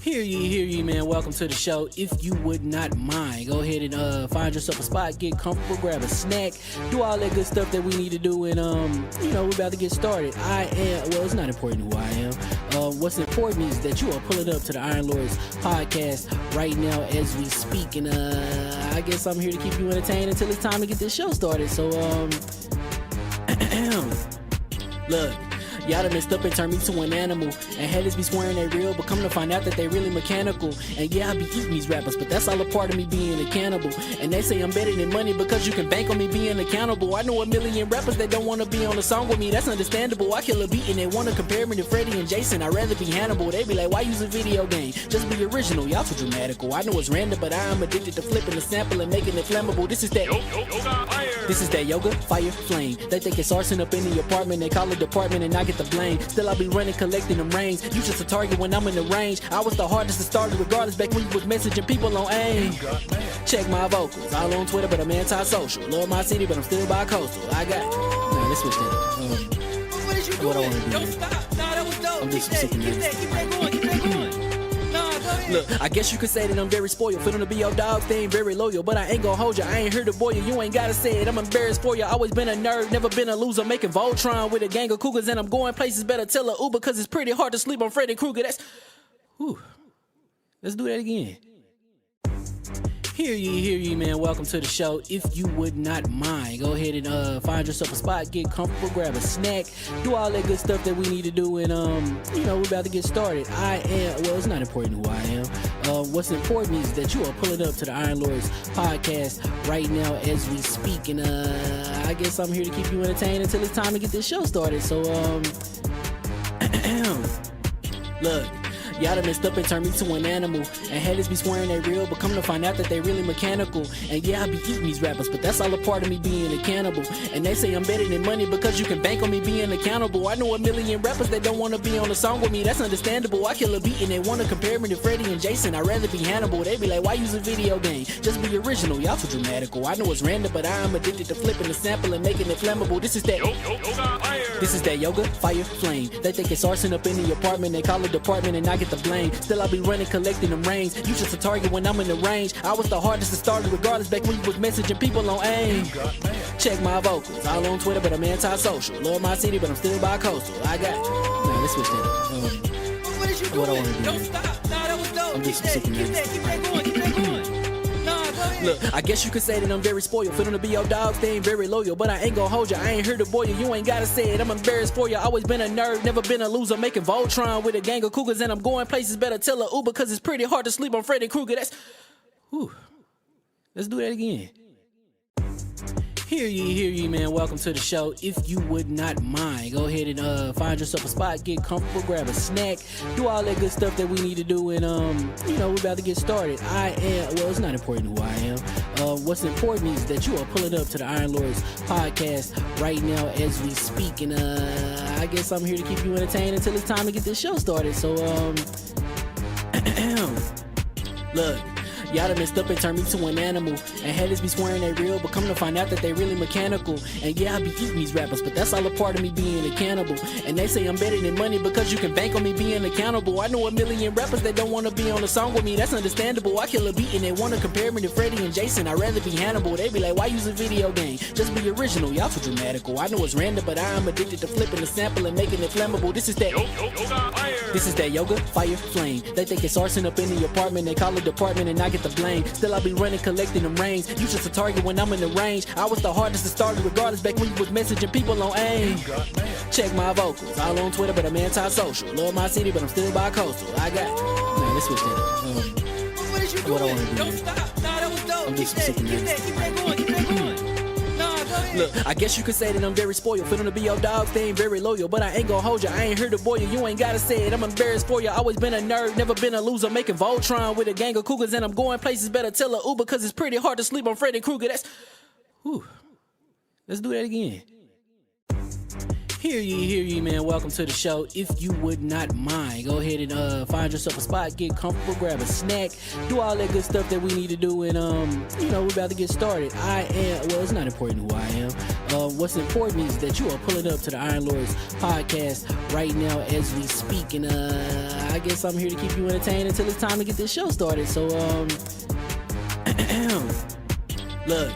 Hear ye, man. Welcome to the show. If you would not mind, go ahead and find yourself a spot, get comfortable, grab a snack, do all that good stuff that we need to do, and we're about to get started. It's not important who I am. What's important is that you are pulling up to the Iron Lords podcast right now as we speak, and I guess I'm here to keep you entertained until it's time to get this show started. So look. Y'all done messed up and turned me to an animal. And haters be swearing they real, but come to find out that they really mechanical. And yeah, I be eating these rappers, but that's all a part of me being a cannibal. And they say I'm better than money because you can bank on me being accountable. I know a million rappers that don't want to be on a song with me, that's understandable. I kill a beat and they want to compare me to Freddie and Jason. I'd rather be Hannibal. They be like, why use a video game? Just be original, y'all too dramatical. I know it's random, but I am addicted to flipping the sample and making it flammable. This is that yoga, fire, flame. They think it's arson up in the apartment, they call it department and I get the blame. Still I be running, collecting them rains. You just a target when I'm in the range. I was the hardest to start regardless back when you was messaging people on AIM. Check my vocals, all on Twitter but I'm anti-social. Love my city but I'm still bi-coastal. I got let's switch that. What is you What I doing? wanna do? Don't stop. Nah, that was dope. I'm just Keep that going. Keep that going. Nah, go ahead. Look, I guess you could say that I'm very spoiled. Feeling to be your dog, they ain't very loyal. But I ain't gon' hold you, I ain't here to boil you. You ain't gotta say it, I'm embarrassed for you. Always been a nerd, never been a loser. Making Voltron with a gang of cougars. And I'm going places, better tell a Uber. Cause it's pretty hard to sleep on Freddy Krueger. Let's do that again. Hear ye, man. Welcome to the show. If you would not mind, go ahead and find yourself a spot, get comfortable, grab a snack, do all that good stuff that we need to do, and we're about to get started. It's not important who I am. What's important is that you are pulling up to the Iron Lords podcast right now as we speak, and I guess I'm here to keep you entertained until it's time to get this show started. So look. Y'all done messed up and turned me to an animal. And haters be swearing they real, but come to find out that they really mechanical. And yeah, I be eating these rappers, but that's all a part of me being a cannibal. And they say I'm better than money because you can bank on me being accountable. I know a million rappers that don't want to be on a song with me, that's understandable. I kill a beat and they want to compare me to Freddie and Jason. I'd rather be Hannibal. They be like, why use a video game? Just be original, y'all too dramatical. I know it's random, but I am addicted to flipping the sample and making it flammable. This is that yoga, fire, flame. They think it's arson up in the apartment, they call it department and I get the blame. Still I be running, collecting them rains. You just a target when I'm in the range. I was the hardest to start regardless back when you was messaging people on AIM. Check my vocals, all on Twitter but I'm anti-social. Love my city but I'm still bi-coastal. I got let's switch that. What is you doing? What I wanna do? Don't stop. Nah, that was dope. I'm just Keep that going. Keep that going. Nah, go ahead. Look, I guess you could say that I'm very spoiled. Feeling to be your dog, they ain't very loyal. But I ain't gon' hold you, I ain't here to boil you. You ain't gotta say it, I'm embarrassed for you. Always been a nerd, never been a loser. Making Voltron with a gang of cougars. And I'm going places, better tell a Uber. Cause it's pretty hard to sleep on Freddy Krueger. Let's do that again. Hear ye, man. Welcome to the show. If you would not mind, go ahead and find yourself a spot, get comfortable, grab a snack, do all that good stuff that we need to do, and we're about to get started. It's not important who I am. What's important is that you are pulling up to the Iron Lords podcast right now as we speak, and I guess I'm here to keep you entertained until it's time to get this show started. So look. Y'all done messed up and turned me to an animal. And haters be swearing they real, but come to find out that they really mechanical. And yeah, I be eating these rappers, but that's all a part of me being a cannibal. And they say I'm better than money because you can bank on me being accountable. I know a million rappers that don't want to be on a song with me, that's understandable. I kill a beat and they want to compare me to Freddie and Jason. I'd rather be Hannibal. They be like, why use a video game? Just be original, y'all too dramatical. I know it's random, but I am addicted to flipping the sample and making it flammable. This is that yoga, fire, flame. They think it's arson up in the apartment, they call it department and I get the blame. Still I be running, collecting them rains. You just a target when I'm in the range. I was the hardest to start regardless back when you was messaging people on AIM. Check my vocals, all on Twitter but I'm anti-social. Love my city but I'm still bi-coastal. I got let's switch that. What is you doing? What I wanna do? Don't stop. Nah, that was dope. I'm just Keep that going. Nah, go ahead. Look, I guess you could say that I'm very spoiled. Feeling to be your dog, they ain't very loyal. But I ain't gon' hold you, I ain't here to boil you. You ain't gotta say it, I'm embarrassed for you. Always been a nerd, never been a loser. Making Voltron with a gang of cougars. And I'm going places, better tell a Uber. Cause it's pretty hard to sleep on Freddy Krueger. Let's do that again. Hear ye, man. Welcome to the show. If you would not mind, go ahead and find yourself a spot, get comfortable, grab a snack, do all that good stuff that we need to do, and we're about to get started. It's not important who I am. What's important is that you are pulling up to the Iron Lords podcast right now as we speak, and I guess I'm here to keep you entertained until it's time to get this show started. So, look.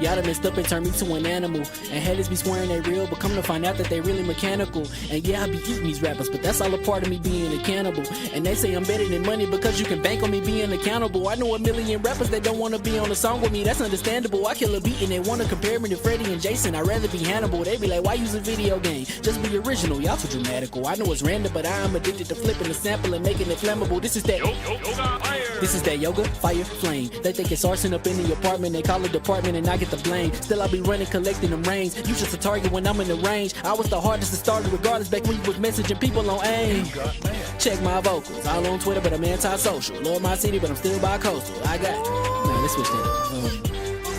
Y'all done messed up and turned me to an animal. And haters be swearing they real, but come to find out that they really mechanical. And yeah, I be eating these rappers, but that's all a part of me being a cannibal. And they say I'm better than money because you can bank on me being accountable. I know a million rappers that don't want to be on a song with me, that's understandable. I kill a beat and they want to compare me to Freddie and Jason. I'd rather be Hannibal. They be like, why use a video game? Just be original, y'all too dramatical. I know it's random, but I am addicted to flipping the sample and making it flammable. This is that yoga, fire, flame. They think it's arson up in the apartment. They call it department and I get the blame. Still I be running, collecting them rains. You just a target when I'm in the range. I was the hardest to start regardless back when you was messaging people on AIM. Check my vocals. All on Twitter, but I'm anti-social. Love my city, but I'm still bi-coastal. I got nah, let's switch that up.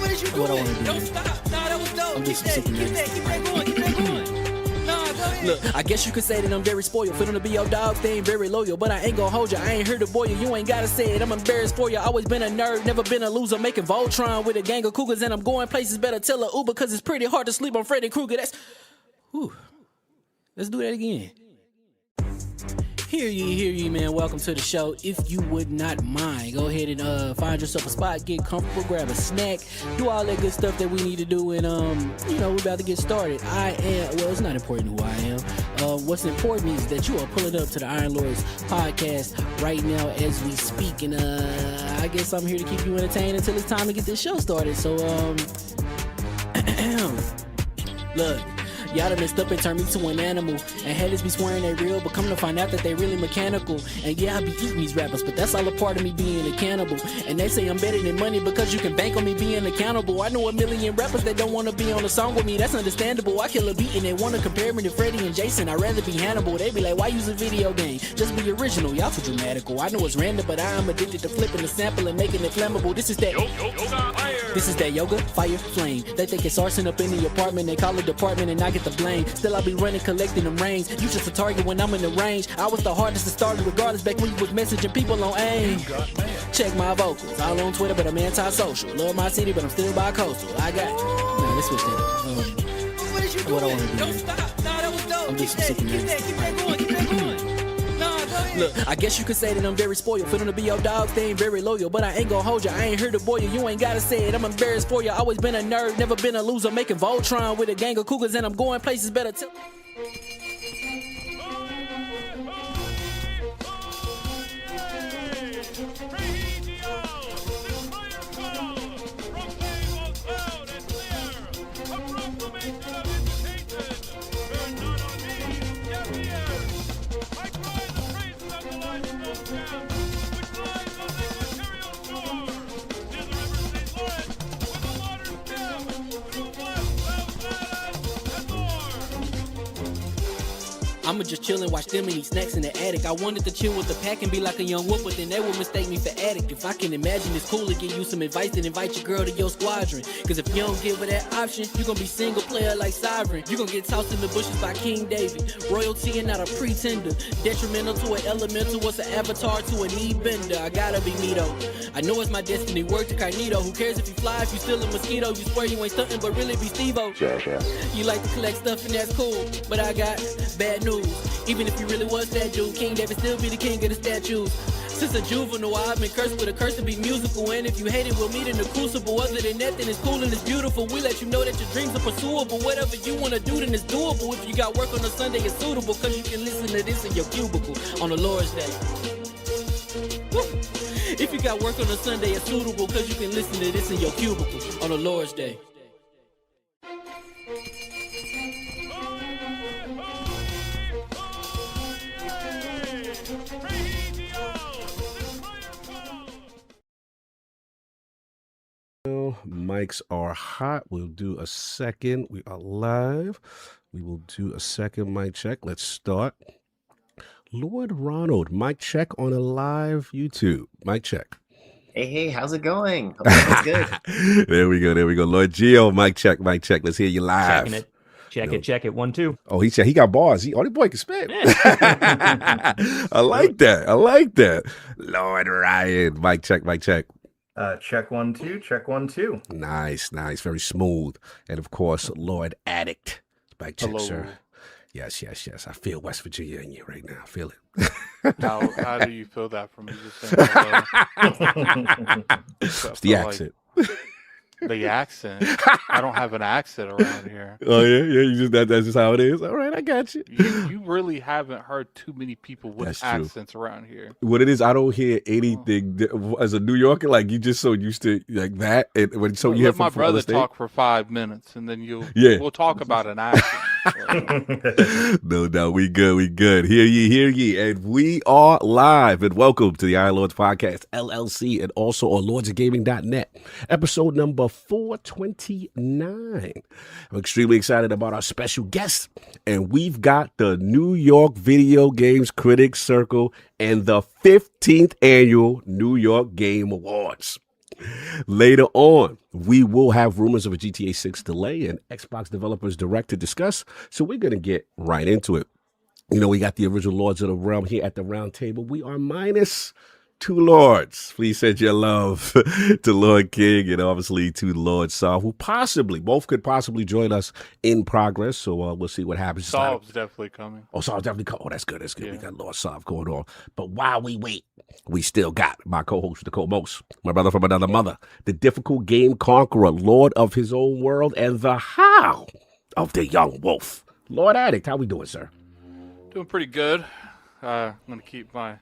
What is you doing? What I wanna do. Don't stop. Nah, that was dope. I'm just Keep that going. Keep that going. Nah, go ahead. Look, I guess you could say that I'm very spoiled. For them to be your dogs, they ain't very loyal. But I ain't gonna hold you, I ain't here to boil you. You ain't gotta say it, I'm embarrassed for you. Always been a nerd, never been a loser. Making Voltron with a gang of cougars. And I'm going places, better tell a Uber. Cause it's pretty hard to sleep on Freddy Krueger. Whew. Let's do that again. Hear ye, man. Welcome to the show. If you would not mind, go ahead and find yourself a spot, get comfortable, grab a snack, do all that good stuff that we need to do, and we're about to get started. It's not important who I am. What's important is that you are pulling up to the Iron Lords podcast right now as we speak, and I guess I'm here to keep you entertained until it's time to get this show started. So, look. Y'all done messed up and turned me to an animal. And haters be swearing they real, but come to find out that they really mechanical. And yeah, I be eating these rappers, but that's all a part of me being a cannibal. And they say I'm better than money because you can bank on me being accountable. I know a million rappers that don't want to be on a song with me, that's understandable. I kill a beat and they want to compare me to Freddie and Jason. I'd rather be Hannibal. They be like, why use a video game? Just be original, y'all too dramatical. I know it's random, but I am addicted to flipping the sample and making it flammable. This is that yoga, fire, flame. They think it's arson up in the apartment. They call it department and I get the blame. Still I be running, collecting them rains. You just a target when I'm in the range. I was the hardest to start regardless back when you was messaging people on AIM. Check my vocals. All on Twitter, but I'm anti-social. Love my city, but I'm still bi-coastal. I got nah, let's switch that up. What is you doing? What I wanna do. Don't stop. Nah, that was dope. I'm just Keep super that going. Nah, go ahead. Look, I guess you could say that I'm very spoiled. For them to be your dogs, they ain't very loyal. But I ain't gonna hold you, I ain't here to boil you. You ain't gotta say it, I'm embarrassed for you. Always been a nerd, never been a loser. Making Voltron with a gang of cougars. And I'm going places, better tell. I'ma just chill and watch them and eat snacks in the attic. I wanted to chill with the pack and be like a young whoop, but then they would mistake me for addict. If I can imagine it's cool to give you some advice, then invite your girl to your squadron. Cause if you don't give her that option, you gon' be single player like Sovereign. You gon' get tossed in the bushes by King David. Royalty and not a pretender. Detrimental to an elemental, what's an avatar to a knee bender. I gotta be me though. I know it's my destiny, word to Carnito. Who cares if you fly, if you still a mosquito? You swear you ain't stunting, but really be Steve-O. You like to collect stuff and that's cool, but I got bad news. Even if you really was that dude, King David still be the king of the statues. Since a juvenile, I've been cursed with a curse to be musical. And if you hate it, we'll meet in the crucible. Other than that, then it's cool and it's beautiful. We let you know that your dreams are pursuable. Whatever you wanna do, then it's doable. If you got work on a Sunday, it's suitable. Cause you can listen to this in your cubicle on the Lord's Day. Woo. If you got work on a Sunday, it's suitable. Cause you can listen to this in your cubicle on the Lord's Day. Mics are hot. We'll do a second. We are live. We will do a second mic check. Let's start. Lord Ronald, mic check on a live YouTube. Mic check. Hey, how's it going? Hope everyone's good. There we go. Lord Gio, mic check. Let's hear you live. Checking it. Check it. 1, 2. Oh, he said he got bars. The boy can spit. I like that. Lord Ryan. Mic check. Check 1, 2. Check 1, 2. Nice. Very smooth. And of course, Lord Addict. Mic check, Hello. sir. Yes. I feel West Virginia in you right now. I feel it. How do you feel that from me just saying hello? It's the accent. The accent. I don't have an accent around here. Oh yeah. You just that's just how it is. All right, I got you. You really haven't heard too many people with That's true. accents around here. What it is, I don't hear anything as a New Yorker. Like you just so used to like that, and when so you Let hear my from other brother states. talk for 5 minutes, and then we'll talk about an accent. No, we good. Hear ye, and we are live. And welcome to the iLords Podcast LLC, and also on lordsofgaming.net, episode number 429. I'm extremely excited about our special guest, and we've got the New York Video Games Critics Circle and the 15th annual New York Game Awards. Later on, we will have rumors of a GTA 6 delay and Xbox Developers Direct to discuss, so we're going to get right into it. You know, we got the original Lords of the Realm here at the round table. We are minus 2 Lords. Please send your love to Lord King and obviously to Lord Saw, who both could possibly join us in progress, so we'll see what happens. Saw's definitely coming. Oh, Saw's definitely coming. Oh, that's good. Yeah. We got Lord Saw going on. But while we wait, we still got my co-host, the co-most, my brother from another mother, the difficult game conqueror, Lord of his own world, and the How of the Young Wolf. Lord Addict, how we doing, sir? Doing pretty good. I'm going to keep my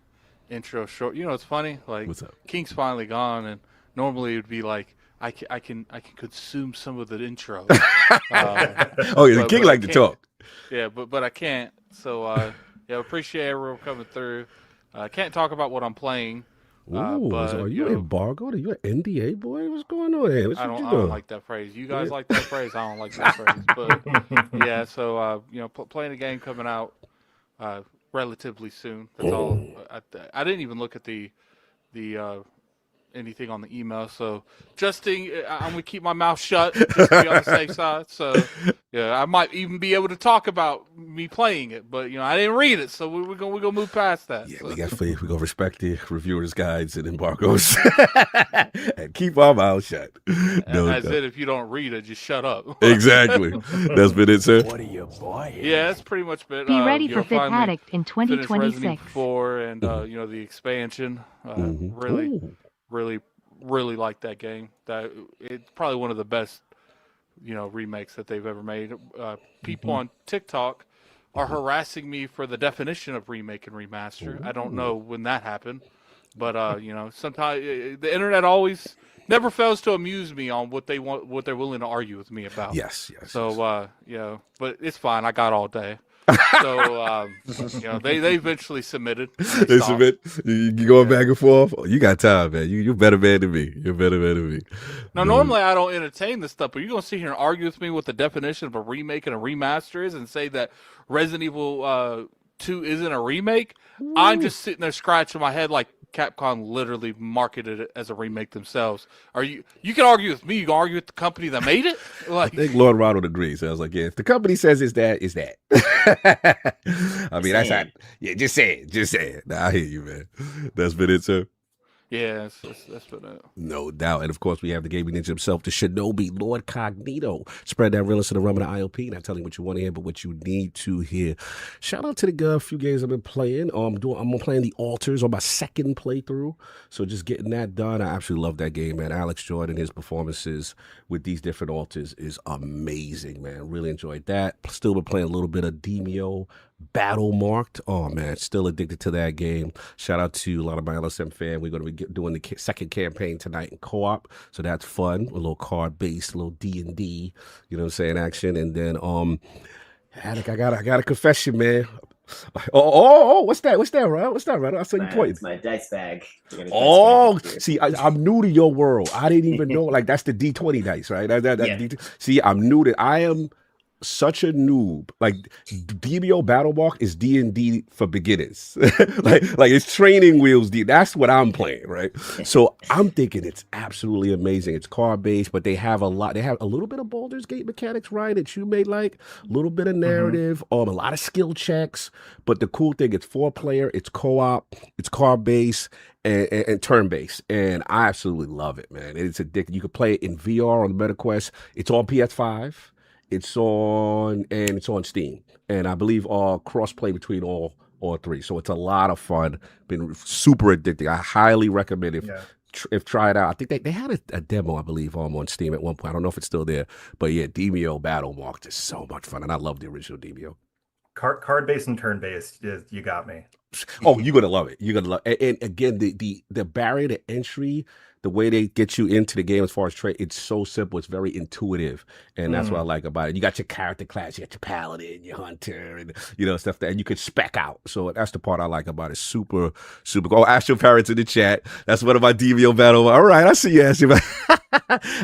intro short. You know, it's funny. Like, What's up? King's finally gone, and normally it would be like, I can consume some of the intro. Oh, yeah, the King like to talk. Yeah, but I can't. So, appreciate everyone coming through. I can't talk about what I'm playing. Ooh, but, are you embargoed? Are you an NDA boy? What's going on here? I don't like that phrase. You guys like that phrase. I don't like that phrase. But yeah, so playing a game coming out relatively soon. That's all. I didn't even look at the anything on the email. So I'm gonna keep my mouth shut just to be on the safe side. So yeah, I might even be able to talk about me playing it, but I didn't read it, so we're gonna move past that. Yeah, so. we gonna respect the reviewers' guides and embargoes and keep our mouth shut. If you don't read it, just shut up. Exactly. That's been it, sir. What are you buying? Yeah, that's pretty much been. Be ready for Fifth Addict in Resident 2026. 4 and the expansion. Really like that game. That it's probably one of the best remakes that they've ever made. People on TikTok are harassing me for the definition of remake and remaster. I don't know when that happened, but sometimes the internet always never fails to amuse me on what they want, what they're willing to argue with me about. Yes. So but it's fine. I got all day. So they eventually submitted. They submit. You going back and forth. Oh, you got time, man. You're a better man than me. Now, normally I don't entertain this stuff, but you're gonna sit here and argue with me what the definition of a remake and a remaster is, and say that Resident Evil 2 isn't a remake. Ooh. I'm just sitting there scratching my head like Capcom literally marketed it as a remake themselves. You can argue with me. You can argue with the company that made it. Like, I think Lord Ronald agrees. So I was like, yeah, if the company says it's that, it's that. I mean, that's not. Yeah, just say it. Nah, I hear you, man. That's been it, sir. Yeah, that's been it. No doubt. And of course, we have the gaming ninja himself, the Shinobi, Lord Cognito. Spread that realness to the realm of the ILP. Not telling you what you want to hear, but what you need to hear. Shout out to the few games I've been playing. I'm playing the Altars on my second playthrough. So just getting that done. I absolutely love that game, man. Alex Jordan, his performances with these different Altars is amazing, man. Really enjoyed that. Still been playing a little bit of Demio Battle Marked. Oh man, still addicted to that game. Shout out to a lot of my LSM fans. We're going to be doing the second campaign tonight in co-op, so that's fun. A little card based, a little D&D, you know what I'm saying, action. And then I got a confession, man. Oh, what's that, Ron? I saw you pointing. It's my dice bag. See, I'm new to your world. I didn't even know. Like, that's the D20 dice, right? Yeah. See, I'm new to. I am such a noob. Like DBO Battle Walk is D&D for beginners. like it's training wheels. That's what I'm playing, right? So I'm thinking it's absolutely amazing. It's card based, but they have a lot. They have a little bit of Baldur's Gate mechanics, right? That you may like. A little bit of narrative, a lot of skill checks. But the cool thing, it's 4-player, it's co-op, it's card based. And turn based, and I absolutely love it, man. It's addictive. You can play it in VR on the MetaQuest. It's on PS5. It's on Steam, and I believe cross-play between all three. So it's a lot of fun. Been super addicting. I highly recommend it. If try it out. I think they had a demo, I believe, on Steam at one point. I don't know if it's still there, but yeah, DBO Battle Walk is so much fun, and I love the original DBO. Card based and turn based, you got me. Oh, you're gonna love it. You're gonna love it. And again, the barrier to entry, the way they get you into the game as far as trade, it's so simple. It's very intuitive, and that's what I like about it. You got your character class, you got your paladin, your hunter, and stuff that, and you could spec out. So that's the part I like about it. Super, super cool. Oh, ask your parents in the chat. That's one of my DVO battle. All right, I see you. Ask your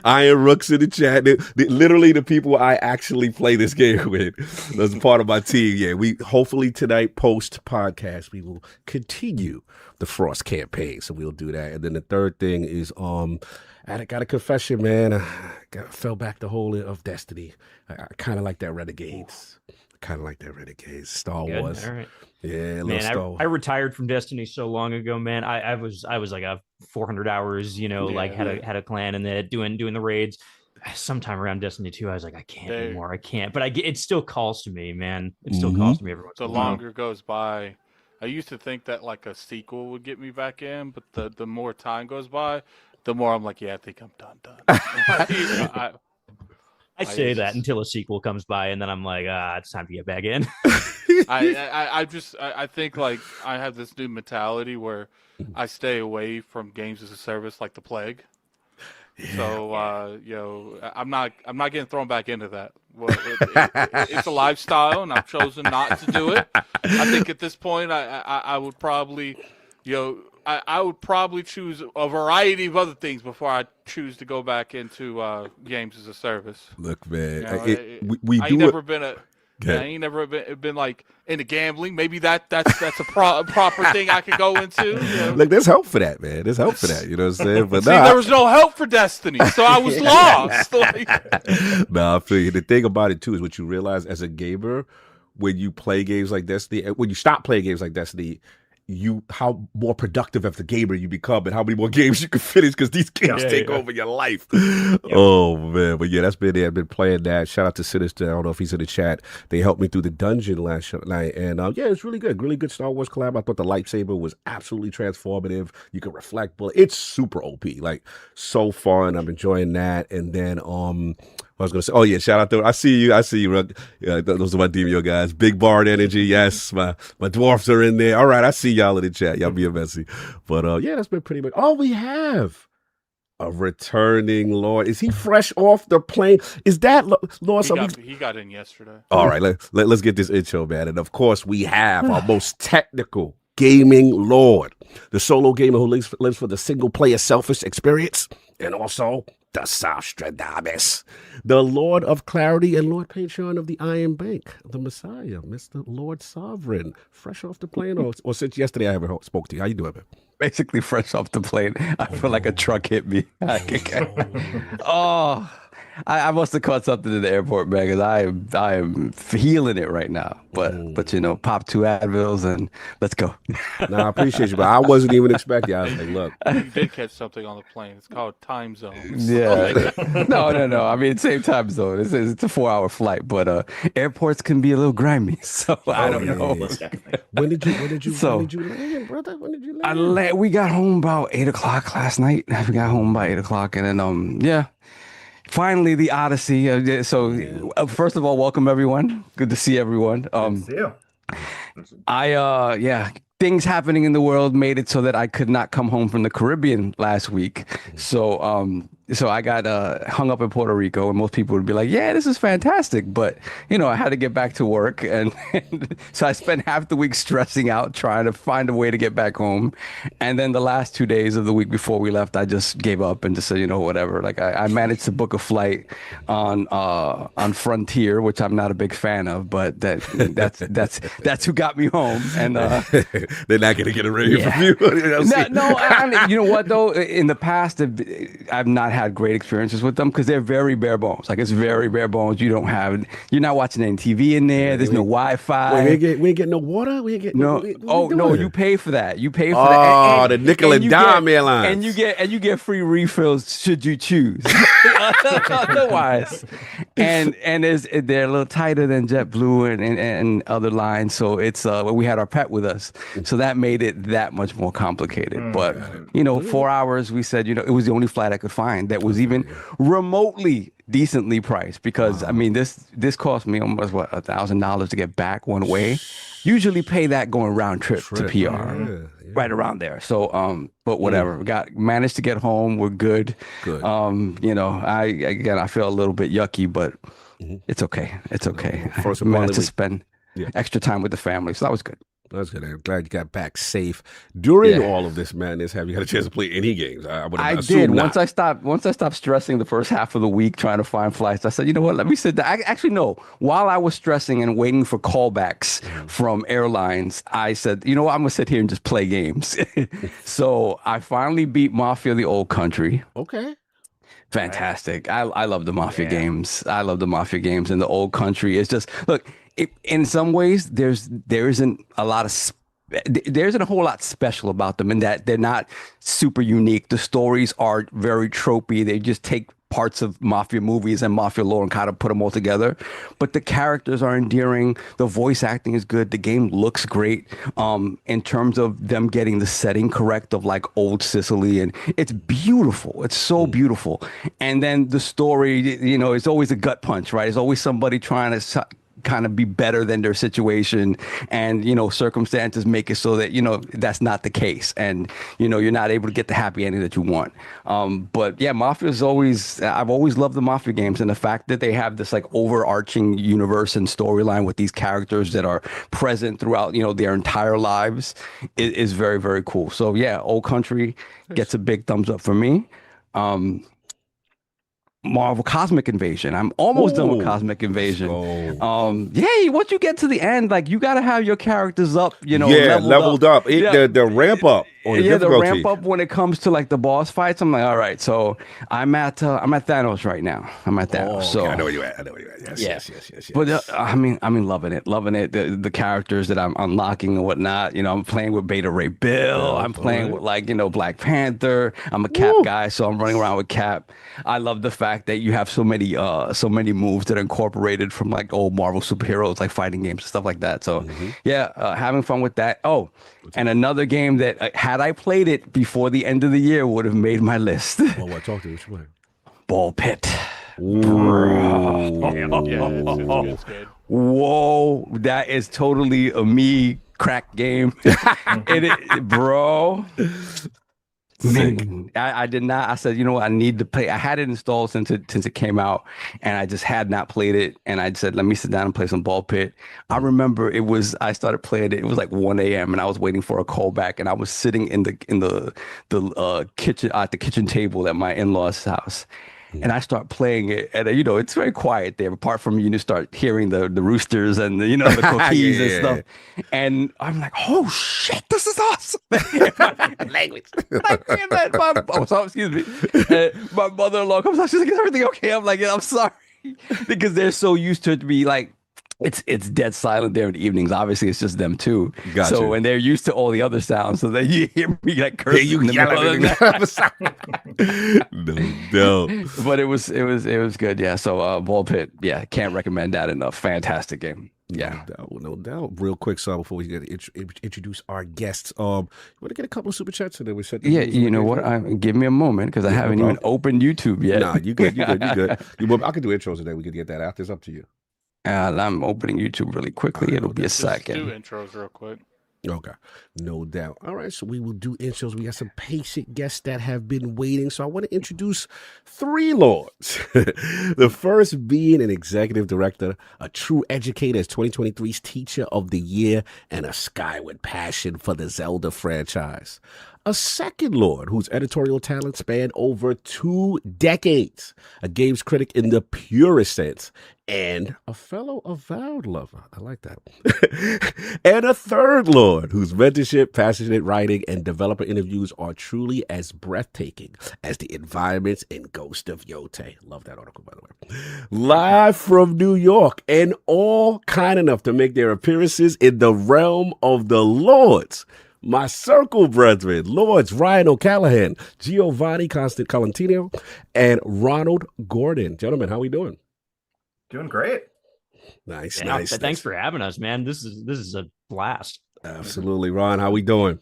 Iron Rooks in the chat. Literally the people I actually play this game with. That's part of my team. Yeah, we hopefully tonight post podcast we will continue the Frost campaign, so we'll do that. And then the third thing is I got a confession, man. I fell back the hole of Destiny. I kind of like that Renegades. Star Wars. All right. Yeah, man. I retired from Destiny so long ago, man. I was like a 400 hours, had a clan and then doing the raids. Sometime around Destiny 2, I was like, I can't anymore. I can't. But it still calls to me, man. It still calls to me every once in a while. The longer goes by, I used to think that like a sequel would get me back in, but the more time goes by, the more I'm like, yeah, I think I'm done. I say that until a sequel comes by, and then I'm like, it's time to get back in. I think like I have this new mentality where I stay away from games as a service like the plague. Yeah. So I'm not getting thrown back into that. Well, it's a lifestyle, and I've chosen not to do it. I think at this point, I would probably, I would probably choose a variety of other things before I choose to go back into games as a service. Look, man, I ain't never been like into gambling. Maybe that's a proper thing I could go into. Like, there's help for that, man. There's help for that. You know what I'm saying? But there was no help for Destiny, so I was lost. I feel you. The thing about it too is what you realize as a gamer when you play games like Destiny, when you stop playing games like Destiny, how more productive as a gamer you become and how many more games you can finish because these games take over your life. Oh man, but yeah, that's been it. I've been playing that. Shout out to Sinister. I don't know if he's in the chat. They helped me through the dungeon last night, and it's really good Star Wars collab. I thought the lightsaber was absolutely transformative. You can reflect bullet. It's super OP, like so fun. I'm enjoying that. And then I was going to say, oh yeah, shout out to, I see you. Yeah, those are my DMO guys. Big Bard energy. Yes, my dwarfs are in there. All right, I see y'all in the chat. Y'all being messy. But that's been pretty much all we have. A returning Lord. Is he fresh off the plane? Is that Lord? He got in yesterday. All right, let's get this intro, man. And of course, we have our most technical gaming Lord, the solo gamer who lives for the single player selfish experience, and also the Nostradamus, the Lord of Clarity and Lord Patron of the Iron Bank, the Messiah, Mr. Lord Sovereign, fresh off the plane, or since yesterday I haven't spoke to you. How you doing, man? Basically fresh off the plane. I feel like a truck hit me. I must have caught something in the airport, man, because I am feeling it right now. But pop 2 Advils and let's go. No, I appreciate you, but I wasn't even expecting. I was like, look, you did catch something on the plane. It's called time zones. Yeah, no. I mean, same time zone. It's a 4-hour flight, but airports can be a little grimy. So I don't know. When did you land, brother? When did you land? We got home about 8:00 last night. We got home by 8:00, and then finally, the Odyssey. First of all, welcome everyone. Good to see everyone. Good to see you. Things happening in the world made it so that I could not come home from the Caribbean last week. So so I got hung up in Puerto Rico, and most people would be like, "Yeah, this is fantastic," but I had to get back to work, and so I spent half the week stressing out trying to find a way to get back home, and then the last 2 days of the week before we left, I just gave up and just said, whatever. Like I managed to book a flight on Frontier, which I'm not a big fan of, but that's who got me home, and they're not gonna get a rating yeah. from you. No, I mean, you know what though? In the past, I've not had great experiences with them because they're very bare bones. Like it's very bare bones. You're not watching any TV in there. There's no Wi-Fi. Wait, we ain't get no water. We ain't get no. No, you pay for that. You pay for that. Oh, the nickel and dime airlines. And you get free refills should you choose. Otherwise, and they're a little tighter than JetBlue and other lines. So it's we had our pet with us, so that made it that much more complicated. But 4 hours. We said it was the only flight I could find that was even remotely decently priced, because I mean this cost me almost $1,000 to get back one way. Usually pay that going round trip to PR, right around there. So but whatever, managed to get home. We're good. I feel a little bit yucky, but it's okay. It's okay. First I managed to spend extra time with the family, so that was good. That's good. I'm glad you got back safe. During all of this madness, have you had a chance to play any games? I did. Not. Once I stopped stressing the first half of the week trying to find flights, I said, you know what? Let me sit down. No. While I was stressing and waiting for callbacks from airlines, I said, you know what? I'm gonna sit here and just play games. So I finally beat Mafia: The Old Country. Okay. Fantastic. I love the Mafia games. I love the Mafia games, and The Old Country is just look. In some ways, there isn't a whole lot special about them in that they're not super unique. The stories are very tropey. They just take parts of Mafia movies and Mafia lore and kind of put them all together. But the characters are endearing. The voice acting is good. The game looks great in terms of them getting the setting correct of like old Sicily. And it's beautiful. It's so beautiful. And then the story, it's always a gut punch, right? It's always somebody trying to kind of be better than their situation, and circumstances make it so that that's not the case, and you're not able to get the happy ending that you want. But yeah, I've always loved the Mafia games, and the fact that they have this like overarching universe and storyline with these characters that are present throughout their entire lives is very, very cool. So yeah, Old Country gets a big thumbs up for me. Marvel Cosmic Invasion. I'm almost done with Cosmic Invasion. Once you get to the end, like you got to have your characters up, leveled up. The ramp up on the difficulty. The ramp up when it comes to like the boss fights. I'm like, all right, so I'm at Thanos right now. I'm at Thanos. So I know where you at. Yes. But I'm loving it. The characters that I'm unlocking and whatnot. I'm playing with Beta Ray Bill. I'm playing with Black Panther. I'm a Cap guy, so I'm running around with Cap. I love the fact that you have so many moves that are incorporated from like old Marvel superheroes, like fighting games and stuff like that. So having fun with that. Oh, and another game that had I played it before the end of the year would have made my list. Well, what? Talk to me. Which one? Ball Pit. It's good. Whoa, that is totally a me crack game. Bro. Man, I did not. I said, I need to play. I had it installed since it came out, and I just had not played it. And I said, let me sit down and play some Ball Pit. I remember I started playing it. It was like 1 a.m. and I was waiting for a callback, and I was sitting in the kitchen at the kitchen table at my in-laws' house. And I start playing it, and it's very quiet there. Apart from start hearing the roosters and the cookies and stuff. And I'm like, oh shit, this is awesome! Language. Excuse me. My mother-in-law comes out. She's like, is everything okay? I'm like, yeah, I'm sorry, because they're so used to it to be like. It's dead silent there in the evenings. Obviously, it's just them too. Gotcha. So when they're used to all the other sounds, so then you hear me like cursing. You yell No. But it was good. Yeah. So Ball Pit. Yeah, can't recommend that enough. Fantastic game. Yeah, no doubt. Real quick, so before we get introduce our guests, you want to get a couple of super chats and then we said, yeah, you know what? Give me a moment because I haven't even opened YouTube yet. Nah, you good. I can do intros today. We could get that out. It's up to you. I'm opening YouTube really quickly. It'll be a second. Do intros real quick. Okay, no doubt. All right, so we will do intros. We got some patient guests that have been waiting. So I want to introduce three lords. The first being an executive director, a true educator, as 2023's Teacher of the Year, and a skyward passion for the Zelda franchise. A second lord whose editorial talent spanned over 2 decades, a games critic in the purest sense, and a fellow avowed lover. I like that. And a third lord whose mentorship, passionate writing, and developer interviews are truly as breathtaking as the environments in Ghost of Yote. Love that article, by the way. Live from New York, and all kind enough to make their appearances in the realm of the lords. My circle brethren, Lords Ryan O'Callahan, Giovanni Colantonio, and Ronald Gordon. Gentlemen, how we doing? Doing great. Nice, Yeah, nice. Thanks for having us, man. This is a blast. Absolutely, Ron. How we doing?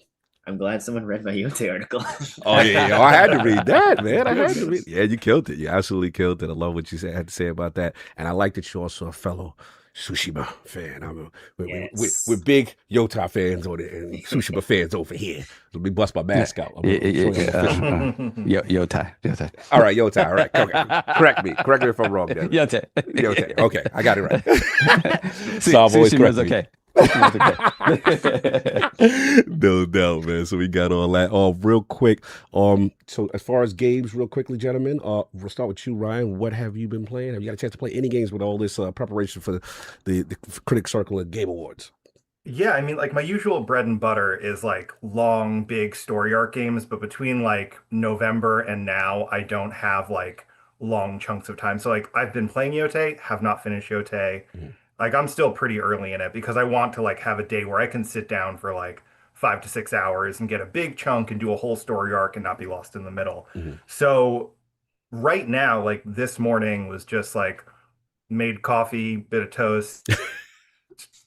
I'm glad someone read my Yote article. Oh yeah, I had to read that, man. I had to read. Yeah, you killed it. You absolutely killed it. I love what you had to say about that, and I like that you're also a fellow Tsushima fan. We're big Yota fans on it and Tsushima fans over here. So we bust my mask out. Yota. All right, Yota. All right. Okay. Correct me if I'm wrong. Then. Yota. Okay, I got it right. See, Salve always Sushima's correct me. okay. No doubt, man. So we got all that. Real quick. So as far as games, real quickly, gentlemen, we'll start with you, Ryan. What have you been playing? Have you got a chance to play any games with all this preparation for the Critic Circle and Game Awards? Yeah, I mean, like my usual bread and butter is like long, big story arc games, but between like November and now, I don't have like long chunks of time. So like I've been playing Yote, have not finished Yote. Like I'm still pretty early in it because I want to like have a day where I can sit down for like 5 to 6 hours and get a big chunk and do a whole story arc and not be lost in the middle. So right now, like this morning was just like made coffee, bit of toast,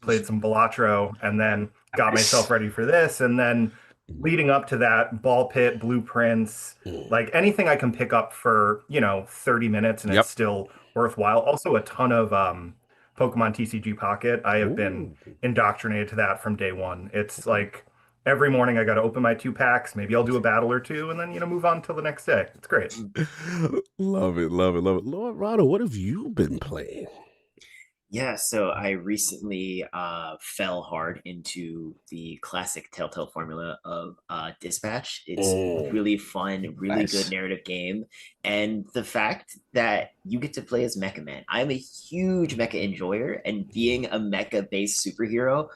played some Balatro, and then got myself ready for this. And then leading up to that, ball pit, blueprints, like anything I can pick up for, 30 minutes and it's still worthwhile. Also a ton of Pokemon TCG Pocket. I have been indoctrinated to that from day one. It's like every morning I got to open my 2 packs. Maybe I'll do a battle or 2 and then, move on till the next day. It's great. Love it. Lord Ronald, what have you been playing? Yeah, so I recently fell hard into the classic Telltale formula of Dispatch. It's really fun, really good narrative game. And the fact that you get to play as Mecha Man. I'm a huge mecha enjoyer, and being a mecha-based superhero,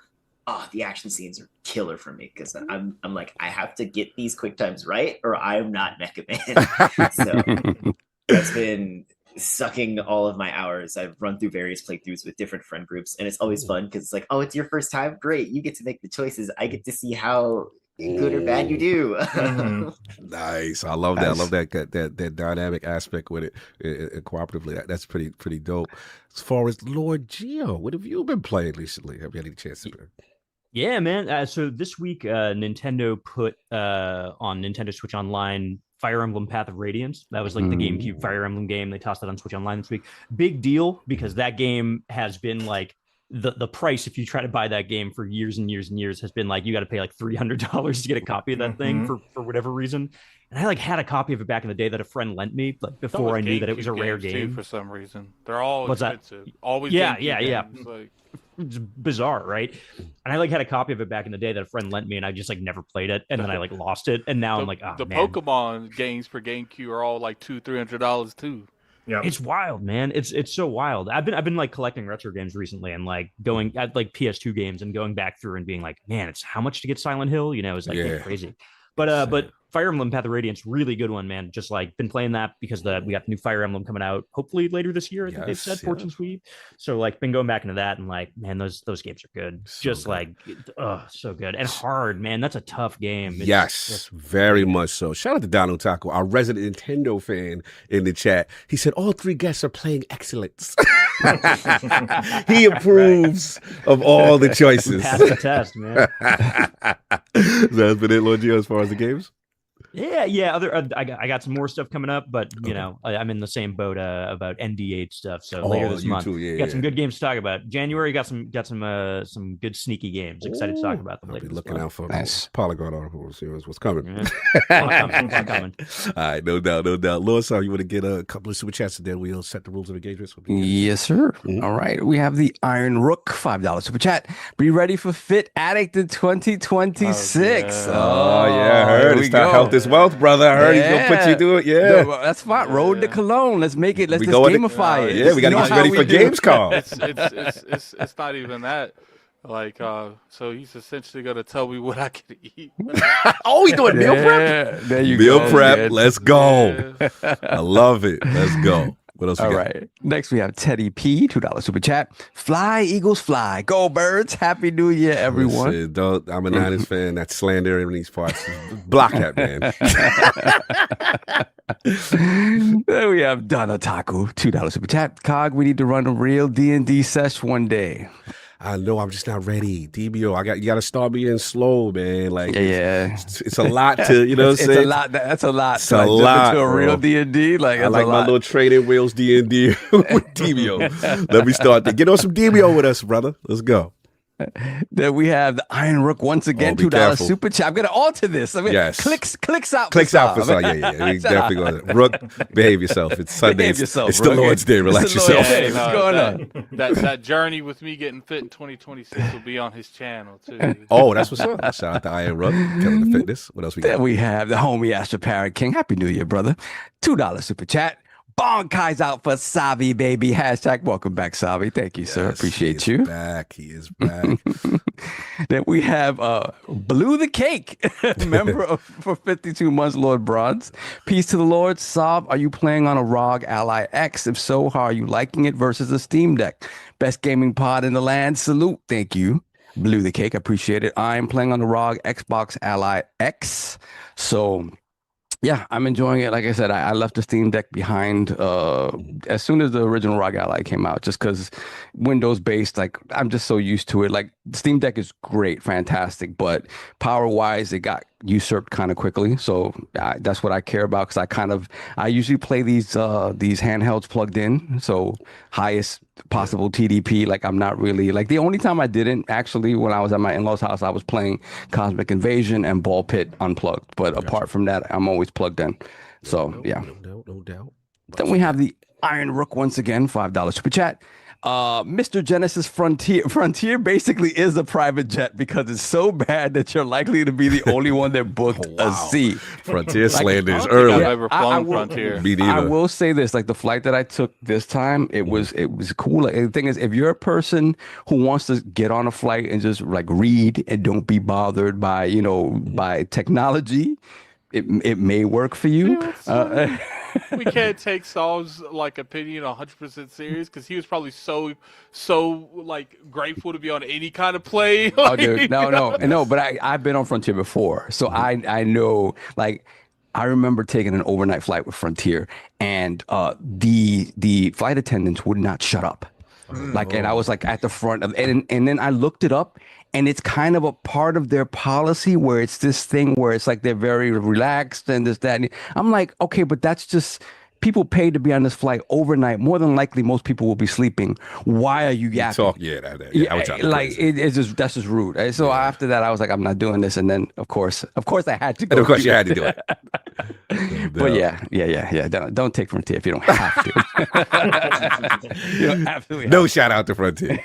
the action scenes are killer for me because I'm like, I have to get these quick times right or I'm not Mecha Man. So that's been sucking all of my hours. I've run through various playthroughs with different friend groups, and it's always fun because it's like, oh, it's your first time, great, you get to make the choices, I get to see how good or bad you do. Nice. I love that. I love that dynamic aspect with it cooperatively. That's pretty dope. As far as Lord Geo, what have you been playing recently? Have you had any chance to? Yeah, man. So this week, Nintendo put on Nintendo Switch Online Fire Emblem Path of Radiance. That was like the GameCube Fire Emblem game. They tossed it on Switch Online this week. Big deal because that game has been like the price, if you try to buy that game for years and years and years, has been like you got to pay like $300 to get a copy of that thing for whatever reason. And I like had a copy of it back in the day that a friend lent me, like before I knew that it was a rare game. For some reason, they're all What's expensive. That? Always, yeah. Like... It's bizarre, right? And I like had a copy of it back in the day that a friend lent me, and I just like never played it, and then I like lost it, and now I'm like, the Pokemon games for GameCube are all like $200-$300 too. Yeah, it's wild, man. It's so wild. I've been like collecting retro games recently, and like going at like PS2 games and going back through and being like, man, it's how much to get Silent Hill? It's like crazy. But Fire Emblem Path of Radiance, really good one, man. Just like been playing that because we got the new Fire Emblem coming out hopefully later this year. I think they've said Fortune Sweep. So like been going back into that and like, man, those games are good. So just good. Like, so good and hard, man. That's a tough game. Yes, very much so. Shout out to Don Otaku, our resident Nintendo fan in the chat. He said all 3 guests are playing excellence. He approves of all the choices. Pass the test, man. That's been it, Lord Gio, as far as the games. Yeah. I got some more stuff coming up, but you know, I'm in the same boat about NDH stuff. So later this month, got some good games to talk about. January got some good sneaky games. Excited to talk about them later. I'll be looking out for Nice. Polygon articles. See what's coming. Yeah. Coming. All right, no doubt. Lord, sorry, you want to get a couple of super chats and then we'll set the rules of engagement. Yes, sir. All right. We have the Iron Rook $5 super chat. Be ready for Fit Addict in 2026. Oh, yeah, I heard. It's not health is wealth, brother. I heard he's gonna put you through it. Yeah, no, that's fine. Road to Cologne. Let's make it. Let's just gamify it. Yeah, we gotta get you ready for Gamescom. It's not even that. Like, so he's essentially gonna tell me what I can eat. Oh, he doing meal prep? There you meal go. Meal prep. Man. Let's go. Yeah. I love it. Let's go. What else we got? All right. Next, we have Teddy P, $2 super chat. Fly, Eagles, fly. Go, Birds. Happy New Year, everyone. Listen, I'm a Niners fan. That's slander in these parts. Block that, man. Then we have Donna Taku, $2 super chat. Cog, we need to run a real D&D sesh one day. I know I'm just not ready. DBO, you gotta start me in slow, man. Like it's a lot to, you know what I'm saying? It's a lot. That's a lot. It's a lot to a real bro. D&D. Like, I like my little training wheels D&D with DBO. Let me start there. Get on some DBO with us, brother. Let's go. Then we have the Iron Rook once again, $2 super chat. I'm gonna alter this. I mean, yes. clicks out. Clicks out for some. Yeah. We definitely going to. Rook, behave yourself. It's Sunday. It's the Lord's Day. Relax yourself. Hey, what's going on? That journey with me getting fit in 2026 will be on his channel too. Oh, that's what's up. Shout out to Iron Rook, killing the fitness. What else we got? Then we have the homie Astro Parrot King. Happy New Year, brother. $2 super chat. Bonkai's out for Savi, baby. Hashtag welcome back, Savi. Thank you, sir. Appreciate you. He is back. Then we have Blue the Cake, member for 52 months, Lord Bronze. Peace to the Lord. Sav, are you playing on a ROG Ally X? If so, how are you liking it versus the Steam Deck? Best gaming pod in the land. Salute. Thank you. Blue the Cake. Appreciate it. I'm playing on the ROG Xbox Ally X. So yeah, I'm enjoying it. Like I said, I left the Steam Deck behind as soon as the original ROG Ally came out, just because Windows-based, like, I'm just so used to it. Like, Steam Deck is great, fantastic, but power-wise, it got usurped kind of quickly. So that's what I care about, because I usually play these handhelds plugged in, so highest possible TDP. Like, I'm not really, like, the only time I didn't actually, when I was at my in-laws house, I was playing Cosmic Invasion and Ball Pit unplugged, but apart from that, I'm always plugged in. So no doubt. Then we have the Iron Rook once again, $5 super chat. Mr. Genesis Frontier basically is a private jet because it's so bad that you're likely to be the only one that booked a seat. Frontier slander is early. I've ever flown Frontier. I will say this: like, the flight that I took this time, it was cool. Like, the thing is, if you're a person who wants to get on a flight and just like read and don't be bothered by by technology, it may work for you. We can't take Saul's opinion 100% serious, because he was probably so like grateful to be on any kind of plane. Oh, dude, no. But I've been on Frontier before, so I know. Like, I remember taking an overnight flight with Frontier, and the flight attendants would not shut up. And I was like at the front of, and then I looked it up, and it's kind of a part of their policy where it's this thing where it's like they're very relaxed and this, that. And I'm like, okay, but that's just people paid to be on this flight overnight. More than likely, most people will be sleeping. Why are you yapping? That's just rude. So after that, I was like, I'm not doing this. And then of course I had to go. And of course you had to do it. But yeah. Don't take Frontier if you don't have to. You don't absolutely no shout out to Frontier.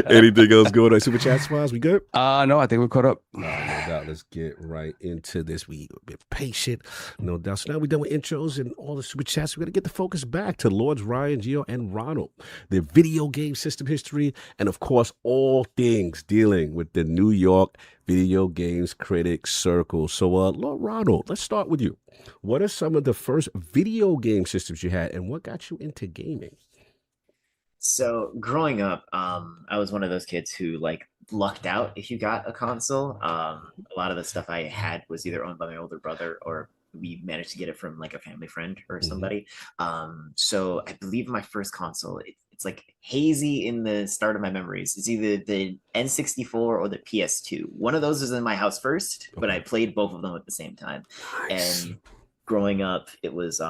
Anything else going on Super Chat wise? We good? No, I think we're caught up. No doubt. Let's get right into this. We a bit patient, no doubt. So now we're done with intros and all the Super Chats. We're gonna get the focus back to Lords Ryan, Gio, and Ronald, their video game system history, and of course all things dealing with the New York Video Games Critic Circle. So, Lord Ronald, let's start with you. What are some of the first video game systems you had, and what got you into gaming? So, growing up, I was one of those kids who lucked out if you got a console. A lot of the stuff I had was either owned by my older brother, or we managed to get it from a family friend or somebody. So I believe my first console, it's like hazy in the start of my memories. It's either the N64 or the PS2. One of those was in my house first, but I played both of them at the same time. Nice. And growing up, it was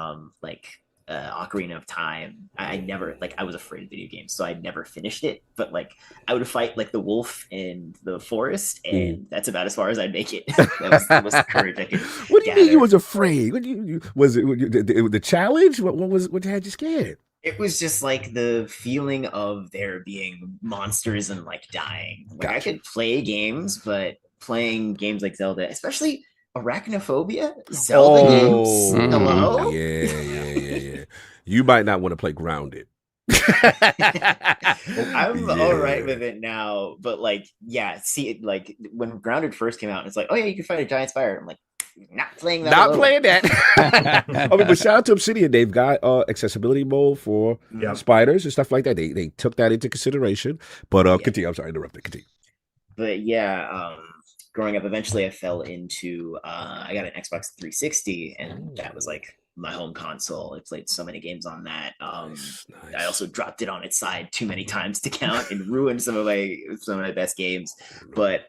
like Ocarina of Time. I never, like, I was afraid of video games, so I never finished it. But like, I would fight like the wolf in the forest, and that's about as far as I'd make it. That was the courage I could. What do you mean you was afraid? What was it the challenge? What had you scared? It was just like the feeling of there being monsters and like dying. Like I could play games, but playing games like Zelda, especially Arachnophobia, Zelda games. Hello? Yeah. You might not want to play Grounded. I'm all right with it now, but like, yeah, see it like when Grounded first came out, it's like, oh yeah, you can fight a giant spider. I'm like, not playing that. Not playing that. I mean, but shout out to Obsidian. They've got accessibility mode for spiders and stuff like that. They took that into consideration. But continue. I'm sorry, interrupted. Continue. But yeah, growing up, eventually I fell into I got an Xbox 360, and that was like my home console. I played so many games on that. Nice. I also dropped it on its side too many times to count and ruined some of my best games. But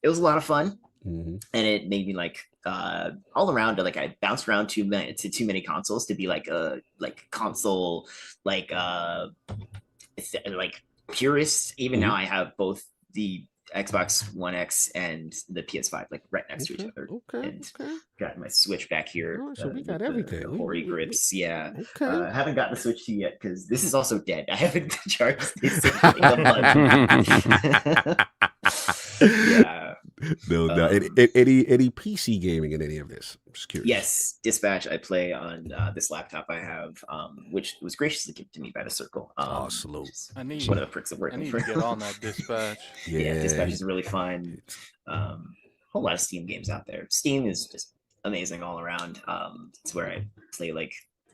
it was a lot of fun, and it made me like all around. Like I bounced around too many consoles to be like a console like purist. Even now, I have both the Xbox One X and the PS5 like right next to each other. And got my Switch back here. Oh, so we got everything. The Hori grips. Yeah. Okay. I haven't gotten the Switch 2 yet because this is also dead. I haven't charged this. Yeah. No. Any PC gaming in any of this? I'm just curious. Yes, Dispatch I play on this laptop I have, which was graciously given to me by the Circle. Salute. I need one of the perks of working to for get on that Dispatch. Yeah, Dispatch is really fun. Whole lot of Steam games out there. Steam is just amazing all around. It's where I play like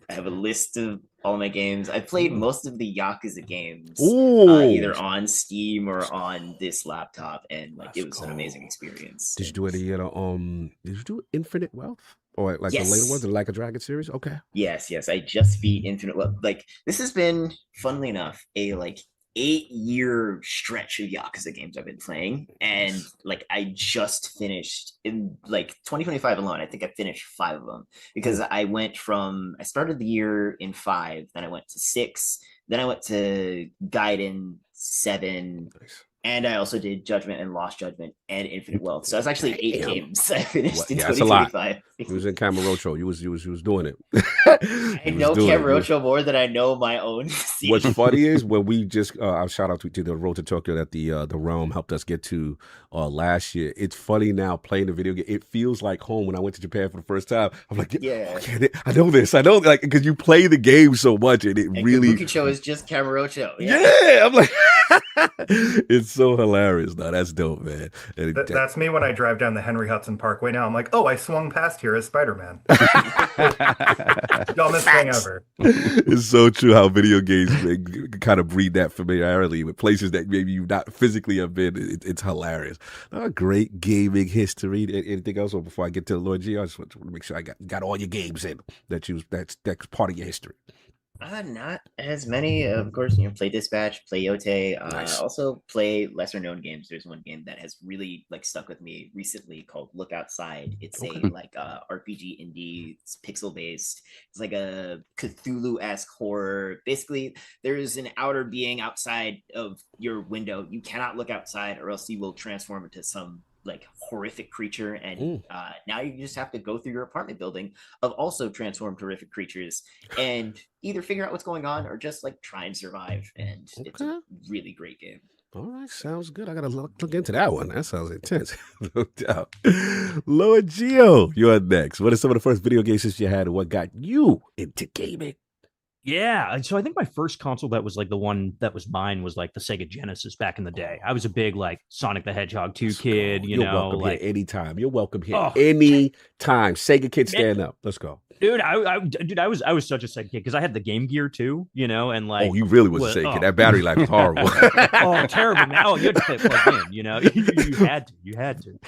I have a list of all my games. I played most of the Yakuza games either on Steam or on this laptop, and like it was an amazing experience. Did you do any did you do Infinite Wealth? Or like the later ones, the Like a Dragon series? Okay. Yes. I just beat Infinite Wealth. Like this has been, funnily enough, a like 8-year stretch of Yakuza games I've been playing, and like I just finished in like 2025 alone. I think I finished 5 of them because I started the year in 5, then I went to 6, then I went to Gaiden 7. Nice. And I also did Judgment and Lost Judgment and Infinite Wealth. So it's actually 8 games I finished in 2025. He was in Camarocho. You was doing it. I know Camarocho more than I know my own scene. What's funny is when we just I'll shout out to the Road to Tokyo that the Realm helped us get to last year. It's funny now playing the video game. It feels like home. When I went to Japan for the first time, I'm like, okay, I know this. I know, like, because you play the game so much, and really Kabukicho is just Camarocho. Yeah, I'm like, it's so hilarious. No, that's dope, man. That's me when I drive down the Henry Hudson Parkway now. I'm like, oh, I swung past here as Spider-Man. Dumbest thing ever. It's so true how video games kind of breed that familiarity with places that maybe you not physically have been. It's hilarious. Great gaming history. Anything else? Or before I get to the Lord G, I just want to make sure I got all your games in that's part of your history. Not as many, of course. Play Dispatch, play Yote. Nice. Also play lesser known games. There's one game that has really like stuck with me recently called Look Outside. It's a like RPG indie. It's pixel based. It's like a Cthulhu-esque horror. Basically, there is an outer being outside of your window. You cannot look outside, or else you will transform into some like horrific creature, and now you just have to go through your apartment building of also transformed horrific creatures and either figure out what's going on or just like try and survive. And it's a really great game. All right, sounds good. I gotta look into that one. That sounds intense. No doubt. Lord Gio, you're next. What are some of the first video games you had, and what got you into gaming? Yeah, so I think my first console that was like the one that was mine was like the Sega Genesis back in the day. I was a big like Sonic the Hedgehog 2 kid, You're welcome like here anytime. You're welcome here anytime. Sega kid, stand up. Let's go. Dude, I was such a Sega kid because I had the Game Gear too, and like you really was a Sega kid. That battery life was horrible. Terrible, man. Oh, you had to play it plugged in, you had to.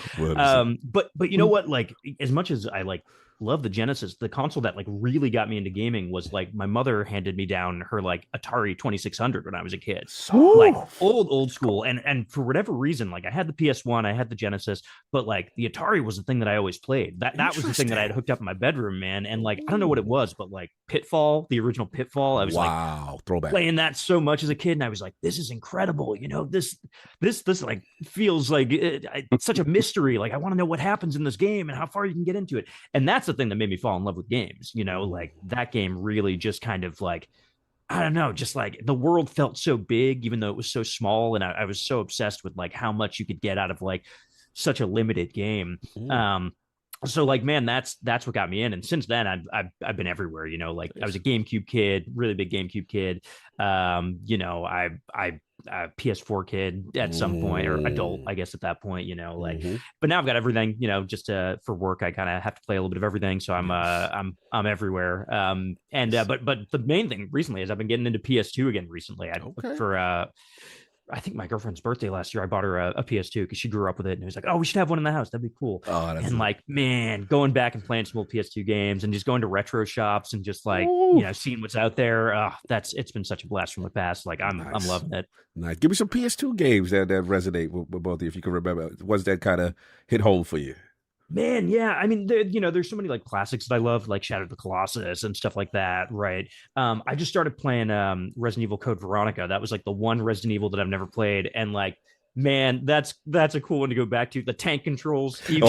But you know what? Like as much as I like love the Genesis. The console that like really got me into gaming was like my mother handed me down her like Atari 2600 when I was a kid. Like old school. And for whatever reason, like I had the PS1, I had the Genesis, but like the Atari was the thing that I always played. That was the thing that I had hooked up in my bedroom, man. And like I don't know what it was, but like Pitfall, the original Pitfall, I was like throwback playing that so much as a kid, and I was like, this is incredible. You know, this like feels like it's such a mystery. Like I want to know what happens in this game and how far you can get into it. And that's the thing that made me fall in love with games. You know, like that game really just kind of like, I don't know, just like the world felt so big, even though it was so small. And I was so obsessed with like how much you could get out of like such a limited game. So like, man, that's what got me in. And since then I've been everywhere, you know, like I was a GameCube kid, really big GameCube kid. You know, I PS4 kid at some point, or adult, I guess at that point, you know, like, but now I've got everything, you know, just for work, I kind of have to play a little bit of everything. So I'm everywhere. But the main thing recently is I've been getting into PS2 again recently. I think my girlfriend's birthday last year, I bought her a PS2 because she grew up with it. And it was like, oh, we should have one in the house. That'd be cool. And like, man, going back and playing some old PS2 games and just going to retro shops and just like, you know, seeing what's out there. It's been such a blast from the past. Like I'm loving it. Nice. Give me some PS2 games that resonate with both of you, if you can remember. Ones that kind of hit home for you. Man, yeah. I mean, you know, there's so many like classics that I love, like Shadow of the Colossus and stuff like that, right? I just started playing Resident Evil Code Veronica. That was like the one Resident Evil that I've never played, and like, man, that's a cool one to go back to. The tank controls. The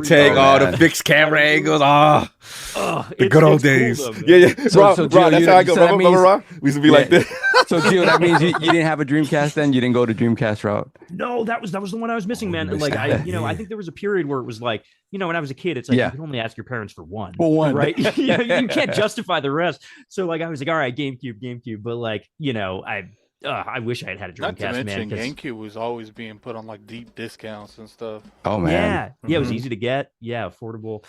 tank, the fixed camera angles. The good old days. Cool, yeah. So Ron, that's how I go. Remember, Ron? We used to be like this. So, Gio, that means you didn't have a Dreamcast then? You didn't go to Dreamcast route? No, that was the one I was missing, man. And like, I think there was a period where it was like, you know, when I was a kid, it's like you can only ask your parents for one. Right? You know, you can't justify the rest. So like, I was like, all right, GameCube. But like, you know, I wish I had a Dreamcast. Not to mention, GameCube was always being put on like deep discounts and stuff. Oh man, yeah, it was easy to get, affordable.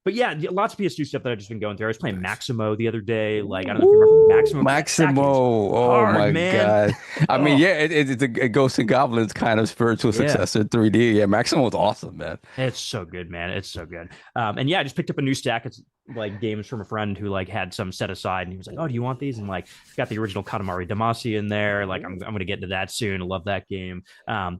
But yeah, lots of PS2 stuff that I've just been going through. I was playing Maximo the other day. Like, I don't know if you remember Maximo. Oh my God. I mean, it's a Ghosts and Goblins kind of spiritual successor 3D. Yeah, Maximo was awesome, man. It's so good, man. It's so good. And yeah, I just picked up a new stack. It's like games from a friend who like had some set aside, and he was like, "Oh, do you want these?" And like, got the original Katamari Damacy in there. Like, I'm gonna get into that soon. I love that game.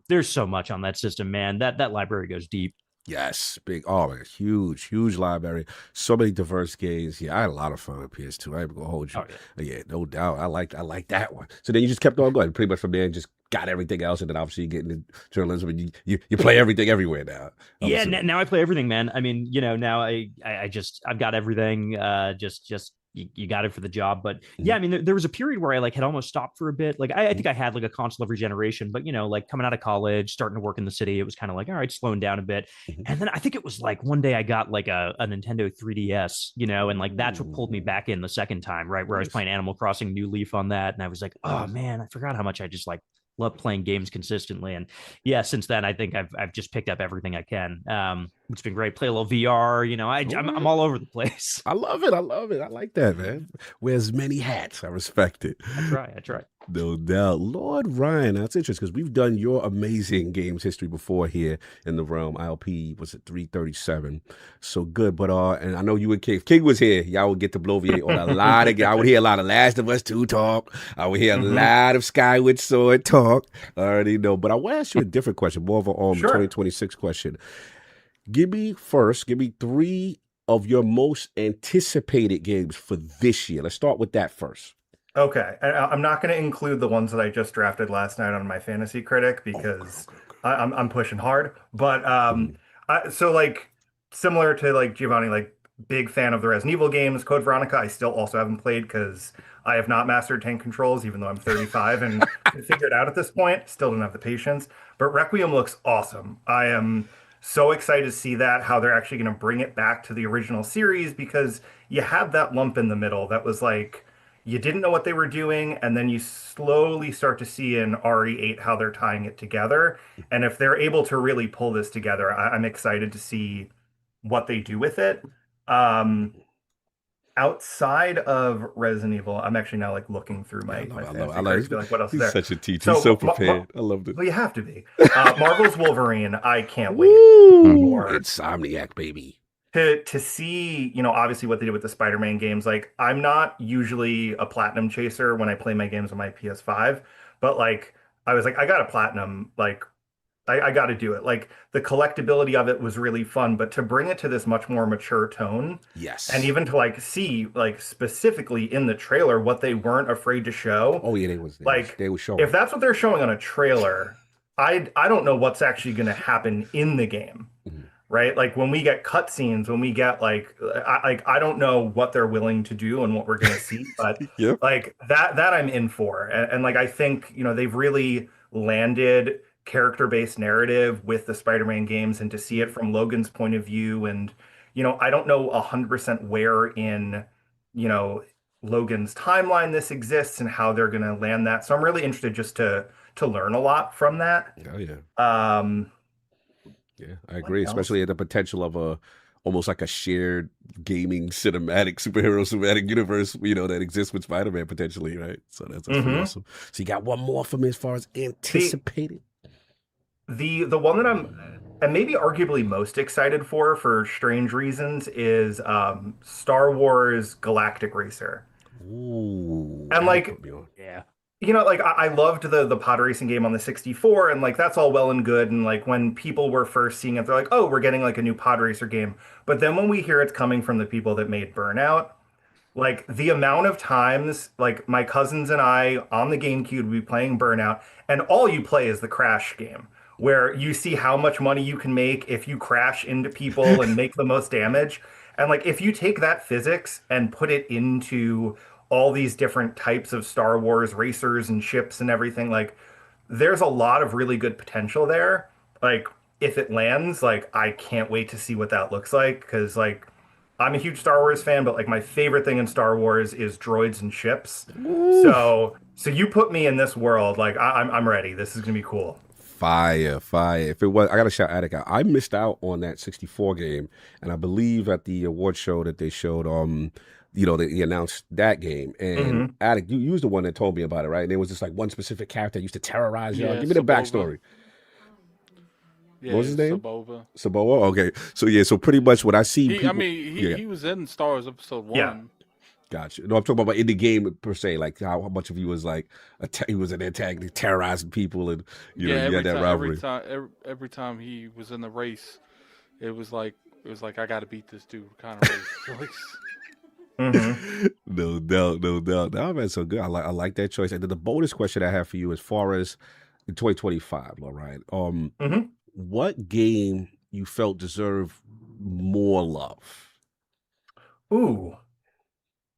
There's so much on that system, man. That library goes deep. Yes, big. Oh, man, huge library. So many diverse games. Yeah, I had a lot of fun with PS2. I ain't gonna hold you. Yeah, no doubt. I like that one. So then you just kept on going. Pretty much from there, just got everything else, and then obviously you get into journalism, and you play everything everywhere now. Yeah, now I play everything, man. I mean, you know, now I've got everything. Just you got it for the job. But yeah, I mean, there was a period where I like had almost stopped for a bit. Like I think I had like a console every generation, but you know, like coming out of college, starting to work in the city, it was kind of like, all right, slowing down a bit. And then I think it was like one day I got like a Nintendo 3DS, you know, and like that's what pulled me back in the second time, right? Where I was playing Animal Crossing New Leaf on that. And I was like, oh man, I forgot how much I just like love playing games consistently. And yeah, since then I think I've just picked up everything I can. It's been great. Play a little VR, you know. I'm all over the place. I love it. I like that, man. Wears many hats. I respect it. I try. No doubt. Lord Ryan, that's interesting because we've done your amazing games history before here in the realm. ILP was at 337. So good. But and I know you and King. If King was here, y'all would get to bloviate on a lot of I would hear a lot of Last of Us 2 talk. I would hear a lot of Skyward Sword talk. I already know. But I want to ask you a different question, more of a 2026 question. Give me 3 of your most anticipated games for this year. Let's start with that first. Okay. I'm not going to include the ones that I just drafted last night on my fantasy critic because I'm pushing hard. But so like similar to like Giovanni, like big fan of the Resident Evil games. Code Veronica, I still also haven't played because I have not mastered tank controls, even though I'm 35 and figured it out at this point. Still don't have the patience. But Requiem looks awesome. I am so excited to see how they're actually going to bring it back to the original series, because you had that lump in the middle that was like, you didn't know what they were doing, and then you slowly start to see in RE8 how they're tying it together. And if they're able to really pull this together, I'm excited to see what they do with it. Outside of Resident Evil, I'm actually now like looking through my I like what else is he's there. such a teacher. He's so prepared. I love it. Well, you have to be. Marvel's Wolverine, I can't wait. Insomniac, baby. to see, you know, obviously what they did with the Spider-Man games, like I'm not usually a platinum chaser when I play my games on my PS5, but like I was like, I got a platinum, like I got to do it. Like the collectability of it was really fun, but to bring it to this much more mature tone, and Yes. even to like see like specifically in the trailer what they weren't afraid to show, Oh yeah, like they were showing. if that's what they're showing on a trailer, I don't know what's actually going to happen in the game. Mhm. Right? Like when we get cutscenes, when we get I don't know what they're willing to do and what we're gonna see, but Yep. like that I'm in for. And like I think, you know, they've really landed character-based narrative with the Spider-Man games, and to see it from Logan's point of view, and you know, I don't know 100% where in, you know, Logan's timeline this exists and how they're gonna land that. So I'm really interested just to learn a lot from that. Oh yeah. Um Yeah, I what agree. else? Especially at the potential of a almost like a shared gaming cinematic superhero cinematic universe, you know, that exists with Spider-Man potentially, right? So that's pretty Mhm. awesome. So you got one more for me as far as The anticipated. the one that I'm and maybe arguably most excited for strange reasons is Star Wars Galactic Racer. Ooh, And that like, put me on. Yeah. you know, like I loved the pod racing game on the 64, and like that's all well and good. And like when people were first seeing it, they're like, oh, we're getting like a new pod racer game. But then when we hear it's coming from the people that made Burnout, like the amount of times, like my cousins and I on the GameCube would be playing Burnout, and all you play is the crash game, where you see how much money you can make if you crash into people and make the most damage. And like if you take that physics and put it into all these different types of Star Wars racers and ships and everything, like there's a lot of really good potential there. Like if it lands, like I can't wait to see what that looks like, because like I'm a huge Star Wars fan, but like my favorite thing in Star Wars is droids and ships. Ooh. So you put me in this world, like I'm ready. This is gonna be cool. Fire, fire. If it was, I gotta shout Attic out. I missed out on that 64 game, and I believe at the award show that they showed, you know, they announced that game. And Hmm. Attic, you was the one that told me about it, right? And there was just like one specific character that used to terrorize y'all. Yeah, Give me the Sabova. backstory. Yeah, What was his name? Sabova. Saboa? Okay. So yeah, so pretty much what I see He, people. I mean, yeah, he was in Star Wars Episode 1. Yeah. gotcha. No, I'm talking about in the game per se, like how much of he was like he was an antagonist, terrorizing people, and you know, you had that rivalry. Every time he was in the race, it was like I got to beat this dude kind of race. Hmm. No doubt, no doubt. No, man, so good. I like that choice. And then the bonus question I have for you as far as in 2025, all right. Hmm. What game you felt deserved more love? Ooh,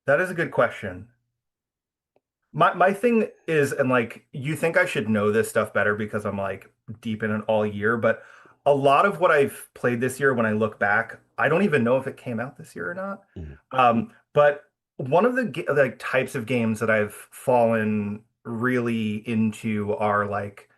that is a good question. My thing is, and like you think I should know this stuff better because I'm like deep in it all year, but a lot of what I've played this year, when I look back, I don't even know if it came out this year or not. Mhm. But one of the like types of games that I've fallen really into are like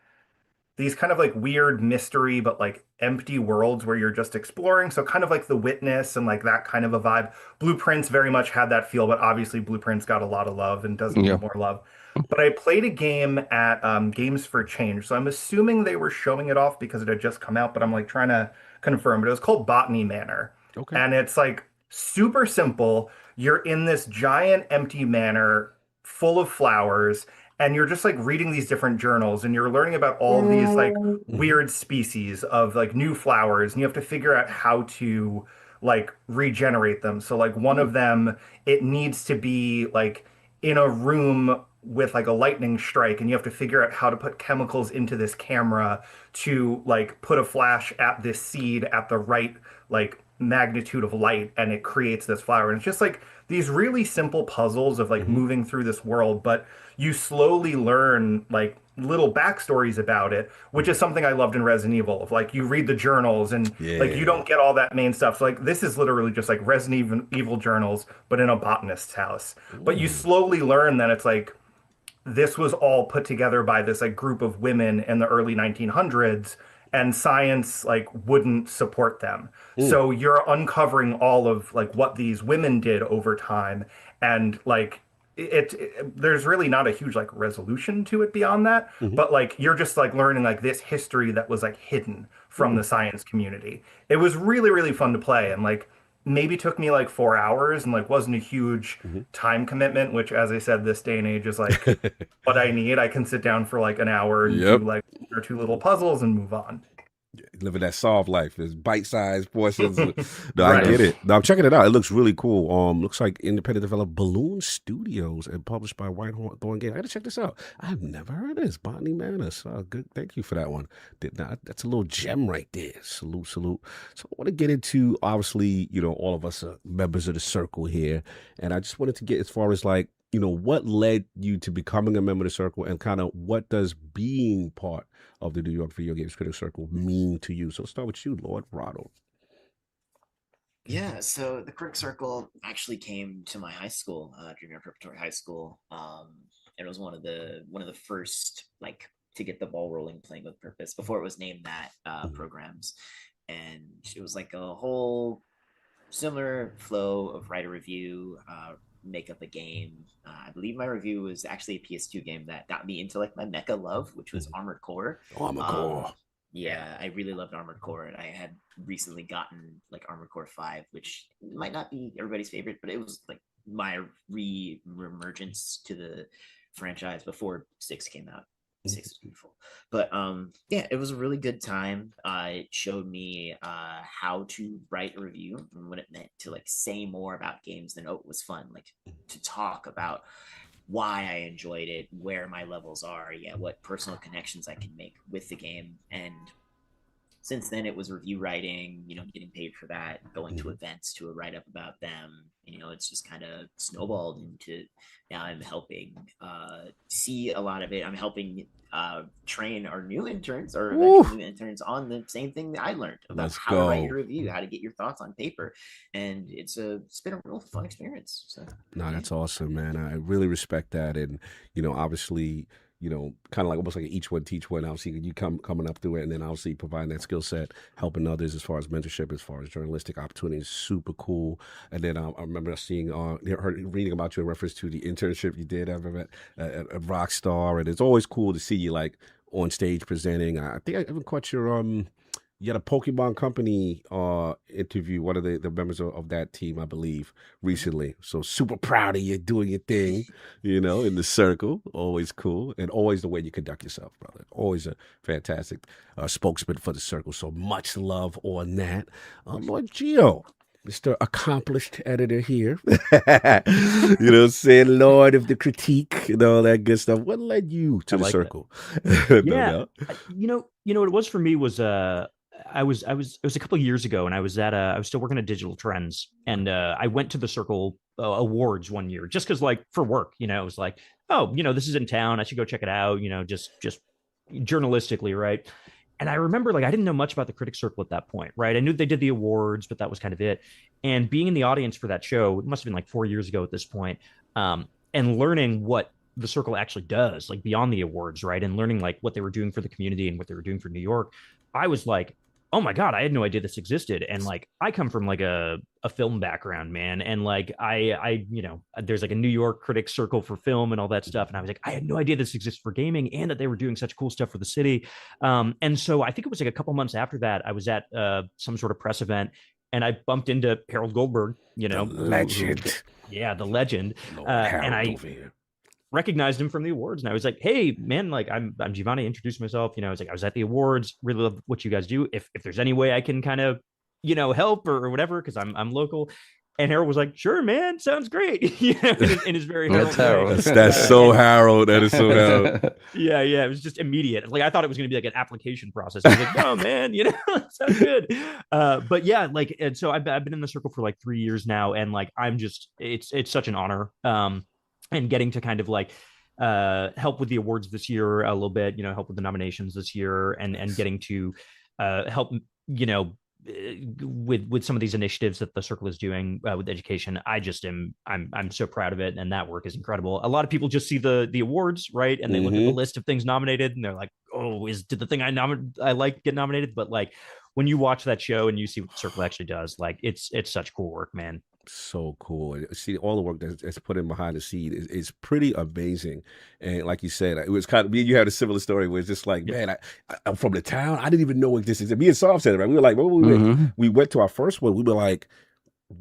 these kind of like weird mystery, but like empty worlds where you're just exploring. So kind of like The Witness and like that kind of a vibe. Blueprints very much had that feel, but obviously Blueprints got a lot of love and doesn't Yeah. need more love. But I played a game at Games for Change. So I'm assuming they were showing it off because it had just come out, but I'm like trying to confirm. But it was called Botany Manor. Okay. And it's like super simple. You're in this giant empty manor full of flowers, and you're just like reading these different journals, and you're learning about all these like weird species of like new flowers, and you have to figure out how to like regenerate them. So like one of them, it needs to be like in a room with like a lightning strike, and you have to figure out how to put chemicals into this camera to like put a flash at this seed at the right like magnitude of light, and it creates this flower. And it's just like these really simple puzzles of like moving through this world, but you slowly learn like little backstories about it, which is something I loved in Resident Evil. Of like you read the journals and like you don't get all that main stuff. So like this is literally just like Evil journals, but in a botanist's house. But you slowly learn that it's like this was all put together by this like group of women in the early 1900s, and science like wouldn't support them. So you're uncovering all of like what these women did over time, and like there's really not a huge like resolution to it beyond that, but like you're just like learning like this history that was like hidden from the science community. It was really fun to play, and like maybe took me like 4 hours and like wasn't a huge Mhm. time commitment, which as I said, this day and age is like what I need. I can sit down for like an hour and do Yep. like one or two little puzzles and move on. Living that soft life. There's bite-sized portions. No, I Right. get it. No, I'm checking it out. It looks really cool. Looks like independent developed Balloon Studios and published by Whitehorn Game. I gotta check this out. I've never heard of this. Botany Manus. Good. Thank you for that one. That's a little gem right there. Salute. So I want to get into, obviously, all of us are members of the circle here, and I just wanted to get as far as like, what led you to becoming a member of the circle, and kind of what does being part of the New York Video Games Critics Circle mean to you? So let's start with you, Lord Ronald. Yeah, so the Critic Circle actually came to my high school, junior preparatory high school. It was one of the first like to get the ball rolling, playing with purpose before it was named that programs, and it was like a whole similar flow of write a review, make up a game. I believe my review was actually a PS2 game that got me into like my mecha love, which was Armored Core. Armored Core. Yeah, I really loved Armored Core, and I had recently gotten like Armored Core 5, which might not be everybody's favorite, but it was like my re-emergence to the franchise before 6 came out. 6 was beautiful, but yeah, it was a really good time. It showed me how to write a review and what it meant to like say more about games than it was fun, like to talk about why I enjoyed it, where my levels are, what personal connections I can make with the game. And since then it was review writing, getting paid for that, going to events to write up about them. It's just kind of snowballed into now I'm helping see a lot of it. I'm helping train our new interns or eventually new interns on the same thing that I learned about how to write your review, how to get your thoughts on paper. And it's been a real fun experience. So no, that's awesome, man. I really respect that. And, obviously, kind of like almost like an each one teach one. Obviously, you coming up through it, and then obviously providing that skill set, helping others as far as mentorship, as far as journalistic opportunities, super cool. And then I remember seeing, reading about you in reference to the internship you did at Rockstar, and it's always cool to see you like on stage presenting. I think I even caught your you had a Pokemon Company interview, one of the members of that team, I believe, recently. So super proud of you doing your thing, in the circle. Always cool. And always the way you conduct yourself, brother. Always a fantastic spokesman for the circle. So much love on that. Lord Gio, Mr. Accomplished editor here. Saying Lord of the Critique and all that good stuff. What led you to the circle? Yeah. What it was for me was it was a couple of years ago, and I was still working at Digital Trends, and I went to the Circle awards one year just because, like, for work, it was like, oh, this is in town, I should go check it out, just journalistically, right? And I remember, like, I didn't know much about the Critic Circle at that point, right? I knew they did the awards, but that was kind of it. And being in the audience for that show, it must have been like 4 years ago at this point, and learning what the Circle actually does, like beyond the awards, right? And learning like what they were doing for the community and what they were doing for New York, I was like, oh my God, I had no idea this existed. And like, I come from like a film background, man. And like, I there's like a New York Critics Circle for film and all that stuff. And I was like, I had no idea this exists for gaming and that they were doing such cool stuff for the city. And so I think it was like a couple months after that, I was at some sort of press event, and I bumped into Harold Goldberg, the legend. The legend. And I recognized him from the awards, and I was like, hey man, like I'm Giovanni, introduced myself, I was like, I was at the awards, really love what you guys do, if there's any way I can kind of help or whatever, because I'm local. And Harold was like, sure man, sounds great. in his very Harold. That's so Harold. That is so Harold. Yeah, it was just immediate. Like I thought it was going to be like an application process. I was like, oh man, sounds good. But yeah, like, and so I've been in the circle for like 3 years now, and like I'm just, it's such an honor. And getting to kind of like help with the awards this year a little bit, help with the nominations this year, and getting to help, with some of these initiatives that the circle is doing with education. I'm so proud of it, and that work is incredible. A lot of people just see the awards, right, and they look at the list of things nominated, and they're like, oh, did the thing I like get nominated? But like when you watch that show and you see what the circle actually does, like it's such cool work, man. So cool. And see, all the work that's put in behind the scene is pretty amazing. And like you said, it was kind of, you had a similar story where it's just like, man, I'm from the town. I didn't even know what this is. Me and Soft said it, right? We were like, we went to our first one, we were like,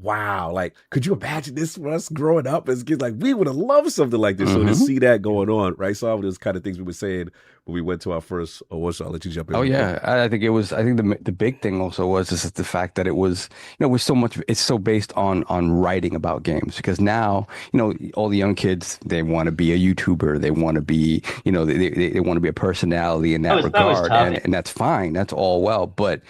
wow, like, could you imagine this for us growing up as kids? Like, we would have loved something like this. So to Mm-hmm. see that going on, right? So all those kind of things we were saying when we went to our first. Oh, what's I'll let you jump in. Oh yeah, I think it was. I think the big thing also was just the fact that it was, was so much. It's so based on writing about games because now, all the young kids they want to be a YouTuber, they want to be, they want to be a personality in that That was regard, tough. and that's fine, that's all well, but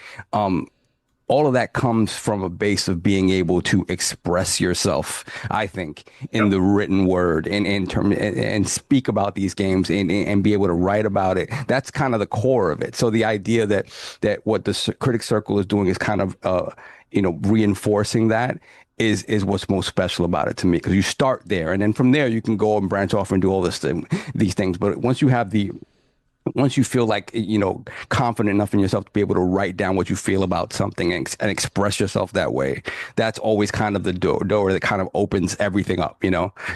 all of that comes from a base of being able to express yourself, I think, in the written word and in term and speak about these games and be able to write about it. That's kind of the core of it. So the idea that what the Critic Circle is doing is kind of reinforcing that is what's most special about it to me, because you start there and then from there you can go and branch off and do all these things. But once you feel like, confident enough in yourself to be able to write down what you feel about something and express yourself that way, that's always kind of the door that kind of opens everything up,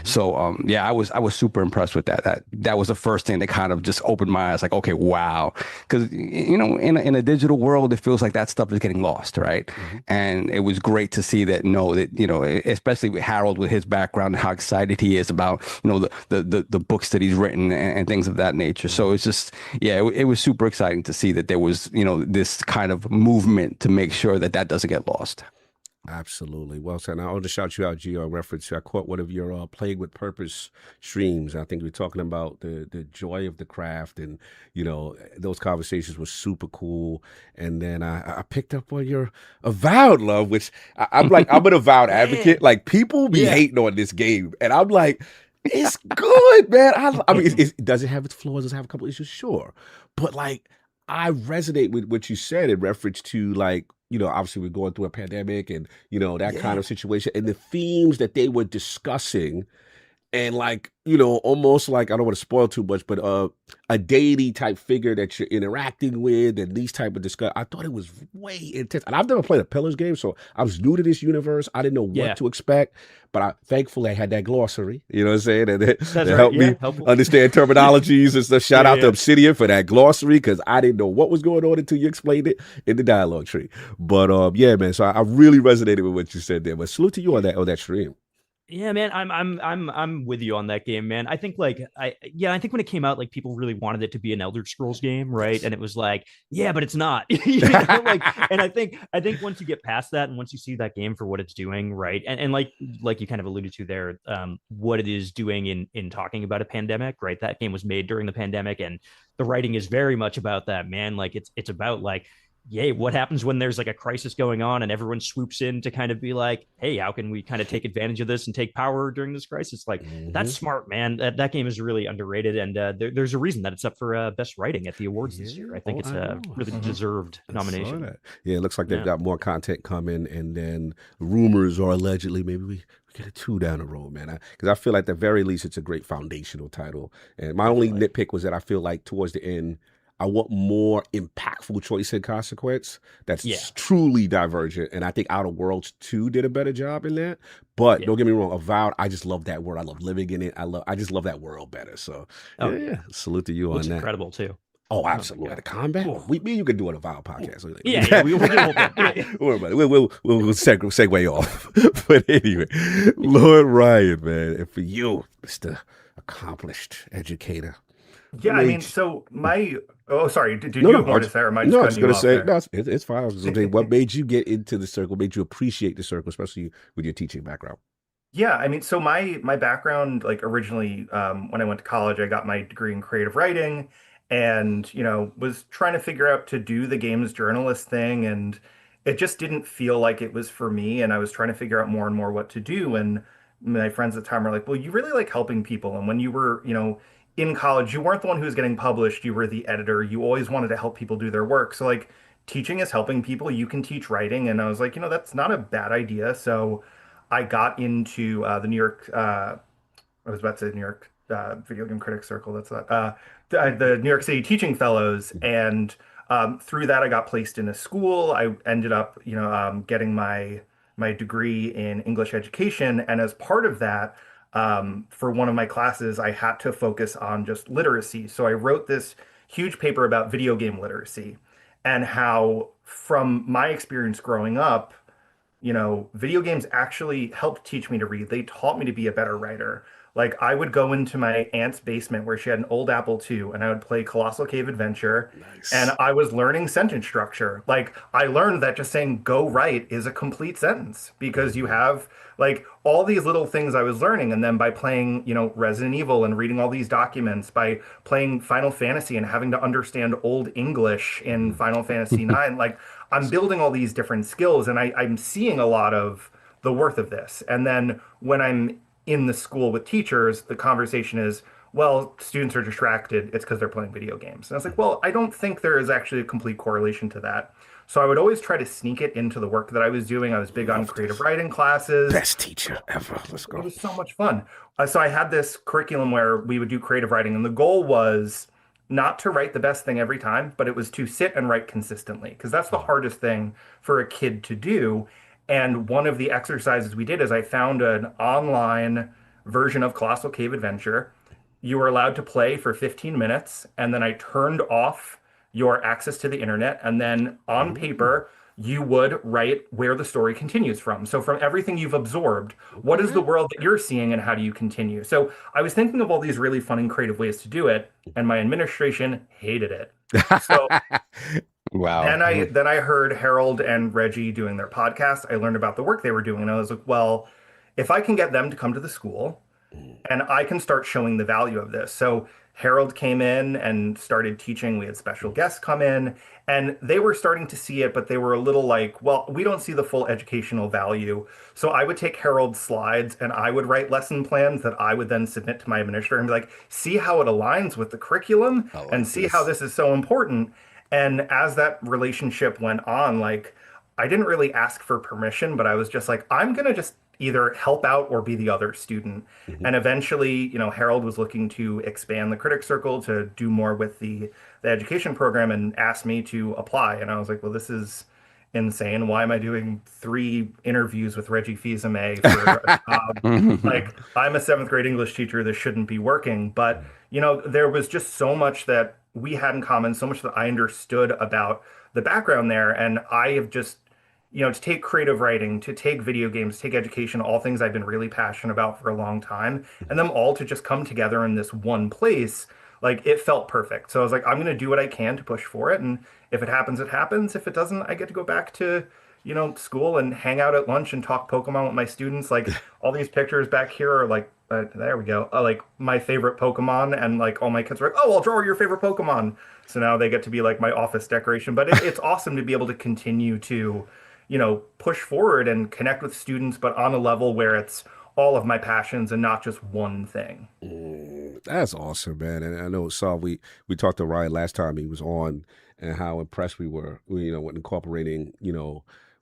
So, yeah, I was super impressed with that. That was the first thing that kind of just opened my eyes, like, okay, wow. Because, in a digital world, it feels like that stuff is getting lost, right? And it was great to see that, especially with Harold with his background and how excited he is about, the books that he's written and things of that nature. So it's just, yeah, it was super exciting to see that there was, this kind of movement to make sure that doesn't get lost. Absolutely. Well said. Now, I want to shout you out, Gio, in reference to, I caught one of your Playing with Purpose streams. I think we were talking about the joy of the craft, and, those conversations were super cool. And then I picked up on your Avowed love, which I'm like, I'm an Avowed advocate. Like, people be hating on this game. And I'm like, it's good, man. I mean, does it have its flaws? Does it have a couple issues? Sure. But, like, I resonate with what you said in reference to, like, obviously we're going through a pandemic and, that kind of situation, and the themes that they were discussing, and like, almost like, I don't want to spoil too much, but a deity type figure that you're interacting with and these type of discuss. I thought it was way intense. And I've never played a Pillars game, so I was new to this universe. I didn't know what to expect, but thankfully I had that glossary, you know what I'm saying? And it helped me understand terminologies and stuff. Shout out to Obsidian for that glossary, because I didn't know what was going on until you explained it in the dialogue tree. But yeah, man, so I really resonated with what you said there. But salute to you on that stream. Yeah, man, I'm with you on that game, man. I think I think when it came out, like, people really wanted it to be an Elder Scrolls game, right? And it was like, yeah, but it's not. And I think once you get past that and once you see that game for what it's doing, right? And like you kind of alluded to there, what it is doing in talking about a pandemic, right? That game was made during the pandemic, and the writing is very much about that, man. Like, it's about, like, yay, what happens when there's like a crisis going on and everyone swoops in to kind of be like, hey, how can we kind of take advantage of this and take power during this crisis? Like, that's smart, man. That game is really underrated, and there's a reason that it's up for best writing at the awards this year. I think it's a really deserved nomination. Yeah, it looks like they've got more content coming, and then rumors are allegedly maybe we get a 2 down the road, man. Because I feel like at the very least it's a great foundational title. And my only nitpick was that I feel like towards the end, I want more impactful choice and consequence that's truly divergent. And I think Outer Worlds 2 did a better job in that. But don't get me wrong, Avowed, I just love that world. I love living in it. I just love that world better. So salute to you on that. Incredible too. Oh, absolutely. The combat. Me and you can do an Avowed podcast. We'll do the whole thing. We'll segue off. But anyway, Lord Ryan, man, and for you, Mr. Accomplished Educator. Yeah, I mean, so sorry, did you want to say, or am I just I was going to say, no, it's fine. I was going to say, what made you get into the circle, made you appreciate the circle, especially with your teaching background? Yeah, I mean, so my background, like, originally, when I went to college, I got my degree in creative writing, and, was trying to figure out to do the games journalist thing, and it just didn't feel like it was for me, and I was trying to figure out more and more what to do, and my friends at the time were like, well, you really like helping people, and when you were, in college, you weren't the one who was getting published, you were the editor. You always wanted to help people do their work. So, like, teaching is helping people. You can teach writing. And I was like, that's not a bad idea. So I got into the New York, I was about to say New York Video Game Critics Circle. That's not, the New York City Teaching Fellows. And through that, I got placed in a school. I ended up, getting my degree in English education. And as part of that, for one of my classes, I had to focus on just literacy. So I wrote this huge paper about video game literacy and how, from my experience growing up, video games actually helped teach me to read. They taught me to be a better writer. Like I would go into my aunt's basement where she had an old Apple II and I would play Colossal Cave Adventure and I was learning sentence structure. Like I learned that just saying go right is a complete sentence because you have like all these little things I was learning. And then by playing, Resident Evil and reading all these documents, by playing Final Fantasy and having to understand Old English in Final Fantasy IX, like I'm building all these different skills and I'm seeing a lot of the worth of this. And then when I'm in the school with teachers, the conversation is, well, students are distracted. It's because they're playing video games. And I was like, well, I don't think there is actually a complete correlation to that. So I would always try to sneak it into the work that I was doing. I was big on creative writing classes. Best teacher ever. Let's go. It was so much fun. So I had this curriculum where we would do creative writing, and the goal was not to write the best thing every time, but it was to sit and write consistently, because that's the hardest thing for a kid to do. And one of the exercises we did is I found an online version of Colossal Cave Adventure. You were allowed to play for 15 minutes, and then I turned off your access to the internet. And then on paper, you would write where the story continues from. So from everything you've absorbed, what is the world that you're seeing and how do you continue? So I was thinking of all these really fun and creative ways to do it, and my administration hated it. So wow. Then I heard Harold and Reggie doing their podcast. I learned about the work they were doing, and I was like, well, if I can get them to come to the school and I can start showing the value of this. So Harold came in and started teaching. We had special guests come in and they were starting to see it, but they were a little like, well, we don't see the full educational value. So I would take Harold's slides and I would write lesson plans that I would then submit to my administrator and be like, see how it aligns with the curriculum and see how this is so important. And as that relationship went on, like I didn't really ask for permission, but I was just like, I'm going to just either help out or be the other student. And eventually, Harold was looking to expand the Critic Circle to do more with the education program and asked me to apply. And I was like, well, this is insane. Why am I doing 3 interviews with Reggie Fils-Aimé for a job? Like, I'm a 7th grade English teacher. This shouldn't be working. But, there was just so much that we had in common, so much that I understood about the background there. And I have just, to take creative writing, to take video games, take education, all things I've been really passionate about for a long time, and them all to just come together in this one place, like it felt perfect. So I was like, I'm going to do what I can to push for it. And if it happens, it happens. If it doesn't, I get to go back to, school and hang out at lunch and talk Pokemon with my students. Like all these pictures back here are like, there we go. Like my favorite Pokemon, and like all my kids are like, oh, I'll draw your favorite Pokemon. So now they get to be like my office decoration. But it's awesome to be able to continue to push forward and connect with students, but on a level where it's all of my passions and not just one thing. That's awesome, man. And I know, Saul, we talked to Ryan last time he was on and how impressed we were, with incorporating,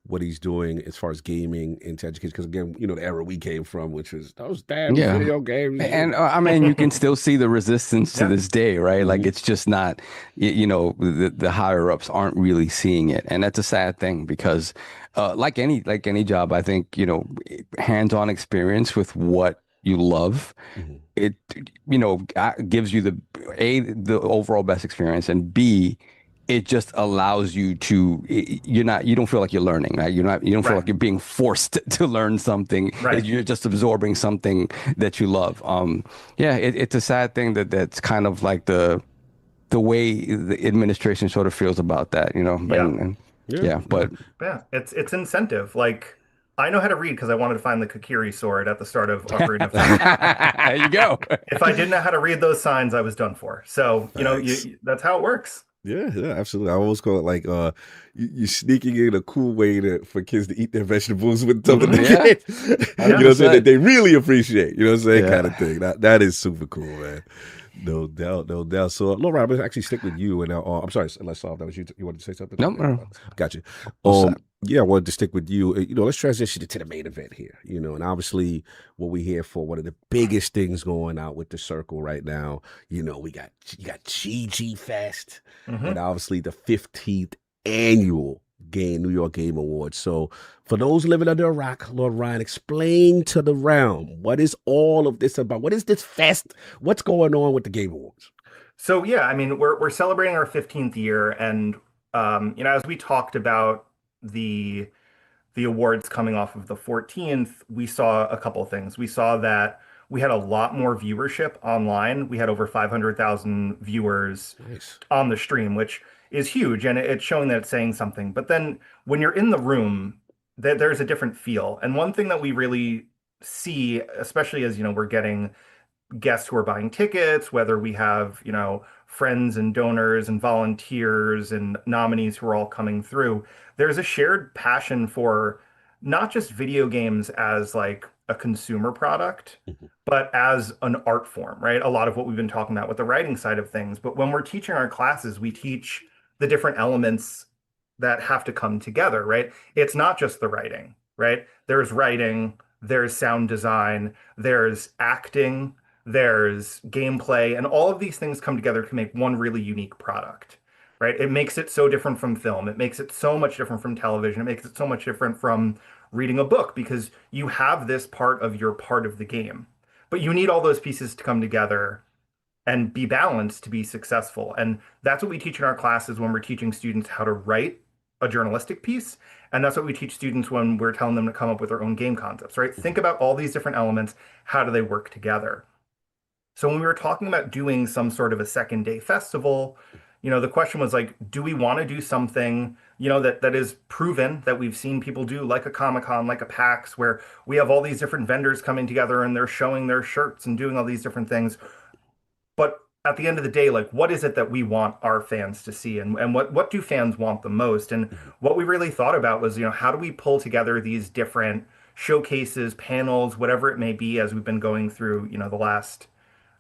what he's doing as far as gaming into education. Because again, the era we came from, which was those damn video games. And I mean, you can still see the resistance to this day, right? Like it's just not, the higher ups aren't really seeing it, and that's a sad thing because, like any job, I think hands-on experience with what you love, it gives you the overall best experience, and B, it just allows you to, you don't feel like you're learning, right? You don't feel like you're being forced to learn something. Right. You're just absorbing something that you love. It's a sad thing that's kind of like the way the administration sort of feels about that, but it's incentive. Like I know how to read because I wanted to find the Kokiri sword at the start of Ocarina of Time. There you go. If I didn't know how to read those signs, I was done for. So, that's how it works. Yeah, absolutely. I almost call it like you sneaking in a cool way for kids to eat their vegetables with some of the kids. You know what I'm saying? That they really appreciate, kind of thing. That is super cool, man. No doubt, no doubt. So, Laura, I'm going to actually stick with you. And I'm sorry, unless that was you. You wanted to say something? No. Got you. Yeah, I wanted to stick with you. Let's transition to the main event here. And obviously what we're here for, one of the biggest things going out with the circle right now, you got GG Fest and obviously the 15th annual New York Game Awards. So for those living under a rock, Lord Ryan, explain to the realm, what is all of this about? What is this fest? What's going on with the Game Awards? So, yeah, I mean, we're celebrating our 15th year. And, as we talked about the the awards coming off of the 14th, we saw a couple of things. We saw that we had a lot more viewership online. We had over 500,000 viewers Nice. on the stream, which is huge, and it's showing that it's saying something. But then when you're in the room, there's a different feel. And one thing that we really see, especially as we're getting guests who are buying tickets, whether we have, friends and donors and volunteers and nominees who are all coming through, there's a shared passion for not just video games as like a consumer product, but as an art form, right? A lot of what we've been talking about with the writing side of things. But when we're teaching our classes, we teach the different elements that have to come together, right? It's not just the writing, right? There's writing, there's sound design, there's acting, there's gameplay, and all of these things come together to make one really unique product, right? It makes it so different from film. It makes it so much different from television. It makes it so much different from reading a book because you have this part of your part of the game, but you need all those pieces to come together and be balanced to be successful. And that's what we teach in our classes when we're teaching students how to write a journalistic piece. And that's what we teach students when we're telling them to come up with their own game concepts, right? Think about all these different elements. How do they work together? So when we were talking about doing some sort of a second day festival, the question was like, do we want to do something, that is proven that we've seen people do, like a Comic-Con, like a PAX, where we have all these different vendors coming together and they're showing their shirts and doing all these different things. But at the end of the day, like, what is it that we want our fans to see, and what do fans want the most? And what we really thought about was, how do we pull together these different showcases, panels, whatever it may be, as we've been going through, the last,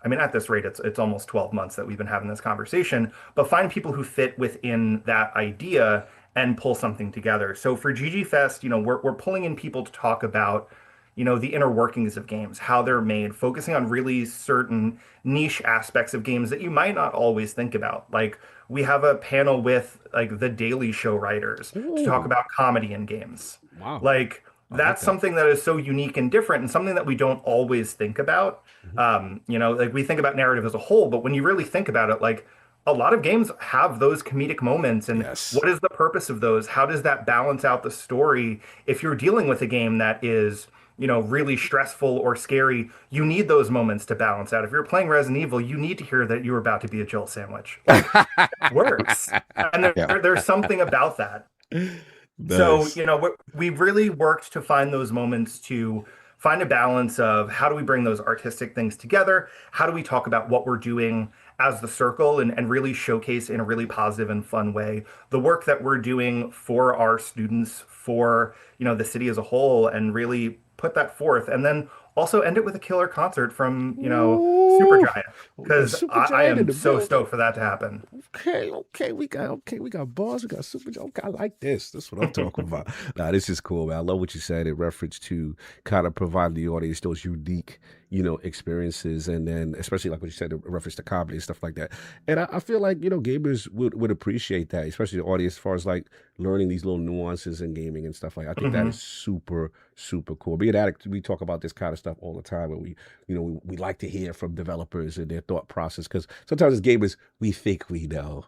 at this rate, it's almost 12 months that we've been having this conversation, but find people who fit within that idea and pull something together. So for GG Fest, we're pulling in people to talk about, the inner workings of games, how they're made, focusing on really certain niche aspects of games that you might not always think about. Like, we have a panel with like the Daily Show writers to talk about comedy in games. Wow. Like, that's something that is so unique and different and something that we don't always think about. Like, we think about narrative as a whole, but when you really think about it, like, a lot of games have those comedic moments, and what is the purpose of those? How does that balance out the story? If you're dealing with a game that is, really stressful or scary, you need those moments to balance out. If you're playing Resident Evil, you need to hear that you're about to be a Jill sandwich. It works. And there's something about that. Nice. So, we've really worked to find those moments, to find a balance of how do we bring those artistic things together? How do we talk about what we're doing as the circle and really showcase in a really positive and fun way the work that we're doing for our students, for, the city as a whole, and really put that forth. And then also end it with a killer concert from, Supergiant, because I am so stoked for that to happen. Okay, we got bars, we got Supergiant. Okay, I like this. That's what I'm talking about. Nah, this is cool, man. I love what you said in reference to kind of provide the audience those unique, experiences, and then especially like what you said in reference to comedy and stuff like that. And I feel like, gamers would appreciate that, especially the audience, as far as like learning these little nuances in gaming and stuff like that. I think that is super, super cool. Being addict, we talk about this kind of stuff all the time, and we like to hear from developers and their thought process, because sometimes as gamers, we think we know,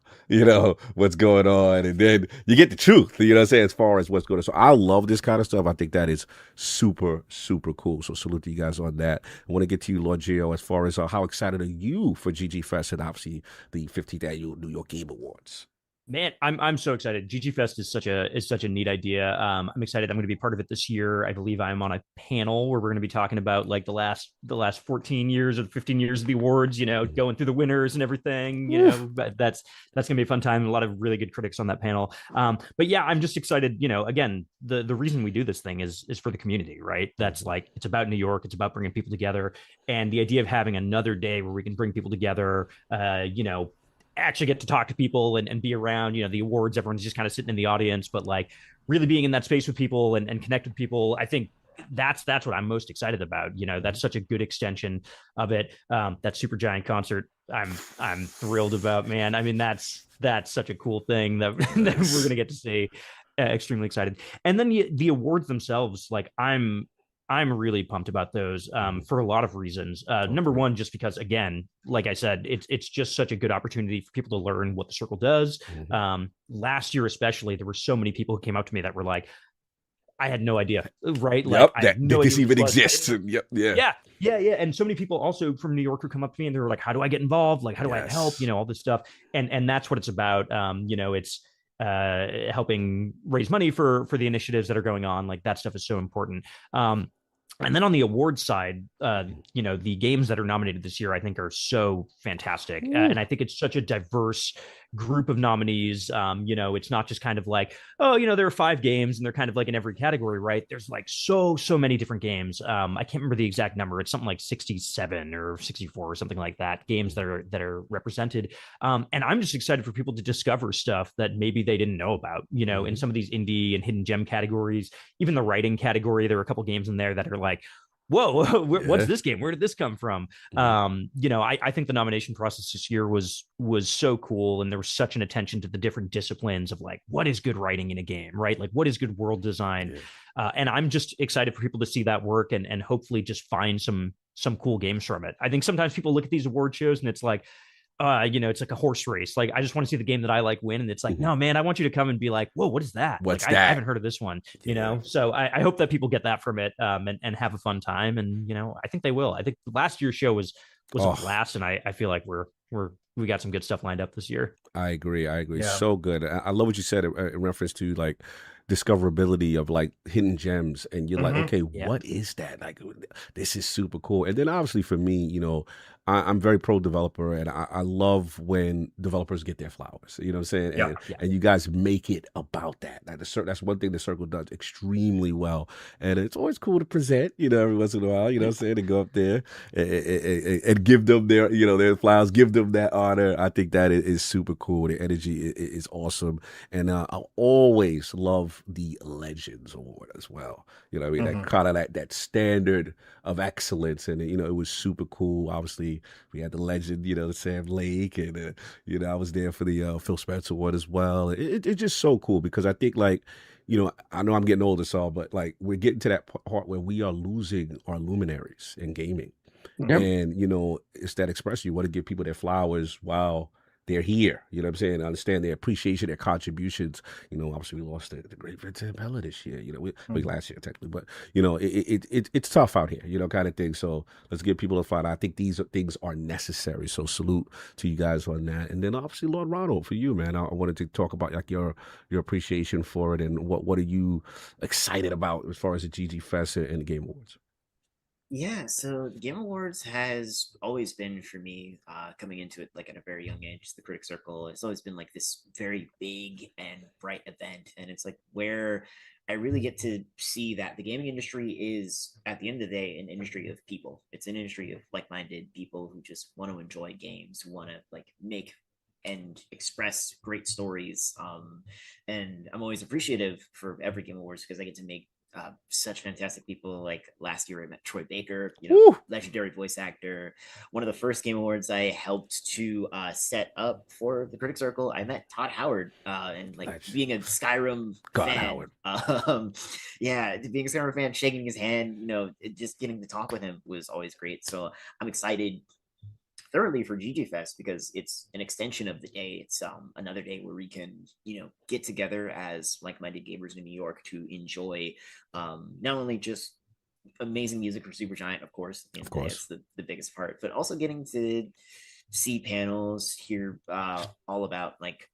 what's going on, and then you get the truth, as far as what's going on. So I love this kind of stuff. I think that is super, super cool. So salute to you guys on that. I want to get to you, Lord Gio, as far as how excited are you for GG Fest and obviously the 50th Annual New York Game Awards? Man, I'm so excited. GG Fest is such a neat idea. I'm excited. I'm going to be part of it this year. I believe I'm on a panel where we're going to be talking about like the last 14 years or 15 years of the awards, going through the winners and everything, but that's going to be a fun time. A lot of really good critics on that panel. But yeah, I'm just excited. Again, the reason we do this thing is for the community, right? That's like, it's about New York. It's about bringing people together. And the idea of having another day where we can bring people together, actually get to talk to people and be around, the awards, everyone's just kind of sitting in the audience, but like really being in that space with people and connect with people. I think that's what I'm most excited about. That's such a good extension of it. That Supergiant concert, I'm thrilled about, man. I mean, that's such a cool thing that, that we're going to get to see. Extremely excited. And then the awards themselves, like I'm really pumped about those for a lot of reasons. Number one, just because, again, like I said, it's just such a good opportunity for people to learn what the circle does. Last year, especially, there were so many people who came up to me that were like, I had no idea, right? Yep, Like I that had no this idea what even was. exists. Yep, yeah. Yeah. And so many people also from New York who come up to me and they're like, how do I get involved? Like, how do I help? You know, all this stuff. And that's what it's about. You know, it's helping raise money for the initiatives that are going on. Like that stuff is so important. And then on the awards side, you know, the games that are nominated this year, I think are so fantastic. And I think it's such a diverse group of nominees. You know, it's not just kind of like, oh, you know, there are 5 games and they're kind of like in every category, right? There's like so many different games. I can't remember the exact number. It's something like 67 or 64 or something like that, games that are represented. And I'm just excited for people to discover stuff that maybe they didn't know about, you know, in some of these indie and hidden gem categories, even the writing category. There are a couple games in there that are like, whoa, what's this game? Where did this come from? You know, I think the nomination process this year was so cool. And there was such an attention to the different disciplines of like, what is good writing in a game, right? Like what is good world design? And I'm just excited for people to see that work and hopefully just find some cool games from it. I think sometimes people look at these award shows and it's like, you know, it's like a horse race. Like, I just want to see the game that I like win. And it's like, no, man, I want you to come and be like, whoa, what is that? What's like, that? I haven't heard of this one, you know? So I hope that people get that from it and have a fun time. And, you know, I think they will. I think last year's show was a blast. And I feel like we got some good stuff lined up this year. I agree. Yeah. So good. I love what you said in reference to like discoverability of like hidden gems. And you're like, okay, what is that? Like, this is super cool. And then obviously for me, you know, I'm very pro developer and I love when developers get their flowers, you know what I'm saying? And you guys make it about that. That's one thing the Circle does extremely well. And it's always cool to present, you know, every once in a while, you know what I'm saying? And go up there and give them their, you know, their flowers, give them that honor. I think that is super cool. The energy is awesome. And I always love the Legends Award as well. You know what I mean? That kind of that standard of excellence. And, you know, it was super cool. Obviously, we had the legend, you know, Sam Lake, and you know, I was there for the Phil Spencer one as well. It's just so cool because I think, like, you know I'm getting older, so but like we're getting to that part where we are losing our luminaries in gaming, and you know, it's that expression. You want to give people their flowers while they're here. You know what I'm saying? I understand their appreciation, their contributions. You know, obviously we lost the great Vincent Pella this year. You know, we last year technically, but you know, it's tough out here. You know, kind of thing. So let's give people a fight. I think these things are necessary. So salute to you guys on that. And then obviously, Lord Ronald, for you, man, I wanted to talk about like your appreciation for it and what are you excited about as far as the GG Fest and the Game Awards. Yeah, so the Game Awards has always been for me, coming into it like at a very young age, the Critic Circle. It's always been like this very big and bright event. And it's like where I really get to see that the gaming industry is, at the end of the day, an industry of people. It's an industry of like-minded people who just want to enjoy games, who want to like make and express great stories. And I'm always appreciative for every Game Awards because I get to make such fantastic people. Like last year I met Troy Baker, you know, legendary voice actor. One of the first Game Awards I helped to set up for the Critic Circle, I met Todd Howard, and like being a Skyrim fan, being a Skyrim fan, shaking his hand, you know, just getting to talk with him was always great. So I'm excited thoroughly for GG Fest because it's an extension of the day. It's another day where we can, you know, get together as like-minded gamers in New York to enjoy not only just amazing music from Supergiant, of course, it's the biggest part, but also getting to see panels, hear all about like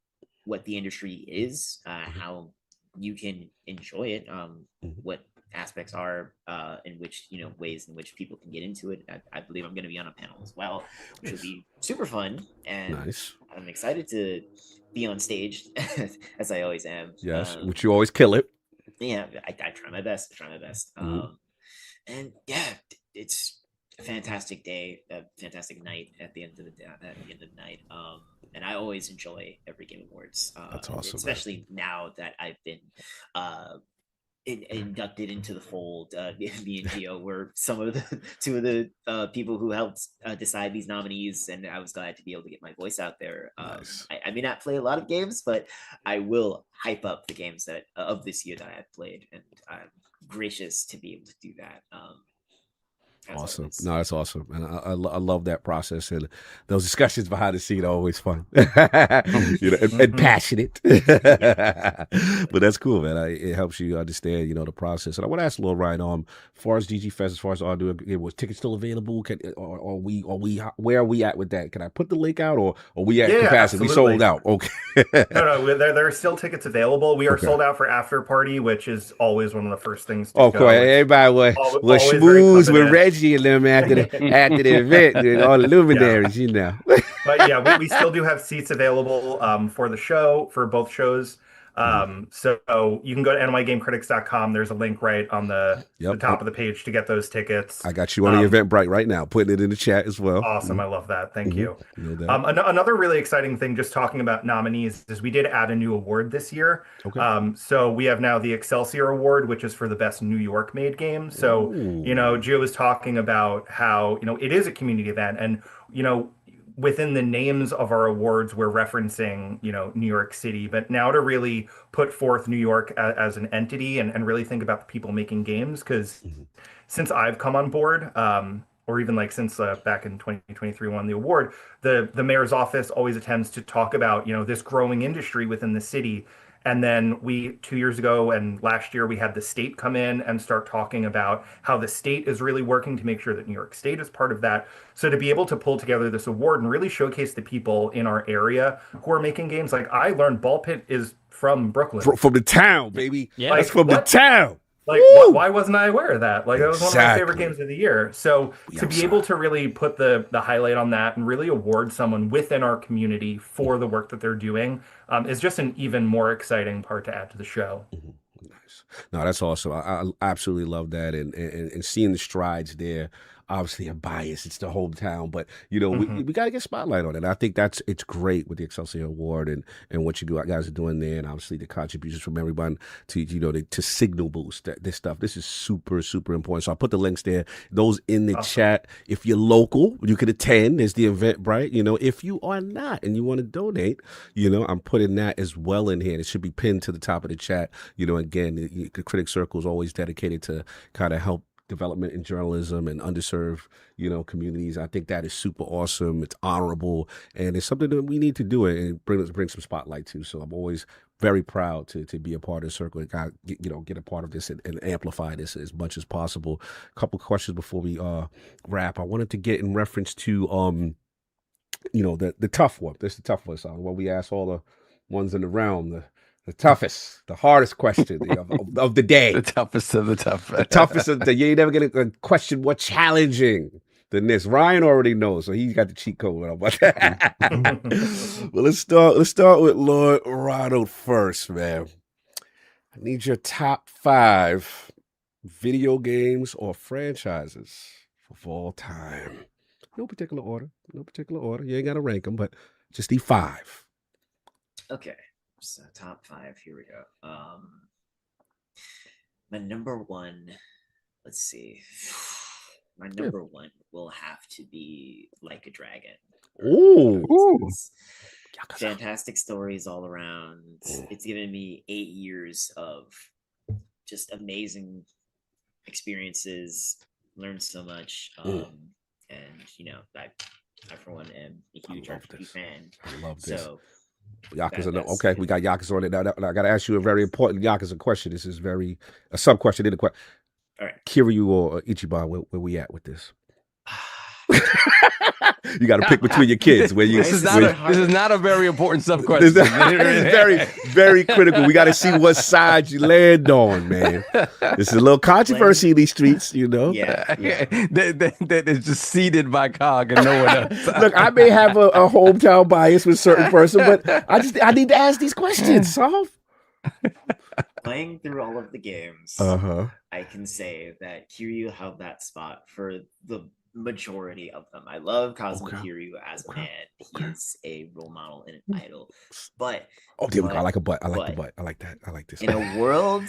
what the industry is, how you can enjoy it, what aspects are in which, you know, ways in which people can get into it. I believe I'm going to be on a panel as well, which will be super fun, and I'm excited to be on stage as I always am. Which you always kill it. I try my best. And yeah, it's a fantastic day, a fantastic night at the end of the day, and I always enjoy every Game Awards. That's awesome, especially now that I've been inducted into the fold. Me and Gio were two of the people who helped decide these nominees, and I was glad to be able to get my voice out there. I may not play a lot of games, but I will hype up the games that of this year that I've played, and I'm gracious to be able to do that. As awesome. No, that's awesome, and I love that process, and those discussions behind the scene are always fun, and passionate. But that's cool, man. It helps you understand, the process. And I want to ask Lord Ryan, as far as DG Fest, as far as was tickets still available? Where are we at with that? Can I put the link out, or are we at capacity? Absolutely. We sold out. Okay. No, there are still tickets available. We are sold out for after party, which is always one of the first things to go. Cool. Everybody was schmooze with Reggie and them after the event, and all the luminaries, But yeah, we still do have seats available for the show, for both shows. So you can go to nygamecritics.com. There's a link right on the top of the page to get those tickets. I got you on the Eventbrite right now, putting it in the chat as well. Awesome. I love that. Thank you. Another really exciting thing, just talking about nominees, is we did add a new award this year. Okay. So we have now the Excelsior Award, which is for the best New York made game. So, Gio was talking about how, it is a community event, and, within the names of our awards, we're referencing, New York City, but now to really put forth New York as an entity and really think about the people making games, because since I've come on board, or even since back in 2023 won the award, the mayor's office always attempts to talk about, this growing industry within the city. And then 2 years ago and last year, we had the state come in and start talking about how the state is really working to make sure that New York State is part of that. So to be able to pull together this award and really showcase the people in our area who are making games, I learned Ball Pit is from Brooklyn. From the town, baby. Yeah, that's from the town. Why wasn't I aware of that? That was one of my favorite games of the year. So to be able to really put the highlight on that and really award someone within our community for the work that they're doing is just an even more exciting part to add to the show. Nice. No, that's awesome. I absolutely love that, and seeing the strides there. Obviously, a bias. It's the hometown, but we got to get spotlight on it. I think it's great with the Excelsior Award and what you guys are doing there, and obviously the contributions from everyone to to signal boost this stuff. This is super, super important. So I'll put the links there. Those in the chat. If you're local, you can attend. There's the Eventbrite. If you are not and you want to donate, I'm putting that as well in here. It should be pinned to the top of the chat. Again, the Critic Circle is always dedicated to kind of help development in journalism and underserved, communities. I think that is super awesome. It's honorable, and it's something that we need to do it and bring some spotlight to. So I'm always very proud to be a part of the circle and get a part of this and amplify this as much as possible. A couple questions before we wrap. I wanted to get in reference to the tough one. This is the tough one. So what we asked all the ones in the realm. The toughest, the hardest question of the day. The toughest of the tough. The toughest of the day. You ain't never get a question more challenging than this. Ryan already knows, so he's got the cheat code about that. Well, let's start with Lord Ronald first, man. I need your top 5 video games or franchises of all time. No particular order. You ain't got to rank them, but just the 5. Okay. So top 5, here we go. My number 1, let's see. My number 1 will have to be Like a Dragon. Ooh. Fantastic stories all around. It's given me 8 years of just amazing experiences. Learned so much. And I for one am a huge RPG fan. I love this. So Yakuza, okay, we got Yakuza on it. Now I got to ask you a very important Yakuza question. This is a sub question in the question. All right, Kiryu or Ichiban, where we at with this? You got to pick between your kids. This is not a very important sub question. This is very, very critical. We got to see what side you land on, man. This is a little controversy in these streets, Yeah. That is just seeded by Cog and no one else. Look, I may have a hometown bias with a certain person, but I need to ask these questions, so. Playing through all of the games, I can say that Kiryu held that spot for the majority of them. I love Kazuma Kiryu as a man. He is a role model and an idol. But I like a butt. I like the butt. I like that. I like this. In a world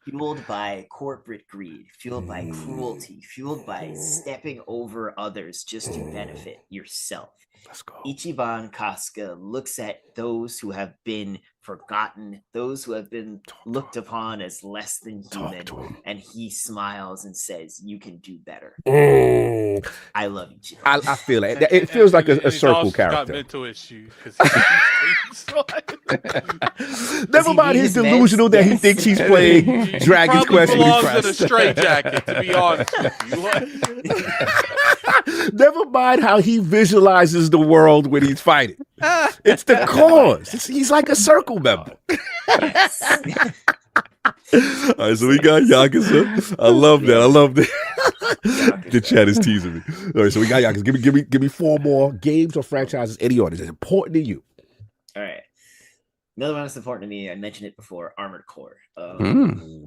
fueled by corporate greed, fueled by cruelty, fueled by stepping over others just to benefit yourself, Let's go. Ichiban Kasuga looks at those who have been forgotten, those who have been looked upon as less than human, and he smiles and says, "You can do better." I love Ichiban. I feel it. It feels like a He's circle also got character. mental issues because Never mind, he's delusional that he thinks he's playing Dragon's Quest. Belongs in a straitjacket, to be honest with you. Never mind how he visualizes the world when he's fighting. It's the cause. He's like a circle member. Yes. All right, so we got Yakuza. I love that. The chat is teasing me. All right, so we got Yakuza. Give me 4 more games or franchises, any order that's important to you. All right. Another one that's important to me, I mentioned it before, Armored Core.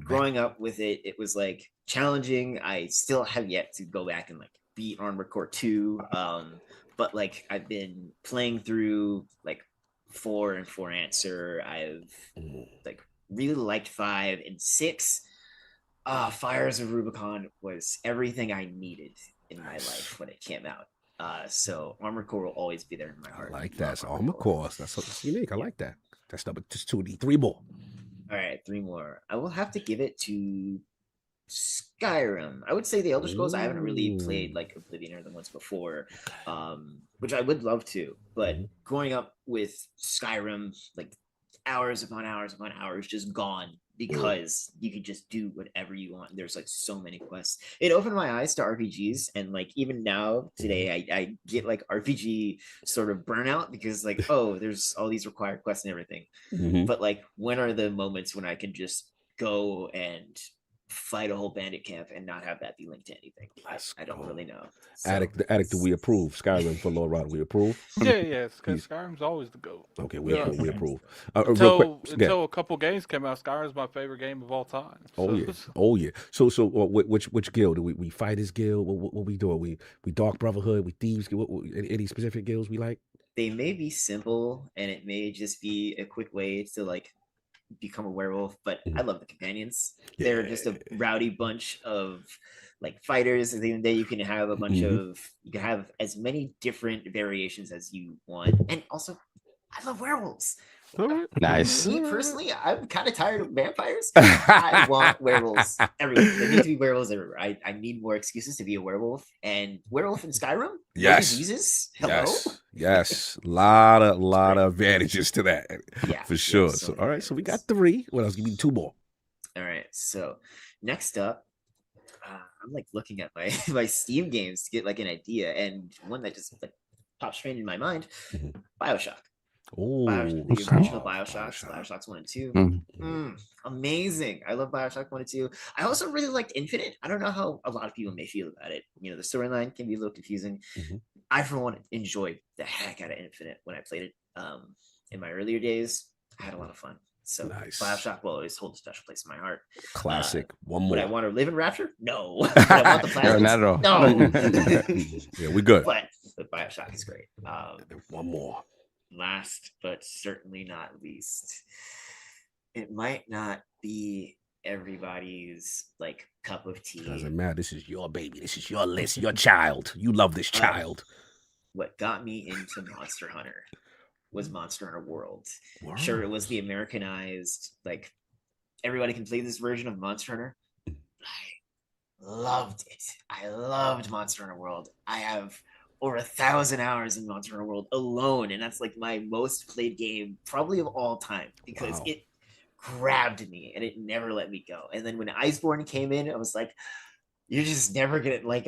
Growing up with it, it was like challenging. I still have yet to go back and like beat Armored Core 2. But like I've been playing through like 4 and 4 Answer. I've like really liked 5 and 6. Fires of Rubicon was everything I needed in my life when it came out. So Armored Core will always be there in my heart. I like that. So Armored Core. That's something unique. I like that. That's number just 2. 3 more. All right, 3 more. I will have to give it to Skyrim. I would say the Elder Scrolls. I haven't really played like Oblivion or the ones before, which I would love to. But growing up with Skyrim, like hours upon hours upon hours just gone because you can just do whatever you want. There's like so many quests. It opened my eyes to RPGs, and like even now today I get like RPG sort of burnout because like, oh, there's all these required quests and everything. But like, when are the moments when I can just go and fight a whole bandit camp and not have that be linked to anything? I don't really know. So, Addict, do we approve? Skyrim for Lord Ronald, we approve? Yeah, because Skyrim's always the GOAT. Okay, we approve. Until a couple games came out, Skyrim's my favorite game of all time. Oh yeah. So which guild do we Fighters Guild? What we doing? We Dark Brotherhood? We Thieves Guild? Any specific guilds we like? They may be simple, and it may just be a quick way to like become a werewolf, but I love the companions. They're just a rowdy bunch of like fighters, and then you can have a bunch of, you can have as many different variations as you want. And also, I love werewolves. Nice. Me personally, I'm kind of tired of vampires. I want werewolves everywhere. There need to be werewolves everywhere. I need more excuses to be a werewolf. And werewolf in Skyrim? Yes. Diseases? Hello? Yes. Lot of advantages to that. Yeah. For sure. Yeah, so all right, so we got 3. What else? Give me 2 more. All right. So next up, I'm like looking at my Steam games to get like an idea. And one that just like pops straight in my mind, BioShock. Oh, the original BioShocks 1 and 2. Amazing. I love BioShock 1 and 2. I also really liked Infinite. I don't know how a lot of people may feel about it. You know, the storyline can be a little confusing. I, for one, enjoyed the heck out of Infinite when I played it. In my earlier days, I had a lot of fun. So BioShock will always hold a special place in my heart. Classic. One more. Would I want to live in Rapture? No. Would I want the planets? Not at all. No. Yeah, we good. But BioShock is great. One more. Last but certainly not least, it might not be everybody's like cup of tea. Doesn't matter. This is your baby. This is your list. Your child. You love this child. What got me into Monster Hunter was Monster Hunter World. Sure, it was the Americanized, like everybody can play this version of Monster Hunter. I loved it. I loved Monster Hunter World. I have over 1,000 hours in Monster Hunter World alone, and that's like my most played game probably of all time because it grabbed me and it never let me go. And then when Iceborne came in, I was like, you're just never gonna like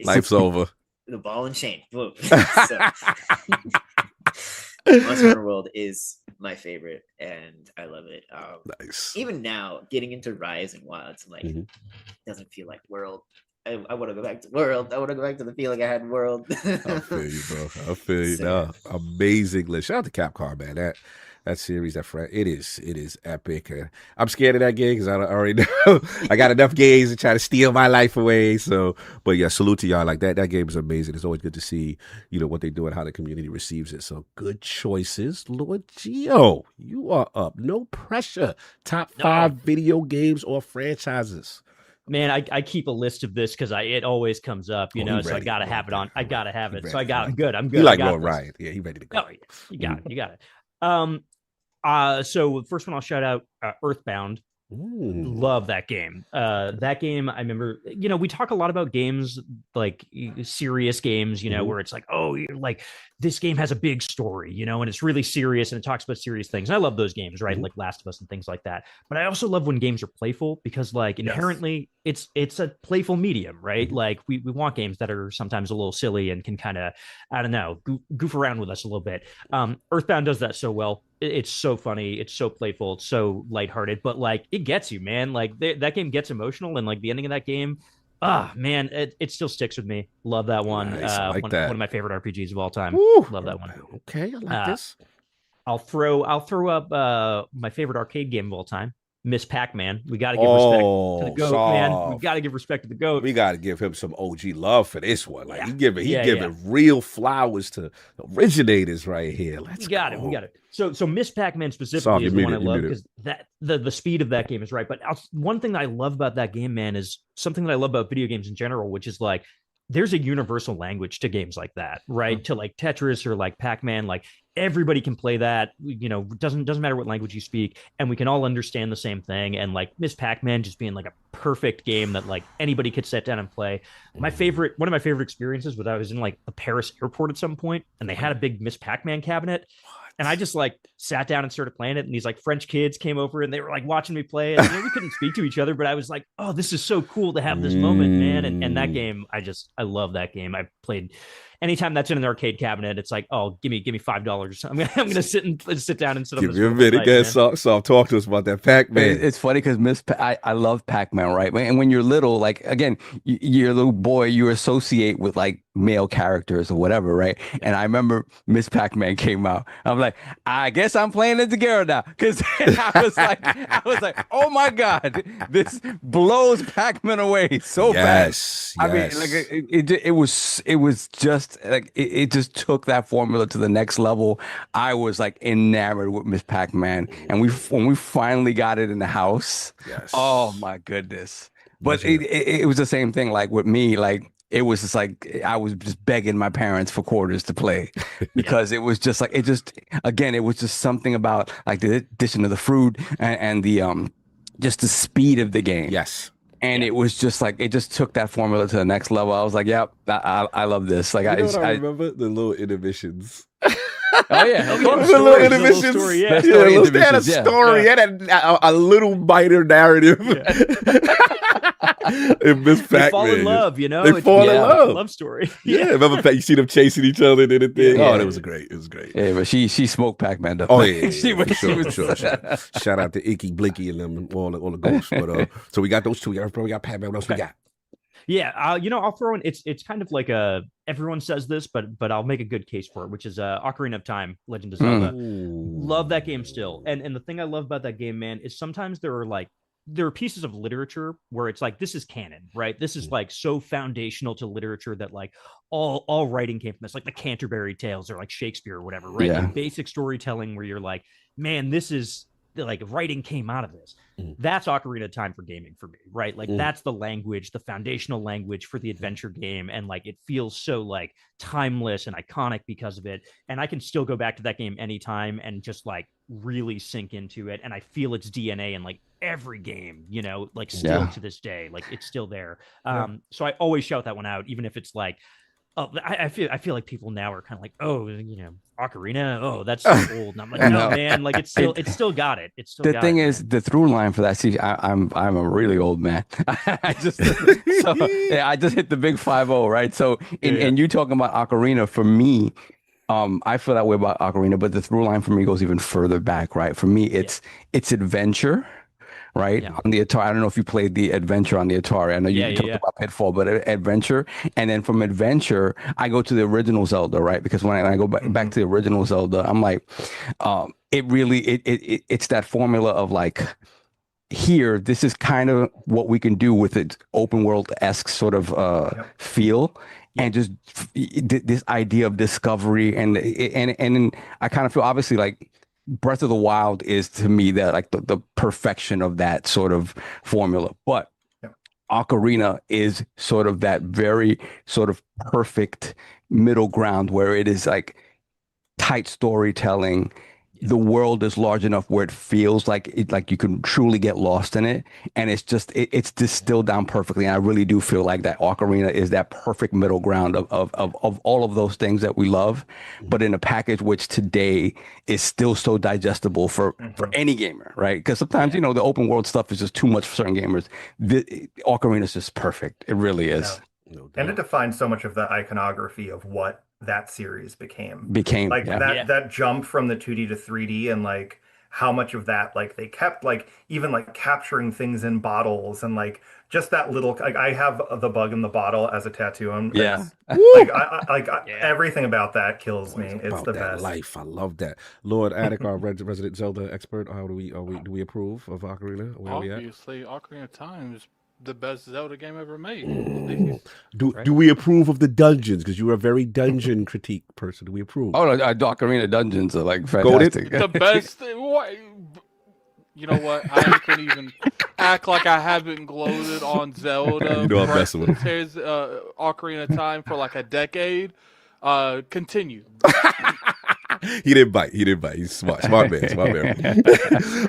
life's over. The ball and chain. Boom. So, Monster Hunter World is my favorite and I love it. Nice. Even now, getting into Rise and Wilds, like doesn't feel like World. I want to go back to World. I want to go back to the feeling I had in World. I feel you, bro. I feel you. No, amazing list. Shout out to Capcom, man. That series, it is epic. I'm scared of that game because I already know I got enough games to try to steal my life away. So, but yeah, salute to y'all. Like that game is amazing. It's always good to see, what they do and how the community receives it. So good choices, Lord Gio. You are up. No pressure. Top 5 video games or franchises. Man, I keep a list of this because it always comes up, you know. So I gotta have it on. I gotta have it. So I'm good. I'm good. You like I got Lord this. Ryan? Yeah, he ready to go. Oh, yeah. You got it. You got it. So first one I'll shout out, Earthbound. Love that game. That game, I remember, you know, we talk a lot about games, like serious games, you know, where it's like, oh, you're like, this game has a big story, you know, and it's really serious and it talks about serious things. And I love those games, right? Like Last of Us and things like that. But I also love when games are playful because, like, inherently it's a playful medium, right? Like we want games that are sometimes a little silly and can kind of, I don't know, goof around with us a little bit. Earthbound does that so well. It's so funny, it's so playful, it's so lighthearted, but like it gets you, man. Like that game gets emotional, and like the ending of that game, man, it still sticks with me. Love that one. Nice, I like one that. of my favorite RPGs of all time. Love that one. Okay, I like this. I'll throw up my favorite arcade game of all time, Miss Pac-Man. We got to give respect to the GOAT, man. We got to give respect to the GOAT. We got to give him some OG love for this one. Like he giving real flowers to originators right here. We got it. So Miss Pac-Man specifically is the one I love because that the speed of that game is right. But one thing that I love about that game, man, is something that I love about video games in general, which is like there's a universal language to games like that, right? To like Tetris or like Pac-Man, like everybody can play that, you know, doesn't matter what language you speak, and we can all understand the same thing. And like Miss Pac-Man just being like a perfect game that like anybody could sit down and play. One of my favorite experiences was I was in like a Paris airport at some point, and they had a big Miss Pac-Man cabinet. And I just like sat down and started playing it. And these like French kids came over and they were like watching me play it. And, you know, we couldn't speak to each other, but I was like, oh, this is so cool to have this moment, man. And that game, I love that game. I played anytime that's in an arcade cabinet. It's like, oh, give me $5. I'm gonna sit down and sit. Give me a minute, guys. So talk to us about that Pac-Man. It's funny because I love Pac-Man, right? And when you're little, like again, you're a little boy, you associate with like male characters or whatever, right? And I remember Miss Pac-Man came out. I'm like, I guess I'm playing it together now, because I was like, oh my god, this blows Pac-Man away so fast. I mean, like it was just like it just took that formula to the next level. I was like enamored with Miss Pac-Man, and when we finally got it in the house, oh my goodness! But it was the same thing. Like with me, like it was just like I was just begging my parents for quarters to play, because it was just like it was just something about like the addition of the fruit and the just the speed of the game. Yes. And it was just like it just took that formula to the next level. I was like, "Yep, I love this." Like I remember the little intermissions. Oh yeah, the little intermissions. They had a story. They had a little minor narrative. In Miss Pac-Man, they fall in love, you know. They fall in love. Love story. Yeah, remember you see them chasing each other and everything. Oh, that was great. It was great. Yeah, but she smoked Pac-Man up. Oh yeah, sure. Shout out to Icky, Blinky, and them all the ghosts. But so we got those two. We got Pac-Man. What else we got? Yeah, you know, I'll throw in. It's kind of like everyone says this, but I'll make a good case for it, which is Ocarina of Time, Legend of Zelda. Love that game still, and the thing I love about that game, man, is sometimes there are pieces of literature where it's like, this is canon, right? This is like so foundational to literature that like all writing came from this, like the Canterbury Tales or like Shakespeare or whatever, right? Yeah. Like basic storytelling where you're like, man, this is like writing came out of this. That's Ocarina of Time for gaming for me, right? Like that's the language, the foundational language for the adventure game. And like, it feels so like timeless and iconic because of it. And I can still go back to that game anytime and just like really sink into it. And I feel its DNA in like every game, you know, like still to this day, like it's still there. So I always shout that one out, even if it's like, oh, I feel like people now are kind of like, oh, you know, Ocarina, oh, that's so old. And I'm like, no, man, like it's still got it. It's still the got thing it, is man. the through line for that. See, I'm a really old man. I just hit the big 5-0, right? So and you talking about Ocarina, for me, I feel that way about Ocarina, but the through line for me goes even further back, right? For me, it's adventure. Right on the Atari. I don't know if you played the Adventure on the Atari. I know you talked about Pitfall, but Adventure, and then from Adventure, I go to the original Zelda, right? Because when I go back to the original Zelda, I'm like, it's that formula of like, here, this is kind of what we can do with its open world-esque sort of feel. And just this idea of discovery, and I kind of feel obviously like Breath of the Wild is to me that like the perfection of that sort of formula. But Ocarina is sort of that very sort of perfect middle ground where it is like tight storytelling. The world is large enough where it feels like like you can truly get lost in it, and it's distilled down perfectly. And I really do feel like that Ocarina is that perfect middle ground of all of those things that we love, but in a package which today is still so digestible for any gamer, right? Because sometimes the open world stuff is just too much for certain gamers. Ocarina is just perfect. It really is. No And it doubt. defines so much of the iconography of what that series became. Like Yeah. that jump from the 2D to 3D, and like how much of that like they kept, like even like capturing things in bottles, and like just that little, like I have the bug in the bottle as a tattoo. And Yeah. everything about that kills me. It's About the that best. life. I love that. Lord Attic, our resident Zelda expert. How do we approve of Ocarina? Where are we at? Obviously, Ocarina of Time is the best Zelda game ever made. Do we approve of the dungeons? Because you're a very dungeon critique person. Do we approve? Oh, no, Ocarina dungeons are like fantastic. The best. You know what? I ain't gonna even act like I haven't gloated on Zelda. You know I'm messing with him. There's Ocarina of Time for like a decade. Continue. He didn't bite. He's smart man.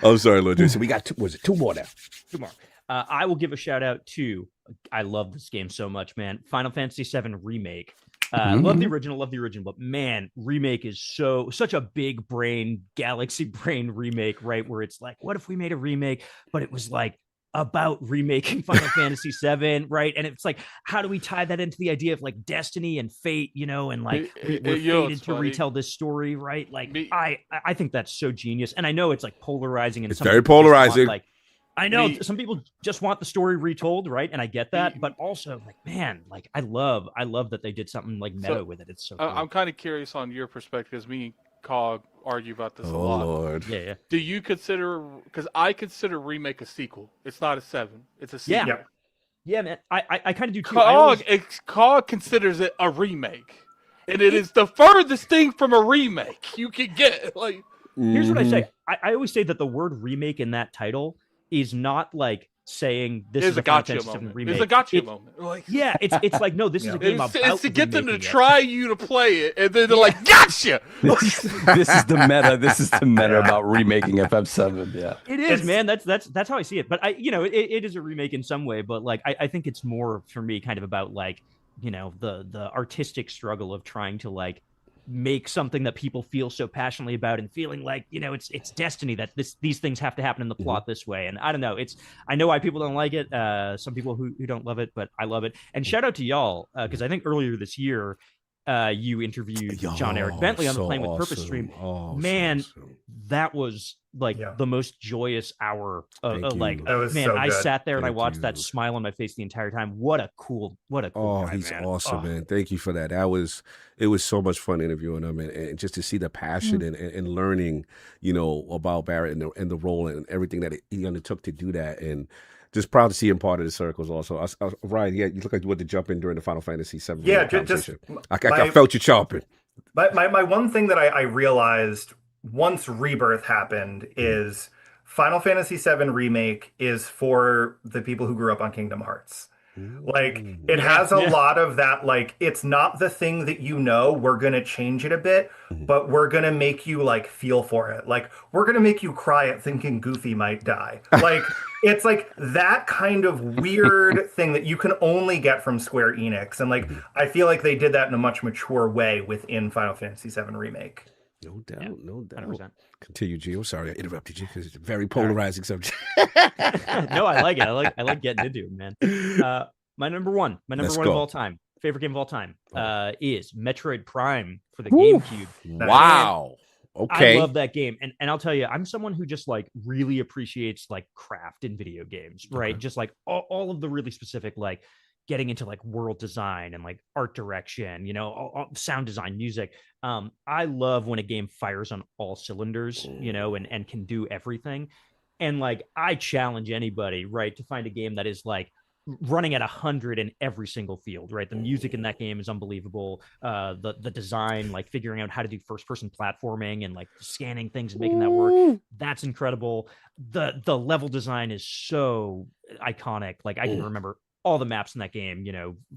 I'm sorry, Lord Jason. We got two more now. Two more. I will give a shout out to, I love this game so much, man. Final Fantasy VII Remake. Love the original, but man, Remake is such a big brain, galaxy brain remake, right? Where it's like, what if we made a remake, but it was like about remaking Final Fantasy VII, right? And it's like, how do we tie that into the idea of like destiny and fate, and like we're fated to retell this story, right? Like I think that's so genius, and I know it's like polarizing, and it's very polarizing. Like, I know some people just want the story retold, right? And I get that, but also like, man, like I love that they did something like meta with it. It's so cool. I'm kind of curious on your perspective, because me and Cog argue about this a lot. Lord. Yeah. Do you consider, because I consider Remake a sequel. It's not a 7. It's a sequel. Yeah, man. I kind of do too. Cog considers it a remake. And it is the furthest thing from a remake you can get. Like, here's what I say. I always say that the word remake in that title is not like saying this is a gotcha moment. Remake. It's a gotcha moment. Like, yeah, it's like, no, this is a game about it's to get them to try you to play it, and then they're like, gotcha! This is the meta. This is the meta about remaking FF7. Yeah, it is, man. That's how I see it. But it is a remake in some way. But like, I think it's more for me kind of about like, the artistic struggle of trying to like make something that people feel so passionately about, and feeling like it's destiny that these things have to happen in the plot this way. And I don't know, I know why people don't like it, some people who don't love it, but I love it. And shout out to y'all, because I think earlier this year you interviewed John Eric Bentley on the Playing with Purpose stream. Man, that was like the most joyous hour of like, man, so I sat there and I watched that smile on my face the entire time. What a cool guy, he's man. Awesome, man. Thank you for that. It was so much fun interviewing him, and just to see the passion and learning, about Barrett and the role and everything that he undertook to do that. And just proud to see him part of the circles also. Ryan, you look like you wanted to jump in during the Final Fantasy VII. Yeah, I felt you chomping. My one thing that I realized once Rebirth happened is Final Fantasy VII Remake is for the people who grew up on Kingdom Hearts. Like, it has a lot of that, like, it's not the thing that we're going to change it a bit, but we're going to make you, like, feel for it. Like, we're going to make you cry at thinking Goofy might die. Like, it's, like, that kind of weird thing that you can only get from Square Enix. And, like, I feel like they did that in a much mature way within Final Fantasy VII Remake. No doubt, no doubt. 100%. Continue, Gio. Sorry, I interrupted you because it's a very polarizing subject. No, I like it. I like getting into it, man. My number one of all time, favorite game of all time, is Metroid Prime for the GameCube. Wow. Okay. I love that game. And I'll tell you, I'm someone who just like really appreciates like craft in video games, right? Just like all of the really specific, like getting into like world design and like art direction, sound design, music. I love when a game fires on all cylinders, and can do everything. And like, I challenge anybody, right, to find a game that is like running at 100 in every single field, right? The music in that game is unbelievable. The design, like figuring out how to do first person platforming and like scanning things and making that work. That's incredible. The level design is so iconic. Like, I can remember all the maps in that game,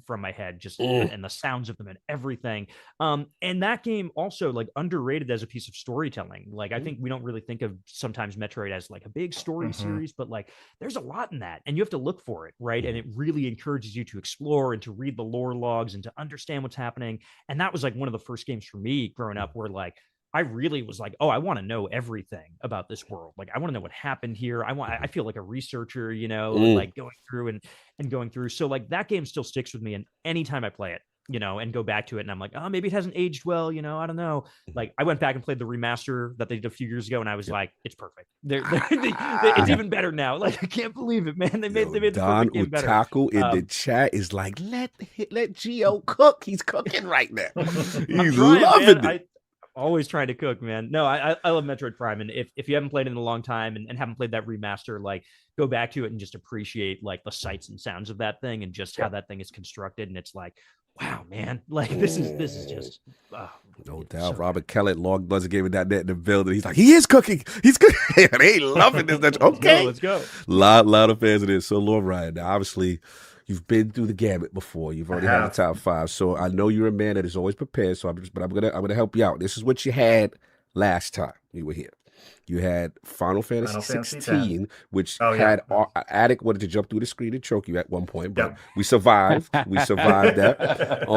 from my head, just and the sounds of them and everything. And that game also like underrated as a piece of storytelling. Like I think we don't really think of sometimes Metroid as like a big story series, but like there's a lot in that, and you have to look for it, right? And it really encourages you to explore and to read the lore logs and to understand what's happening. And that was like one of the first games for me growing up where like I really was like, oh, I want to know everything about this world. Like, I want to know what happened here. I feel like a researcher, like going through and going through. So like that game still sticks with me. And anytime I play it, and go back to it and I'm like, oh, maybe it hasn't aged well. I don't know. Like I went back and played the remaster that they did a few years ago. And I was like, it's perfect. It's even better now. Like, I can't believe it, man. They made the perfect game better. Don in the chat is like, let Geo cook. He's cooking right now. He's loving it. Always trying to cook, man. No, I love Metroid Prime, and if you haven't played it in a long time and haven't played that remaster, like go back to it and just appreciate like the sights and sounds of that thing and just how that thing is constructed. And it's like, wow, man, like this is just no doubt. So Robert Kellett, Long Buzzer gave it that net in the building. He's like, he is cooking. He's cooking. They loving this. That's okay. Let's go. Lot of fans of this. So Lord Ryan, now obviously you've been through the gamut before. You've already had the top 5. So I know you're a man that is always prepared. So I'm gonna help you out. This is what you had last time you were here. You had Final Fantasy 16, which had Attic wanted to jump through the screen and choke you at one point, but we survived. We survived that.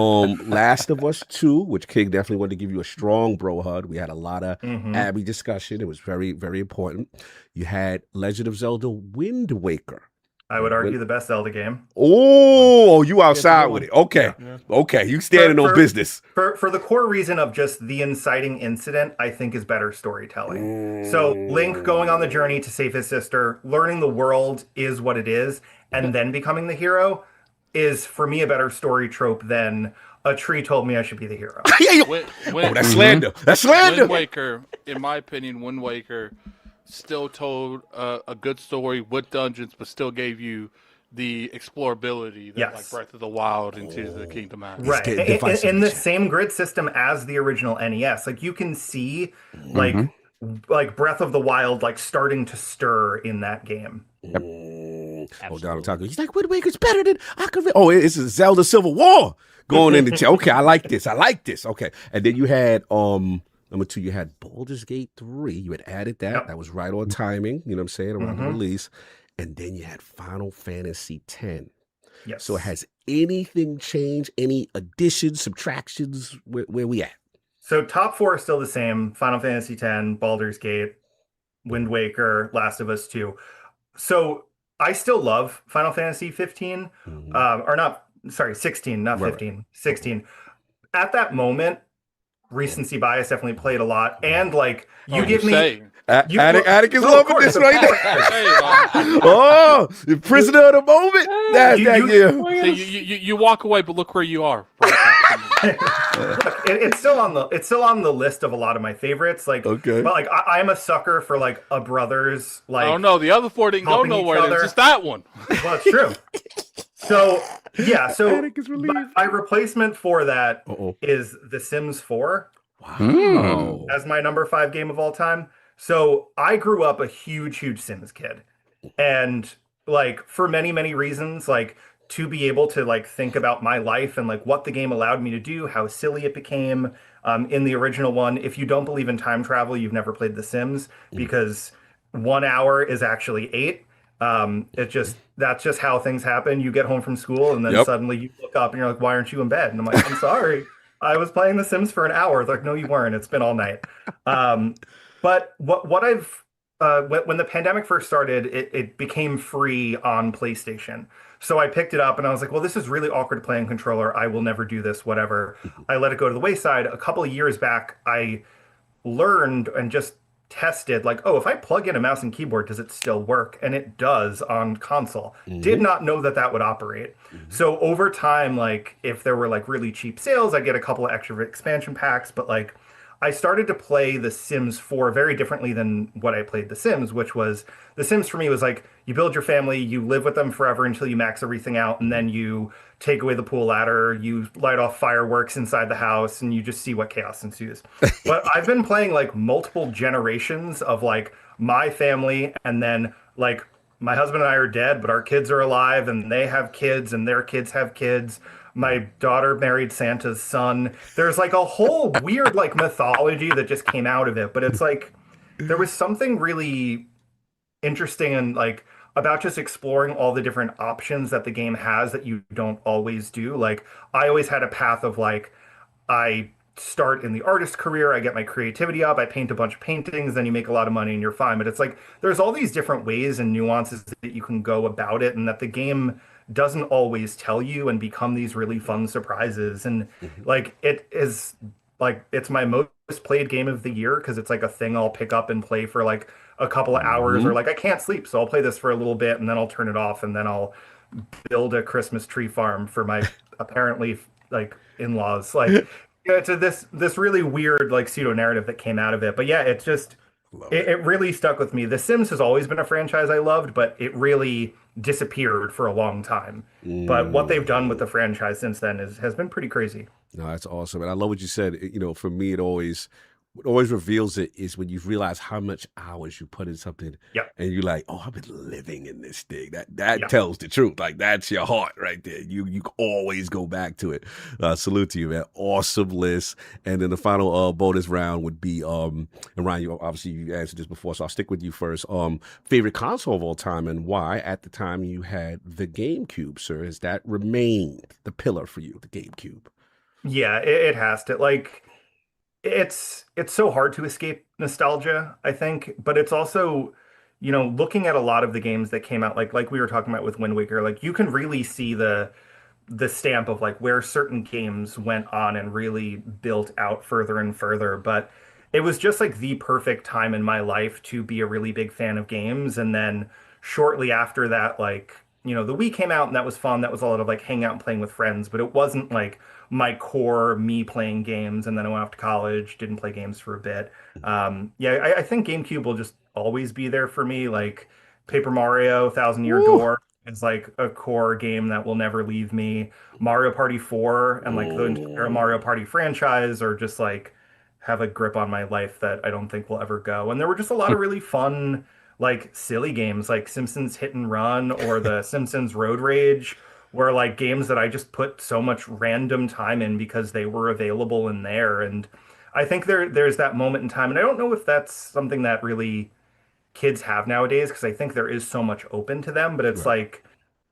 Last of Us 2, which King definitely wanted to give you a strong bro hug. We had a lot of Abby discussion. It was very, very important. You had Legend of Zelda Wind Waker. I would argue the best Zelda game. Oh, you outside with it. Okay. Yeah. Okay. You standing on business. For the core reason of just the inciting incident, I think is better storytelling. So Link going on the journey to save his sister, learning the world is what it is, and then becoming the hero is, for me, a better story trope than a tree told me I should be the hero. That's slander. That's slander. Wind Waker, in my opinion, Wind Waker still told a good story with dungeons, but still gave you the explorability that like Breath of the Wild into the Kingdom has. Right. In the same grid system as the original NES. Like you can see like Breath of the Wild like starting to stir in that game. Oh, Donald Taco. He's like, Wind Waker's better than Ocarina. Oh, it's a Zelda Civil War going in the chat. Okay, I like this. Okay. And then you had number 2, you had Baldur's Gate 3. You had added that. Yep. That was right on timing, you know what I'm saying, around the release. And then you had Final Fantasy X. Yes. So has anything changed? Any additions, subtractions? Where we at? So top 4 are still the same. Final Fantasy X, Baldur's Gate, Wind Waker, Last of Us 2. So I still love Final Fantasy 15. 16, not 15. Right. 16. At that moment, recency bias definitely played a lot, and like you give me Attic is loving this right now. Oh, the prisoner of the moment. You walk away, but look where you are. It's still on the list of a lot of my favorites. Like, but like I'm a sucker for like a brothers. Like, oh no, the other 4 didn't go nowhere. It's just that one. Well, it's true. So my replacement for that is The Sims 4. Wow. As my number 5 game of all time. So I grew up a huge Sims kid. And like for many, many reasons, like to be able to like think about my life and like what the game allowed me to do, how silly it became. In the original one, if you don't believe in time travel, you've never played The Sims, because 1 hour is actually 8. That's just how things happen. You get home from school and then suddenly you look up and you're like, why aren't you in bed? And I'm like, I'm sorry, I was playing The Sims for an hour. They're like, no, you weren't. It's been all night. But what I've when the pandemic first started, it became free on PlayStation. So I picked it up and I was like, well, this is really awkward to play on controller. I will never do this, whatever. I let it go to the wayside. A couple of years back, I learned and just tested like, oh, if I plug in a mouse and keyboard, does it still work? And it does on console. Did not know that would operate. So over time, like if there were like really cheap sales, I'd get a couple of extra expansion packs. But like I started to play The Sims 4 very differently than what I played The Sims, which was The Sims for me was like you build your family, you live with them forever until you max everything out, and then you take away the pool ladder, you light off fireworks inside the house, and you just see what chaos ensues. But I've been playing like multiple generations of like my family, and then like my husband and I are dead, but our kids are alive and they have kids and their kids have kids. My daughter married Santa's son. There's like a whole weird like mythology that just came out of it, but it's like there was something really interesting and like about just exploring all the different options that the game has that you don't always do. Like I always had a path of like I start in the artist career, I get my creativity up, I paint a bunch of paintings, then you make a lot of money and you're fine. But it's like there's all these different ways and nuances that you can go about it, and that the game doesn't always tell you and become these really fun surprises. And like it is like it's my most played game of the year because it's like a thing I'll pick up and play for like a couple of hours, or like I can't sleep, so I'll play this for a little bit and then I'll turn it off and then I'll build a Christmas tree farm for my apparently like in-laws. Like yeah, it's this really weird like pseudo narrative that came out of it. But yeah, it's just it really stuck with me. The Sims has always been a franchise I loved, but it really disappeared for a long time. But what they've done with the franchise since then has been pretty crazy. No, that's awesome. And I love what you said. You know, for me, what always reveals it is when you realize how much hours you put in something. Yep. And you're like, oh, I've been living in this thing. That tells the truth. Like that's your heart right there. You always go back to it. Salute to you, man. Awesome list. And then the final bonus round would be and Ryan, you answered this before, so I'll stick with you first. Favorite console of all time and why? At the time you had the GameCube, sir. Has that remained the pillar for you, the GameCube? Yeah, it has to. Like it's so hard to escape nostalgia, I think, but it's also, you know, looking at a lot of the games that came out, like we were talking about with Wind Waker, like you can really see the stamp of like where certain games went on and really built out further and further. But it was just like the perfect time in my life to be a really big fan of games. And then shortly after that, like, you know, the Wii came out and that was fun. That was a lot of like hanging out and playing with friends, but it wasn't like my core me playing games. And then I went off to college, didn't play games for a bit. Yeah, I think GameCube will just always be there for me. Like Paper Mario, Thousand Year Door is like a core game that will never leave me. Mario Party 4 and like the entire Mario Party franchise are just like have a grip on my life that I don't think will ever go. And there were just a lot of really fun, like silly games like Simpsons Hit and Run or the Simpsons Road Rage, were like games that I just put so much random time in because they were available in there. And I think there's that moment in time. And I don't know if that's something that really kids have nowadays, because I think there is so much open to them. But it's like,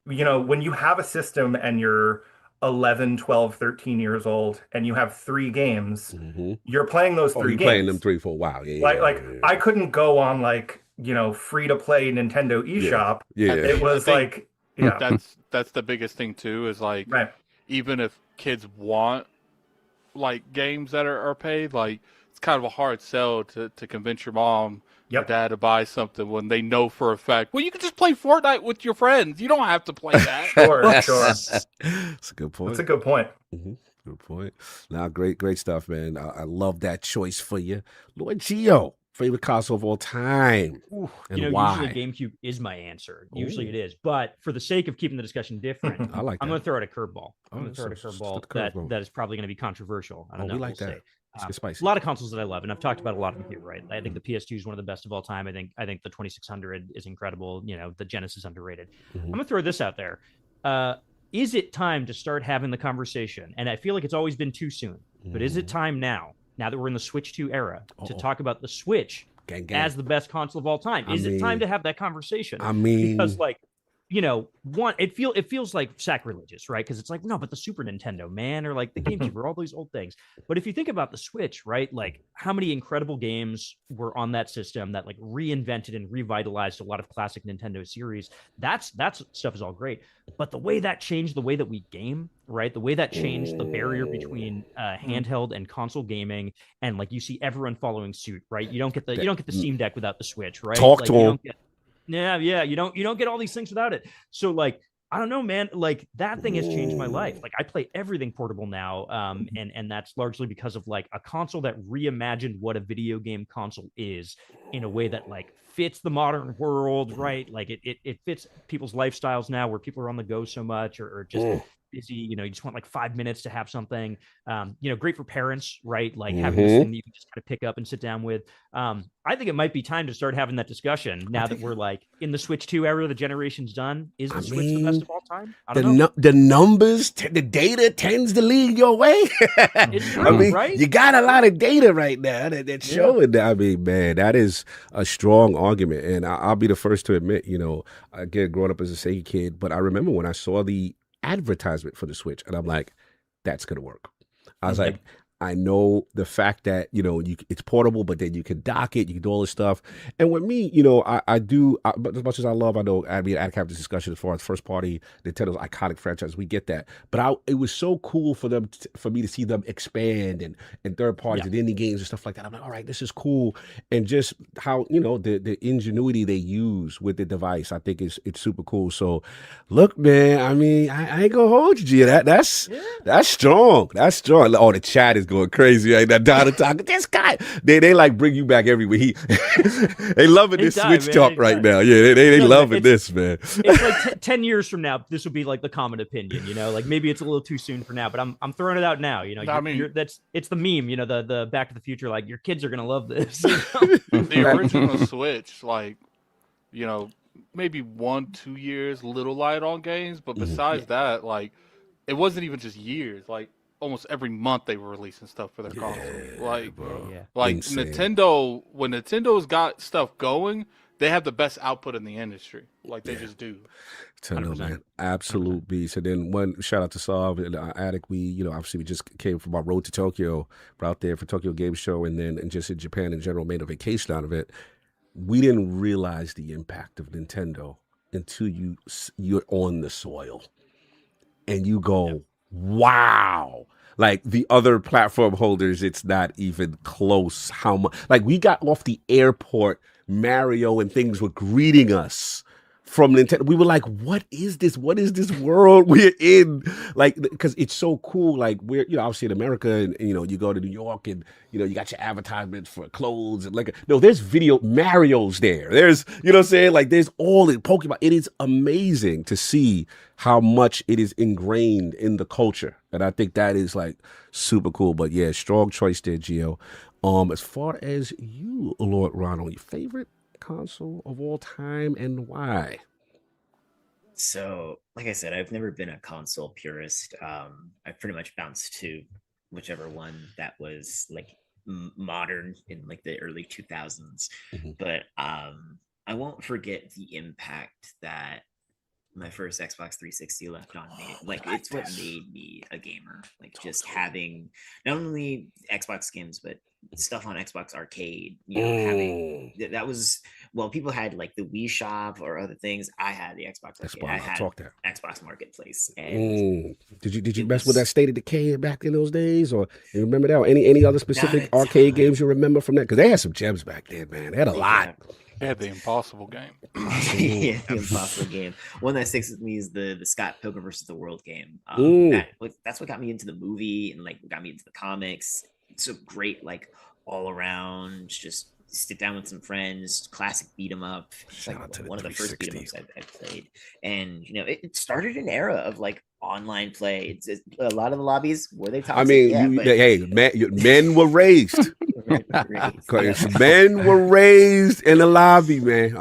you know, when you have a system and you're 11, 12, 13 years old and you have 3 games, you're playing those 3 games. Playing them 3 for a while. Yeah, I couldn't go on like, you know, free to play Nintendo eShop. Yeah. It was like, yeah. That's the biggest thing too, is like even if kids want like games that are paid, like it's kind of a hard sell to convince your mom or dad to buy something when they know for a fact, well, you can just play Fortnite with your friends. You don't have to play that. Sure. That's a good point. That's a good point. Good point. Now, great stuff, man. I love that choice for you. Lord Gio, favorite console of all time. And you know, why? usually GameCube is my answer. Usually it is. But for the sake of keeping the discussion different, I'm going to throw out a curveball. That is probably going to be controversial. I don't know. We like that. Let's get spicy. A lot of consoles that I love, and I've talked about a lot of them here, right? I think the PS2 is one of the best of all time. I think the 2600 is incredible. You know, the Genesis is underrated. I'm going to throw this out there. Is it time to start having the conversation? And I feel like it's always been too soon. But is it time now that we're in the Switch 2 era, to talk about the Switch as the best console of all time? Is it time to have that conversation? I mean, because like, you know, it feels like sacrilegious, right? Because it's like, no, but the Super Nintendo, man, or like the GameCube, or all these old things. But if you think about the Switch, right, like how many incredible games were on that system that like reinvented and revitalized a lot of classic Nintendo series. That stuff is all great. But the way that changed the way that we game, right? The way that changed the barrier between handheld and console gaming, and like you see everyone following suit, right? You don't get the Steam Deck without the Switch, right? Talk to him. You don't get all these things without it. So like, I don't know, man, like that thing has changed my life. Like I play everything portable now. And that's largely because of like a console that reimagined what a video game console is in a way that like fits the modern world, right? Like it fits people's lifestyles now where people are on the go so much, or just busy, you just want like 5 minutes to have something, great for parents, right? Like having this thing that you can just kind of pick up and sit down with. I think it might be time to start having that discussion now that we're like in the Switch 2 era, the generation's done. Is the Switch the best of all time? I don't know. The numbers, the data tends to lead your way. It's true, right? You got a lot of data right now that's showing that. I mean, man, that is a strong argument. And I'll be the first to admit, again, growing up as a Sega kid, but I remember when I saw the advertisement for the Switch and I'm like, that's going to work. I was like, I know the fact that, it's portable, but then you can dock it, you can do all this stuff. And with me, I do, but as much as I know, I'd have this discussion as far as first party, Nintendo's iconic franchise, we get that. But it was so cool for me to see them expand and third parties and indie games and stuff like that. I'm like, all right, this is cool. And just how, the ingenuity they use with the device, I think it's super cool. So look, man, I mean, I ain't gonna hold you, G. That's strong. That's strong. Oh, the chat is going crazy right now. Talking. This guy, they like bring you back every week. They loving this Switch talk right now. Yeah, they loving this, man. It's like 10 years from now, this will be like the common opinion. Like maybe it's a little too soon for now, but I'm throwing it out now. It's the meme. The Back to the Future. Like your kids are gonna love this. The original Switch, like maybe 1-2 years, little light on games, but besides that, like it wasn't even just years. Like almost every month they were releasing stuff for their console. Like Insane. Nintendo, when Nintendo's got stuff going, they have the best output in the industry. Like they just do. Nintendo, man, absolute beast. And then one shout out to Sav and Attic. We, obviously we just came from our road to Tokyo. We're out there for Tokyo Game Show, and just in Japan in general, made a vacation out of it. We didn't realize the impact of Nintendo until you're on the soil, and you go, wow. Like the other platform holders, it's not even close how much. Like we got off the airport, Mario and things were greeting us from Nintendo. We were like, what is this? What is this world we're in? Like, because it's so cool. Like we're, obviously in America and you go to New York and, you got your advertisements for clothes and like, no, there's video Mario's there. There's, what I'm saying? Like there's all in Pokemon. It is amazing to see how much it is ingrained in the culture. And I think that is like super cool. But yeah, strong choice there, Gio. As far as you, Lord Ronald, your favorite console of all time and why? So, like I said, I've never been a console purist. I've pretty much bounced to whichever one that was like modern in like the early 2000s. But I won't forget the impact that my first Xbox 360 left on me. Like it's what made me a gamer. Like just having not only Xbox games, but stuff on Xbox Arcade. Having that was people had like the Wii Shop or other things. I had the Xbox Arcade. I had Xbox Marketplace. And did you mess with that State of Decay back in those days, or you remember that? Or any other specific arcade games you remember from that? Because they had some gems back then, man. They had a lot. They had the Impossible game. Yeah, the Impossible game. One that sticks with me is the Scott Pilgrim versus the World game. That's what got me into the movie and like got me into the comics. It's a great like all around just sit down with some friends, classic beat 'em up. It's like one of the first beat 'em ups I played, and it started an era of like online play. It's a lot of the lobbies were they toxic? I mean, men were raised. Men were raised in the lobby, man.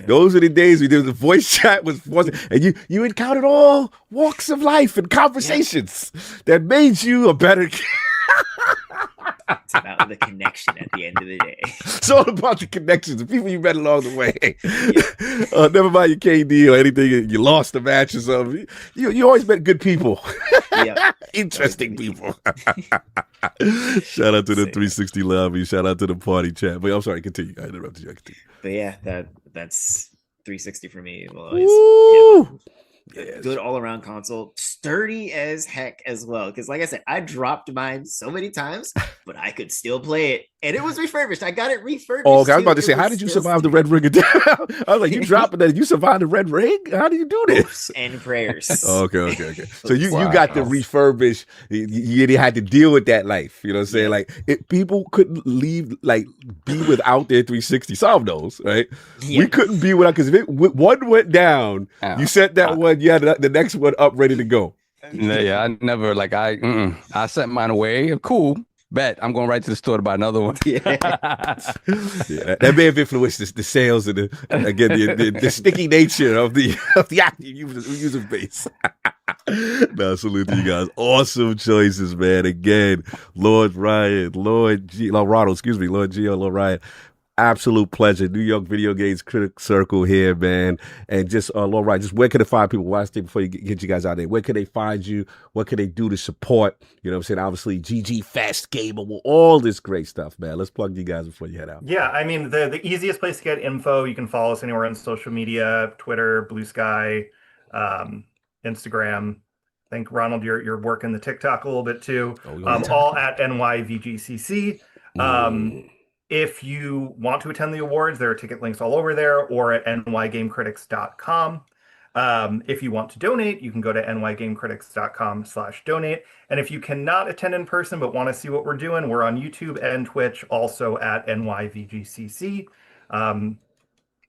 Those are the days we did the voice chat and you encountered all walks of life and conversations that made you a better kid. It's about the connection at the end of the day. It's all about the connections, the people you met along the way. Never mind your KD or anything. You lost the match or something. You always met good people. Interesting people. Shout out to the 360 lobby. Shout out to the party chat. But I'm sorry, continue. I interrupted you. But yeah, that's 360 for me. Well, good all-around console, sturdy as heck as well, because like I said, I dropped mine so many times, but I could still play it, and it was refurbished. I got it refurbished. I was about to say, how did you survive the red ring? I was like, you dropped it, you survived the red ring? How do you do this? And prayers. Okay. So you got the refurbished. You had to deal with that life. You know what I'm saying? Like people couldn't leave, like be without their 360. Solve those, right? We couldn't be without, because if one went down, you set that one. You had the next one up ready to go. Yeah, I never like I sent mine away. Cool. Bet I'm going right to the store to buy another one. Yeah, that may have influenced the sales and the sticky nature of the active user base. No, salute to you guys. Awesome choices, man. Again, Lord Ronald, Lord Gio, Lord Ryan. Absolute pleasure. New York Video Games Critic Circle here, man. And just, Lord Ryan, just where can they find people? Last thing before you get you guys out there, where can they find you? What can they do to support? You know what I'm saying? Obviously, GG Fest, Gamer, all this great stuff, man. Let's plug you guys before you head out. Yeah, I mean, the easiest place to get info, you can follow us anywhere on social media, Twitter, Blue Sky, Instagram. I think, Ronald, you're working the TikTok a little bit too. All at NYVGCC. If you want to attend the awards, there are ticket links all over there or at nygamecritics.com. If you want to donate, you can go to nygamecritics.com/donate. And if you cannot attend in person but want to see what we're doing, we're on YouTube and Twitch, also at NYVGCC.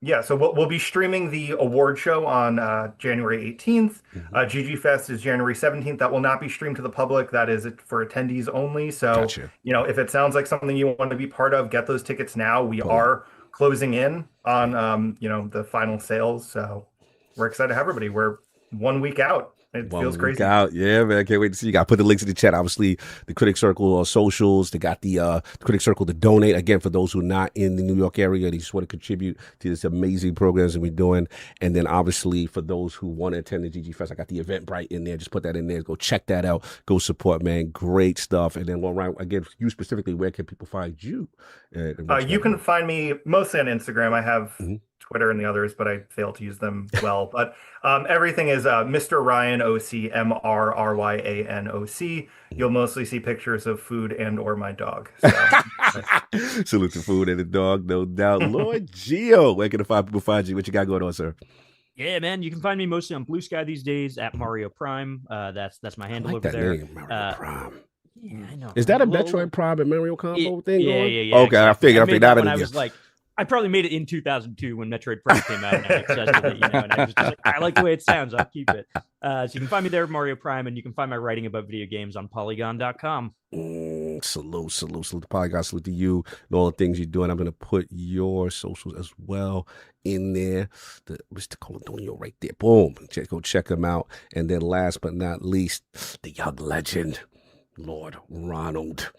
Yeah, so we'll be streaming the award show on January 18th. GG Fest is January 17th. That will not be streamed to the public. That is for attendees only. So, Gotcha. if it sounds like something you want to be part of, get those tickets now. We are closing in on, the final sales. So we're excited to have everybody. We're 1 week out. It feels crazy. Out. Yeah, man. I can't wait to see you. Got put the links in the chat. Obviously, the Critic Circle socials. They got the Critic Circle to donate. Again, for those who are not in the New York area, they just want to contribute to this amazing programs that we're doing. And then, obviously, for those who want to attend the GG Fest, I got the Eventbrite in there. Just put that in there. Go check that out. Go support, man. Great stuff. And then, Ryan, again, you specifically, where can people find you? You can find me mostly on Instagram. I have Twitter and the others, but I fail to use them well. But everything is Mr. Ryan OC, MrRyanoc. You'll mostly see pictures of food and or my dog. So. Salute to food and the dog, no doubt. Lord Gio, where can the people find you? What you got going on, sir? Yeah, man, you can find me mostly on Blue Sky these days at Mario Prime. That's my handle over there. Name, Mario Prime. Yeah, I know. Is that a Metroid Prime and Mario combo thing? Yeah. Okay, exactly. I figured that. I was like, I probably made it in 2002 when Metroid Prime came out, and I obsessed with it, and I was just like, I like the way it sounds, I'll keep it. So you can find me there, Mario Prime, and you can find my writing about video games on Polygon.com. Salute to Polygon, salute to you and all the things you're doing. I'm going to put your socials as well in there. The Mr. Colantonio right there. Boom. Go check him out. And then last but not least, the young legend, Lord Ronald.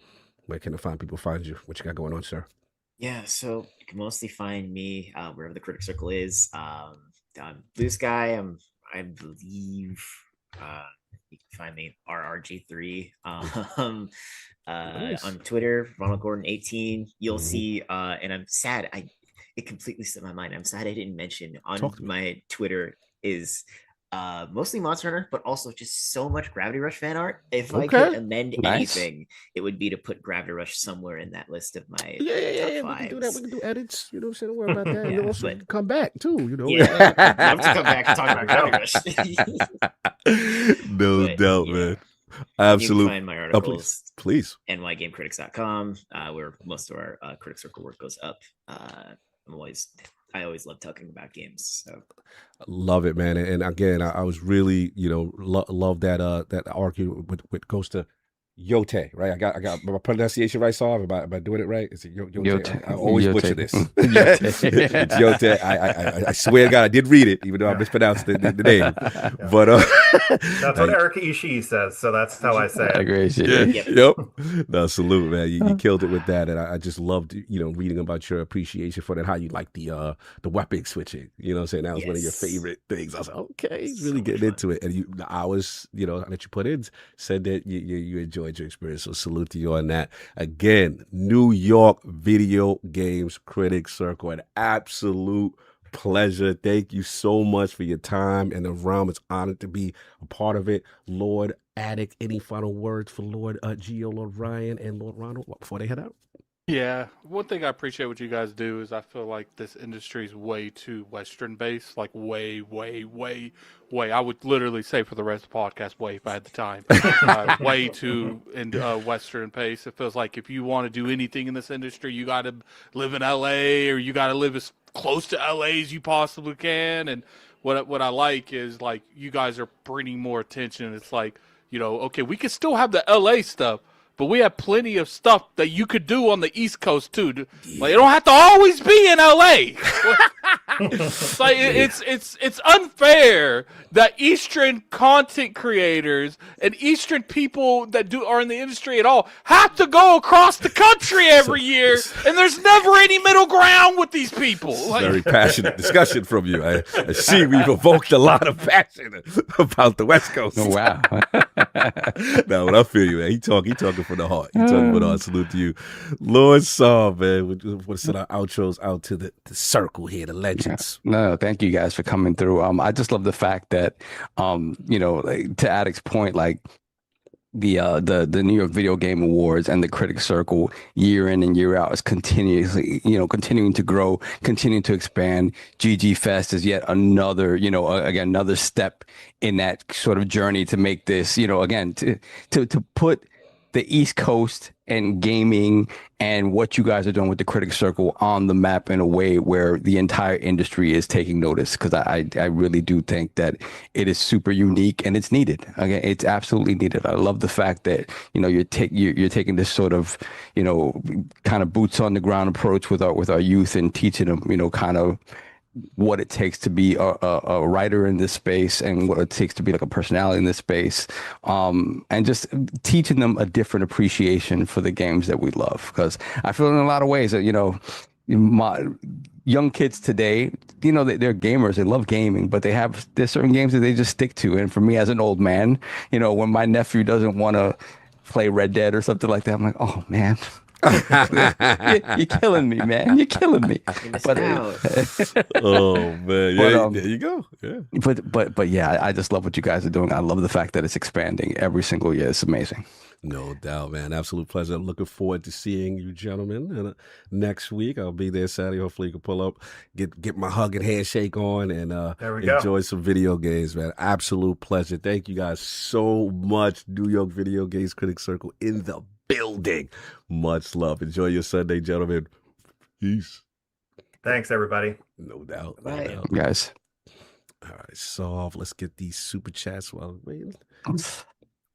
Where can people find you? What you got going on, sir? Yeah, so you can mostly find me wherever the Critic Circle is. On Blue Sky, I believe you can find me RRG3. Nice. On Twitter, Ronald Gordon 18. You'll see, and I'm sad. It completely slipped my mind. I'm sad I didn't mention on my Twitter is mostly Monster Hunter, but also just so much Gravity Rush fan art. If I could amend anything, it would be to put Gravity Rush somewhere in that list of my top fives. We can do that. We can do edits. You know what I'm saying? Don't worry about that. And also come back too. Yeah, I'd love to come back and talk about Gravity Rush. No doubt, man. Absolutely. You can find my articles, please. nygamecritics.com, where most of our Critic Circle work goes up. I always love talking about games. So. Love it, man. And again, I was really, love that argument with goes to Yote, right? I got my pronunciation right, so am I doing it right? Is it Yote? I always butcher this. It's Yote. I swear to God, I did read it, even though I mispronounced the name. But that's what Erica Ishii says, so that's how I say it. Agree. Yep. No, salute, man. You killed it with that, and I just loved, reading about your appreciation for that. How you like the weapon switching. You know what I'm saying? That was one of your favorite things. I was like, okay, he's really getting into it. And the hours, that you put in said that you enjoyed your experience. So salute to you on that. Again, New York Video Games Critic Circle, an absolute pleasure. Thank you so much for your time and the realm. It's honored to be a part of it. Lord Attic, any final words for Lord Gio, Lord Ryan, and Lord Ronald before they head out? Yeah, one thing I appreciate what you guys do is I feel like this industry is way too Western based, like way. I would literally say for the rest of the podcast, way if I had the time, way too Western pace. It feels like if you want to do anything in this industry, you got to live in LA or you got to live as close to LA as you possibly can. And what I like is like you guys are bringing more attention. It's like, you know, okay, we can still have the LA stuff, but we have plenty of stuff that you could do on the East Coast too. Like, it don't have to always be in LA. Like, it's unfair that Eastern content creators and Eastern people that are in the industry at all have to go across the country every year, and there's never any middle ground with these people. Like, very passionate discussion from you. I see we've evoked a lot of passion about the West Coast. Oh, wow. No, but I feel you, man. He talking from the heart. He talking from the heart. Salute to you. Lord Saw, man. We want to send our outros out to the circle here, the legends. No, thank you guys for coming through. I just love the fact that, you know, like, to Addict's point, like, the New York Video Game Awards and the Critic Circle year in and year out is continuously, you know, continuing to grow, continuing to expand. GG Fest is yet another, you know, again, another step in that sort of journey to make this, you know, again, to put the East Coast and gaming and what you guys are doing with the Critic Circle on the map in a way where the entire industry is taking notice, because I really do think that it is super unique and it's needed. Again, it's absolutely needed. I love the fact that, you know, you're taking this sort of, you know, kind of boots on the ground approach with our youth and teaching them, you know, kind of what it takes to be a writer in this space and what it takes to be like a personality in this space, and just teaching them a different appreciation for the games that we love. Because I feel in a lot of ways that, you know, my young kids today, you know, they're gamers, they love gaming, but there's certain games that they just stick to. And for me as an old man, you know, when my nephew doesn't want to play Red Dead or something like that, I'm like, oh man, you're killing me, man. You're killing me. But oh man, yeah, there you go. Yeah. But yeah, I just love what you guys are doing. I love the fact that it's expanding every single year. It's amazing. No doubt, man. Absolute pleasure. I'm looking forward to seeing you gentlemen. And next week I'll be there Saturday. Hopefully you can pull up, get my hug and handshake on, and enjoy some video games, man. Absolute pleasure. Thank you guys so much. New York Video Games Critic Circle in the building. Much love. Enjoy your Sunday, gentlemen. Peace. Thanks, everybody. No doubt. Bye. No doubt. Guys. All right, Solve. Let's get these super chats while I'm waiting.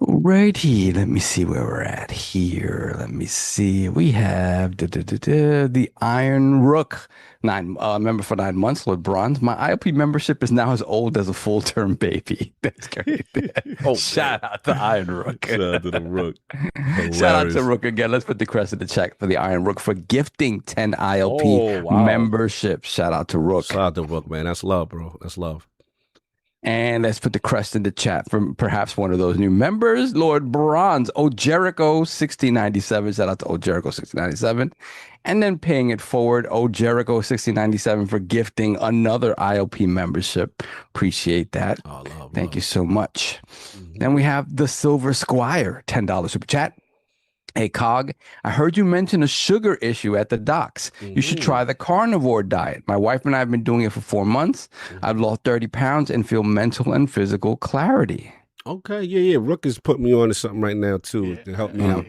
Righty, let me see where we're at here. Let me see. We have the Iron Rook, member for 9 months, Lord Bronze. My ILP membership is now as old as a full-term baby. That's great. Shout out to Iron Rook. Shout out to the Rook. Shout out to Rook again. Let's put the crest in the check for the Iron Rook for gifting 10 ILP memberships. Shout out to Rook. Shout out to Rook, man. That's love, bro. That's love. And let's put the crest in the chat from perhaps one of those new members, Lord Bronze, Jericho 6097. Shout out to Jericho 6097. And then paying it forward, Jericho 6097 for gifting another ILP membership. Appreciate that. Thank you so much. Mm-hmm. Then we have the Silver Squire, $10 super chat. Hey, Cog, I heard you mention a sugar issue at the docks. You should try the carnivore diet. My wife and I have been doing it for 4 months. I've lost 30 pounds and feel mental and physical clarity. Okay, yeah. Rook is putting me on to something right now, too, to help me out.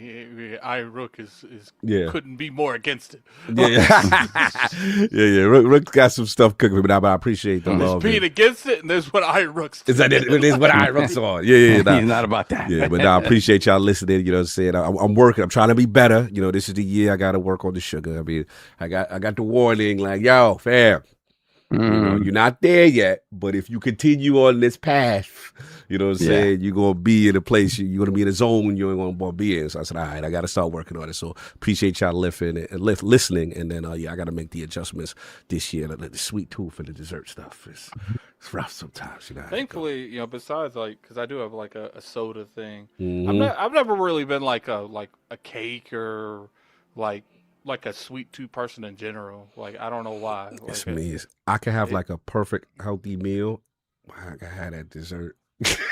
Rook is couldn't be more against it. Yeah. Rook's got some stuff cooking, but I appreciate the love. There's being against it, and there's what Rook's doing. It is what Rook's on. Yeah. He's not about that. Yeah, but I appreciate y'all listening. You know what I'm saying? I'm working. I'm trying to be better. You know, this is the year I got to work on the sugar. I mean, I got the warning, like, yo, fam. You know, you're not there yet, but if you continue on this path, you know what I'm saying, you're going to be in a place, you're going to be in a zone you ain't going to be in. So I said, all right, I got to start working on it. So appreciate y'all listening. And then, I got to make the adjustments this year. The sweet tooth and the dessert stuff is rough sometimes. You know. Thankfully, you know, besides because I do have like a soda thing, I've never really been like a cake or like a sweet tooth person in general. Like, I don't know why. It's me. I can have like a perfect healthy meal. I can have that dessert.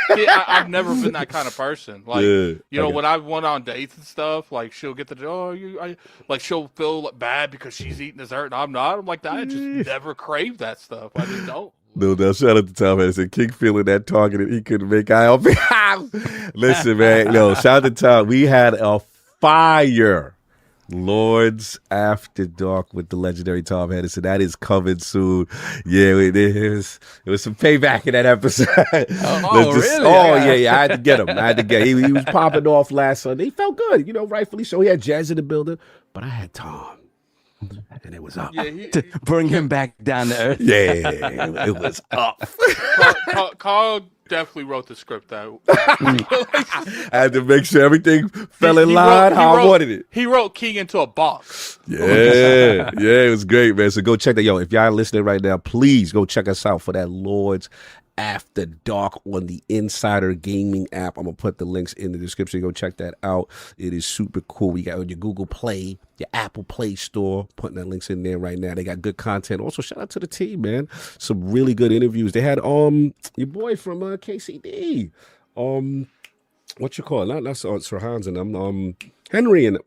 I've never been that kind of person. Like, you know, when I've went on dates and stuff, like she'll get like she'll feel bad because she's eating dessert and I'm not. I'm like, I just never crave that stuff. I just don't. No, shout out to Tom. I said, King feeling that targeted. He couldn't make ILP. Listen, man. Shout out to Tom. We had a fire Lords After Dark with the legendary Tom Henderson. That is coming soon. Yeah, it was some payback in that episode. Really? Yeah. I had to get him. He was popping off last Sunday. He felt good, rightfully so. He had Jazz in the building, but I had Tom. And it was up. Yeah, To bring him back down to earth. Yeah, it was up. Carl definitely wrote the script out. I had to make sure everything fell in line how I wanted it. He wrote King into a box. Yeah, it was great, man. So go check that. Yo, if y'all listening right now, please go check us out for that Lords After Dark on the Insider Gaming app. I'm going to put the links in the description. Go check that out. It is super cool. You got on your Google Play, your Apple Play Store, putting the links in there right now. They got good content. Also, shout out to the team, man. Some really good interviews. They had your boy from KCD. What you call it? Not Sir Hans and them. Henry and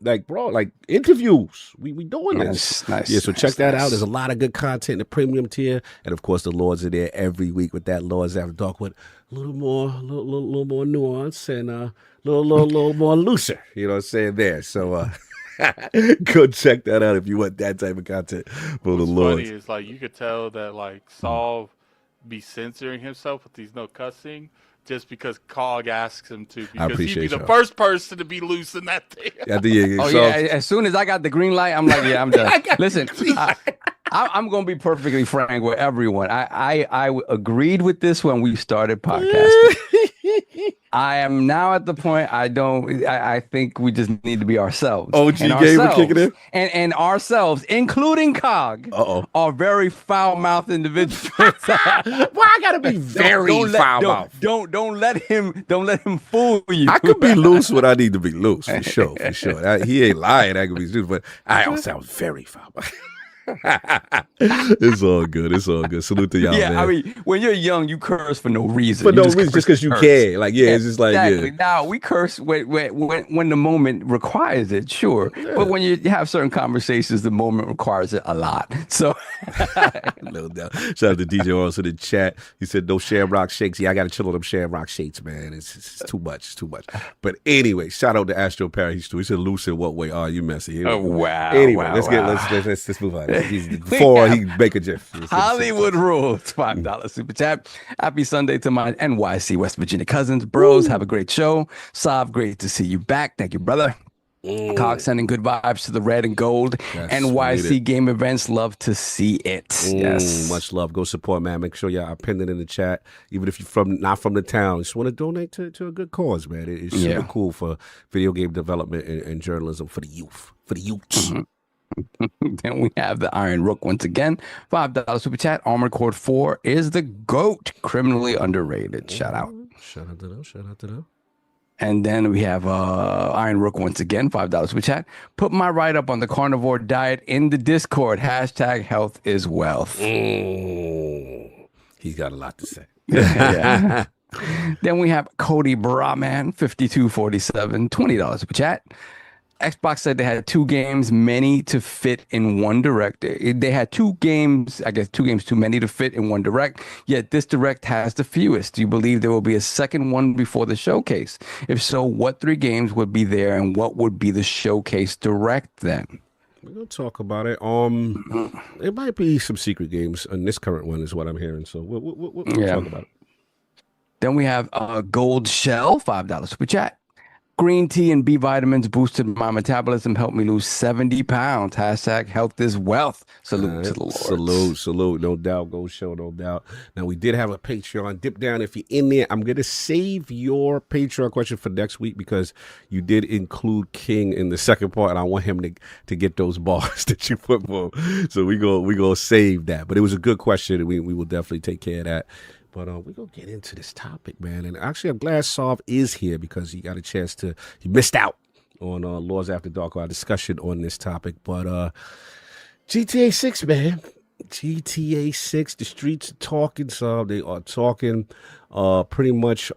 interviews. We doing this. Nice. Yeah, so check that out. There's a lot of good content in the premium tier. And of course the Lords are there every week with that Lords After Dark with a little more nuance and a little more looser. You know what I'm saying there. So go check that out if you want that type of content for the Lords. Funny is you could tell that Saul be censoring himself with these no cussing. Just because Cog asks him to, because he'd be the first person to be loose in that thing. As soon as I got the green light, I'm like, yeah, I'm done. Listen, I'm going to be perfectly frank with everyone. I agreed with this when we started podcasting. I am now at the point I think we just need to be ourselves. OG Gamer kicking in? And ourselves, including Cog, are very foul-mouthed individuals. Why I gotta be very foul-mouthed? Don't let him fool you. I could be loose when I need to be loose, for sure. He ain't lying, I could be loose, but I don't sound very foul-mouthed. It's all good. Salute to y'all, man. I mean, when you're young, you curse for no reason. Just because you can. It's just exactly. Now we curse when the moment requires it, sure. Yeah. But when you have certain conversations, the moment requires it a lot. So, no doubt. Shout out to DJ also in the chat. He said no Shamrock shakes. Yeah, I got to chill on them Shamrock shakes, man. It's too much. It's too much. But anyway, shout out to Astro Paradise too. He said loose in what way? Oh, you messy. Oh wow. Anyway, let's move on. Before he make a GIF. Hollywood rules. $5 super chat. Happy Sunday to my NYC West Virginia cousins. Bros, have a great show. Sav, great to see you back. Thank you, brother. Cog sending good vibes to the red and gold. NYC game events. Love to see it. Yes. Much love. Go support, man. Make sure y'all pinned it in the chat. Even if you're not from the town, just want to donate to a good cause, man. It's super cool for video game development and journalism for the youth. Mm-hmm. Then we have the Iron Rook once again. $5 super chat. Armored Core 4 is the GOAT. Criminally underrated. Shout out. Shout out to them. And then we have Iron Rook once again. $5 super chat. Put my write up on the carnivore diet in the Discord. Hashtag health is wealth. He's got a lot to say. Yeah. Then we have Cody Brahman, 5247, $20 super chat. Xbox said they had 2 games, many to fit in one direct. They had 2 games, I guess 2 games too many to fit in one direct, yet this direct has the fewest. Do you believe there will be a second one before the showcase? If so, what 3 games would be there and what would be the showcase direct then? We're going to talk about it. It might be some secret games, and this current one is what I'm hearing, so we'll talk about it. Then we have Gold Shell, $5 super chat. Green tea and B vitamins boosted my metabolism, helped me lose 70 pounds. Hashtag health is wealth. Salute to the Lord. Salute. No doubt. Go show, no doubt. Now, we did have a Patreon. Dip down if you're in there. I'm going to save your Patreon question for next week because you did include King in the second part, and I want him to get those bars that you put for him. So we go save that. But it was a good question, and we will definitely take care of that. But we're going to get into this topic, man. And actually, I'm glad Sav is here because he got a chance he missed out on Lords After Dark, our discussion on this topic. But GTA 6, man. GTA 6, the streets are talking, Sav. They are talking pretty much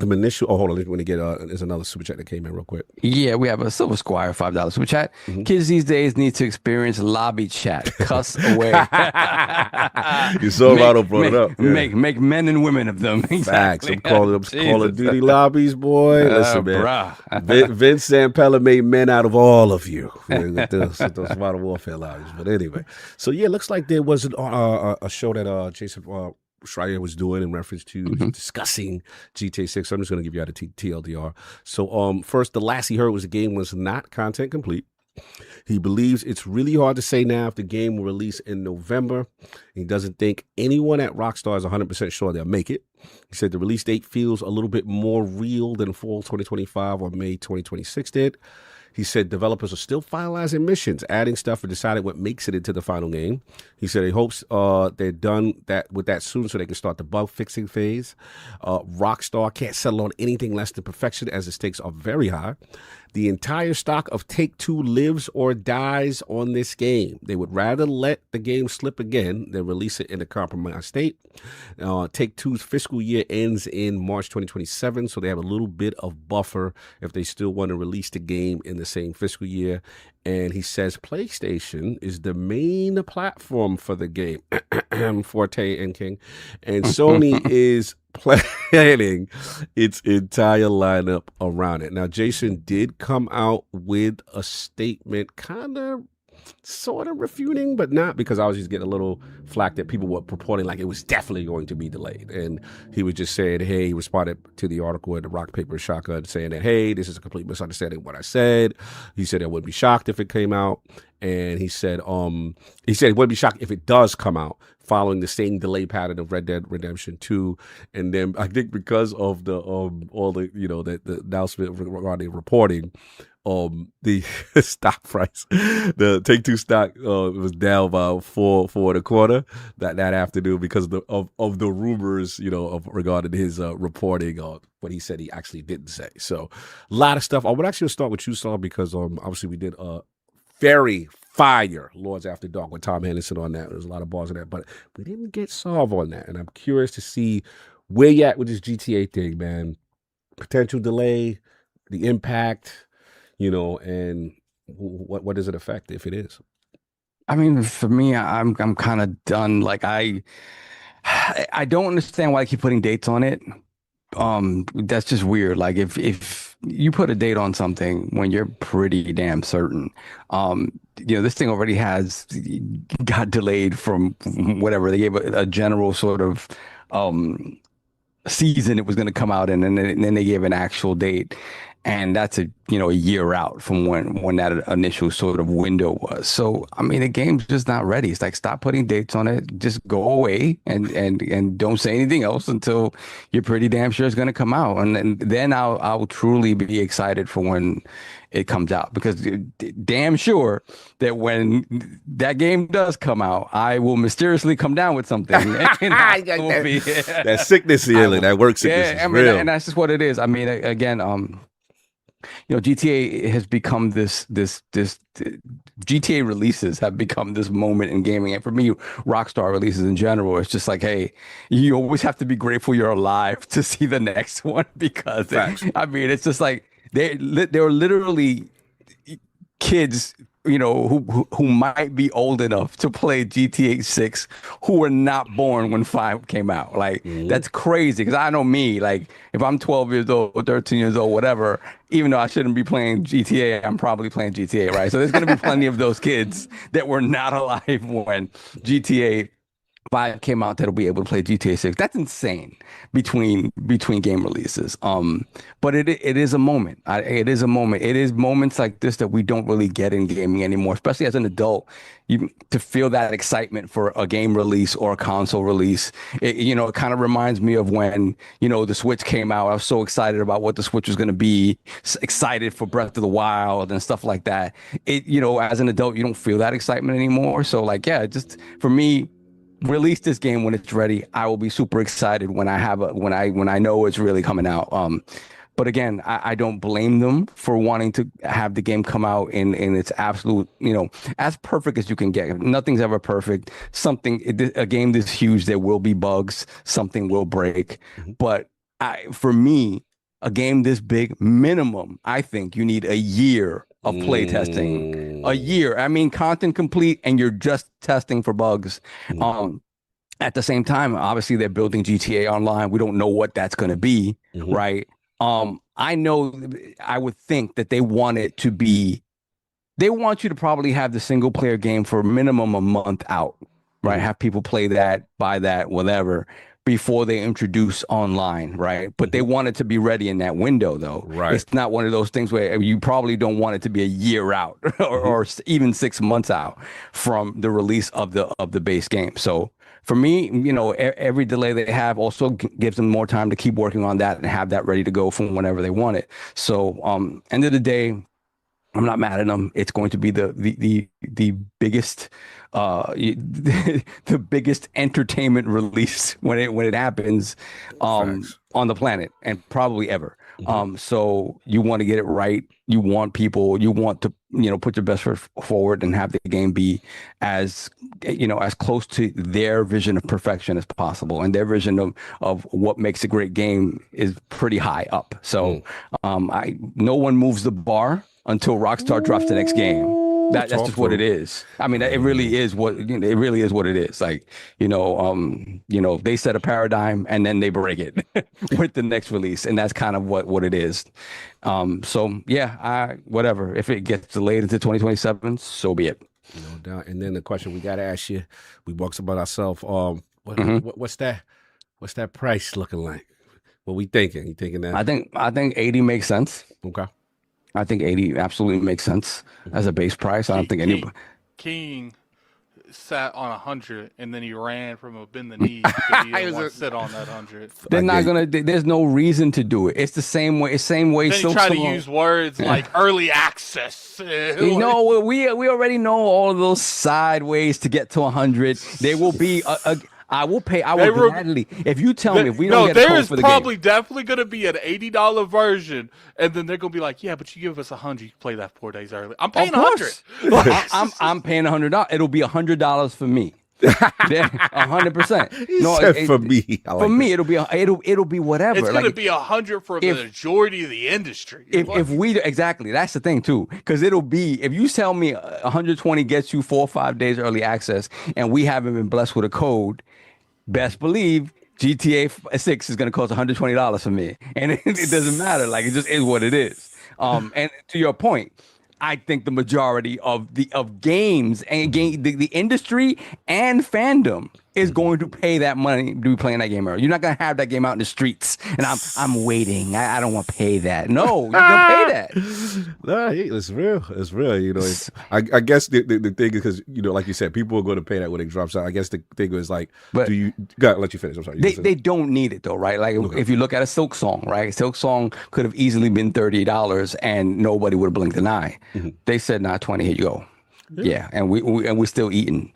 The initial. Oh, hold on. Let me get. There's another super chat that came in real quick. Yeah, we have a Silver Squire $5 super chat. Kids these days need to experience lobby chat. Cuss away. You saw Ronald brought it up. Yeah. Make men and women of them. Facts. Exactly. I'm calling them Call of Duty lobbies, boy. Listen, man. Vince Zampella made men out of all of you with those Modern Warfare lobbies. But anyway, so yeah, looks like there was a show that Jason Schreier was doing in reference to discussing GTA 6. So I'm just going to give you out a TLDR. So first, the last he heard was the game was not content complete. He believes it's really hard to say now if the game will release in November. He doesn't think anyone at Rockstar is 100% sure they'll make it. He said the release date feels a little bit more real than fall 2025 or May 2026 did. He said developers are still finalizing missions, adding stuff, and deciding what makes it into the final game. He said he hopes they're done with that soon so they can start the bug fixing phase. Rockstar can't settle on anything less than perfection as the stakes are very high. The entire stock of Take-Two lives or dies on this game. They would rather let the game slip again than release it in a compromised state. Take-Two's fiscal year ends in March 2027, so they have a little bit of buffer if they still want to release the game in the same fiscal year. And he says PlayStation is the main platform for the game, Forte and King, and Sony is planning its entire lineup around it. Now, Jason did come out with a statement kind of sort of refuting, but not, because I was just getting a little flack that people were purporting like it was definitely going to be delayed. And he was just saying, hey, he responded to the article in the Rock, Paper, Shotgun saying that, hey, this is a complete misunderstanding of what I said. He said I wouldn't be shocked if it came out. And he said he wouldn't be shocked if it does come out following the same delay pattern of Red Dead Redemption 2. And then I think because of the all the the announcement regarding reporting, the stock price, the Take-Two stock was down by 4.25 that afternoon because of the rumors of regarding his reporting on what he said he actually didn't say. So a lot of stuff. I would actually start with you, Saul, because obviously we did very fire Lords After Dark with Tom Henderson on that. There's a lot of bars in that, but we didn't get Solve on that. And I'm curious to see where you at with this GTA thing, man. Potential delay, the impact, and what does it affect if it is? I mean, for me, I'm kind of done. Like I don't understand why I keep putting dates on it. That's just weird. Like if you put a date on something when you're pretty damn certain, this thing already got delayed from whatever they gave a general sort of season it was going to come out in, and then they gave an actual date. And that's a year out from when that initial sort of window was. So I mean, the game's just not ready. It's like, stop putting dates on it. Just go away and don't say anything else until you're pretty damn sure it's going to come out. And then I'll truly be excited for when it comes out, because damn sure that when that game does come out, I will mysteriously come down with something. That sickness feeling, that work sickness, is real. And that's just what it is. I mean, again, GTA has become this GTA releases have become this moment in gaming. And for me, Rockstar releases in general, it's just like, hey, you always have to be grateful you're alive to see the next one, because it's just like they're literally kids, who might be old enough to play GTA 6 who were not born when 5 came out. Like, that's crazy, because I know me, like, if I'm 12 years old, 13 years old, whatever, even though I shouldn't be playing GTA, I'm probably playing GTA, right? So there's going to be plenty of those kids that were not alive when GTA 5 came out that'll be able to play GTA 6. That's insane between game releases. But it is a moment. It is a moment. It is moments like this that we don't really get in gaming anymore, especially as an adult. To feel that excitement for a game release or a console release, it kind of reminds me of when the Switch came out. I was so excited about what the Switch was going to be, excited for Breath of the Wild and stuff like that. As an adult, you don't feel that excitement anymore. So just for me, release this game when it's ready. I will be super excited when I know it's really coming out. But again, I don't blame them for wanting to have the game come out in its absolute, as perfect as you can get. Nothing's ever perfect. A game this huge, there will be bugs. Something will break. But for me, a game this big, minimum, I think you need a year of play testing. A year. I mean, content complete, and you're just testing for bugs. At the same time, obviously they're building GTA Online. We don't know what that's going to be, right? I know, I would think that they want it to be, they want you to probably have the single player game for minimum a month out, right? Have people play that, buy that, whatever, before they introduce online, right? But they want it to be ready in that window, though. Right. It's not one of those things where you probably don't want it to be a year out or even 6 months out from the release of the base game. So for me, you know, every delay they have also gives them more time to keep working on that and have that ready to go from whenever they want it. So end of the day, I'm not mad at them. It's going to be the biggest the biggest entertainment release when it happens on the planet, and probably ever. So you want to get it right. You want to, you know, put your best foot forward and have the game be as, you know, as close to their vision of perfection as possible. And their vision of what makes a great game is pretty high up. So no one moves the bar until Rockstar drops the next game. That's just what it is. I mean, it really is what, you know, it really is what it is. Like, you know, they set a paradigm and then they break it with the next release, and that's kind of what it is. So yeah, whatever. If it gets delayed into 2027, so be it. No doubt. And then the question we got to ask you, we box about ourselves. What's that price looking like? What we thinking? You thinking that? I think 80 makes sense. Okay. I think 80 absolutely makes sense as a base price. I don't think anybody. King sat on 100 and then he ran from a bend the knee because he didn't want to sit on that 100. They're not gonna. There's no reason to do it. It's the same way. Then you try to use words like early access. You know, we already know all of those side ways to get to 100. There will be I will pay. I will gladly. If you tell me if we don't get a code for the game. There is probably definitely going to be an $80 version, and then they're going to be like, "Yeah, but you give us 100, you play that 4 days early." I'm paying 100. I'm paying $100. It'll be $100 for me. 100%. No, for me. For me, it'll be whatever. It's going to be 100 for the majority of the industry. If we exactly, that's the thing too, because it'll be, if you tell me 120 gets you 4 or 5 days early access, and we haven't been blessed with a code, best believe GTA 6 is going to cost $120 for me, and it doesn't matter. Like, it just is what it is. And to your point, I think the majority of games and the industry and fandom is going to pay that money to be playing that game early. You're not going to have that game out in the streets, and I'm waiting. I don't want to pay that. No, you're going to pay that. No, it's real. It's real. You know, I guess the thing is, because, you know, like you said, people are going to pay that when it drops out. I guess the thing is, like, do you got to let you finish? I'm sorry. They don't need it though, right? Like, if you look at a Silk Song, right? Silk Song could have easily been $30 and nobody would have blinked an eye. They said, "Nah, 20. Here you go." Yeah, and we're still eating.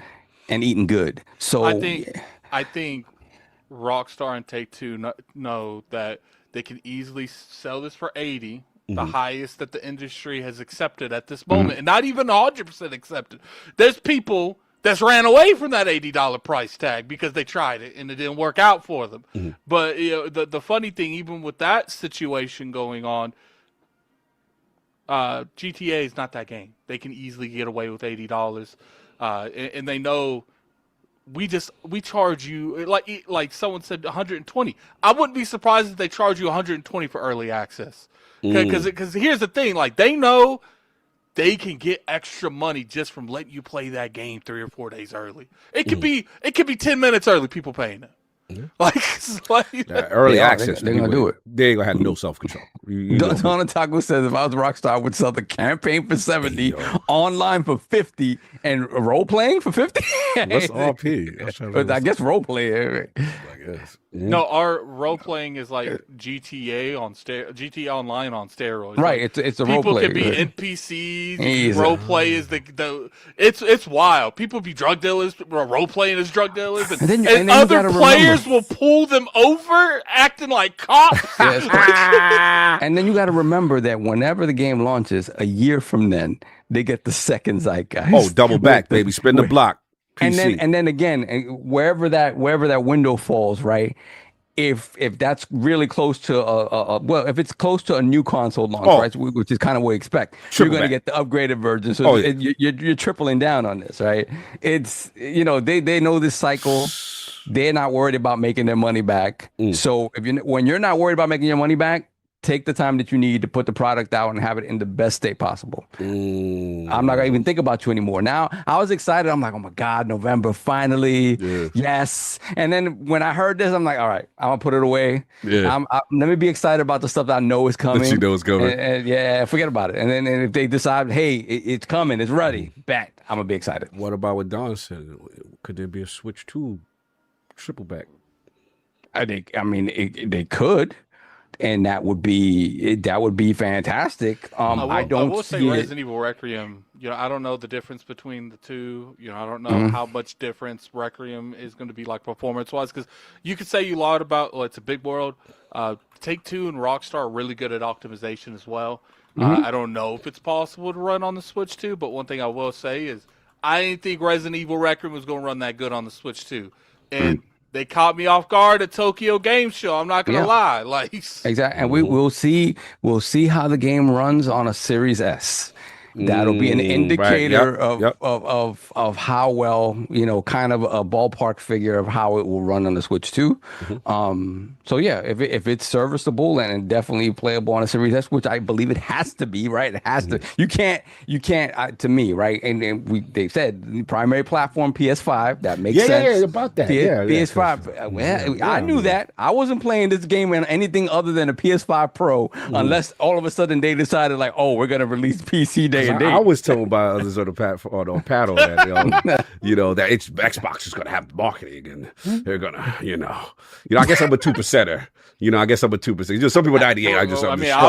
And eating good. So I think Rockstar and Take-Two know that they can easily sell this for 80, the highest that the industry has accepted at this moment, and not even 100% accepted. There's people that's ran away from that $80 price tag because they tried it and it didn't work out for them. But, you know, the funny thing, even with that situation going on, GTA is not that game. They can easily get away with $80. And they know we charge you, like someone said, 120. I wouldn't be surprised if they charge you 120 for early access, because here's the thing, like, they know they can get extra money just from letting you play that game 3 or 4 days early. It could be 10 minutes early. People paying it. Early access. They're gonna do it. They ain't gonna have no self control. Donna Taco says, if I was Rockstar, I would sell the campaign for 70, online for 50, and role playing for 50. What's RP? But I guess role play. I guess. No, our role playing is like GTA Online on steroids. Right, like, it's a role play. People can be NPCs. Role play is it's wild. People be drug dealers, role playing as drug dealers, and then other players will pull them over acting like cops. And then you got to remember that whenever the game launches, a year from then, they get the second zeitgeist. Oh, double back, baby. Spin the block. PC. And then again, wherever that window falls, right? if that's really close to well, if it's close to a new console launch, right, which is kind of what we expect, you're going to get the upgraded version. So you're tripling down on this, right? It's they know this cycle. They're not worried about making their money back. So when you're not worried about making your money back, take the time that you need to put the product out and have it in the best state possible. I'm not gonna even think about you anymore. Now, I was excited. I'm like, oh my God, November, finally. Yes. And then when I heard this, I'm like, all right, I'm gonna put it away. Let me be excited about the stuff that I know is coming. That you know is coming. And forget about it. And then if they decide, hey, it's coming, it's ready, back, I'm gonna be excited. What about what Don said? Could there be a Switch 2 triple back? They could. And that would be fantastic. I will say Resident Evil Requiem. I don't know the difference between the two. I don't know how much difference Requiem is going to be like performance wise. Because you could say you lied about it's a big world. Take-Two and Rockstar are really good at optimization as well. I don't know if it's possible to run on the Switch 2, but one thing I will say is I didn't think Resident Evil Requiem was going to run that good on the Switch 2, and they caught me off guard at Tokyo Game Show. I'm not gonna lie, exactly. And we'll see how the game runs on a Series S. That'll be an indicator of how well, kind of a ballpark figure of how it will run on the Switch 2. So yeah, if it's serviceable and definitely playable on a Series S, which I believe it has to be, right? It has to. You can't to me, right? And they said primary platform PS5. That makes sense. Yeah, about that. PS5. I knew that. I wasn't playing this game on anything other than a PS5 Pro, unless all of a sudden they decided like, oh, we're gonna release PC day. I was told by others on the panel that that Xbox is going to have marketing and they're going to I guess I'm a 2%er. I guess I'm a 2%. Some people 98. I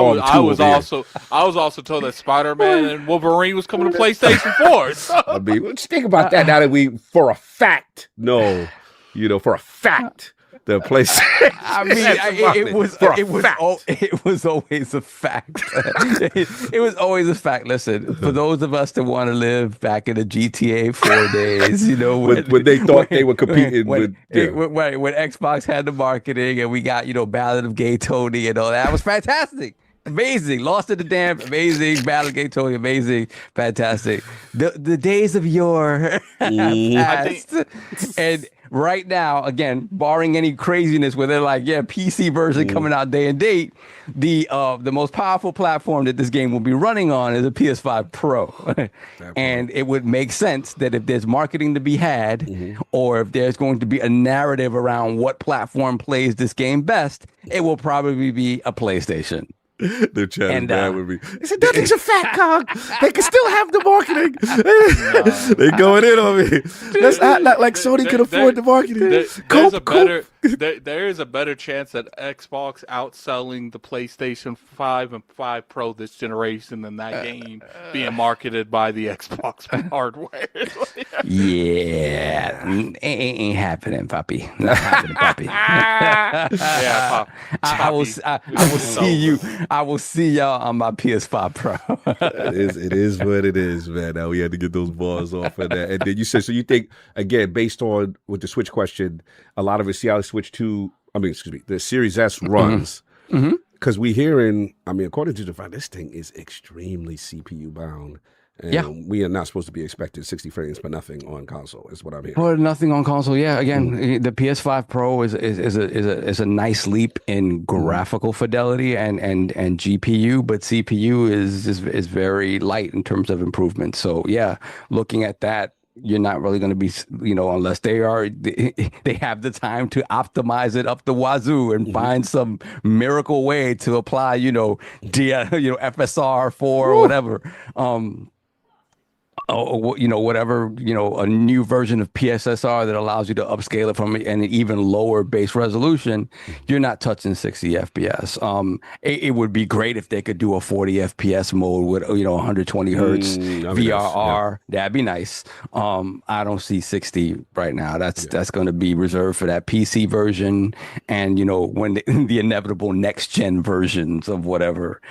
was also told that Spider-Man and Wolverine was coming to PlayStation 4. So. Let's think about that now that we for a fact know, for a fact. The place. It was always a fact. It was always a fact. Listen, for those of us that want to live back in the GTA 4 days, when they thought they were competing when Xbox had the marketing and we got Ballad of Gay Tony and all that was fantastic. Amazing. Lost in the Damned. Amazing. Battle Gate Tony. Amazing. Fantastic. The days of yore passed. And right now, again, barring any craziness where they're like, PC version coming out day and date, the most powerful platform that this game will be running on is a PS5 Pro. And it would make sense that if there's marketing to be had, or if there's going to be a narrative around what platform plays this game best, it will probably be a PlayStation. They're chatting bad with me. They said, that thing's a fat cog. They can still have the marketing. They going in on me. That's not like Sony could afford the marketing. There is a better chance that Xbox outselling the PlayStation 5 and 5 Pro this generation than that game being marketed by the Xbox hardware. Ain't happening, puppy. Not happening, puppy. I will see you. I will see y'all on my PS5 Pro. It is what it is, man. Now we had to get those balls off of that. And then you said, so you think, again, based on with the Switch question, a lot of it, see how the Series S runs. Because we hearing, according to the this thing is extremely CPU bound. And we are not supposed to be expecting 60 frames for nothing on console, is what I'm hearing. For nothing on console, yeah. Again, the PS5 Pro is a nice leap in graphical fidelity and GPU, but CPU is very light in terms of improvement. So yeah, looking at that, you're not really going to be, unless they have the time to optimize it up the wazoo and find some miracle way to apply, FSR 4 or whatever. Whatever, a new version of PSSR that allows you to upscale it from an even lower base resolution, you're not touching 60 FPS. It would be great if they could do a 40 FPS mode with, 120 hertz VRR. That'd be nice. I don't see 60 right now. That's going to be reserved for that PC version and, when the inevitable next gen versions of whatever.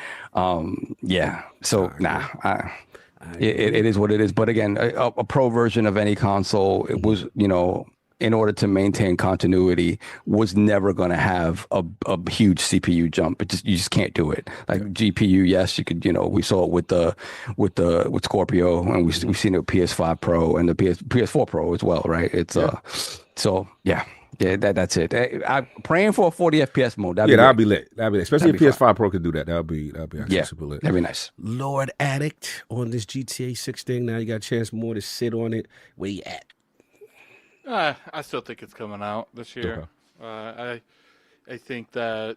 It is what it is. But again, a pro version of any console, it was, in order to maintain continuity, was never going to have a huge CPU jump. You just can't do it. Like GPU, yes, you could. We saw it with Scorpio, and we've seen it with PS5 Pro and the PS4 Pro as well, right? It's so yeah. Yeah, that's it. I'm praying for a 40 FPS mode. That'd be lit. Especially if PS5 Pro could do that. That'd be actually super lit. That'd be nice. Lord Addict on this GTA 6 thing. Now you got a chance more to sit on it. Where you at? I still think it's coming out this year. Okay. I think that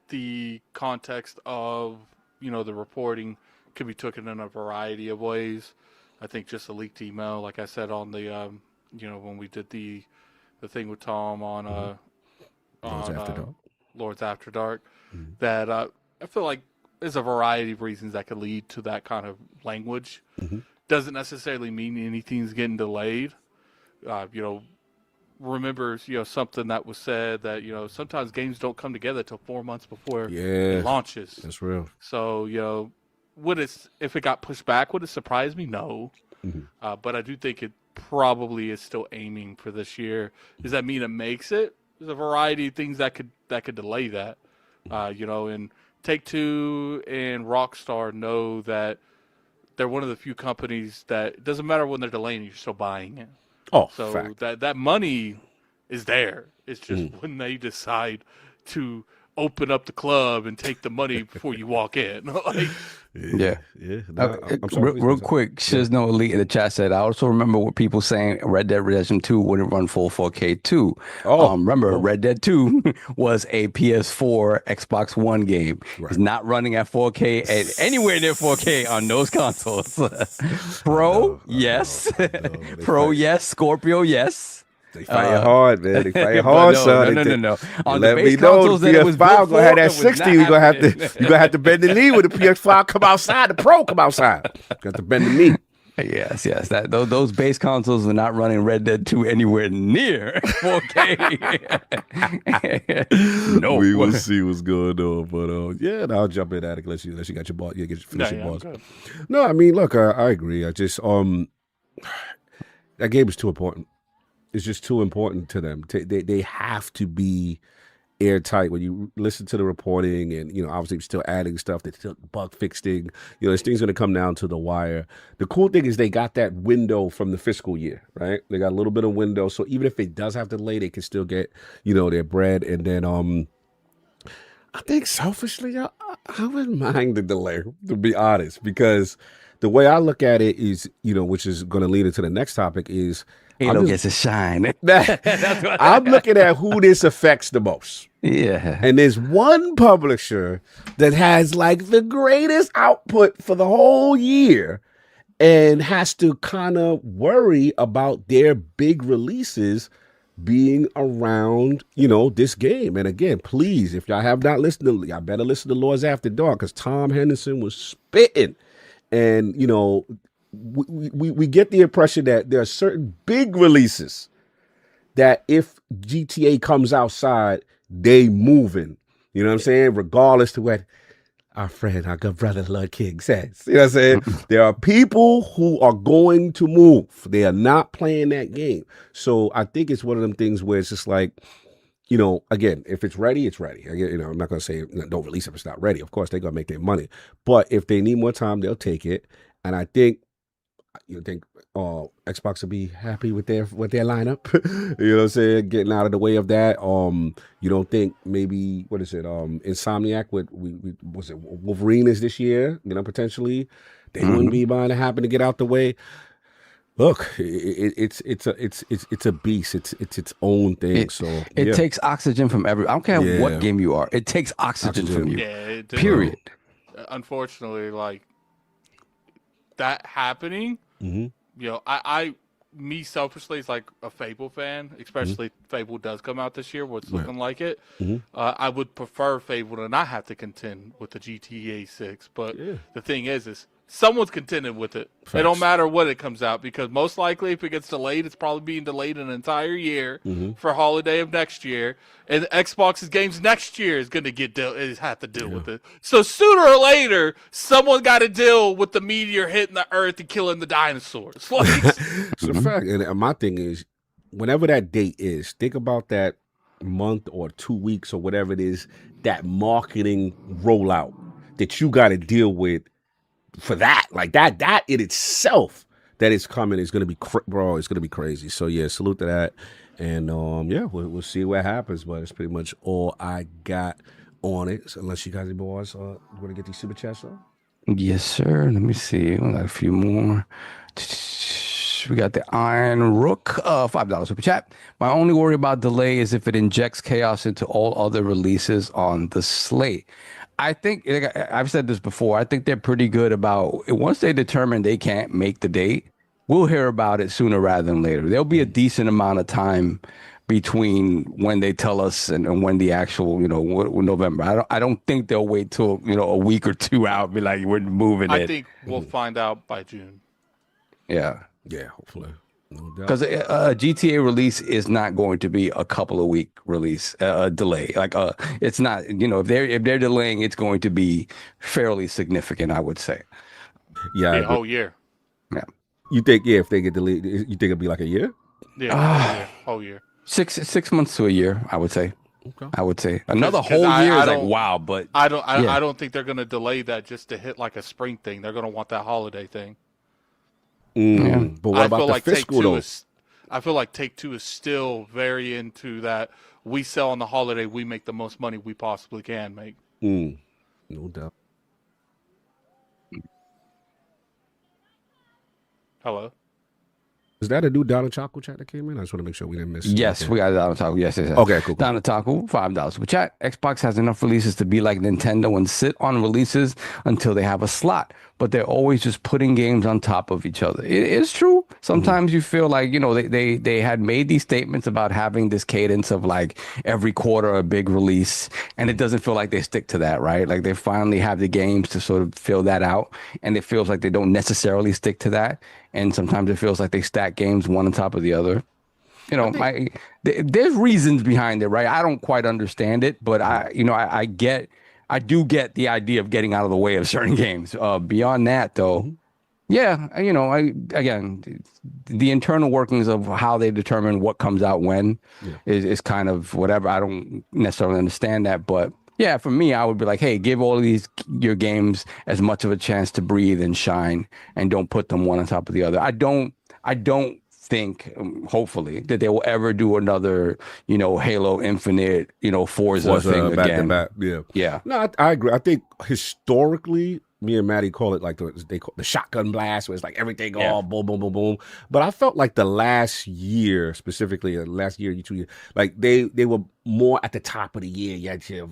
the context of the reporting could be taken in a variety of ways. I think just a leaked email, like I said on the when we did the thing with Tom on Lords After Dark, that I feel like there's a variety of reasons that could lead to that kind of language. Doesn't necessarily mean anything's getting delayed. Remember, something that was said that, sometimes games don't come together till 4 months before it launches. That's real. So, if it got pushed back, would it surprise me? No. But I do think it probably is still aiming for this year. Does that mean it makes it? There's a variety of things that could delay that. And Take-Two and Rockstar know that they're one of the few companies that it doesn't matter when they're delaying, you're still buying it. Oh, so fact. that money is there. It's just when they decide to open up the club and take the money before you walk in. Yeah. No, I'm sorry, real quick, Shizno Elite in the chat said, I also remember what people saying Red Dead Redemption 2 wouldn't run full 4K too. Remember, Red Dead 2 was a PS4 Xbox One game. Right. It's not running at 4K at anywhere near 4K on those consoles. Pro, yes. Pro, yes. Scorpio, yes. They fight hard, man. They fight hard, son. No. On let the base me know consoles the that it was PS5 gonna have that built for, 60. You're gonna have to bend the knee when the PS5 come outside. The Pro come outside. Got to bend the knee. Yes. Those base consoles are not running Red Dead 2 anywhere near 4K. No, we will see what's going on, but I'll jump in at it unless you got your ball. Yeah, finish your balls. No, I mean, look, I agree. I just that game is too important. It's just too important to them. They have to be airtight. When you listen to the reporting and, obviously still adding stuff, they're still bug fixing, this thing's going to come down to the wire. The cool thing is they got that window from the fiscal year, right? They got a little bit of window. So even if it does have to delay, they can still get, their bread. And then I think selfishly, I wouldn't mind the delay, to be honest, because the way I look at it is, which is going to lead into the next topic is, Halo gets a shine. I'm looking at who this affects the most. Yeah. And there's one publisher that has like the greatest output for the whole year and has to kind of worry about their big releases being around, this game. And again, please, if y'all have not listened to, y'all better listen to Lords After Dark, because Tom Henderson was spitting. And, we get the impression that there are certain big releases that if GTA comes outside, they moving. You know what I'm saying? Regardless to what our friend, our good brother, Lord King says. You know what I'm saying? There are people who are going to move. They are not playing that game. So I think it's one of them things where it's just like, again, if it's ready, it's ready. I'm not going to say don't release it if it's not ready. Of course, they're going to make their money. But if they need more time, they'll take it. And I think Xbox will be happy with their lineup. You know what I'm saying? Getting out of the way of that. You don't think maybe what is it? Insomniac with was it Wolverine is this year? Potentially they wouldn't be mind to happen to get out the way. Look, it's a beast. It's its own thing. It takes oxygen from every. I don't care what game you are. It takes oxygen from you. Yeah. Period. Unfortunately, like that happening. Me selfishly is like a Fable fan, especially Fable does come out this year. What's looking like it. I would prefer Fable to not have to contend with the GTA 6. But the thing is someone's contending with it. Facts. It don't matter what it comes out, because most likely if it gets delayed, it's probably being delayed an entire year for holiday of next year. And Xbox's games next year is going to have to deal with it. So sooner or later, someone got to deal with the meteor hitting the earth and killing the dinosaurs. It's a fact. And my thing is, whenever that date is, think about that month or 2 weeks or whatever it is, that marketing rollout that you got to deal with for that. Like that in itself that is coming is going to be, bro, it's going to be crazy. So yeah, salute to that. And yeah, we'll see what happens, but it's pretty much all I got on it. So unless you guys boys want to get these super chats on? Yes, sir. Let me see. We got a few more. We got the Iron Rook, $5 super chat. My only worry about delay is if it injects chaos into all other releases on the slate. I think, I've said this before, I think they're pretty good about, once they determine they can't make the date, we'll hear about it sooner rather than later. There'll be a decent amount of time between when they tell us and when the actual, November. I don't think they'll wait till, a week or two out and be like, we're moving it. I think we'll find out by June. Yeah. Yeah, hopefully. No doubt. Because a GTA release is not going to be a couple of week release delay. Like it's not, if they're delaying, it's going to be fairly significant, I would say. Yeah, a whole year. Yeah. You think if they get delayed, you think it'll be like a year? Yeah, whole year. 6 months to a year, I would say. Okay. I would say another whole year is like wow, but I don't think they're going to delay that just to hit like a spring thing. They're going to want that holiday thing. Yeah. But what about the fiscal though? I feel like Take-Two is still very into that. We sell on the holiday, we make the most money we possibly can make. No doubt. Hello? Is that a new Donald Choco chat that came in? I just want to make sure we didn't miss it. yes, we got Donald Taco. Yes. Okay, cool. Donald Taco, $5 super chat. Xbox has enough releases to be like Nintendo and sit on releases until they have a slot, but they're always just putting games on top of each other. It is true. Sometimes you feel like, they had made these statements about having this cadence of like every quarter a big release, and it doesn't feel like they stick to that, right? Like they finally have the games to sort of fill that out, and it feels like they don't necessarily stick to that. And sometimes it feels like they stack games one on top of the other. There's reasons behind it, right? I don't quite understand it, but I do get the idea of getting out of the way of certain games. Beyond that, though, yeah, again, the internal workings of how they determine what comes out when is kind of whatever. I don't necessarily understand that, but yeah, for me, I would be like, hey, give all of your games as much of a chance to breathe and shine, and don't put them one on top of the other. I don't think, hopefully, that they will ever do another, Halo Infinite, Forza thing back again. To back. Yeah. No, I agree. I think historically, me and Maddie call it like they call the shotgun blast, where it's like everything all boom, boom, boom, boom. But I felt like the last year, specifically, last year, 2 years, like they were more at the top of the year. You had your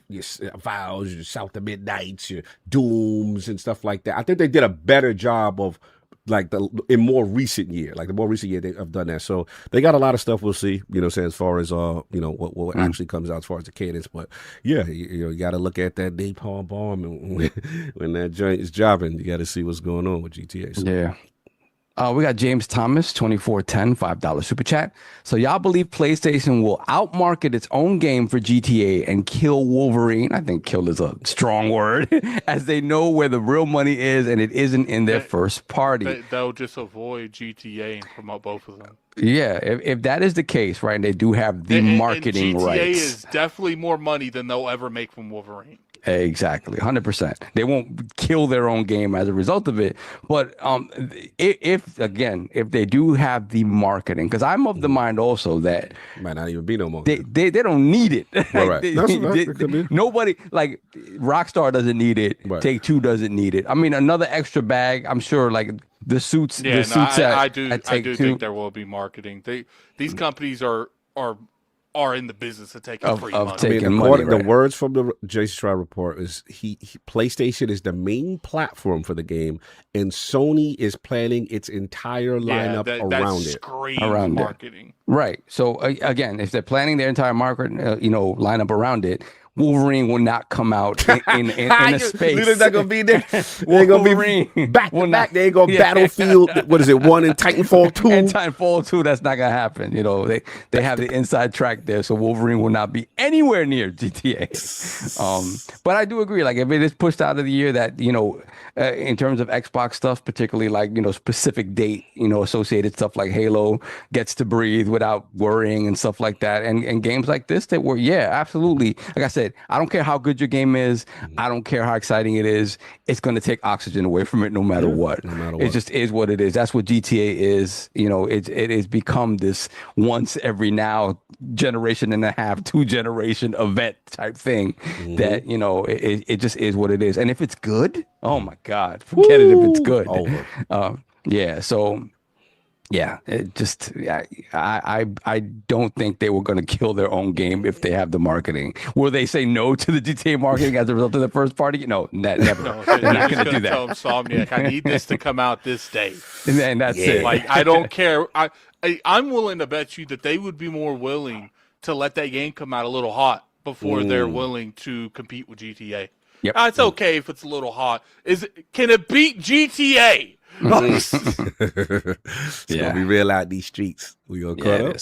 Vows, your South of Midnights, your Dooms, and stuff like that. I think they did a better job of like the more recent year they have done that. So they got a lot of stuff we'll see, as far as what actually comes out as far as the cadence. But yeah, you got to look at that napalm bomb and when that joint is dropping, you got to see what's going on with GTA. So. Yeah. We got James Thomas, 2410, $5 super chat. So y'all believe PlayStation will outmarket its own game for GTA and kill Wolverine? I think kill is a strong word, as they know where the real money is and it isn't in their first party. They'll just avoid GTA and promote both of them. Yeah, if that is the case, right, and they do have the marketing and GTA rights. is definitely more money than they'll ever make from Wolverine. Exactly, 100%. They won't kill their own game as a result of it. But if they do have the marketing, because I'm of the mind also that might not even be no more. They don't need it. Right. Nobody, like Rockstar doesn't need it. Right. Take-Two doesn't need it. I mean, another extra bag. I'm sure, like the suits. Yeah, I do Take-Two. think there will be marketing. These companies are in the business of taking free money. The words from the Jason Schreier report is PlayStation is the main platform for the game, and Sony is planning its entire lineup around marketing. Right. So again, if they're planning their entire market, lineup around it, Wolverine will not come out in a space. Luda's not gonna be there. They ain't gonna be back to back. They ain't gonna Battlefield. What is it? 1 and Titanfall 2. And Titanfall 2, that's not gonna happen. You know, they have the inside track there, so Wolverine will not be anywhere near GTA. But I do agree. Like if it is pushed out of the year, that in terms of Xbox stuff, particularly like specific date, associated stuff like Halo gets to breathe without worrying and stuff like that, and games like this that were absolutely. Like I said, I don't care how good your game is. I don't care how exciting it is. It's going to take oxygen away from it no matter what. No matter it what. just is what it is. That's what GTA is. It has become this once every now generation and a half, 2 generation event type thing that, it just is what it is. And if it's good, oh my God, forget it if it's good. I don't think they were going to kill their own game if they have the marketing. Will they say no to the GTA marketing as a result of the first party? No, never. No, They're not going to do that. Tell Insomniac, I need this to come out this day. And that's it. Like, I don't care. I'm willing to bet you that they would be more willing to let that game come out a little hot before they're willing to compete with GTA. Yep. It's okay if it's a little hot. Can it beat GTA? It's gonna be real out these streets. We all caught up.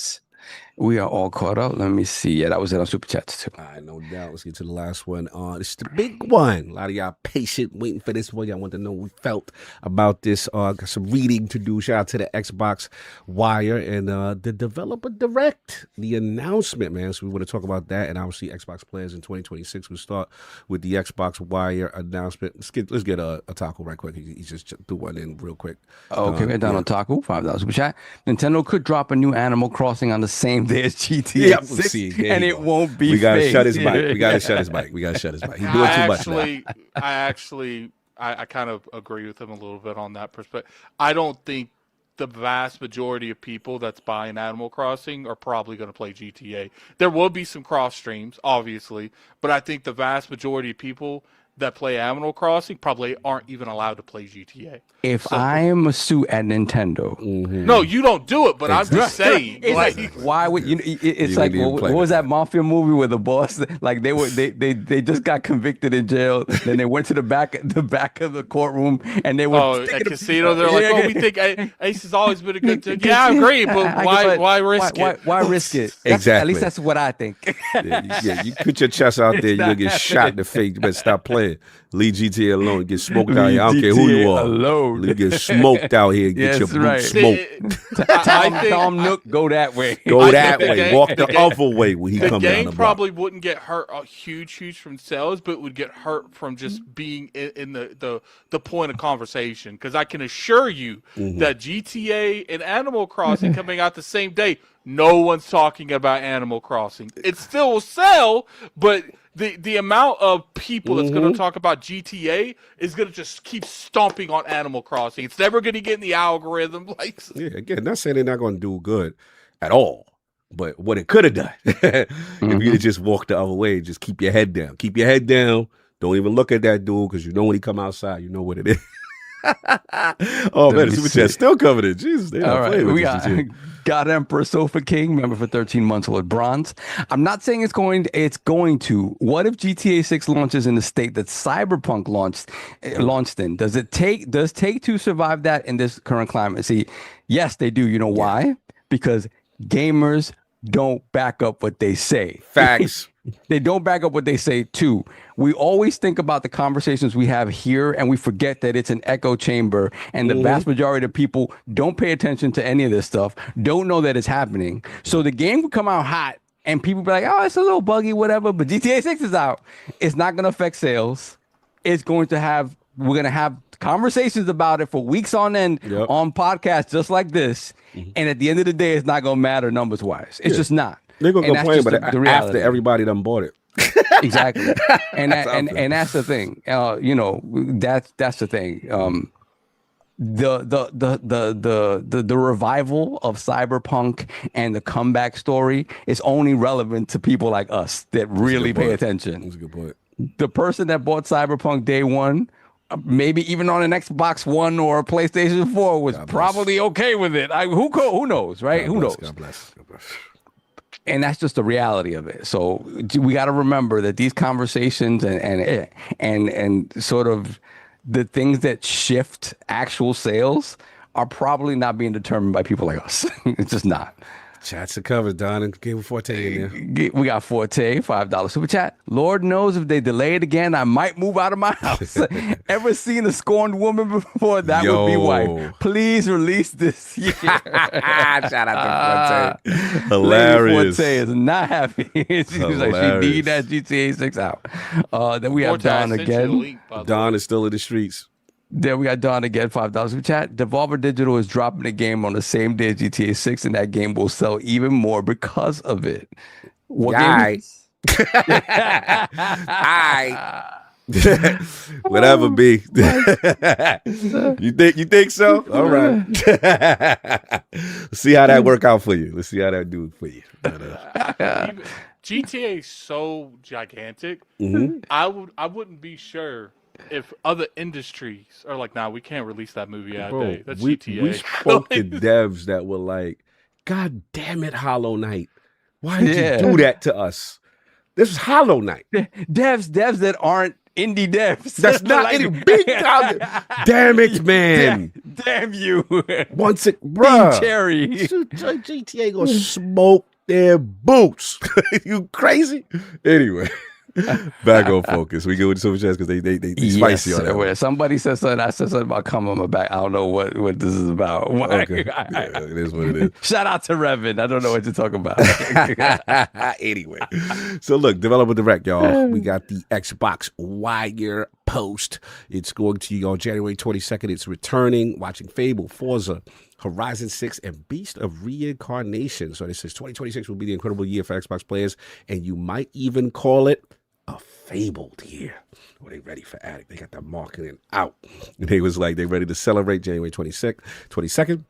We are all caught up. Let me see. Yeah, that was it on Super Chats too. All right, no doubt. Let's get to the last one. This is the big one. A lot of y'all patient waiting for this one. Y'all want to know what we felt about this. Got some reading to do. Shout out to the Xbox Wire and the Developer Direct, the announcement, man. So we want to talk about that, and obviously Xbox plans in 2026. We'll start with the Xbox Wire announcement. Let's get a taco right quick. He just threw one in real quick. Okay, we're down on Taco. $5 Super Chat. Nintendo could drop a new Animal Crossing on the same day as GTA 6, and it won't be. We gotta fake. shut his mic. We gotta shut his mic. He's doing too much now. I kind of agree with him a little bit on that perspective. I don't think the vast majority of people that's buying Animal Crossing are probably going to play GTA. There will be some cross streams, obviously, but I think the vast majority of people that play Animal Crossing probably aren't even allowed to play GTA. If I am a suit at Nintendo, no, you don't do it. But I'm just saying, why would you? It's like what was that mafia movie where the boss, like they just got convicted in jail, then they went to the back of the courtroom and they were at casino. They're like, we think Ace has always been a good team. Yeah, I agree, but why risk it? Why risk it? Exactly. At least that's what I think. You put your chest out there, you'll get shot in the face. You better stop playing. Leave GTA alone. Get smoked out here. I don't care who you are. Alone. You get smoked out here. Get your boots smoked. Tom Nook, go that way. Go that way. Walk the other way when he comes down the block. The game probably wouldn't get hurt huge from sales, but would get hurt from just being in the point of conversation. Because I can assure you that GTA and Animal Crossing coming out the same day, no one's talking about Animal Crossing. It still will sell, but the amount of people that's going to talk about GTA is going to just keep stomping on Animal Crossing. It's never going to get in the algorithm. Again, not saying they're not going to do good at all, but what it could have done if you just walked the other way, just keep your head down. Keep your head down. Don't even look at that dude because you know when he come outside, you know what it is. Oh man, the Super Chat still covered it. Jesus, they all right, we got God Emperor Sofa King, member for 13 months old bronze. I'm not saying it's going to. What if GTA 6 launches in the state that Cyberpunk launched in? Does Take-Two survive that in this current climate? See, yes, they do. You know why? Because gamers don't back up what they say. Facts. They don't back up what they say too. We always think about the conversations we have here and we forget that it's an echo chamber and the vast majority of people don't pay attention to any of this stuff, don't know that it's happening. So the game would come out hot and people be like, oh, it's a little buggy, whatever, but GTA 6 is out. It's not going to affect sales. We're going to have conversations about it for weeks on end on podcasts just like this. And at the end of the day, it's not going to matter numbers wise. It's just not. They're gonna complain, but after everybody done bought it. Exactly, and that's the thing. That's the thing. The revival of Cyberpunk and the comeback story is only relevant to people like us that really pay attention. That's a good point. The person that bought Cyberpunk day one, maybe even on an Xbox One or a PlayStation 4, was probably okay with it. Who knows, right? Who knows? God bless. And that's just the reality of it. So we got to remember that these conversations and sort of the things that shift actual sales are probably not being determined by people like us. It's just not. Chats are covered, Don, and give Forte in there. We got Forte, $5 super chat. Lord knows if they delay it again, I might move out of my house. Ever seen a scorned woman before? That would be wife. Please release this year. Shout out to Forte. Hilarious. Lady Forte is not happy. She's like, she need that GTA 6 out. Then we have Forte, I Don sent you again. the link, by the Don way. is still in the streets. Then we got Don again, $5 super chat. Devolver Digital is dropping the game on the same day as GTA 6, and that game will sell even more because of it. What game? Whatever, B. You think so? All right. Let's see how that work out for you. Let's see how that do for you. GTA is so gigantic. Mm-hmm. I wouldn't be sure if other industries are like, nah, we can't release that movie out Bro, day. That's we GTA. spoke to devs that were like, God damn it, Hollow Knight. Why did you do that to us? This is Hollow Knight. Devs that aren't indie devs. That's not any big time. Damn it, man. Damn you. Once it, bruh. Cherry. GTA gonna smoke their boots. You crazy? Anyway. Back on focus. We go with super chats because they spicy on that. Where somebody said something, I said something about come on my back. I don't know what this is about. Okay. Yeah, it is what it is. Shout out to Revan. I don't know what you're talking about. Anyway, so look, Developer Direct, y'all. We got the Xbox Wire post. It's going to you on January 22nd. It's returning. Watching Fable, Forza, Horizon 6, and Beast of Reincarnation. So this says 2026 will be the incredible year for Xbox players, and you might even call it a fabled year. Well, they ready for Addict. They got the marketing out. They was like, they ready to celebrate January 22nd.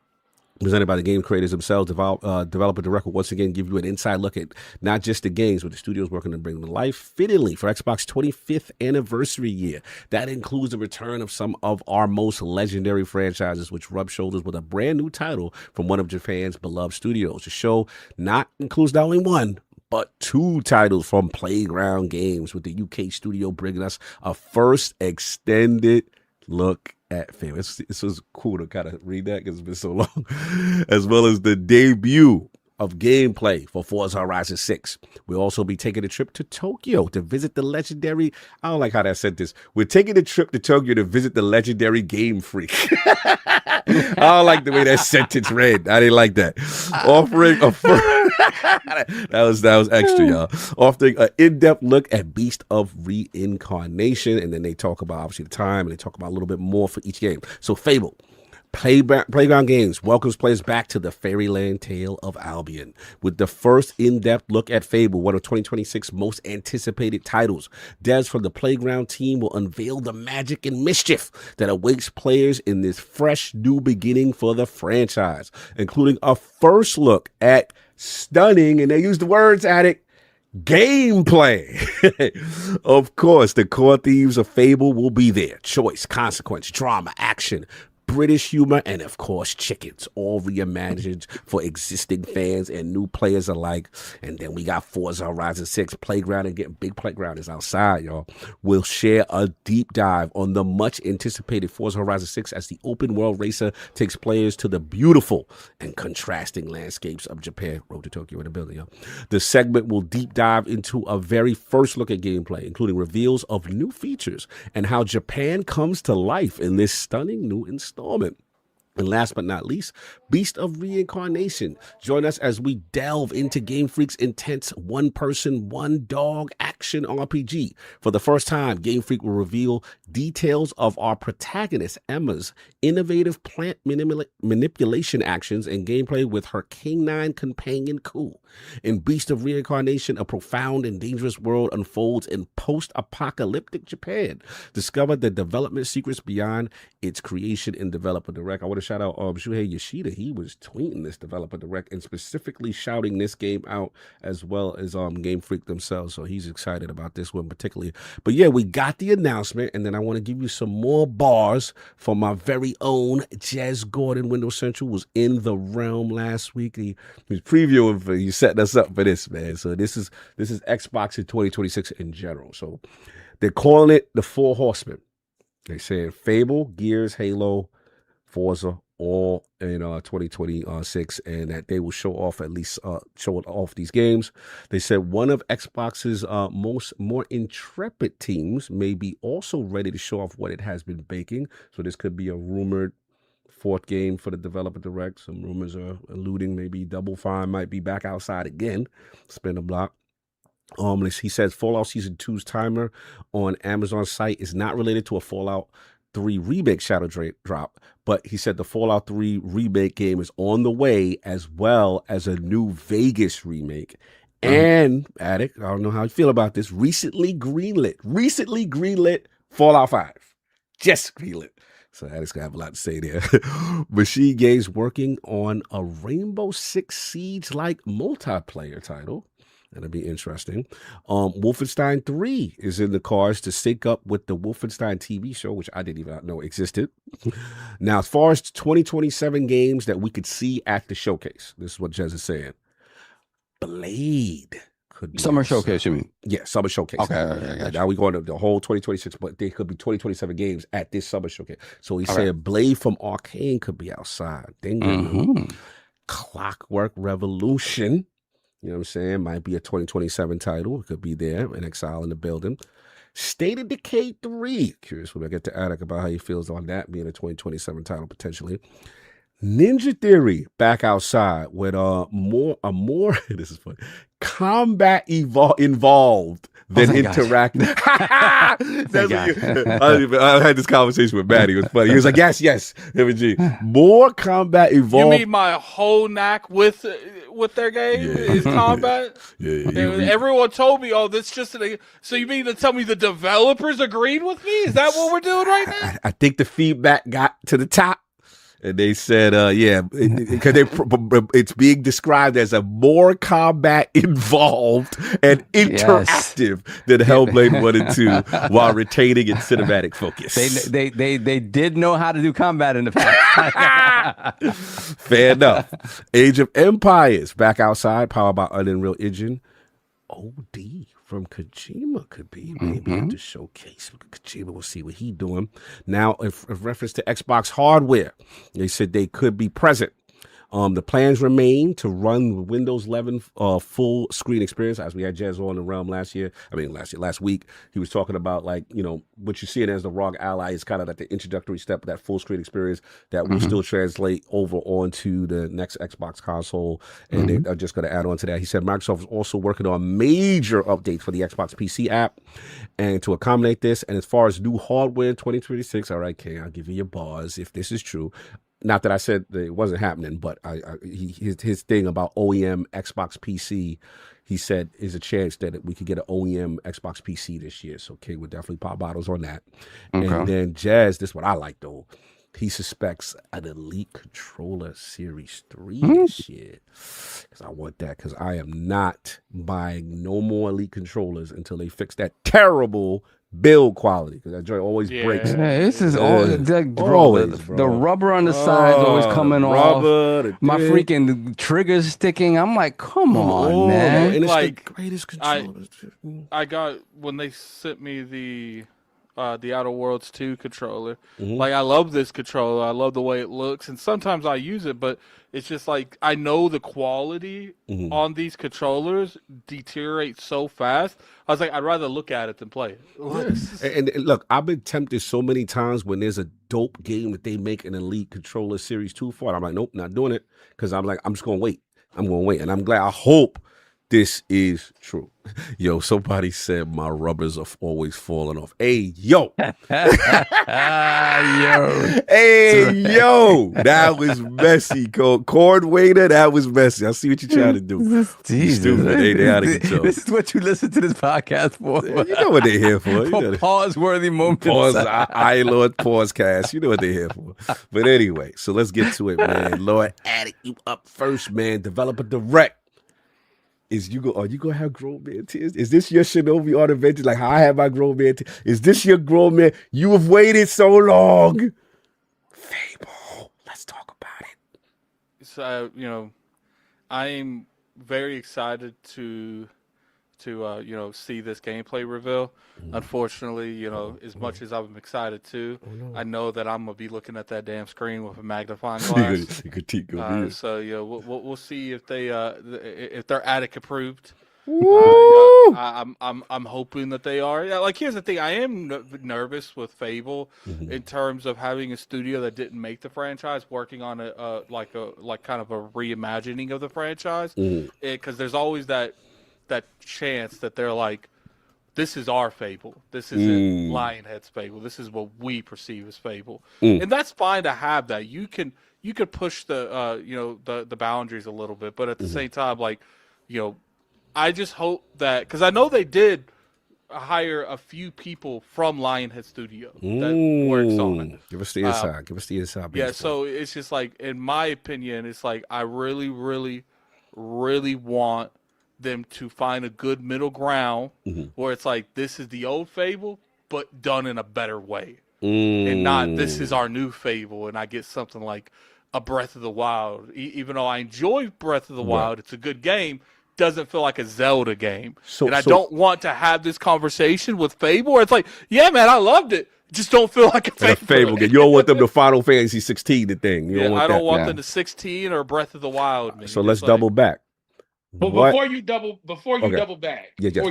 Presented by the game creators themselves, Developer Direct will once again give you an inside look at not just the games, but the studios working to bring them to life fittingly for Xbox 25th anniversary year. That includes the return of some of our most legendary franchises, which rub shoulders with a brand new title from one of Japan's beloved studios. The show includes not only one, but two titles from Playground Games, with the UK studio bringing us a first extended look at Fable. This was cool to kind of read that because it's been so long. As well as the debut of gameplay for Forza Horizon 6. We'll also be taking a trip to Tokyo to visit the legendary, I don't like how that said this. We're taking a trip to Tokyo to visit the legendary Game Freak. I don't like the way that sentence read. I didn't like that. Offering a that was extra, y'all. Offering an in-depth look at Beast of Reincarnation, and then they talk about obviously the time, and they talk about a little bit more for each game. So Fable. Playground Games welcomes players back to the fairyland tale of Albion with the first in-depth look at Fable, one of 2026 most anticipated titles. Devs from the Playground team will unveil the magic and mischief that awaits players in this fresh new beginning for the franchise, including a first look at stunning, and they use the words Addict, gameplay. Of course, the core themes of Fable will be there: choice, consequence, drama, action, British humor, and of course chickens, all reimagined for existing fans and new players alike. And then we got Forza Horizon 6 Playground, and getting big Playground is outside, y'all. We'll share a deep dive on the much anticipated Forza Horizon 6 as the open world racer takes players to the beautiful and contrasting landscapes of Japan. Road to Tokyo in the building, y'all. The segment will deep dive into a very first look at gameplay, including reveals of new features and how Japan comes to life in this stunning new installment. And last but not least, Beast of Reincarnation. Join us as we delve into Game Freak's intense one-person, one-dog action RPG. For the first time, Game Freak will reveal details of our protagonist, Emma's innovative plant manipulation actions and gameplay with her canine companion, Cool. In Beast of Reincarnation, a profound and dangerous world unfolds in post-apocalyptic Japan. Discover the development secrets beyond its creation in Developer Direct. I want to shout out Shuhei Yoshida. He was tweeting this developer direct and specifically shouting this game out, as well as Game Freak themselves. So he's excited about this one particularly. But yeah, we got the announcement, and then I want to give you some more bars from my very own Jez Gordon. Windows Central was in the realm last week. He was previewing, he's setting us up for this, man. So this is Xbox in 2026 in general. So they're calling it the Four Horsemen. They saying Fable, Gears, Halo, Forza, all in 2026, and that they will show off these games. They said one of Xbox's more intrepid teams may be also ready to show off what it has been baking. So this could be a rumored fourth game for the developer direct. Some rumors are alluding maybe Double Fine might be back outside again, spin a block. He says Fallout Season 2's timer on Amazon site is not related to a Fallout 3 remake shadow drop, but he said the Fallout 3 remake game is on the way, as well as a new Vegas remake. And Attic, I don't know how you feel about this, recently greenlit Fallout 5. Just greenlit. So Attic's gonna have a lot to say there. Machine Games working on a Rainbow Six Siege-like multiplayer title. That'll be interesting. Wolfenstein 3 is in the cards to sync up with the Wolfenstein TV show, which I didn't even know existed. Now, as far as 2027 games that we could see at the showcase, this is what Jez is saying. Blade could be Summer Showcase, you mean? Yeah, Summer Showcase. Okay. Now we're going to the whole 2026, but there could be 2027 games at this Summer Showcase. So he said Blade from Arcane could be outside. Clockwork Revolution. You know what I'm saying? Might be a 2027 title. It could be there in Exile in the building. State of Decay 3. Curious when I get to Attic about how he feels on that being a 2027 title potentially. Ninja Theory back outside with more this is funny, combat involved than interactive. I had this conversation with Matt. He was funny. He was like, yes, MG. More combat involved. You mean my whole knack with their game is combat? Everyone told me, oh, this just so you mean to tell me the developers agreed with me? Is that what we're doing right now? I think the feedback got to the top. And they said, because it's being described as a more combat involved and interactive than Hellblade 1 and 2, while retaining its cinematic focus. They did know how to do combat in the past. Fair enough. Age of Empires back outside, powered by Unreal Engine. OD from Kojima could be maybe at the showcase. Kojima, we'll see what he's doing. Now, in reference to Xbox hardware, they said they could be present. The plans remain to run Windows 11 full screen experience, as we had Jez on the realm last week. He was talking about, like, what you're seeing as the ROG Ally is kind of like the introductory step of that full screen experience that will still translate over onto the next Xbox console. And they are just going to add on to that. He said Microsoft is also working on major updates for the Xbox PC app and to accommodate this. And as far as new hardware in 2026, all right, Kay, I'll give you your bars if this is true. Not that I said that it wasn't happening, but his thing about OEM Xbox PC, he said is a chance that we could get an OEM Xbox PC this year. So Kay would definitely pop bottles on that. Okay. And then Jazz, this is what I like though. He suspects an Elite Controller Series 3 this year. Because I want that, because I am not buying no more Elite Controllers until they fix that terrible build quality, because that joint always breaks. Yeah, this is always the rubber on the sides always coming off. My freaking triggers sticking. I'm like, come on, man. And it's like, the greatest controllers. I got, when they sent me the Outer Worlds 2 controller. Like, I love this controller. I love the way it looks, and sometimes I use it, but it's just like I know the quality on these controllers deteriorates so fast. I was like, I'd rather look at it than play it. And look, I've been tempted so many times when there's a dope game that they make an Elite Controller Series 2 for it. I'm like, nope, not doing it, because I'm like, I'm just going to wait. I'm going to wait, and I'm glad. I hope This is true. Yo, somebody said my rubbers are always falling off. Hey, yo. Yo. Hey, yo. That was messy. Cord waiter, that was messy. I see what you're trying to do. Jesus. Stupid. They out of control. This is what you listen to this podcast for. You know what they're here for. For pause-worthy moments. Pause, I Lord Pausecast. You know what they're here for. But anyway, so let's get to it, man. Lord, add you up first, man. Developer direct. Are you gonna have grown man tears? Is this your Shinobi Art Adventure? Like how I have my grown man tears? Is this your grown man? You have waited so long. Fable. Let's talk about it. So I'm very excited to see this gameplay reveal. Unfortunately, as much as I'm excited too, I know that I'm gonna be looking at that damn screen with a magnifying glass. So we'll see if they're attic approved. I'm hoping that they are. Yeah, like here's the thing, I am nervous with Fable in terms of having a studio that didn't make the franchise working on kind of a reimagining of the franchise, because there's always that chance that they're like, this is our Fable. This isn't Lionhead's Fable. This is what we perceive as Fable, and that's fine to have that. You could push the boundaries a little bit, but at the same time, I just hope that, because I know they did hire a few people from Lionhead Studio that works on it. Give us the inside. Give us the inside. Yeah, so it's just like, in my opinion, it's like I really, really, really want them to find a good middle ground where it's like, this is the old Fable but done in a better way, and not this is our new Fable and I get something like a Breath of the Wild. Even though I enjoy Breath of the Wild, it's a good game, doesn't feel like a Zelda game. I don't want to have this conversation with Fable where it's like, yeah man, I loved it, just don't feel like a Fable game. You don't want them to Final Fantasy 16 the thing. You don't want I don't that. want them to 16 or Breath of the Wild, man. So let's double back. But before you double back, let's go.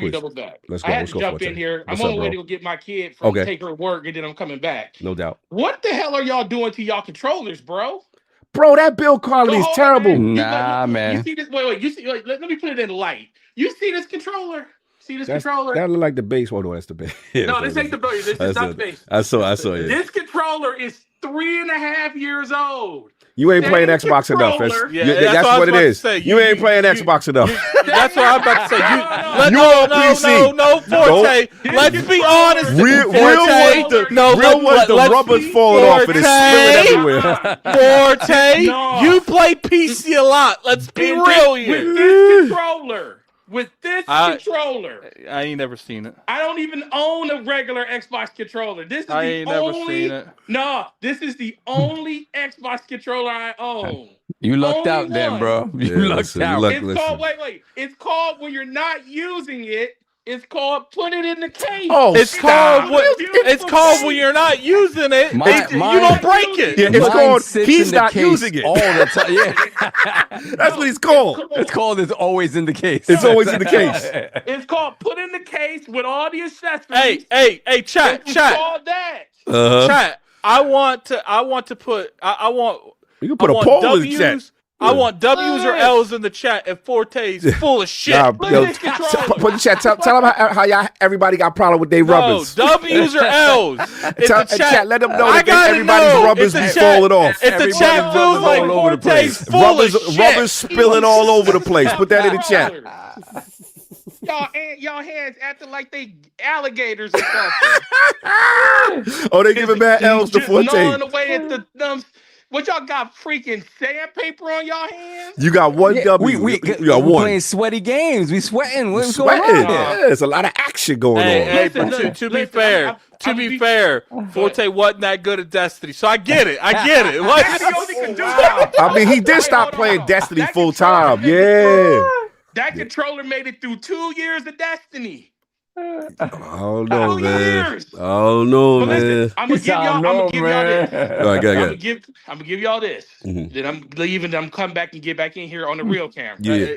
I had to jump in here. I'm on the way to go get my kid from take her to work, and then I'm coming back. No doubt. What the hell are y'all doing to y'all controllers, bro? Bro, that build quality is terrible. Nah, man. You see this? Wait. You see? Let me put it in light. You see this controller? See this controller? That look like the base. Oh, no, that's the base. No, this ain't the base. This is not the base. I saw it. This controller is 3.5 years old. You ain't playing Xbox enough. That's what it is. You ain't playing Xbox enough. That's what I'm about to say. You on PC. No, Forte. Let's be honest. Real was the rubber's falling off and it's spilling everywhere. Forte, you play PC a lot. Let's be real here. With this controller. I ain't never seen it. I don't even own a regular Xbox controller. This is never seen it. No, this is the only Xbox controller I own. You lucked out then, bro. You lucked out. It's called, wait. It's called, when you're not using it, it's called put it in the case. Oh, it's called when you're not using it. You don't break it. Yeah, it's called he's not using it all the time. Yeah, that's what it's called. It's called it's always in the case. It's always in the case. It's called put in the case with all the accessories. Hey, chat. It's called that. Chat. I want to put. You can put a poll in the chat. I want W's or L's in the chat if Forte's full of shit. Put in the chat. Tell them how y'all everybody got problem with their rubbers. W's or L's. Chat. Let them know that everybody's rubbers be falling off. If the chat feels like Forte's full of shit. Rubbers spilling all over the place. Put that in the chat. Y'all hands acting like they alligators or something. Oh, they giving bad L's to Forte. Gnawing away at the thumbs. What y'all got, freaking sandpaper on y'all hands? You got one W. We got one. Playing sweaty games. We sweating. What's going on? Yeah, there's a lot of action going on. Hey, but to be fair, Forte wasn't that good at Destiny, so I get it. What? I mean, he did stop playing Destiny full time. Yeah. That controller made it through 2 years of Destiny. I don't know, man. Man. I'm gonna give y'all this. I'm gonna give y'all this. Then I'm leaving. I'm coming back and get back in here on the real camera. Yeah.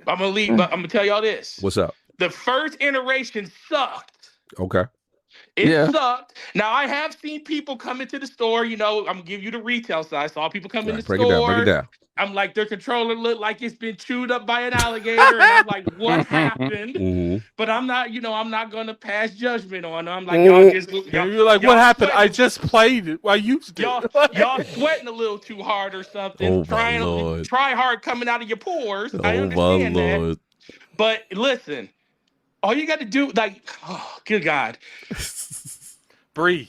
I'm gonna leave, but I'm gonna tell y'all this. What's up? The first iteration sucked. Okay. It sucked. Now I have seen people come into the store. You know, I'm gonna give you the retail side. Saw people come in the break store. Break it down. I'm like, their controller looked like it's been chewed up by an alligator, and I'm like, what happened? Mm-hmm. But I'm not, I'm not gonna pass judgment on them. I'm like, you're like, what happened? I just played it. I used it. Y'all sweating a little too hard or something. Oh my Lord. Try hard coming out of your pores. I Oh understand my that. Lord. But listen, all you got to do, oh, good God, breathe.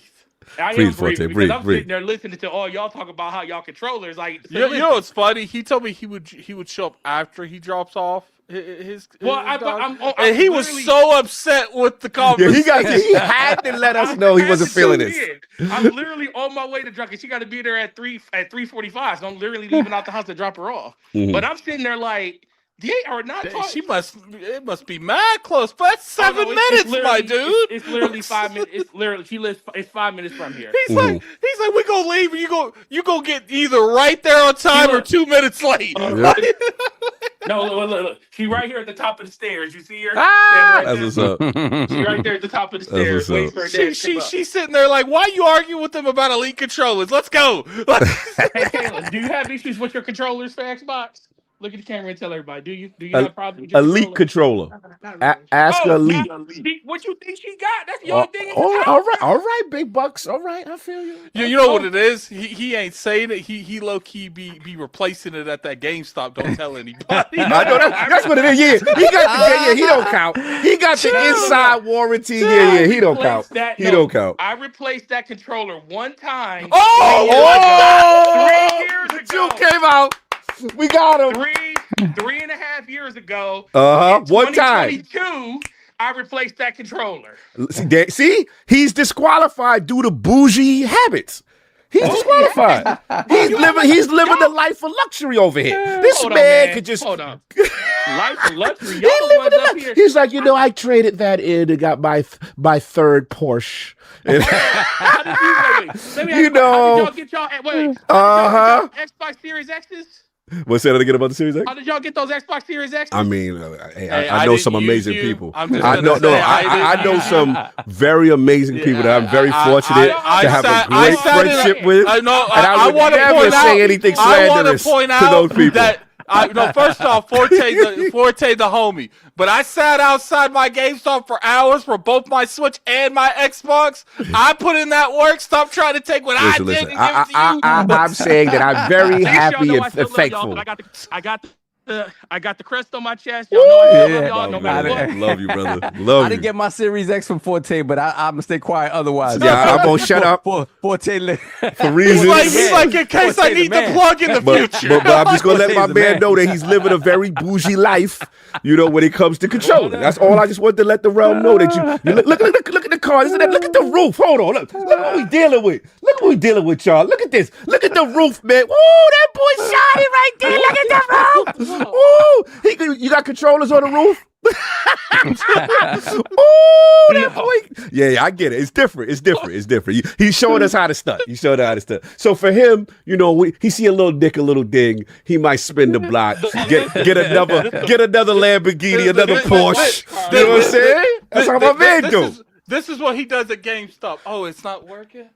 I am breathing because I'm sitting there listening to all y'all talk about how y'all controllers like. So you know what's funny? He told me he would show up after he drops off his dog. And he was so upset with the conversation. Yeah, he had to let us know he wasn't feeling this. I'm literally on my way to drop, and she got to be there at 3:45. So I'm literally leaving out the house to drop her off. Mm-hmm. But I'm sitting there like. They are not talking. It must be mad close, but that's 7 minutes, my dude. It's literally 5 minutes. It's 5 minutes from here. He's like, we gonna leave, and you go get either right there on time or 2 minutes late. No, look. She right here at the top of the stairs. You see her? That's what's up. She right there at the top of the stairs. Wait for her dad. She's sitting there like, why are you arguing with them about Elite controllers? Let's go. Hey, Kayla, do you have issues with your controllers for Xbox? Look at the camera and tell everybody. Do you have problems with your Elite controller? Ask her Elite. What you think she got? That's the only thing. All right, big bucks. All right, I feel you. You know what it is? He ain't saying it. He low key be replacing it at that GameStop. Don't tell anybody. I know that's what it is. Yeah, he got he don't count. He got the inside warranty. Yeah, he don't count. He don't count. I replaced that controller one time. 3 years ago. Juke came out. We got him. 3.5 years ago. One time. 2022, I replaced that controller. See, he's disqualified due to bougie habits. He's disqualified. He's living the life of luxury over here. This man could just hold on. Life of luxury. Y'all the ones up here. He's like, I traded that in and got my third Porsche. How did you wait? Let me ask how did y'all get y'all Xbox Series X's? What's that again about the Series X? How did y'all get those Xbox Series X's? I mean, I know some amazing people. I know some very amazing people that I'm very fortunate to have a great friendship with. And I would never say anything slanderous to those people. First off, Forte the homie. But I sat outside my GameStop for hours for both my Switch and my Xbox. I put in that work. Stop trying to take what I did and give it to you. I'm saying that I'm very happy and thankful. I got the crest on my chest. Y'all know I love y'all no matter what. Love you, brother. Love I didn't you. get my Series X from Forte, but I'm gonna stay quiet otherwise. Yeah, I'm gonna shut up Forte for reasons. He's like, in case I need the plug in the future. But I'm just gonna let my man know that he's living a very bougie life. When it comes to controlling. That's all. I just want to let the realm know that you look at the car. Look at the roof. Hold on. Look what we dealing with. Look what we dealing with, y'all. Look at this. Look at the roof, man. Woo, that boy shiny right there. Look at the roof. Woo. You got controllers on the roof? Oh, that boy. Yeah, I get it. It's different. He's showing us how to stunt. So for him, he see a little dick, a little ding. He might spin the block, get another Lamborghini, another Porsche. You know what I'm saying? That's how my man do. This is what he does at GameStop. Oh, it's not working?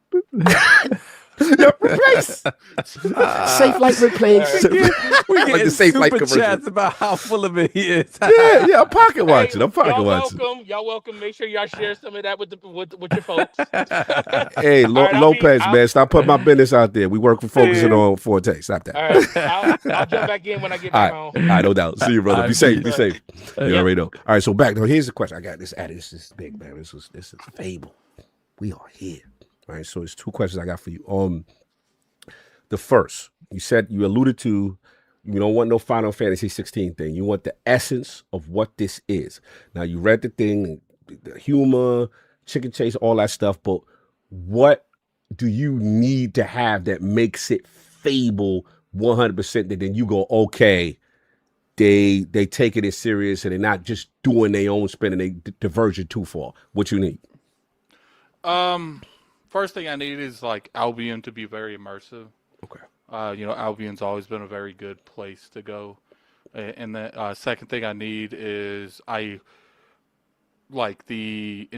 Replace. Safe light replace. We get like the safe light super commercial. chats about how full of it he is. Yeah, I'm pocket watching. Y'all welcome. Make sure y'all share some of that with your folks. Hey, Lopez, man, stop putting my business out there. We work for focusing on Forte. Stop that. All right, I'll jump back in when I get back home. All right, no doubt. See you, brother. Be safe. You already know. All right, so back. Now, here's the question. I got this added. This is big, man. This is Fable. We are here. All right, so it's 2 questions I got for you. The first, you alluded to, you don't want no Final Fantasy 16 thing. You want the essence of what this is. Now, you read the thing, the humor, chicken chase, all that stuff, but what do you need to have that makes it Fable 100% that then you go, okay, they take it serious and they're not just doing their own spin and they diverge it too far? What you need? First thing I need is Albion to be very immersive. Okay. Albion's always been a very good place to go. And the second thing I need is in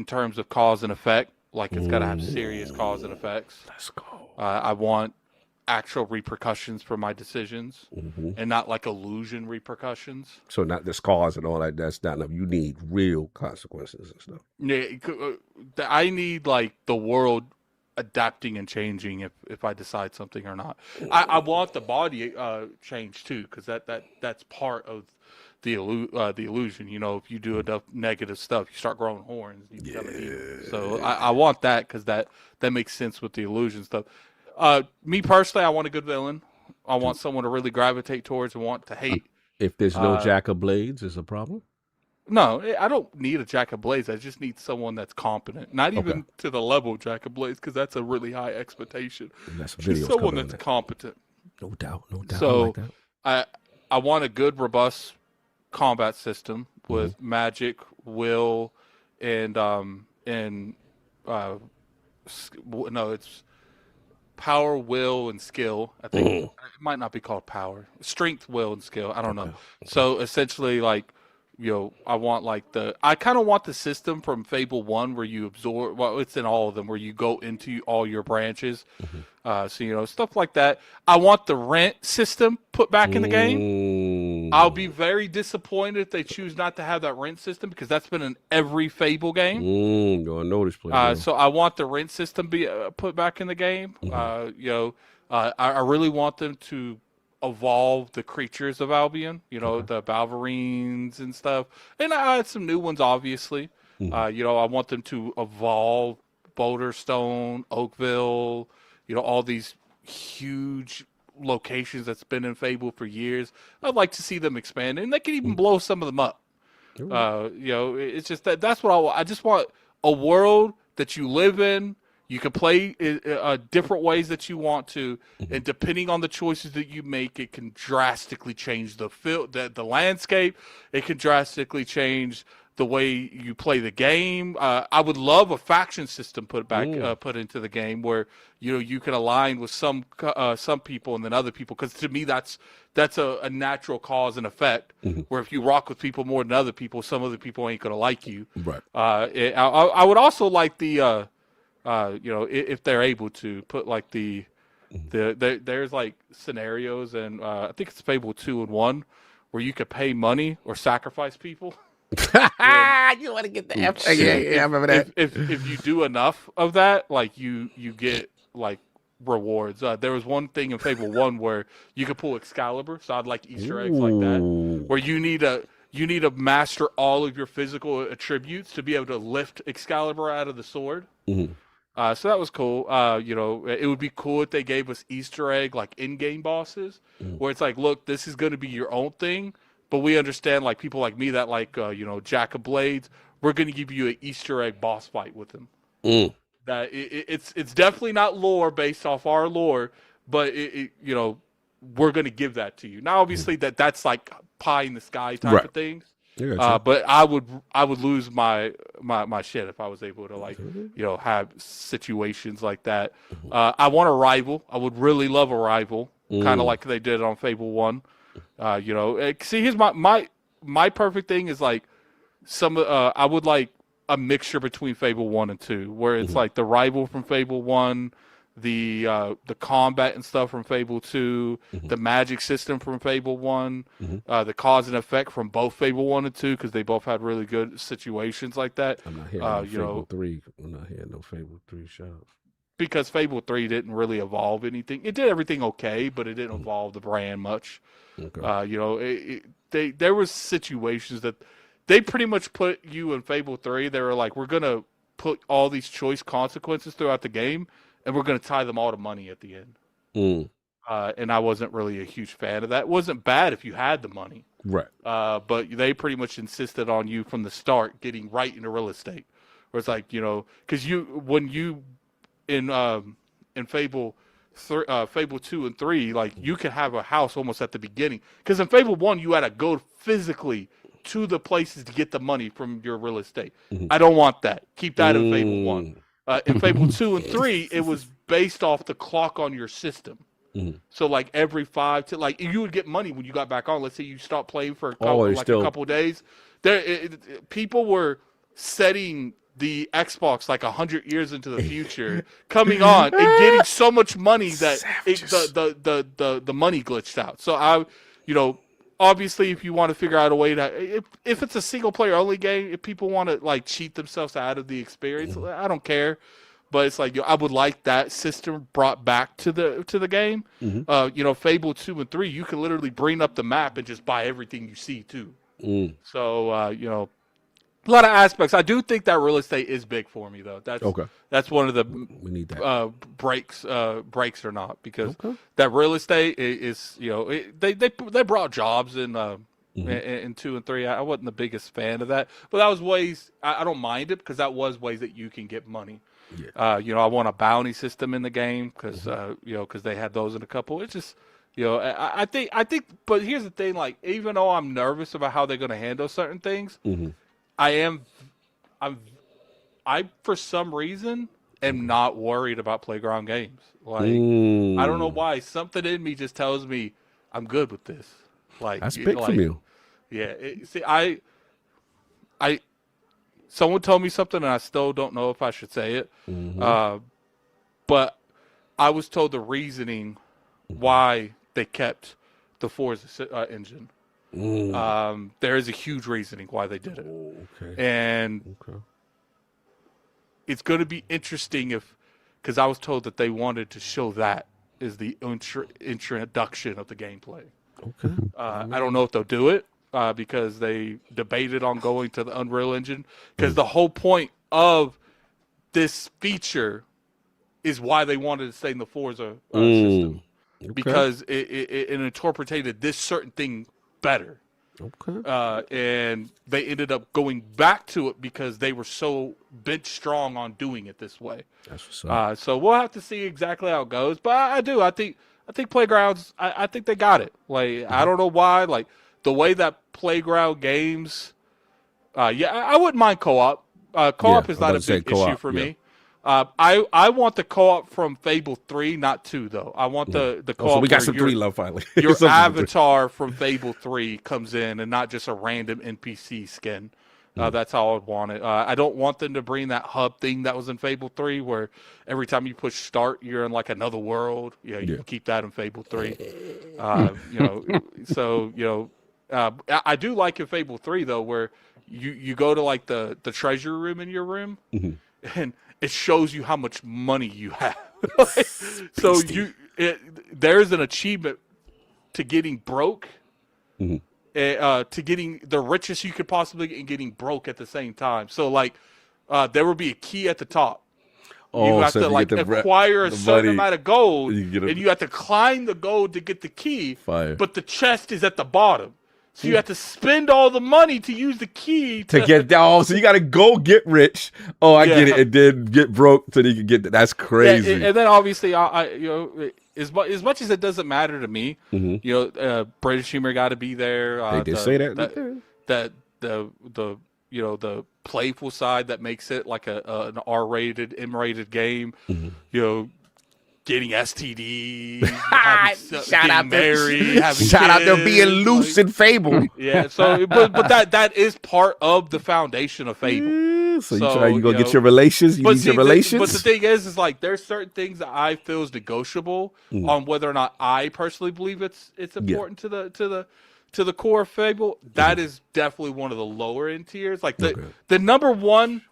terms of cause and effect, Like it's got to have serious cause and effects. Let's go. I want actual repercussions for my decisions, and not like illusion repercussions. So not the scars and all that. That's not enough. You need real consequences and stuff. Yeah, I need like the world adapting and changing if I decide something or not. I want the body change too, because that's part of the illusion. You know, if you do enough negative stuff, you start growing horns. You become an evil. So I want that, because that makes sense with the illusion stuff. Me personally, I want a good villain. I want someone to really gravitate towards and want to hate. If there's no Jack of Blades, is a problem? No, I don't need a Jack of Blades. I just need someone that's competent. Not even to the level of Jack of Blades, because that's a really high expectation. Just someone that's competent. No doubt, no doubt. So I like that. I want a good, robust combat system with magic, will, and it's power, will, and skill. I think it might not be called power. Strength, will, and skill. I don't know. So essentially, like, you know, I kind of want the system from Fable 1 where you absorb, well, it's in all of them, where you go into all your branches. So, you know, stuff like that. I want the rent system put back in the game. I'll be very disappointed if they choose not to have that rent system, because that's been in every Fable game. You're notice, please. So I want the rent system be put back in the game. You know, I really want them to evolve the creatures of Albion, you know, the Balverines and stuff. And I had some new ones, obviously. You know, I want them to evolve Boulderstone, Oakville, you know, all these huge locations that's been in Fable for years. I'd like to see them expand, and they can even blow some of them up. You know, it's just that's what I just want, a world that you live in. You can play different ways that you want to, and depending on the choices that you make, it can drastically change the landscape. It can drastically change the way you play the game. I would love a faction system put into the game where, you know, you can align with some people and then other people, because to me that's a natural cause and effect. Where if you rock with people more than other people, some other people ain't gonna like you. Right. I would also like the you know, if they're able to put like there's like scenarios, and I think it's Fable 2 and 1 where you could pay money or sacrifice people. You want to get the F? Yeah, I remember that. If you do enough of that, like you get like rewards. There was one thing in Fable 1 where you could pull Excalibur, so I'd like Easter eggs like that, where you need to master all of your physical attributes to be able to lift Excalibur out of the sword. So that was cool. You know, it would be cool if they gave us Easter egg like in-game bosses, where it's like, look, this is going to be your own thing, but we understand, like, people like me that like you know, Jack of Blades, we're going to give you an Easter egg boss fight with him. That it's definitely not lore based off our lore, but you know, we're going to give that to you. Now, obviously, that's like pie in the sky type of things. But I would lose my shit if I was able to, like, you know, have situations like that. I want a rival. I would really love a rival, kind of like they did on Fable 1. You know, see, here's my perfect thing is like I would like a mixture between Fable 1 and 2, where it's like the rival from Fable 1, the combat and stuff from Fable 2, the magic system from Fable 1, the cause and effect from both Fable 1 and 2, because they both had really good situations like that. I'm not hearing no Fable 3. I'm not hearing no Fable 3 shout. Because Fable 3 didn't really evolve anything. It did everything okay, but it didn't evolve the brand much. Okay. You know, there was situations that they pretty much put you in Fable 3. They were like, we're going to put all these choice consequences throughout the game, and we're going to tie them all to money at the end. And I wasn't really a huge fan of that. It wasn't bad if you had the money. Right. But they pretty much insisted on you from the start getting right into real estate. Where it's like, you know, because when you in Fable 2 and 3, like, you can have a house almost at the beginning. Because in Fable 1, you had to go physically to the places to get the money from your real estate. I don't want that. Keep that in Fable 1. In Fable 2 and 3, it was based off the clock on your system. So like every 5 to, like, you would get money when you got back on. Let's say you stopped playing for a couple, a couple of days. People were setting the Xbox like 100 years into the future, coming on and getting so much money that the money glitched out. So obviously, if you want to figure out a way to, if it's a single player only game, if people want to like cheat themselves out of the experience, I don't care. But it's like I would like that system brought back to the game. Fable 2 and 3, you can literally bring up the map and just buy everything you see too. So a lot of aspects. I do think that real estate is big for me though. That's one of the we need that. breaks or not, because that real estate is they brought jobs in 2 and 3. I wasn't the biggest fan of that, but that was ways I don't mind it, because that was ways that you can get money. I want a bounty system in the game because because they had those in a couple. It's just I think. But here's the thing: like, even though I'm nervous about how they're going to handle certain things, I for some reason am not worried about Playground Games. Like, I don't know why. Something in me just tells me I'm good with this. Like, that's big from you. Yeah. Someone told me something, and I still don't know if I should say it. But I was told the reasoning why they kept the Forza engine. There is a huge reasoning why they did it. And it's going to be interesting because I was told that they wanted to show that as the introduction of the gameplay. I don't know if they'll do it. Because they debated on going to the Unreal Engine, because the whole point of this feature is why they wanted to stay in the Forza system, because it interpreted this certain thing better. And they ended up going back to it because they were so bent strong on doing it this way. That's what's up. So we'll have to see exactly how it goes. But I think Playgrounds, I think they got it. Like, I don't know why. Like, the way that Playground Games, I wouldn't mind co-op. Co-op is not a big issue for me. I want the co-op from Fable 3, not 2, though. I want the co-op. So we got some 3 love finally. Your avatar from Fable 3 comes in, and not just a random NPC skin. That's how I would want it. I don't want them to bring that hub thing that was in Fable 3, where every time you push start, you're in like another world. You can keep that in Fable 3. I do like in Fable 3 though, where you go to like the treasure room in your room, and it shows you how much money you have. So there's an achievement to getting broke, to getting the richest you could possibly get, and getting broke at the same time. So like there will be a key at the top. You have to like acquire a certain amount of gold, and you have to climb the gold to get the key. But the chest is at the bottom. So you have to spend all the money to use the key to get down. So you got to go get rich. Oh, I get it. And then get broke so that you can get that. That's crazy. And then obviously, as much as it doesn't matter to me, British humor got to be there. They say that. The playful side that makes it like an R-rated, M-rated game. Getting STDs, shout out to being loose in Fable. Yeah, so but that is part of the foundation of Fable. So you gonna get your relations. You need your relations. But the thing is like there's certain things that I feel is negotiable on whether or not I personally believe it's important to the core of Fable. That is definitely one of the lower end tiers. Like the number one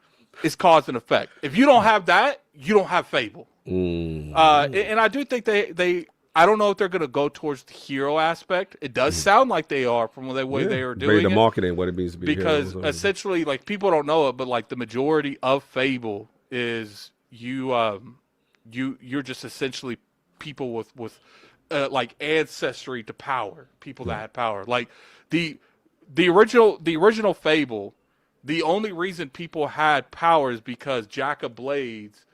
is cause and effect. If you don't have that, you don't have Fable. And I do think they I don't know if they're going to go towards the hero aspect. It does sound like they are from the way they are doing the marketing, what it means to be because essentially, like, people don't know it, but like the majority of Fable is you're just essentially people with like ancestry to power, people that had power. Like the original Fable, the only reason people had power is because Jack of Blades,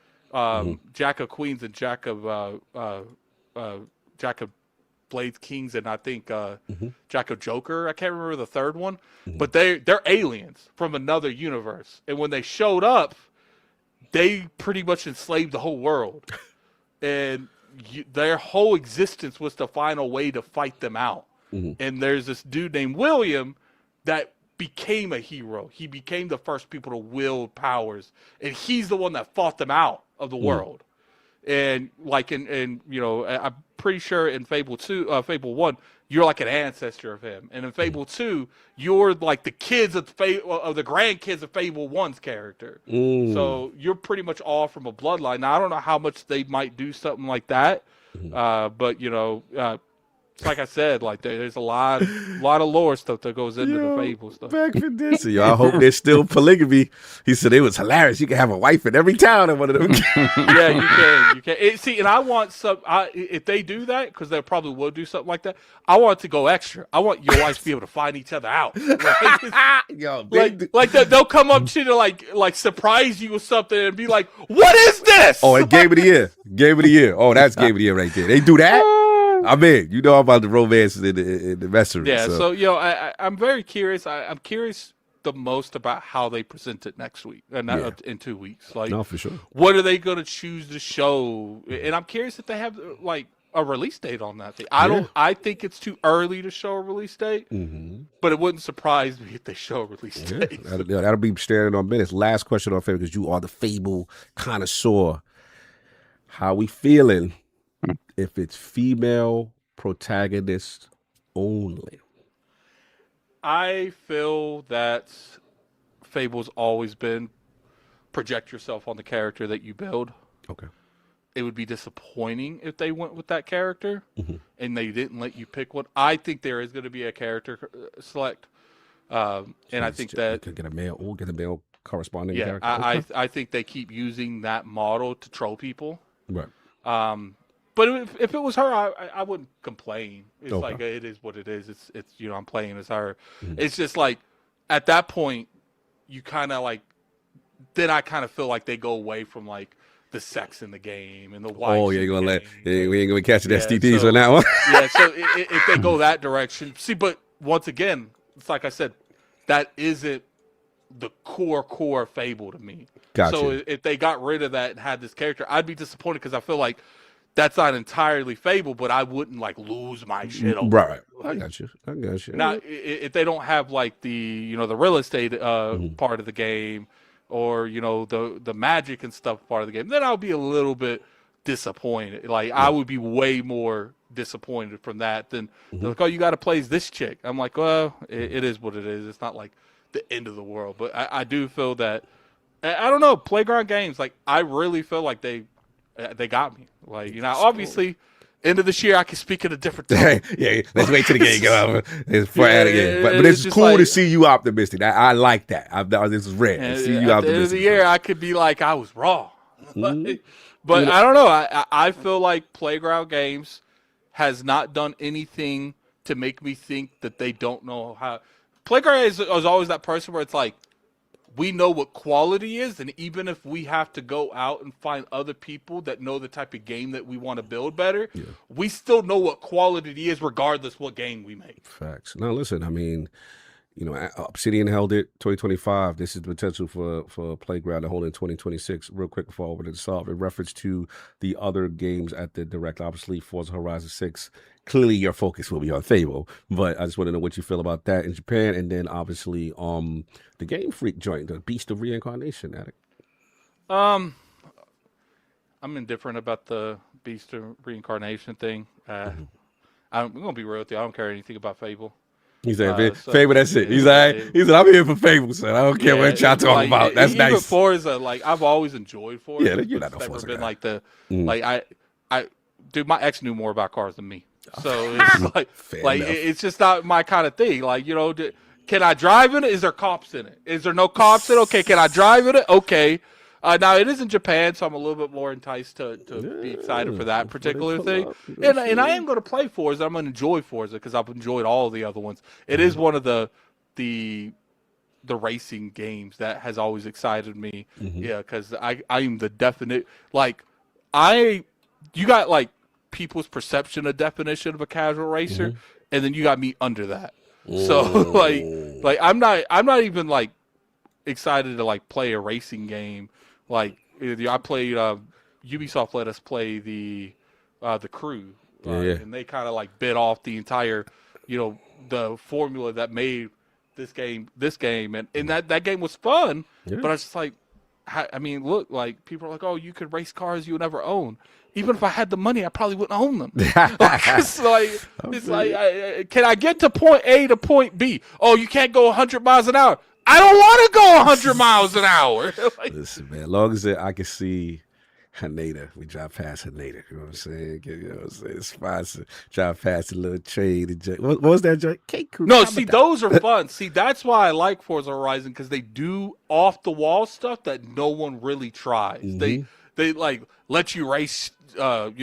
Jack of Queens, and Jack of Blades Kings, and I think Jack of Joker. I can't remember the third one, but they're aliens from another universe, and when they showed up, they pretty much enslaved the whole world, and their whole existence was to find a way to fight them out. And there's this dude named William that became a hero. He became the first people to wield powers, and he's the one that fought them out of the world. And like in you know, I'm pretty sure in Fable 1, you're like an ancestor of him, and in Fable 2, you're like the kids of the grandkids of Fable 1's character. So you're pretty much all from a bloodline. Now I don't know how much they might do something like that, but you know. Like I said, like there's a lot of lore stuff that goes into the Fable stuff. Back for this. So I hope there's still polygamy. He said it was hilarious. You can have a wife in every town in one of them. Yeah, you can. You can. See, and I want some. If they do that, because they probably will do something like that. I want it to go extra. I want your wives to be able to find each other out. Yo, they'll come up to you to like surprise you with something and be like, "What is this?" Oh, and Game of the Year. Game of the Year. Oh, that's Game of the Year right there. They do that. I mean, you know about the romances in the message. Yeah, so you know, I'm very curious. I'm curious the most about how they present it next week, in 2 weeks. Like, no, for sure. What are they going to choose to show? And I'm curious if they have like a release date on that thing. I think it's too early to show a release date, but it wouldn't surprise me if they show a release date. That'll be staring on minutes. Last question on Fable, because you are the Fable connoisseur. How we feeling? If it's female protagonist only? I feel that Fable's always been project yourself on the character that you build. Okay. It would be disappointing if they went with that character and they didn't let you pick one. I think there is going to be a character select. And I think that could get a male corresponding character. I think they keep using that model to troll people. Right. But if it was her, I wouldn't complain. It's like it is what it is. It's you know, I'm playing as her. It's just like at that point, you kind of like. Then I kind of feel like they go away from like the sex in the game and the wife. Oh, we ain't gonna catch the STDs on that one. Yeah, so if they go that direction, see, but once again, it's like I said, that isn't the core Fable to me. Gotcha. So if they got rid of that and had this character, I'd be disappointed because I feel like that's not entirely Fable, but I wouldn't like lose my shit over. Right. I got you. Now, if they don't have like the the real estate part of the game, or the magic and stuff part of the game, then I'll be a little bit disappointed. Like I would be way more disappointed from that than they're like, oh, you got to play as this chick. I'm like, well, it is what it is. It's not like the end of the world, but I do feel that I don't know. Playground Games, like I really feel like they got me. Like obviously. End of this year, I can speak in a different tone. Yeah, let's wait till the game go out. But it's cool to see you optimistic. I like that. This is rare. To see you at the end of the year, I could be like, I was wrong. But I don't know. I feel like Playground Games has not done anything to make me think that they don't know how. Playground is always that person where it's like, we know what quality is, and even if we have to go out and find other people that know the type of game that we want to build better, we still know what quality is regardless what game we make. Facts. Now, listen, I mean, Obsidian held it 2025. This is the potential for Playground to hold in 2026. Real quick before I open it up, in reference to the other games at the Direct, obviously Forza Horizon 6. Clearly, your focus will be on Fable, but I just want to know what you feel about that in Japan, and then obviously the Game Freak joint, the Beast of Reincarnation, Addict. I'm indifferent about the Beast of Reincarnation thing. I'm gonna be real with you. I don't care anything about Fable. He said, Fable, that's it. He said, I'm here for Fable, son. I don't care what y'all talking about. That's even nice. Forza, like I've always enjoyed Forza. Yeah, you're not a Forza been guy. like the I dude, my ex knew more about cars than me. So it's like it's just not my kind of thing. Like, can I drive in it? Is there cops in it? Is there no cops in it? Okay, can I drive in it? Okay. Now it is in Japan, so I'm a little bit more enticed to be excited for that particular thing. And I am going to play Forza. I'm going to enjoy Forza because I've enjoyed all of the other ones. It is one of the racing games that has always excited me. Yeah, because I am the definite you got like people's perception of definition of a casual racer, and then you got me under that. So like I'm not even like excited to like play a racing game. Like I played Ubisoft let us play the Crew, and they kind of like bit off the entire the formula that made this game, and that game was fun. Yeah. But I was just like, I mean, look, like people are like, oh, you could race cars you would never own. Even if I had the money, I probably wouldn't own them. It's like, can I get to point A to point B? Oh, you can't go 100 miles an hour. I don't want to go 100 miles an hour. Listen, man, as long as I can see Haneda, we drive past Haneda. You know what I'm saying? You know what I'm saying? It's fine to drive past the little train. What was that joint? No, see, those are fun. See, that's why I like Forza Horizon, because they do off the wall stuff that no one really tries. Mm-hmm. They like let you race. Yo,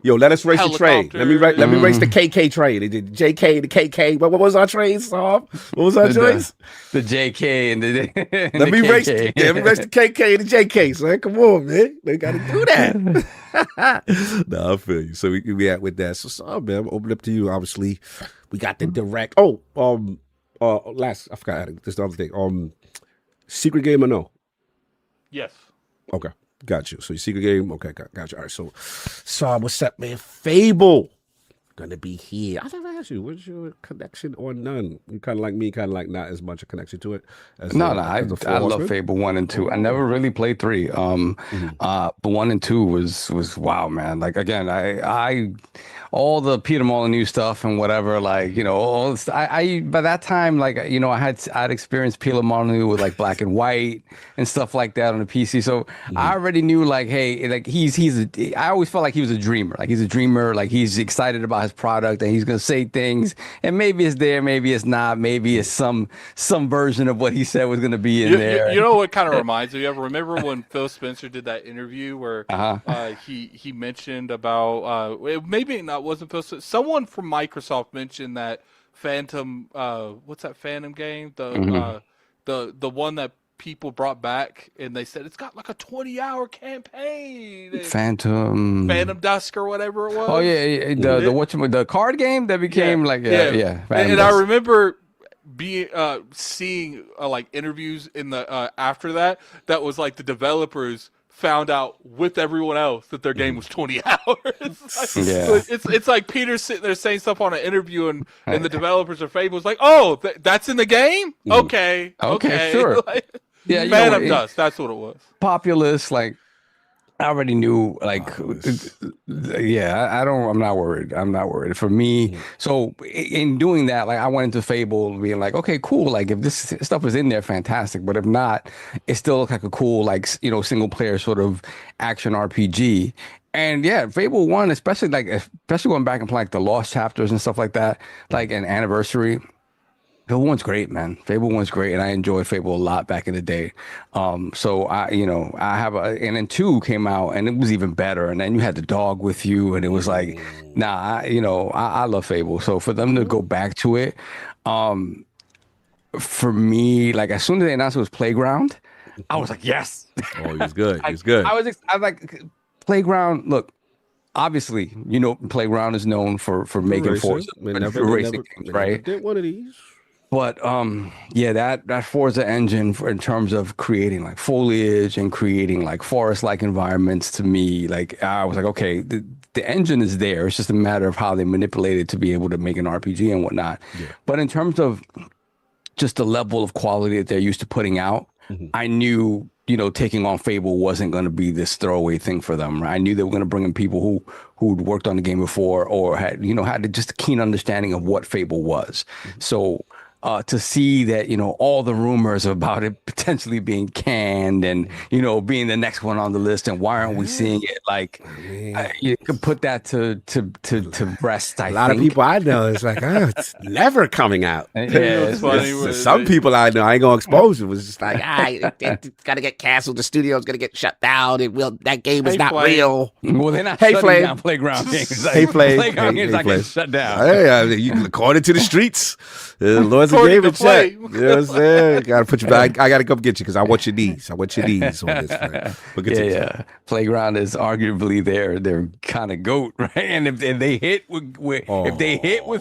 let us race the train. Let me race the KK train. The JK, the KK. What was our train, Saab? What was our choice? The JK and the let me race the KK and the JK. So come on, man. They got to do that. No, I feel you. So we at with that. So Saab, man, I'm open up to you. Obviously, we got the direct. Last I forgot this the other thing. Secret game or no? Yes. Okay. Got you. So your secret game, okay, got you. All right, so what's up, man? Fable gonna be here. I never asked you, what's your connection or none? You kind of like me, kind of like not as much a connection to it. I love Fable 1 and 2. I never really played 3. But 1 and 2 was wow, man. Like again, I all the Peter Molyneux stuff and whatever, like, you know, I by that time, like, you know, I'd experienced Peter Molyneux with like Black and White and stuff like that on the PC. So I already knew, like, hey, like I always felt like he was a dreamer. Like he's a dreamer, like he's excited about his product and he's gonna say things, and maybe it's there, maybe it's not, maybe it's some version of what he said was gonna be in there. You know what kind of reminds me of? Remember when Phil Spencer did that interview where he mentioned about maybe not wasn't Phil Spencer, someone from Microsoft mentioned that Phantom what's that Phantom game, the one that people brought back, and they said it's got like a 20-hour campaign. Phantom Dusk or whatever it was. Oh yeah, the card game that became And I remember seeing like interviews in the after that was like the developers found out with everyone else that their game was 20 hours. It's like Peter sitting there saying stuff on an interview, and the developers of Fable was like, "Oh, that's in the game? Okay, sure." Phantom Dust, that's what it was. Populous, like I already knew, like, I'm not worried. For me, so in doing that, like, I went into Fable being like, okay, cool. Like, if this stuff is in there, fantastic. But if not, it still looks like a cool, like, you know, single player sort of action RPG. And yeah, Fable 1, especially going back and playing like the Lost chapters and stuff like that, like an Anniversary. Fable 1's great, man. Fable 1's great, and I enjoyed Fable a lot back in the day. So I have and then 2 came out, and it was even better. And then you had the dog with you, and it was like, I love Fable. So for them to go back to it, for me, like as soon as they announced it was Playground, I was like, yes. Oh, he was good. He was good. I was like, Playground. Look, obviously, you know, Playground is known for making Forza racing games, right? Did one of these. But that Forza engine in terms of creating like foliage and creating like forest-like environments, to me, like I was like, okay, the engine is there. It's just a matter of how they manipulate it to be able to make an RPG and whatnot. Yeah. But in terms of just the level of quality that they're used to putting out, I knew, you know, taking on Fable wasn't going to be this throwaway thing for them. Right? I knew they were going to bring in people who'd worked on the game before or had just a keen understanding of what Fable was. So to see that, you know, all the rumors about it potentially being canned and, you know, being the next one on the list, and why aren't we seeing it? Like, you could put that to rest. A lot of people I know, it's like, it's never coming out. It's funny. Some people I know, I ain't gonna expose it. Was just like, it's gotta get canceled. The studio's gonna get shut down. That game is not real. Well, they're not shutting down Playground games. Playground games not getting shut down. According to the streets, Lord's a game of chat. You know what I'm saying? Gotta put you back. I gotta come get you because I want your knees. I want your knees on this. Playground is arguably their kind of GOAT, right? And if they hit with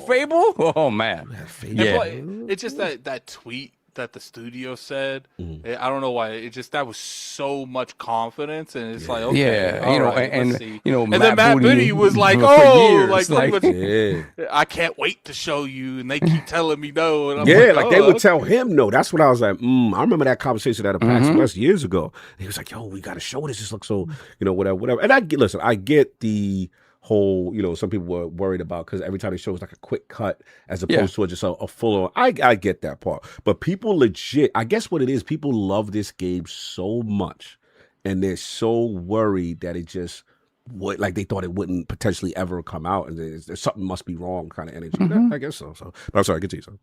Fable, oh man, it's just that tweet that the studio said. Mhm. I don't know why. It just that was so much confidence, and it's like, Yeah, okay, you know, right, and let's see. you know, And then Matt Booty was like, for "Oh, years, like pretty much, Yeah. I can't wait to show you," and they keep telling me no, and I'm Yeah, like oh, they would okay. tell him no. That's what I was like. I remember that conversation at a PAX Mhm. West years ago. He was like, "Yo, we got to show this. This looks so, whatever." And listen, I get the whole, some people were worried about because every time they show it's like a quick cut as opposed to just a full on. I get that part, but people legit. I guess what it is, people love this game so much, and they're so worried that it just. Like they thought it wouldn't potentially ever come out, and there's something must be wrong, kind of energy. I guess so. So, but I'm sorry, continue. So.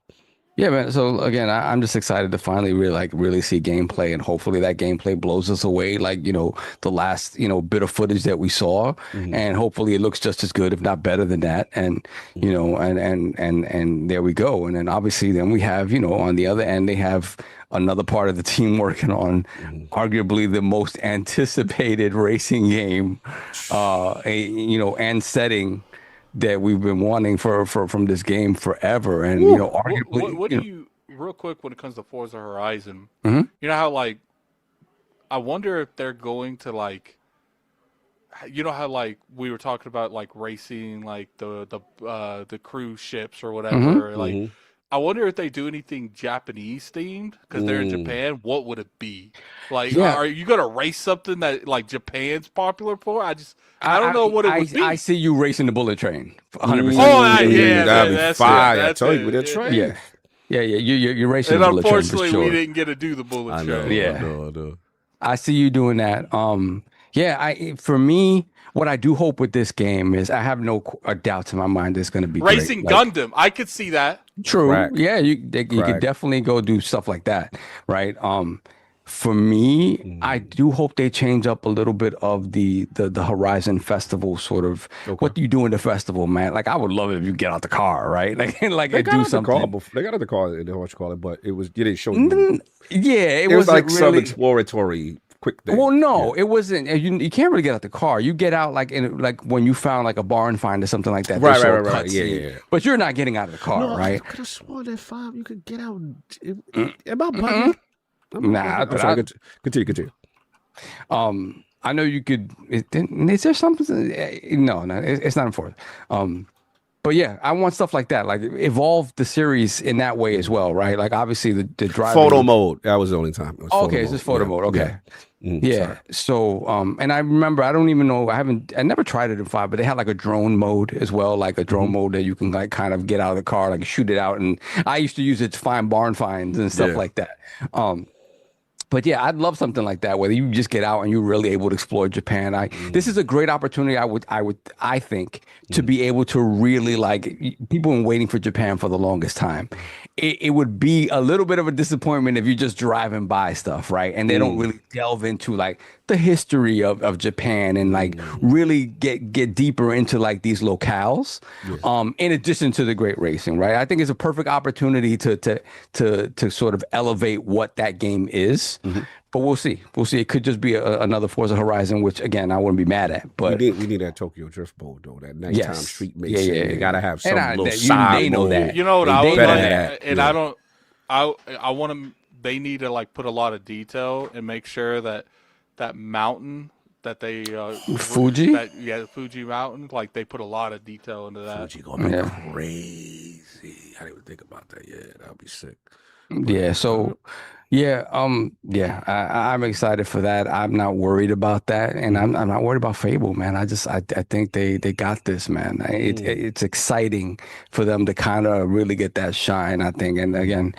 Yeah, man. So again, I'm just excited to finally really see gameplay, and hopefully that gameplay blows us away, like the last bit of footage that we saw, and hopefully it looks just as good, if not better than that. And and there we go. And then obviously then we have on the other end they have another part of the team working on arguably the most anticipated racing game, and setting that we've been wanting from this game forever. And arguably, what do you real quick when it comes to Forza Horizon? Mhm. You know how like I wonder if they're going to like, how like we were talking about like racing like the cruise ships or whatever. Like I wonder if they do anything Japanese themed because they're in Japan. What would it be? Like, are you gonna race something that like Japan's popular for? I don't know what it would be. I see you racing the bullet train, 100%. Oh, yeah, that'd be that's fire. it, I that's tell it, you, with a yeah. train. Yeah. You're racing And the bullet train for unfortunately, sure. we didn't get to do the bullet I know. train. I know. I see you doing that. For me, what I do hope with this game is I have no doubts in my mind it's going to be Racing great. Like, Gundam, I could see that. true. Crack. Yeah, you could definitely go do stuff like that, right? For me, I do hope they change up a little bit of the Horizon Festival sort of. Okay. What do you do in the festival, man? Like I would love it if you get out the car, right? Like They got do out something. the car before. They got out the car. What you call it? But it was you didn't show. Yeah, It was wasn't like some really exploratory quick thing. Well, no, it wasn't. You can't really get out the car. You get out like when you found like a barn find or something like that. They show a Right. cutscene. Yeah. But you're not getting out of the car, No, right? I could have sworn at 5 you could get out. Am I bugging? Nah, I'm sorry. Continue. I know you could. Is there something? No, it's not enforced. But yeah, I want stuff like that. Like evolve the series in that way as well, right? Like obviously the driving. Photo mode. That was the only time. It was Okay, it's just photo mode. Okay. Yeah. Sorry. So, and I remember, I don't even know, I never tried it in 5, but they had like a drone mode as well, like a drone mode that you can like kind of get out of the car, like shoot it out. And I used to use it to find barn finds and stuff like that. But yeah, I'd love something like that, where you just get out and you're really able to explore Japan. This is a great opportunity, I think, to be able to really like, people have been waiting for Japan for the longest time. It would be a little bit of a disappointment if you're just driving by stuff, right? And they don't really delve into like the history of Japan and like really get deeper into like these locales, in addition to the great racing, right? I think it's a perfect opportunity to sort of elevate what that game is. But we'll see. It could just be another Forza Horizon, which again I wouldn't be mad at. But we need that Tokyo Drift mode though. That nighttime street racing. Yeah. They gotta have some little they side know mode. that. You know what I They was know like, that. and I want to. They need to like put a lot of detail and make sure that mountain that they Fuji? the Fuji mountain, like they put a lot of detail into that. Fuji gonna be crazy. I didn't even think about that. Yeah, that'll be sick. Yeah. So, I'm excited for that. I'm not worried about that, and I'm not worried about Fable, man. I think they got this, man. It's exciting for them to kind of really get that shine, I think. And again,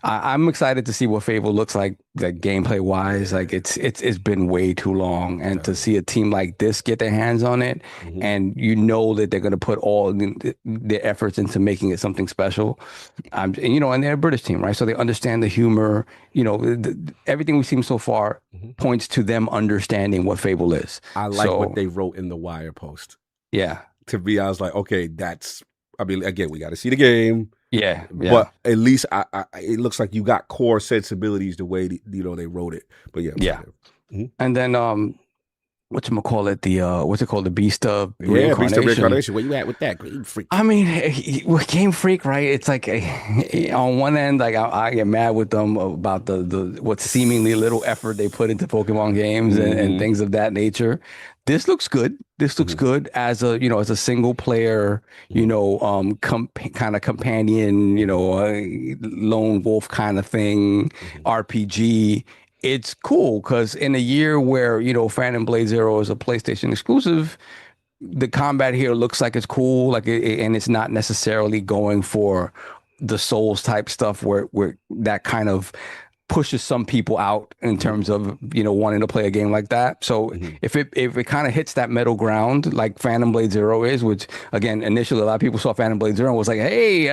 I'm excited to see what Fable looks like gameplay wise. Like it's been way too long, and to see a team like this get their hands on it, and that they're going to put all their efforts into making it something special. And they're a British team, right? So they understand the humor. Everything we've seen so far points to them understanding what Fable is. I like what they wrote in the Wire post. Yeah. To me, I was like, okay, again, we got to see the game. Yeah. But at least it looks like you got core sensibilities the way they wrote it. But yeah. And then whatchamacallit, what's it called? The Beast of Yeah, Beast of Reincarnation. Reincarnation. Where you at with that? Game Freak. I mean, with Game Freak, right? It's like on one end, like I get mad with them about the what seemingly little effort they put into Pokemon games and things of that nature. This looks good. This looks good as a as a single player, kind of companion, lone wolf kind of thing, RPG. It's cool because in a year where Phantom Blade Zero is a PlayStation exclusive, the combat here looks like it's cool, and it's not necessarily going for the Souls type stuff where that kind of pushes some people out in terms of wanting to play a game like that. So if it kind of hits that middle ground like Phantom Blade Zero is, which again initially a lot of people saw Phantom Blade Zero and was like, hey,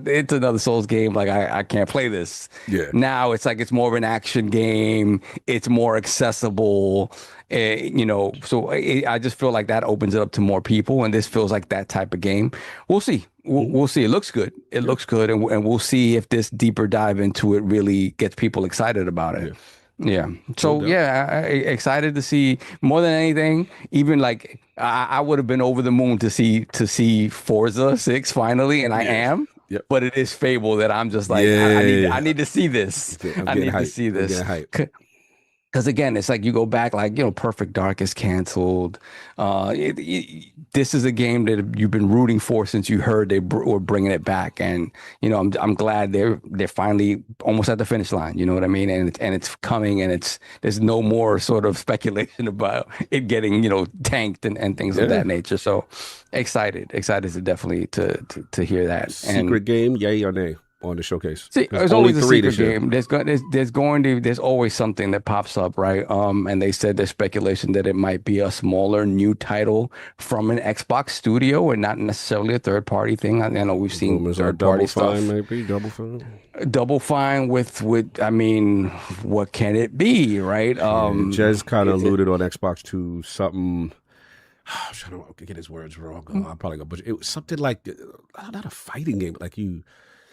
it's another Souls game, like I can't play this. Yeah. Now it's like it's more of an action game, it's more accessible. So I just feel like that opens it up to more people, and this feels like that type of game. We'll see. We'll see. It looks good. It looks good, and we'll see if this deeper dive into it really gets people excited about it. Yeah. So excited to see more than anything. Even like I would have been over the moon to see Forza 6 finally, and I am. Yep. But it is Fable that I'm just like I need to see this. I need to see this. Because again, it's like you go back, like Perfect Dark is canceled. This is a game that you've been rooting for since you heard they were bringing it back, and I'm glad they're finally almost at the finish line. You know what I mean? And it's coming, and there's no more sort of speculation about it getting tanked and things of that nature. So excited to definitely to hear that. Secret game, yay or nay? On the showcase. See, there's always a secret game. There's always something that pops up, right? And they said there's speculation that it might be a smaller new title from an Xbox studio and not necessarily a third party thing. I know we've seen third party stuff. Maybe Double Fine. Double Fine with I mean, what can it be, right? Jez kind of alluded on Xbox to something. I'm trying to get his words wrong. I'll probably go, but it was something like not a fighting game, like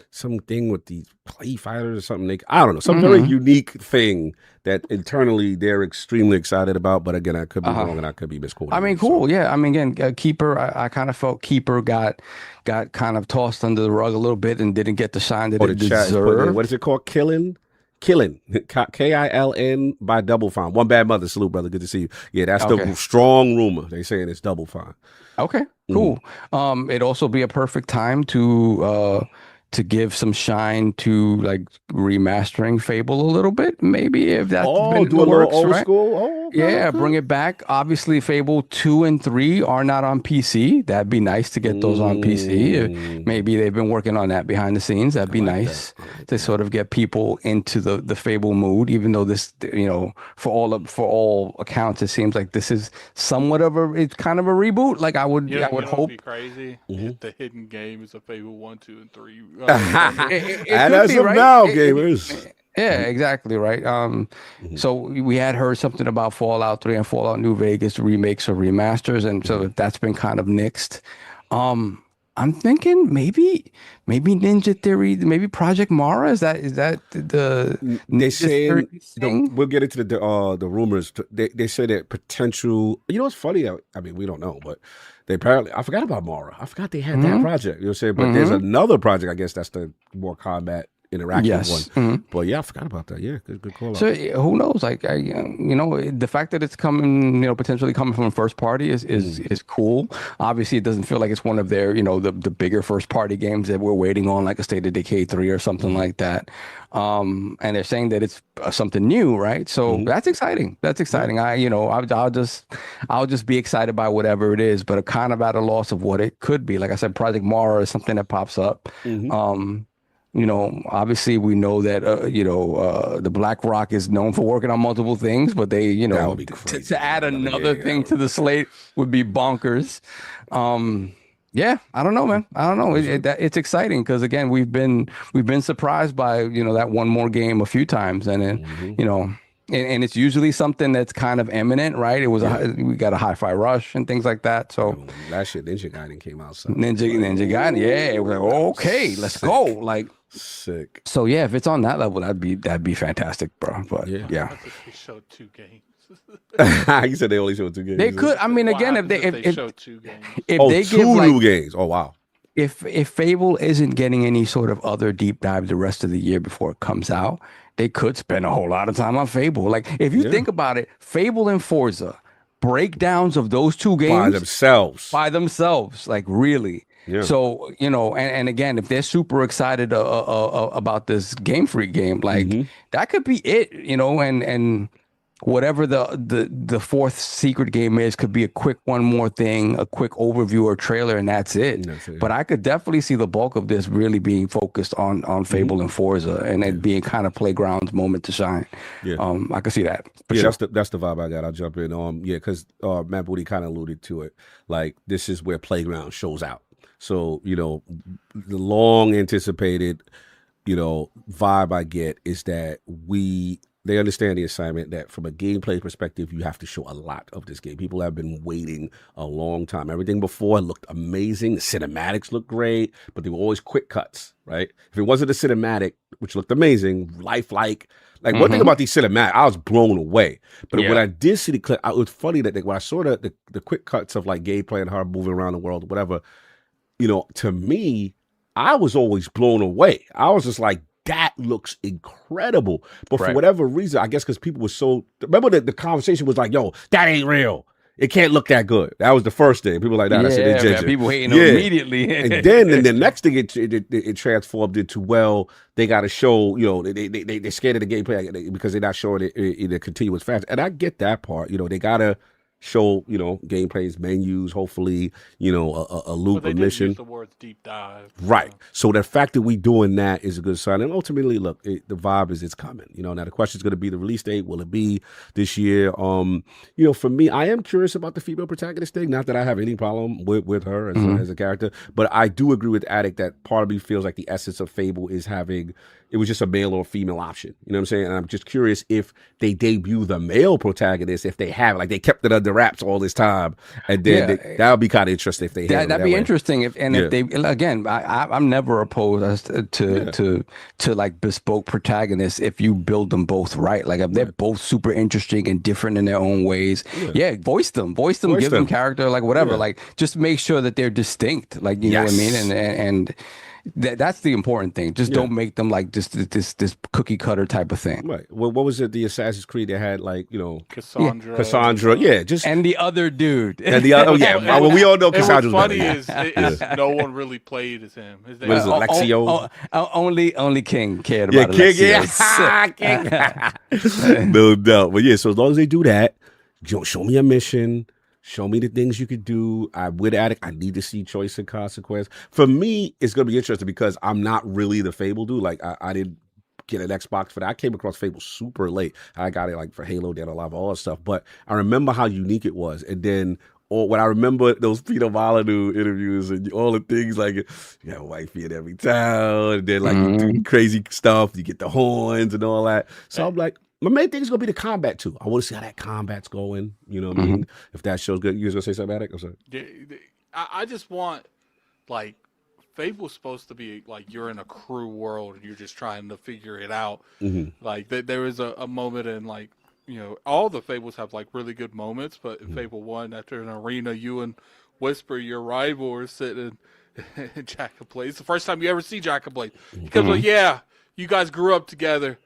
something with the play fighters or something. I don't know, some very unique thing that internally they're extremely excited about. But again, I could be wrong and I could be misquoted. I mean, cool. So. Yeah. I mean, again, Keeper, I kind of felt Keeper got kind of tossed under the rug a little bit and didn't get the shine that it deserved. What is it called? Killing, KILN by Double Fine. One Bad Mother. Salute, brother. Good to see you. Yeah, that's the strong rumor. They saying it's Double Fine. Okay, cool. It'd also be a perfect time to give some shine to like remastering Fable a little bit, maybe, if that's been do a works, little old right? school. Bring it back. Obviously, Fable 2 and 3 are not on PC. That'd be nice to get those on PC. Maybe they've been working on that behind the scenes. That'd be nice to sort of get people into the Fable mood. Even though this, for all accounts, it seems like this is somewhat of it's kind of a reboot. Like I would hope. Be crazy. The hidden games of Fable 1, 2, and 3. And as of now, gamers. Yeah, exactly, right. So we had heard something about Fallout 3 and Fallout New Vegas remakes or remasters, and so that's been kind of nixed. I'm thinking maybe Ninja Theory, maybe Project Mara. Is that the they saying we'll get into the rumors. They say that potential. What's funny? I mean, we don't know, but they apparently, I forgot about Mara. I forgot they had that project. You know what I'm saying? But there's another project. I guess that's the more combat interactive one. But yeah, I forgot about that. Yeah, good call. So who knows? Like, the fact that it's coming, potentially coming from a first party is cool. Obviously, it doesn't feel like it's one of their, the bigger first party games that we're waiting on, like a State of Decay 3 or something like that. And they're saying that it's something new, right? So that's exciting. That's exciting. I'll just be excited by whatever it is, but I'm kind of at a loss of what it could be. Like I said, Project Mara is something that pops up. Obviously we know that, the Black Rock is known for working on multiple things, but they, to add another thing to the slate would be bonkers. Yeah, I don't know, man. I don't know. It's exciting because again, we've been surprised by that one more game a few times, and then and it's usually something that's kind of imminent, right? It was we got a Hi-Fi Rush and things like that. So last year Ninja Gaiden came out. So. Ninja Gaiden, yeah. It was like, okay, let's go. Like sick. So yeah, if it's on that level, that'd be fantastic, bro. But yeah. They showed 2 games. You said they only showed 2 games. They could. I mean, again, if they show 2 games. if Oh, they 2 give new like, games. Oh wow. if Fable isn't getting any sort of other deep dive the rest of the year before it comes out, they could spend a whole lot of time on Fable. Like if you think about it, Fable and Forza breakdowns of those 2 games by themselves. like really. Yeah. So, you know, and again, if they're super excited about this Game Freak game, like that could be it, you know, and whatever the fourth secret game is could be a quick one more thing, a quick overview or trailer, and that's it. But I could definitely see the bulk of this really being focused on Fable and Forza, and it being kind of Playground's moment to shine. Yeah. I could see that. Yeah, that's the vibe I got. I'll jump in. Yeah, because Matt Booty kind of alluded to it. Like this is where Playground shows out. So, you know, the long anticipated, you know, vibe I get is that they understand the assignment that from a gameplay perspective, you have to show a lot of this game. People have been waiting a long time. Everything before looked amazing. The cinematics looked great, but they were always quick cuts, right? If it wasn't a cinematic, which looked amazing, lifelike, like one thing about these cinematic, I was blown away. But when I did see the clip, it was funny that when I saw the quick cuts of like gameplay and her moving around the world or whatever, you know, to me, I was always blown away. I was just like, that looks incredible. But for whatever reason, I guess because people were so, remember the conversation was like, yo, that ain't real. It can't look that good. That was the first thing. People were like, that's an injection. People hating immediately. And then the next thing it transformed into, well, they got to show, you know, they're scared of the gameplay because they're not showing it in a continuous fashion. And I get that part. You know, they got to show, you know, gameplays, menus, hopefully, you know, a loop, a mission. Use the words deep dive. Right. So the fact that we doing that is a good sign. And ultimately, look, the vibe is it's coming. You know, now the question is going to be the release date. Will it be this year? You know, for me, I am curious about the female protagonist thing. Not that I have any problem with her as a character, but I do agree with Attic that part of me feels like the essence of Fable is having, it was just a male or female option. You know what I'm saying? And I'm just curious if they debut the male protagonist, if they have, like they kept it under wraps all this time. And then that would be kind of interesting if they had that'd be interesting. If they, again, I'm never opposed to like bespoke protagonists if you build them both right. Like if they're both super interesting and different in their own ways. Voice them, give them character, like whatever. Like just make sure that they're distinct. Like, you know what I mean? And that's the important thing. Just don't make them like just this cookie cutter type of thing. Right. Well, what was it? The Assassin's Creed that had like, you know, Cassandra. Yeah. Just and the other dude. And the other. Well, we all know Cassandra's funny is no one really played as him. His name was Lexio. Only King cared about King. King. No doubt. But yeah. So as long as they do that, show me a mission. Show me the things you could do. I'm with Attic. I need to see choice and consequence. For me, it's going to be interesting because I'm not really the Fable dude. Like, I didn't get an Xbox for that. I came across Fable super late. I got it like for Halo, then a lot of all that stuff. But I remember how unique it was. And then when I remember those Peter Molyneux interviews and all the things like, you got a wifey in every town. And then like you do crazy stuff. You get the horns and all that. So I'm like, my main thing is going to be the combat, too. I want to see how that combat's going. You know what I mean? If that show's good. You guys going to say something, Attic? I'm sorry. I just want, like, Fable's supposed to be, like, you're in a crew world and you're just trying to figure it out. Like, there is a moment in, like, you know, all the Fables have, like, really good moments. But in Fable 1, after an arena, you and Whisper, your rival, are sitting in Jack of Blades. It's the first time you ever see Jack of Blades. He comes like, yeah, you guys grew up together.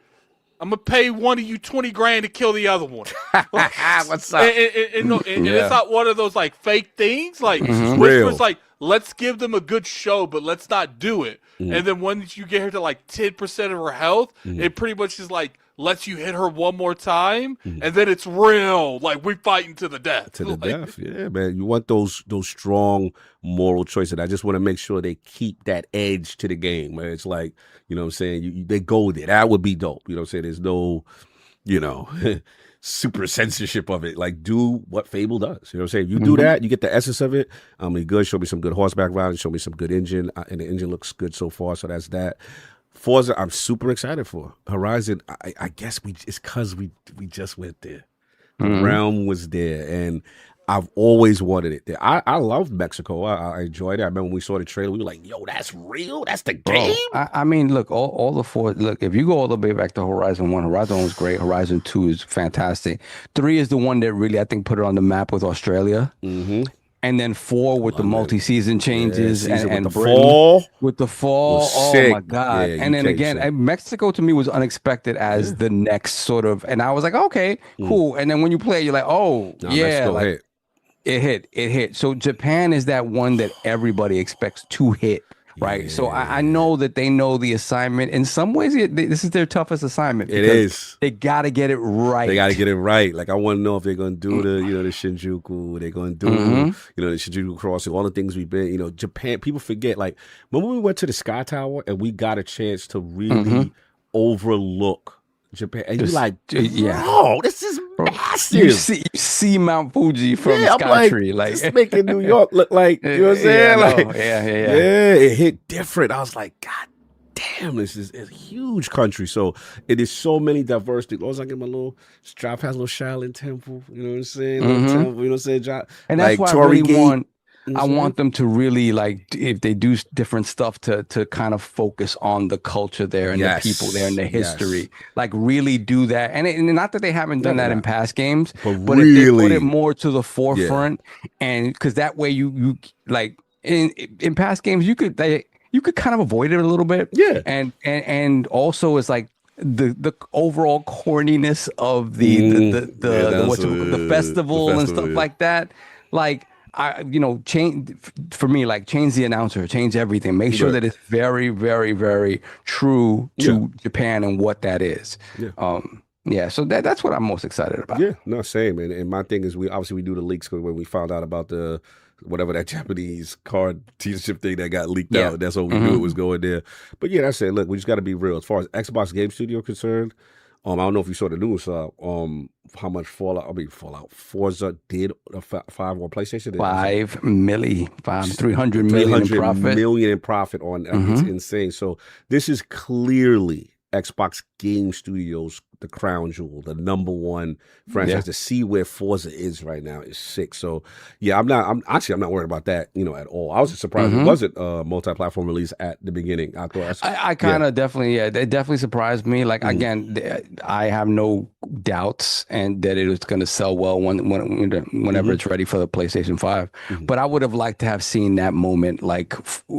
I'm gonna pay one of you $20,000 to kill the other one. What's up? And it's not one of those like fake things. Like Whisper's like, let's give them a good show, but let's not do it. And then once you get her to like 10% of her health, it pretty much is like lets you hit her one more time, and then it's real. Like we fighting to the death. To the death, yeah, man. You want those strong moral choices. I just want to make sure they keep that edge to the game. Where it's like, you know what I'm saying, they go there. That would be dope. You know what I'm saying? There's no, you know, super censorship of it. Like, do what Fable does. You know what I'm saying? You do that, you get the essence of it. I mean, good. Show me some good horseback riding. Show me some good engine. And the engine looks good so far. So that's that. Forza, I'm super excited for. Horizon, I guess it's because we just went there. The realm was there. And I've always wanted it there. I love Mexico. I enjoyed it. I remember when we saw the trailer, we were like, yo, that's real? That's the game? I mean, look, all the four, look, if you go all the way back to Horizon 1, Horizon 1 was great. Horizon 2 is fantastic. 3 is the one that really, I think, put it on the map with Australia. Mm-hmm. And then 4 with the multi-season changes and with the Britain, fall. with the fall. Oh sick. my God. Yeah, and then UK again, sick. Mexico to me was unexpected as the next sort of, and I was like, okay, cool. And then when you play, you're like, oh, yeah. Mexico like, hit. It hit. So Japan is that one that everybody expects to hit. Right. Yeah. So I know that they know the assignment. In some ways, this is their toughest assignment. It is. They got to get it right. They got to get it right. Like, I want to know if they're going to do the Shinjuku. They're going to do, the Shinjuku crossing, all the things we've been, Japan. People forget, like, when we went to the Sky Tower and we got a chance to really overlook Japan. And you're like, bro, this is massive. You see Mount Fuji from Skytree. Like, it's making New York look like, you know what I'm saying? Yeah, it hit different. I was like, God damn, this is a huge country. So it is so many diverse things. Also, I get my little strap has a little Shaolin temple. You know what I'm saying? Little temple, you know what I'm saying? And that's why I really want. I want them to really, like, if they do different stuff, to kind of focus on the culture there and the people there and the history. Like, really do that. And not that they haven't done that in past games, but really, if they put it more to the forefront, and because that way you like in past games you could kind of avoid it a little bit. Yeah. And also it's like the overall corniness of the festival and stuff like that. Like, change for me, like, change the announcer, change everything, make sure that it's very, very, very true to Japan and what that is. So that's what I'm most excited about. Yeah, no, same. And my thing is, we do the leaks when we found out about the whatever that Japanese card dealership thing that got leaked out. That's what we knew it was going there. But yeah, that's it. Look, we just got to be real. As far as Xbox Game Studio concerned, I don't know if you saw the news, how much Fallout, Forza did 5 on PlayStation. 300 million in profit. Million in profit on it's insane. So this is clearly Xbox Game Studios, the crown jewel, the number one franchise. To see where Forza is right now is sick. So yeah, I'm not worried about that, at all. I was just surprised it wasn't a multi-platform release at the beginning. I kind of definitely, it definitely surprised me. Like, again, I have no doubts and that it was going to sell well whenever it's ready for the PlayStation 5. But I would have liked to have seen that moment, like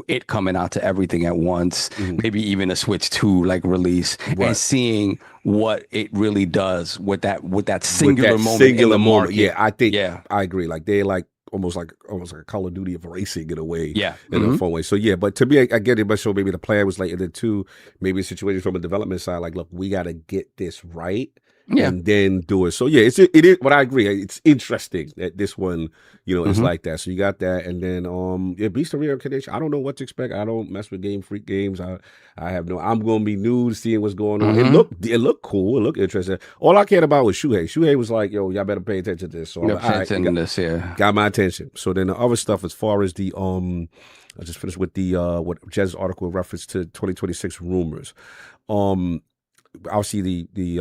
it coming out to everything at once, maybe even a Switch 2 like release, and seeing what it really does with that singular moment in the market. Yeah, I think I agree. Like, they almost like a Call of Duty of racing in a way. Yeah. In a fun way. So yeah, but to me, I get it, but so maybe the plan was like, and then 2, maybe a situation from a development side, like, look, we gotta get this right. And then do it. So yeah, it is. But I agree. It's interesting that this one, is like that. So you got that, and then Beast of Reincarnation. I don't know what to expect. I don't mess with Game Freak games. I have no. I'm gonna be new to seeing what's going on. It looked cool. It looked interesting. All I cared about was Shuhei. Shuhei was like, yo, y'all better pay attention to this. So got my attention. So then the other stuff, as far as the I just finished with the what Jez's article in reference to 2026 rumors. Obviously we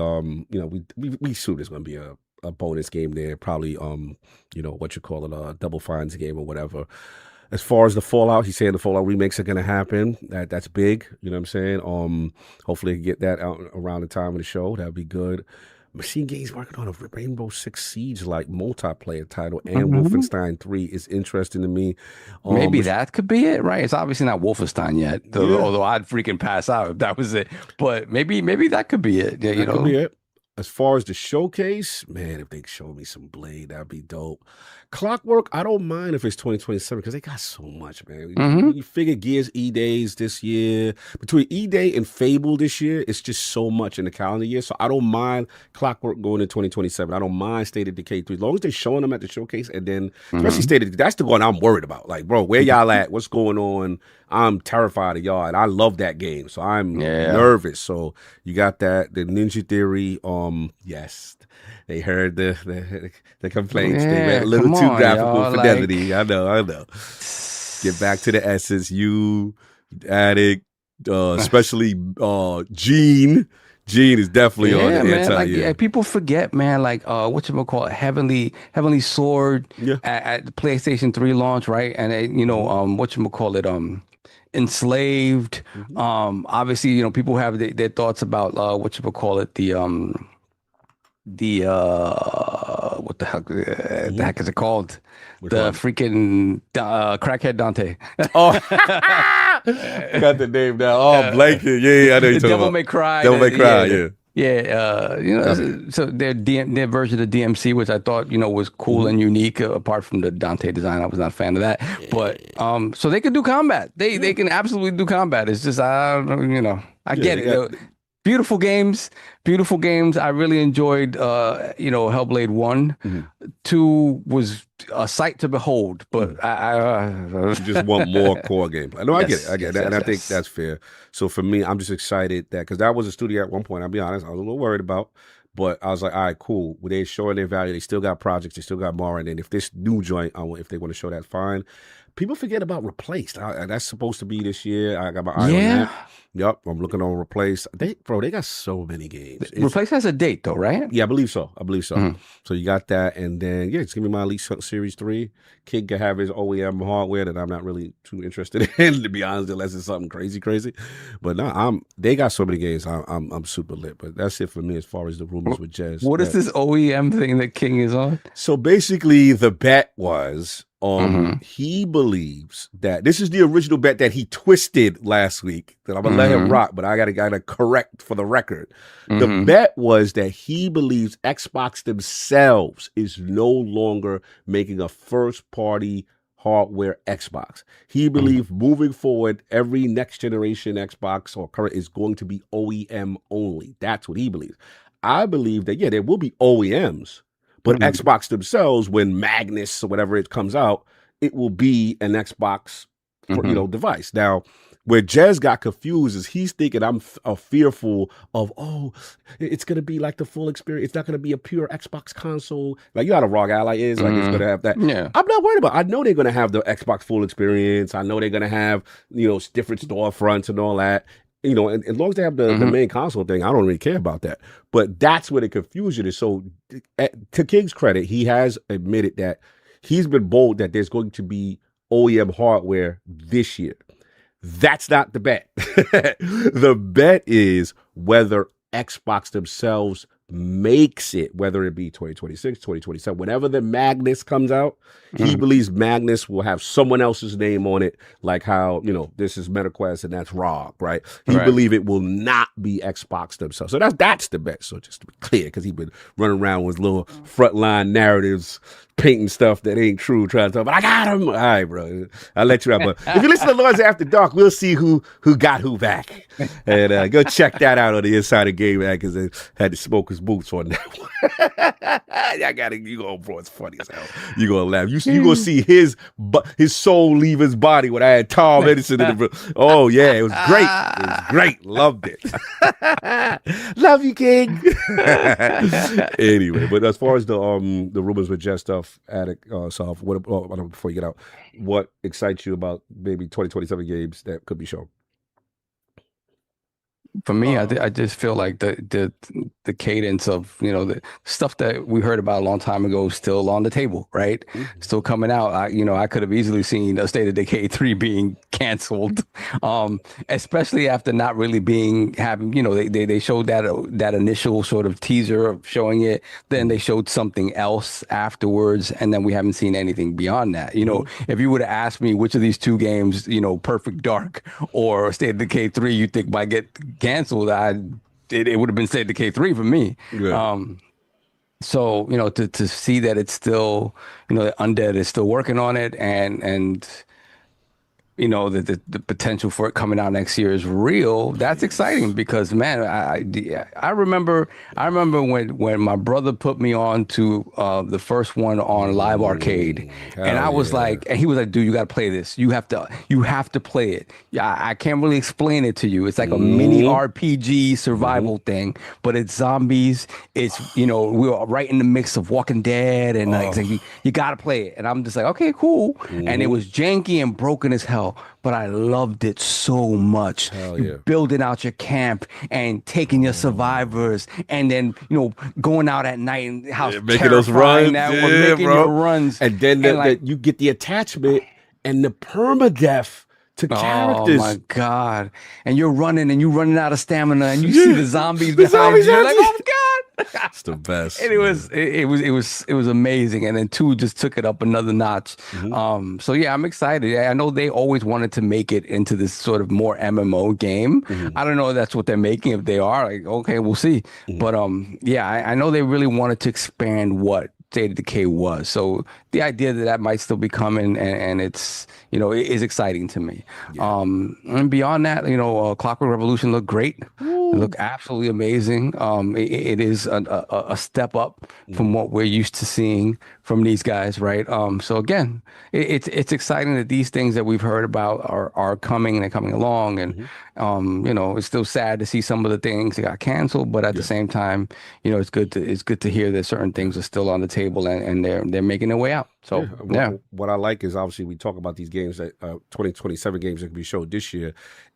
assume there's going to be a bonus game there, probably what you call it, a Double Fines game or whatever. As far as the Fallout, he's saying the Fallout remakes are going to happen. That's big, you know what I'm saying? Hopefully get that out around the time of the show. That'd be good. Machine Games working on a Rainbow Six Siege like multiplayer title, and Wolfenstein 3 is interesting to me. Maybe that could be it, right? It's obviously not Wolfenstein yet, although I'd freaking pass out if that was it. But maybe that could be it. Yeah, could be it. As far as the showcase, man, if they show me some Blade, that'd be dope. Clockwork, I don't mind if it's 2027 because they got so much, man. You figure Gears E-Days this year. Between E-Day and Fable this year, it's just so much in the calendar year. So I don't mind Clockwork going to 2027. I don't mind State of Decay 3. As long as they're showing them at the showcase, and then especially State of Decay, that's the one I'm worried about. Like, bro, where y'all at? What's going on? I'm terrified of y'all, and I love that game. So I'm nervous. So you got that. The Ninja Theory, yes. They heard the complaints. They went a little too graphical fidelity. Like... I know. Get back to the essence. You, Addict, especially Gene Gene is definitely on the man. anti. Like, yeah, people forget, man. Like, whatchamacallit, Heavenly Sword at the PlayStation 3 launch, right? And whatchamacallit, Enslaved. Obviously, people have their thoughts about whatchamacallit, what the heck is it called? Freaking crackhead Dante. Oh, got the name now. Oh, Blanket. Yeah, I know you're talking Devil about. May Cry. Devil May Cry. Yeah. Yeah, so their version of DMC, which I thought was cool and unique. Apart from the Dante design, I was not a fan of that. But so they could do combat. They can absolutely do combat. It's just I get it. Beautiful games. I really enjoyed Hellblade 1. 2 was a sight to behold, but I just want more core gameplay. No, I get it. And I think yes. that's fair. So for me, I'm just excited that because that was a studio at one point, I'll be honest, I was a little worried about. But I was like, all right, cool. Well, they're showing their value. They still got projects. They still got more. And then if this new joint, if they want to show that, fine. People forget about Replaced. That's supposed to be this year. I got my eye on that. Yep, I'm looking on Replaced. They got so many games. Replaced has a date though, right? Yeah, I believe so. So you got that, and then it's gonna be my Elite Series 3. Kid can have his OEM hardware that I'm not really too interested in, to be honest, unless it's something crazy. But no, they got so many games. I'm super lit. But that's it for me as far as the rumors with Jez. What is this OEM thing that King is on? So basically, the bet was. He believes that this is the original bet that he twisted last week. That I'm gonna let him rock, but I gotta correct for the record. The bet was that he believes Xbox themselves is no longer making a first-party hardware Xbox. He believes moving forward, every next generation Xbox or current is going to be OEM only. That's what he believes. I believe that there will be OEMs. But Xbox themselves, when Magnus or whatever it comes out, it will be an Xbox device. Now, where Jez got confused is he's thinking I'm fearful of, it's going to be like the full experience. It's not going to be a pure Xbox console. Like, you know how the ROG Ally is? Like, it's going to have that. Yeah. I'm not worried about it. I know they're going to have the Xbox full experience. I know they're going to have, different storefronts and all that. And as long as they have the main console thing, I don't really care about that. But that's where the confusion is. So, to King's credit, he has admitted that he's been bold that there's going to be OEM hardware this year. That's not the bet. The bet is whether Xbox themselves makes it, whether it be 2026, 2027, whenever the Magnus comes out, he believes Magnus will have someone else's name on it, like how, this is MetaQuest and that's ROG, right? He believes it will not be Xbox themselves. So that's the bet. So just to be clear, because he's been running around with little frontline narratives, painting stuff that ain't true, trying to talk, but I got him. All right, bro. I'll let you out. But if you listen to Lords After Dark, we'll see who got who back. And go check that out on the Insider Game because they had to smoke his boots on that one. You go, bro, it's funny as hell. You gonna laugh. You gonna see his soul leave his body when I had Tom Edison in the room. Oh yeah, it was great. It was great. Loved it. Love you, King. Anyway, but as far as the rumors with Jess stuff, Attic Soft, before you get out, what excites you about maybe 2027 games that could be shown? For me, I just feel like the cadence of the stuff that we heard about a long time ago is still on the table, right? Still coming out. I could have easily seen a State of Decay 3 being canceled, especially after not really having. They showed that initial sort of teaser of showing it, then they showed something else afterwards, and then we haven't seen anything beyond that. If you would have asked me which of these two games, Perfect Dark or State of Decay 3, you think might get canceled, it would have been State of Decay 3 for me. Yeah. So to see that it's still Undead is still working on it, and the potential for it coming out next year is real. That's exciting because, man, I remember when my brother put me on to the first one on Live Arcade, and I was like, and he was like, dude, you got to play this. You have to play it. Yeah, I can't really explain it to you. It's like a mini RPG survival thing, but it's zombies. It's we were right in the mix of Walking Dead, and like, you got to play it. And I'm just like, okay, cool. And it was janky and broken as hell. hell, but I loved it so much. Hell You yeah. building out your camp and taking your survivors, and then going out at night and how Making those terrifying runs, that yeah, was, making bro. your runs, And then like, you get the attachment and the permadeath to oh characters. my god! And you're running out of stamina, and you see the zombies The behind zombies you. You're after like, you. oh god! It's the best. And it was amazing. And then 2 just took it up another notch. So yeah, I'm excited. I know they always wanted to make it into this sort of more MMO game. I don't know if that's what they're making. If they are, like, okay, we'll see. But yeah, I know they really wanted to expand what State of Decay was. So the idea that might still be coming and it's, it is exciting to me. And beyond that, Clockwork Revolution looked great. It looked absolutely amazing. It is a step up from what we're used to seeing from these guys, right? So again, it's exciting that these things that we've heard about are coming and they're coming along. And it's still sad to see some of the things that got canceled, but at the same time, it's good to hear that certain things are still on the table and they're making their way out. So what I like is obviously we talk about these games that 2027 games that can be showed this year.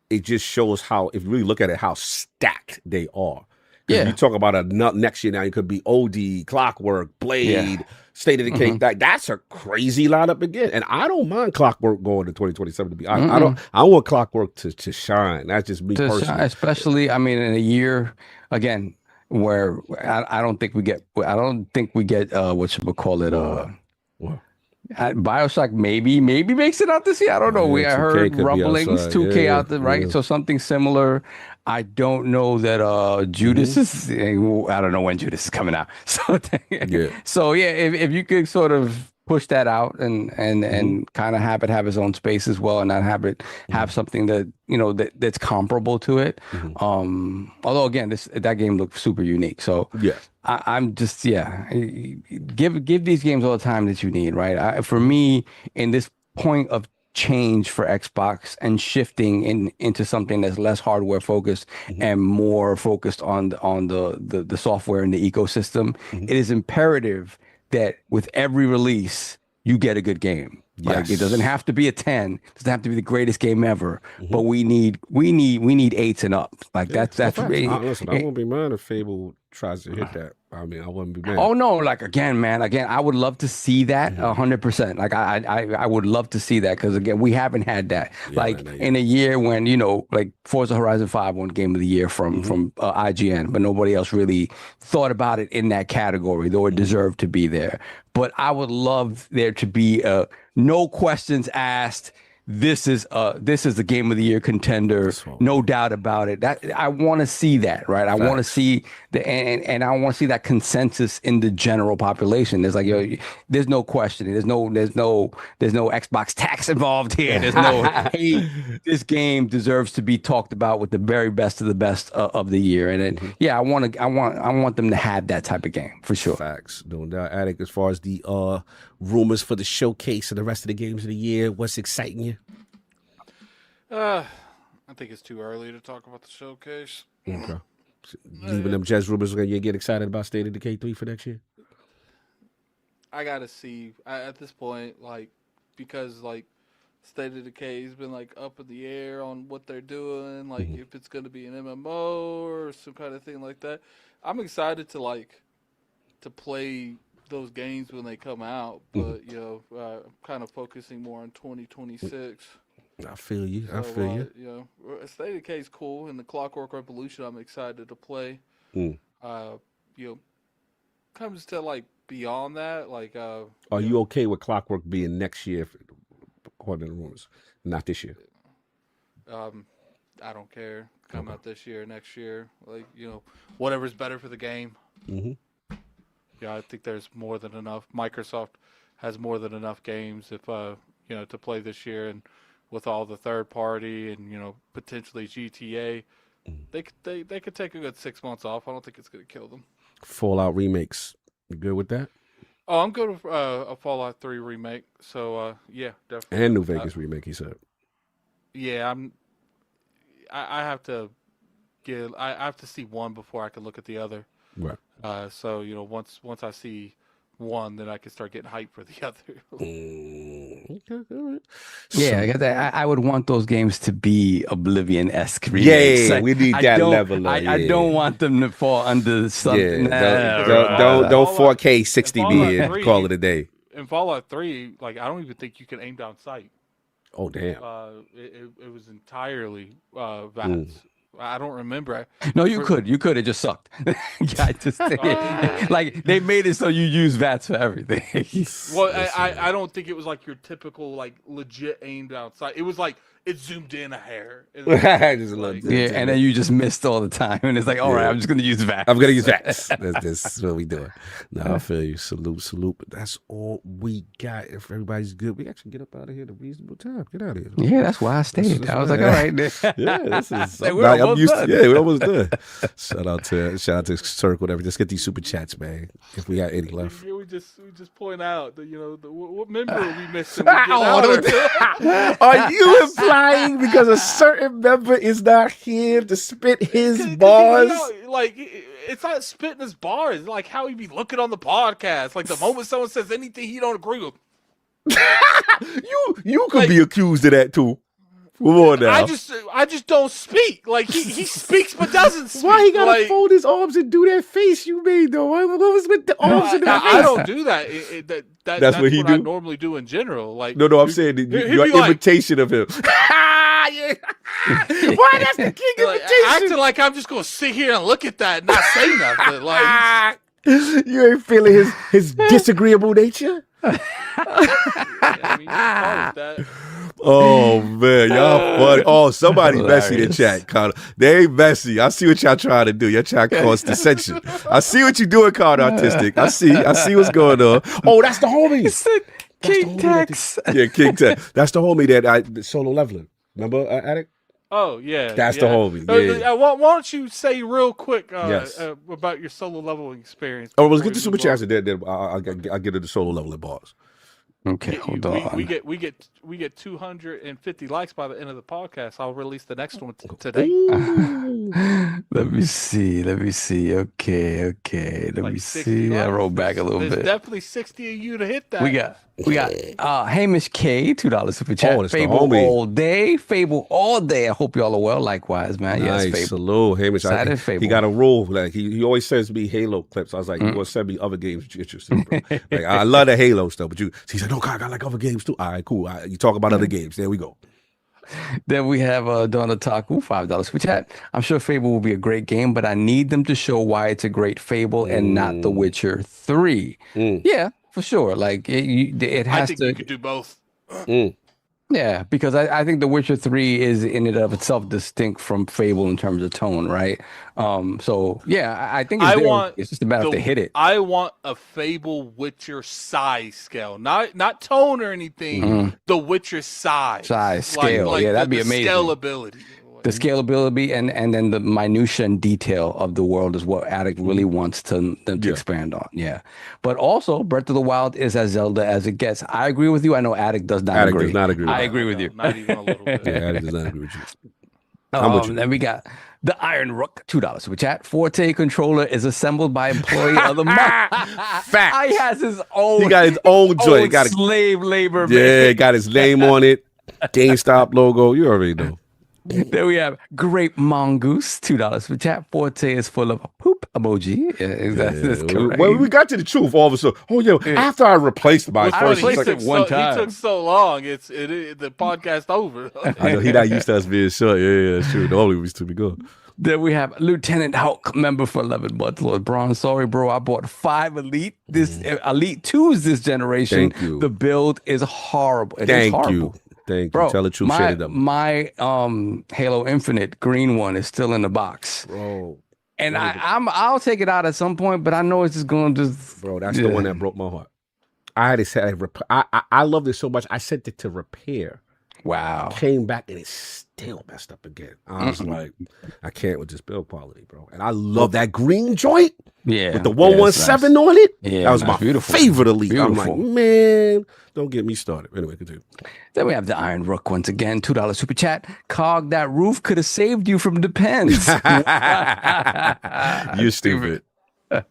It just shows how, if you really look at it, how stacked they are. You talk about next year now, it could be OD, Clockwork, Blade, State of Decay. That's a crazy lineup again. And I don't mind Clockwork going to 2027 to be honest. I want Clockwork to shine. That's just me personally. Especially, I mean, in a year again where I don't think we get what you would call it. BioShock maybe makes it out this year. I don't know. I heard rumblings, 2K out there, right? So something similar. I don't know that Judas is. I don't know when Judas is coming out. So if you could sort of push that out and kind of have it have its own space as well, and not have it have something that that's comparable to it. Although again, that game looked super unique. So I'm just give these games all the time that you need, right? For me, in this point of change for Xbox and shifting into something that's less hardware focused and more focused on the software and the ecosystem, it is imperative that with every release you get a good game. Like, it doesn't have to be a 10, it doesn't have to be the greatest game ever, but we need 8s and up. Like that's really, listen, I won't be mad if Fable tries to hit that. I mean, I wouldn't be mad. Oh no, like again, I would love to see that 100%. Like I would love to see that, because again, we haven't had that. In a year when like Forza Horizon 5 won Game of the Year from IGN, but nobody else really thought about it in that category, though it deserved to be there. But I would love there to be no questions asked. This is the Game of the Year contender, no doubt about it. That I want to see that, right? I want to see and I want to see that consensus in the general population. There's there's no questioning. There's no Xbox tax involved here. There's no hey, this game deserves to be talked about with the very best of the best of the year. And then, I want them to have that type of game for sure. Facts, no doubt. Attic, as far as the rumors for the showcase and the rest of the games of the year, what's exciting you? I think it's too early to talk about the showcase. Okay. Leaving them Jez rumors, when you get excited about State of Decay 3 for next year? I gotta see at this point, because State of Decay has been up in the air on what they're doing, if it's gonna be an MMO or some kind of thing like that. I'm excited to play those games when they come out, but I'm kind of focusing more on 2026. I feel you. State of Decay is cool, and the Clockwork Revolution I'm excited to play. Comes to beyond that, are you okay with Clockwork being next year, according to the rumors, not this year? I don't care. Come out this year, next year, whatever's better for the game. I think there's more than enough. Microsoft has more than enough games if to play this year, and with all the third party and potentially GTA, they could take a good 6 months off. I don't think it's going to kill them. Fallout remakes, you good with that? Oh, I'm good with a Fallout 3 remake. So definitely. And New Vegas remake, he said. Yeah, I have to see one before I can look at the other. Right. So once I see one, then I can start getting hyped for the other. Okay, all right. Yeah, I, guess I would want those games to be Oblivion-esque remakes. Yeah, Like, we need that level. I don't want them to fall under something. Don't 4K 60 me and call it a day. In Fallout 3, like I don't even think you can aim down sight. Oh damn! It was entirely VATS. I don't remember. No, you could. It just sucked. I just like they made it so you use VATS for everything. Well, I don't think it was like your typical like legit aimed outside. It was like it zoomed in a hair. And then you just missed all the time, and it's like, all right, I'm just gonna use VATS. I'm gonna use VATS. That's what we doing. No, I feel you. Salute. But that's all we got. If everybody's good, we actually get up out of here at a reasonable time. Get out of here. Yeah, that's why I stayed. I was like, all right. Yeah, this is. I'm used to. Yeah, we're almost done. Shout out to Circle. Whatever. Just get these super chats, man. If we got any left. We just point out that what member are we missing? Are you implying because a certain member is not here to spit his bars? Like it's not spitting his bars. It's like how he be looking on the podcast. Like the moment someone says anything he don't agree with. you could be accused of that too. Come on now. I just don't speak. Like he speaks but doesn't speak. Why he gotta fold his arms and do that face you made though? What was with the arms and the face? I don't do that. That's what I normally do in general. Like no, I'm saying your imitation of him. Why that's the king imitation? Acting like I'm just gonna sit here and look at that and not say nothing. Like you ain't feeling his disagreeable nature. Oh man, y'all funny. Oh, somebody messy in chat, Connor. They ain't messy. I see what y'all trying to do. Y'all trying to cause dissension. I see what you doing, Connor Artistic. I see what's going on. Oh, that's the homie. King Tex. Yeah, King Tex. That's the homie that solo leveling. Remember, Attic? Oh yeah, that's the homie. Yeah. Why don't you say real quick about your solo leveling experience? Oh, let's get the super chats and then I'll get to the solo leveling bars. Okay, hold on. We get 250 likes by the end of the podcast. I'll release the next one today. Let me see. Okay. Let me see. Likes. I roll back a little bit. There's definitely 60 of you to hit that. We got Hamish K, $2 super chat. Fable all day. Fable all day. I hope y'all are well. Likewise, man. Nice. Yes, Fable. Salute, Hamish. He got a rule. Like he always sends me Halo clips. I was like, you gonna send me other games you're interested in, bro. Like I love the Halo stuff, but he said, no, God, I like other games too. All right, cool. You talk about other games. There we go. Then we have Donna Taku, $5 super chat. I'm sure Fable will be a great game, but I need them to show why it's a great Fable and not The Witcher 3. Yeah, for sure. Like it has to. You could do both. Yeah, because I think The Witcher 3 is in and of itself distinct from Fable in terms of tone, right? So yeah, I think it's just a matter of to hit it. I want a Fable Witcher size scale, not tone or anything. The Witcher size scale, that'd be amazing. Scalability. The scalability and then the minutia and detail of the world is what Attic really wants them to expand on. Yeah. But also, Breath of the Wild is as Zelda as it gets. I agree with you. I know Attic does not agree. Does not agree with I agree with you. Not even a little bit. Yeah, Attic does not agree with you. Then we got the Iron Rook, $2 super chat. Forte controller is assembled by employee of the month. Fact. He has his own. He got his own joint. Got slave labor. Yeah, got his name on it. GameStop logo. You already know. There we have Grape Mongoose, $2 super chat. Forte is full of a poop emoji. That's correct. Well, we got to the truth all of a sudden. After I replaced my first, he took one time. He took so long. The podcast over. I know he not used to us being short. Yeah, that's true. The only reason to be good. Then we have Lieutenant Hulk, member for 11 months. Lord Braun, sorry, bro. I bought 5 Elite. Elite 2s this generation. Thank you. The build is horrible. Thank you. Bro, Tell the truth. My Halo Infinite green one is still in the box, bro. And I'll take it out at some point, but I know it's just going to bro. That's the one that broke my heart. I had to say I loved it so much. I sent it to repair. Wow. Came back and it's still messed up again. I was like, I can't with this build quality, bro. And I love that green joint. Yeah. With the 117 nice. On it. Yeah. That was my favorite Elite. I'm like, man, don't get me started. Anyway, continue. Then we have the Iron Rook once again, $2 super chat. Cog, that roof could have saved you from Depends. You're stupid.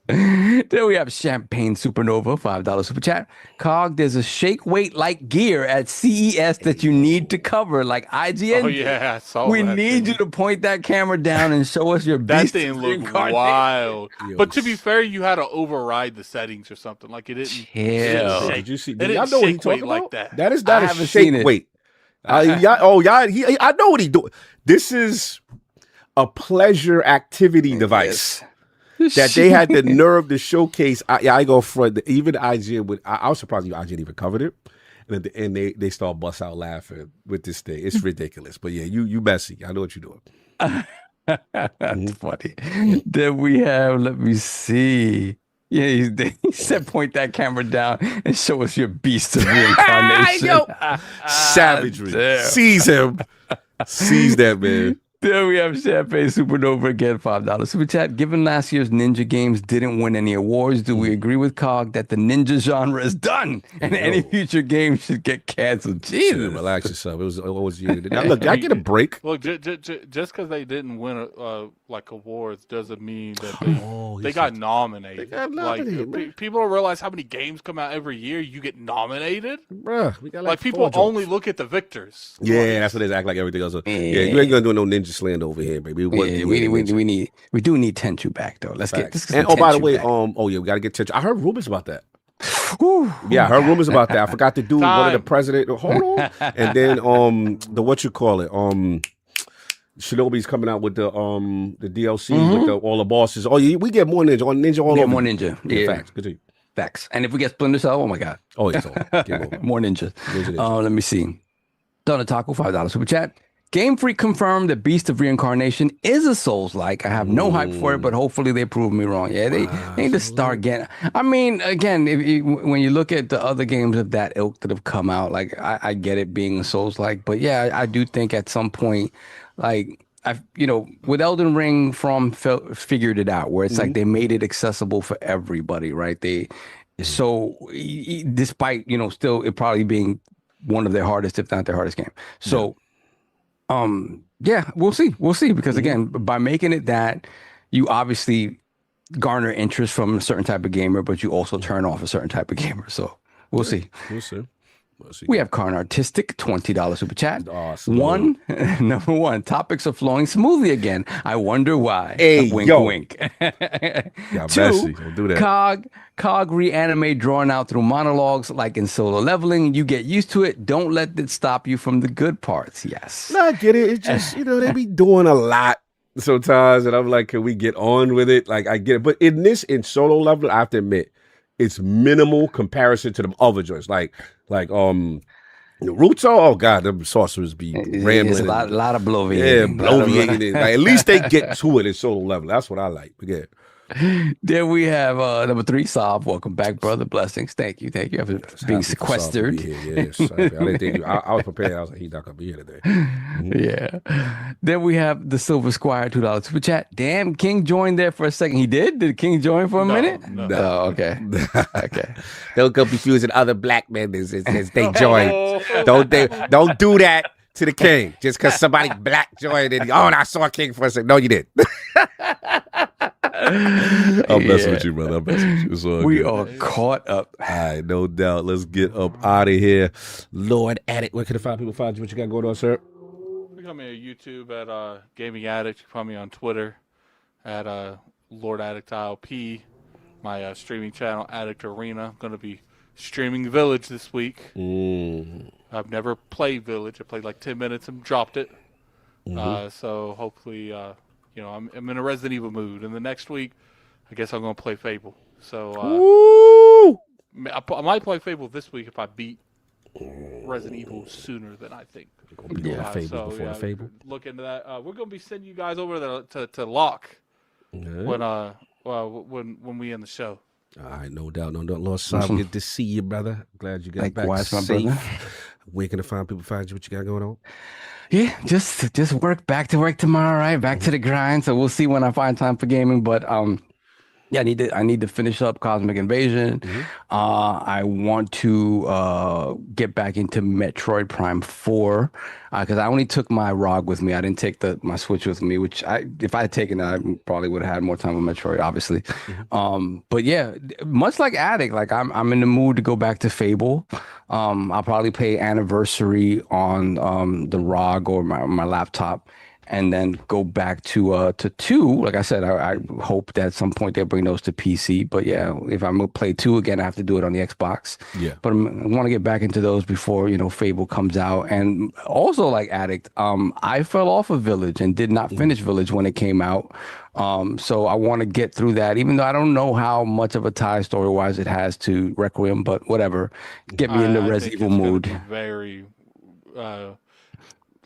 Then we have Champagne Supernova, $5 super chat. Cog, there's a shake weight like gear at CES that you need to cover, like IGN. Oh yeah, I saw We that need thing. you to point that camera down and show us your That beast thing looked reincarnation. wild. Yo, But to be fair, you had to override the settings or something. Like it didn't. Chill. Did you see? It Did y'all didn't know what he shake weight talking like about? that. That is I not a haven't seen shake it. weight. I know what he doing. This is a pleasure activity device that they had the nerve to showcase. I go front. Even IGN I was surprised IGN even covered it, and at the end they start bust out laughing with this thing. It's ridiculous. But yeah, you messy. I know what you're doing. That's funny. Then we have, let me see. Yeah, he said point that camera down and show us your beast of reincarnation. Yo. Savagery. Damn. Seize him. Seize that man. Then we have Champagne Supernova again, $5 super chat. Given last year's ninja games didn't win any awards, do we agree with Cog that the ninja genre is done and any future game should get canceled? Jesus, relax yourself. It was you. Now, look, I get a break. Look, just because they didn't win like awards doesn't mean that they got nominated. They got nominated, man. People don't realize how many games come out every year. You get nominated, Bruh, we got like people only look at the victors. Yeah, that's what they act like everything else. Yeah, you ain't gonna do no ninja slander over here, baby. We do need Tenchu back though. Let's get this. And by the way, we gotta get Tenchu. I heard rumors about that. Yeah, I heard rumors about that. I forgot to do one of the president. Hold on, and then the what you call it? Shinobi's coming out with the DLC with all the bosses. Oh, yeah, we get more ninja all over. More ninja. Yeah, facts. Continue. Facts. And if we get Splinter Cell, oh my god. Oh, it's all. More ninjas. Let me see. Donna Taco, $5 super chat. Game Freak confirmed that Beast of Reincarnation is a Souls-like. I have no hype for it, but hopefully they prove me wrong. Yeah, they need to start getting. I mean, again, when you look at the other games of that ilk that have come out, like I get it being a Souls-like, but yeah, I do think at some point, like with Elden Ring, From figured it out where it's like they made it accessible for everybody, right? So despite still it probably being one of their hardest, if not their hardest game. So. Yeah, we'll see because again, by making it that, you obviously garner interest from a certain type of gamer, but you also turn off a certain type of gamer. So we'll see. We have Karn Artistic, $20 super chat. Awesome. Number one, topics are flowing smoothly again. I wonder why. Hey, wink, wink. Two, don't do that. Cog reanimate drawn out through monologues like in Solo Leveling. You get used to it. Don't let it stop you from the good parts. Yes. No, I get it. It's just, they be doing a lot sometimes, and I'm like, can we get on with it? Like, I get it. But in Solo Leveling, I have to admit, it's minimal comparison to them other joints. Like Naruto, oh god, them sorcerers be rambling. It's a lot of bloviating. Yeah, bloviating. Like, at least they get to it in Solo Leveling. That's what I like. But yeah. Then we have number 3, Saab. Welcome back, brother. Blessings. Thank you for being sequestered. Yes, I didn't think I was prepared. I was like, he's not gonna be here today. Yeah. Then we have the Silver Squire, $2 super chat. Damn, King joined there for a second. He did? Did King join for a minute? No. Oh, okay. Okay. Don't go confusing other black men as they join. Don't do that to the King just because somebody black joined and I saw King for a second. No, you didn't. I'm messing with you, brother. I'm messing with you. We are caught up. All right, no doubt. Let's get up out of here. Lord Addict, where can people find you? What you got going on, sir? You can find me on YouTube at Gaming Addict. You can find me on Twitter at Lord Addict ILP. My streaming channel, Addict Arena. I'm going to be streaming Village this week. I've never played Village. I played like 10 minutes and dropped it. So hopefully... I'm in a Resident Evil mood, and the next week, I guess I'm going to play Fable. So I might play Fable this week if I beat Resident Evil sooner than I think. Fable before the Fable. Look into that. We're going to be sending you guys over to Lock when we end the show. All right, no doubt. Lord Saab, good to see you, brother. Glad you got back safe. Brother. Where can people find you? What you got going on? Yeah, just back to work tomorrow, right? Back to the grind. So we'll see when I find time for gaming. But Yeah, I need to finish up Cosmic Invasion. I want to get back into Metroid Prime 4 because I only took my ROG with me. I didn't take my Switch with me, which if I had taken it, I probably would have had more time with Metroid, obviously. But yeah, much like Addict, like I'm in the mood to go back to Fable. I'll probably play Anniversary on the ROG or my laptop, and then go back to 2. Like I said, I hope that at some point they'll bring those to PC. But yeah, if I'm gonna play 2 again, I have to do it on the Xbox. Yeah. But I want to get back into those before Fable comes out. And also like Addict, I fell off of Village and did not finish Village when it came out. So I want to get through that, even though I don't know how much of a tie story wise it has to Requiem, but whatever. Get me in the Res Evil mood. Very.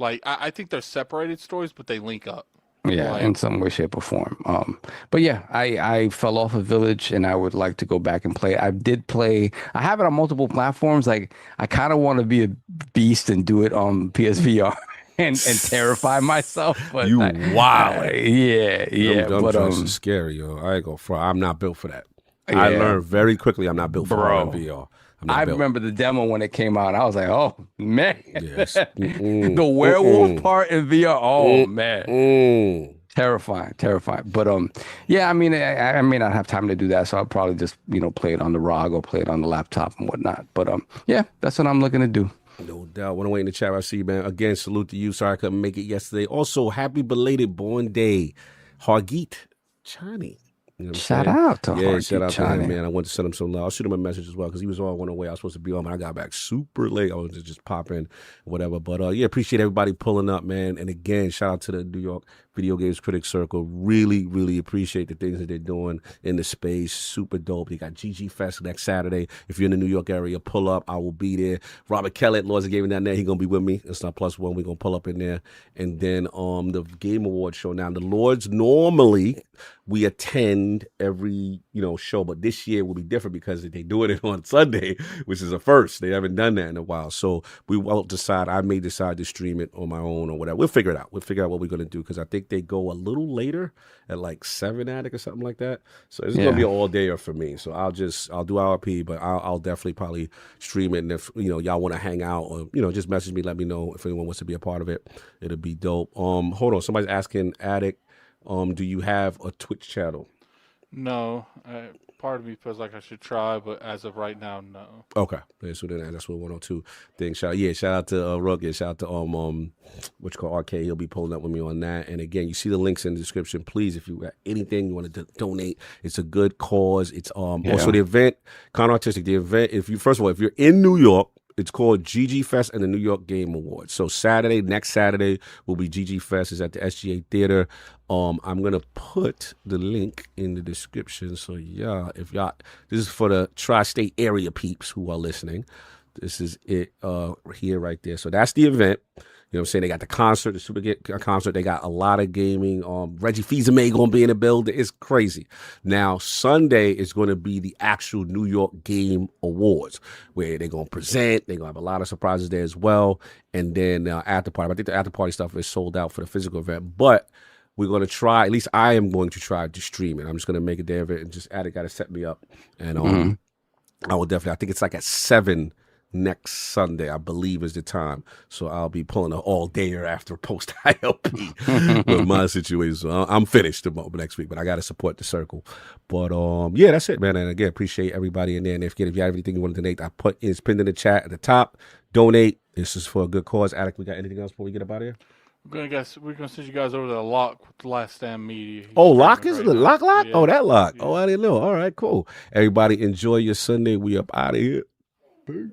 I think they're separated stories, but they link up. Yeah, in some way, shape, or form. But yeah, I fell off of Village, and I would like to go back and play. I did play. I have it on multiple platforms. Like I kind of want to be a beast and do it on PSVR and terrify myself. But You wow. Yeah. Them But joints is scary, yo. I ain't gonna front. I'm not built for that. I learned very quickly I'm not built for VR. I remember the demo when it came out. I was like, oh man, Yes. the werewolf part in VR. Oh man, terrifying. But yeah, I mean, I may not have time to do that, so I'll probably just play it on the ROG or play it on the laptop and whatnot. But yeah, that's what I'm looking to do. No doubt. Want to wait in the chat. I see you, man. Again, salute to you. Sorry I couldn't make it yesterday. Also, happy belated born day, Hargeet Chani. You know shout out to Hargeet shout out to him, man. I want to send him some love. I'll shoot him a message as well because he was on away. I was supposed to be on, but I got back super late. I was just pop in, whatever. But yeah, appreciate everybody pulling up, man. And again, shout out to the New York Video Games Critic Circle. Really, really appreciate the things that they're doing in the space. Super dope. They got GG Fest next Saturday. If you're in the New York area, pull up. I will be there. Robert Kellett, Lords of Gaming down there. He's gonna be with me. It's not +1. We're gonna pull up in there. And then the Game Awards show. Now the Lords normally we attend every show, but this year will be different because they doing it on Sunday, which is a first. They haven't done that in a while, so we will decide. I may decide to stream it on my own or whatever. We'll figure it out. We'll figure out what we're gonna do because I think they go a little later at like 7 Attic or something like that. So it's gonna be an all dayer for me. So I'll do ILP, but I'll definitely probably stream it. And if y'all want to hang out or just message me, let me know if anyone wants to be a part of it. It'll be dope. Hold on, somebody's asking Attic. Do you have a Twitch channel? No. Part of me feels like I should try, but as of right now, no. Okay. Yeah, so then that's what 102 thing. Shout out to Rugged. Shout out to what you call Arcade. He'll be pulling up with me on that. And again, you see the links in the description. Please, if you got anything you want to donate, it's a good cause. It's also the event, Con Artistic. The event, if you're in New York, it's called GG Fest and the New York Game Awards. So next Saturday will be GG Fest. It's at the SGA Theater. I'm gonna put the link in the description. So yeah, this is for the tri-state area peeps who are listening. This is it here right there. So that's the event. You know what I'm saying? They got the concert, the Super concert. They got a lot of gaming. Reggie Fils-Aimé going to be in the building. It's crazy. Now, Sunday is going to be the actual New York Game Awards, where they're going to present. They're going to have a lot of surprises there as well. And then after party. I think the after party stuff is sold out for the physical event. But we're going to try, at least I am going to try to stream it. I'm just going to make a day of it and just Attic got to set me up. And I will definitely, I think it's like at 7 next Sunday, I believe is the time. So I'll be pulling an all-dayer after post-ILP with my situation. So I'm finished next week, but I got to support the circle. But yeah, that's it, man. And again, appreciate everybody in there. And if you have anything you want to donate, it's pinned in the chat at the top. Donate. This is for a good cause. Attic, we got anything else before we get up out of here? We're gonna send you guys over to the Lock with the Last Stand Media. Oh, Lock is the Lock? Yeah. Oh, that Lock. Yeah. Oh, I didn't know. All right, cool. Everybody enjoy your Sunday. We up out of here. Peace.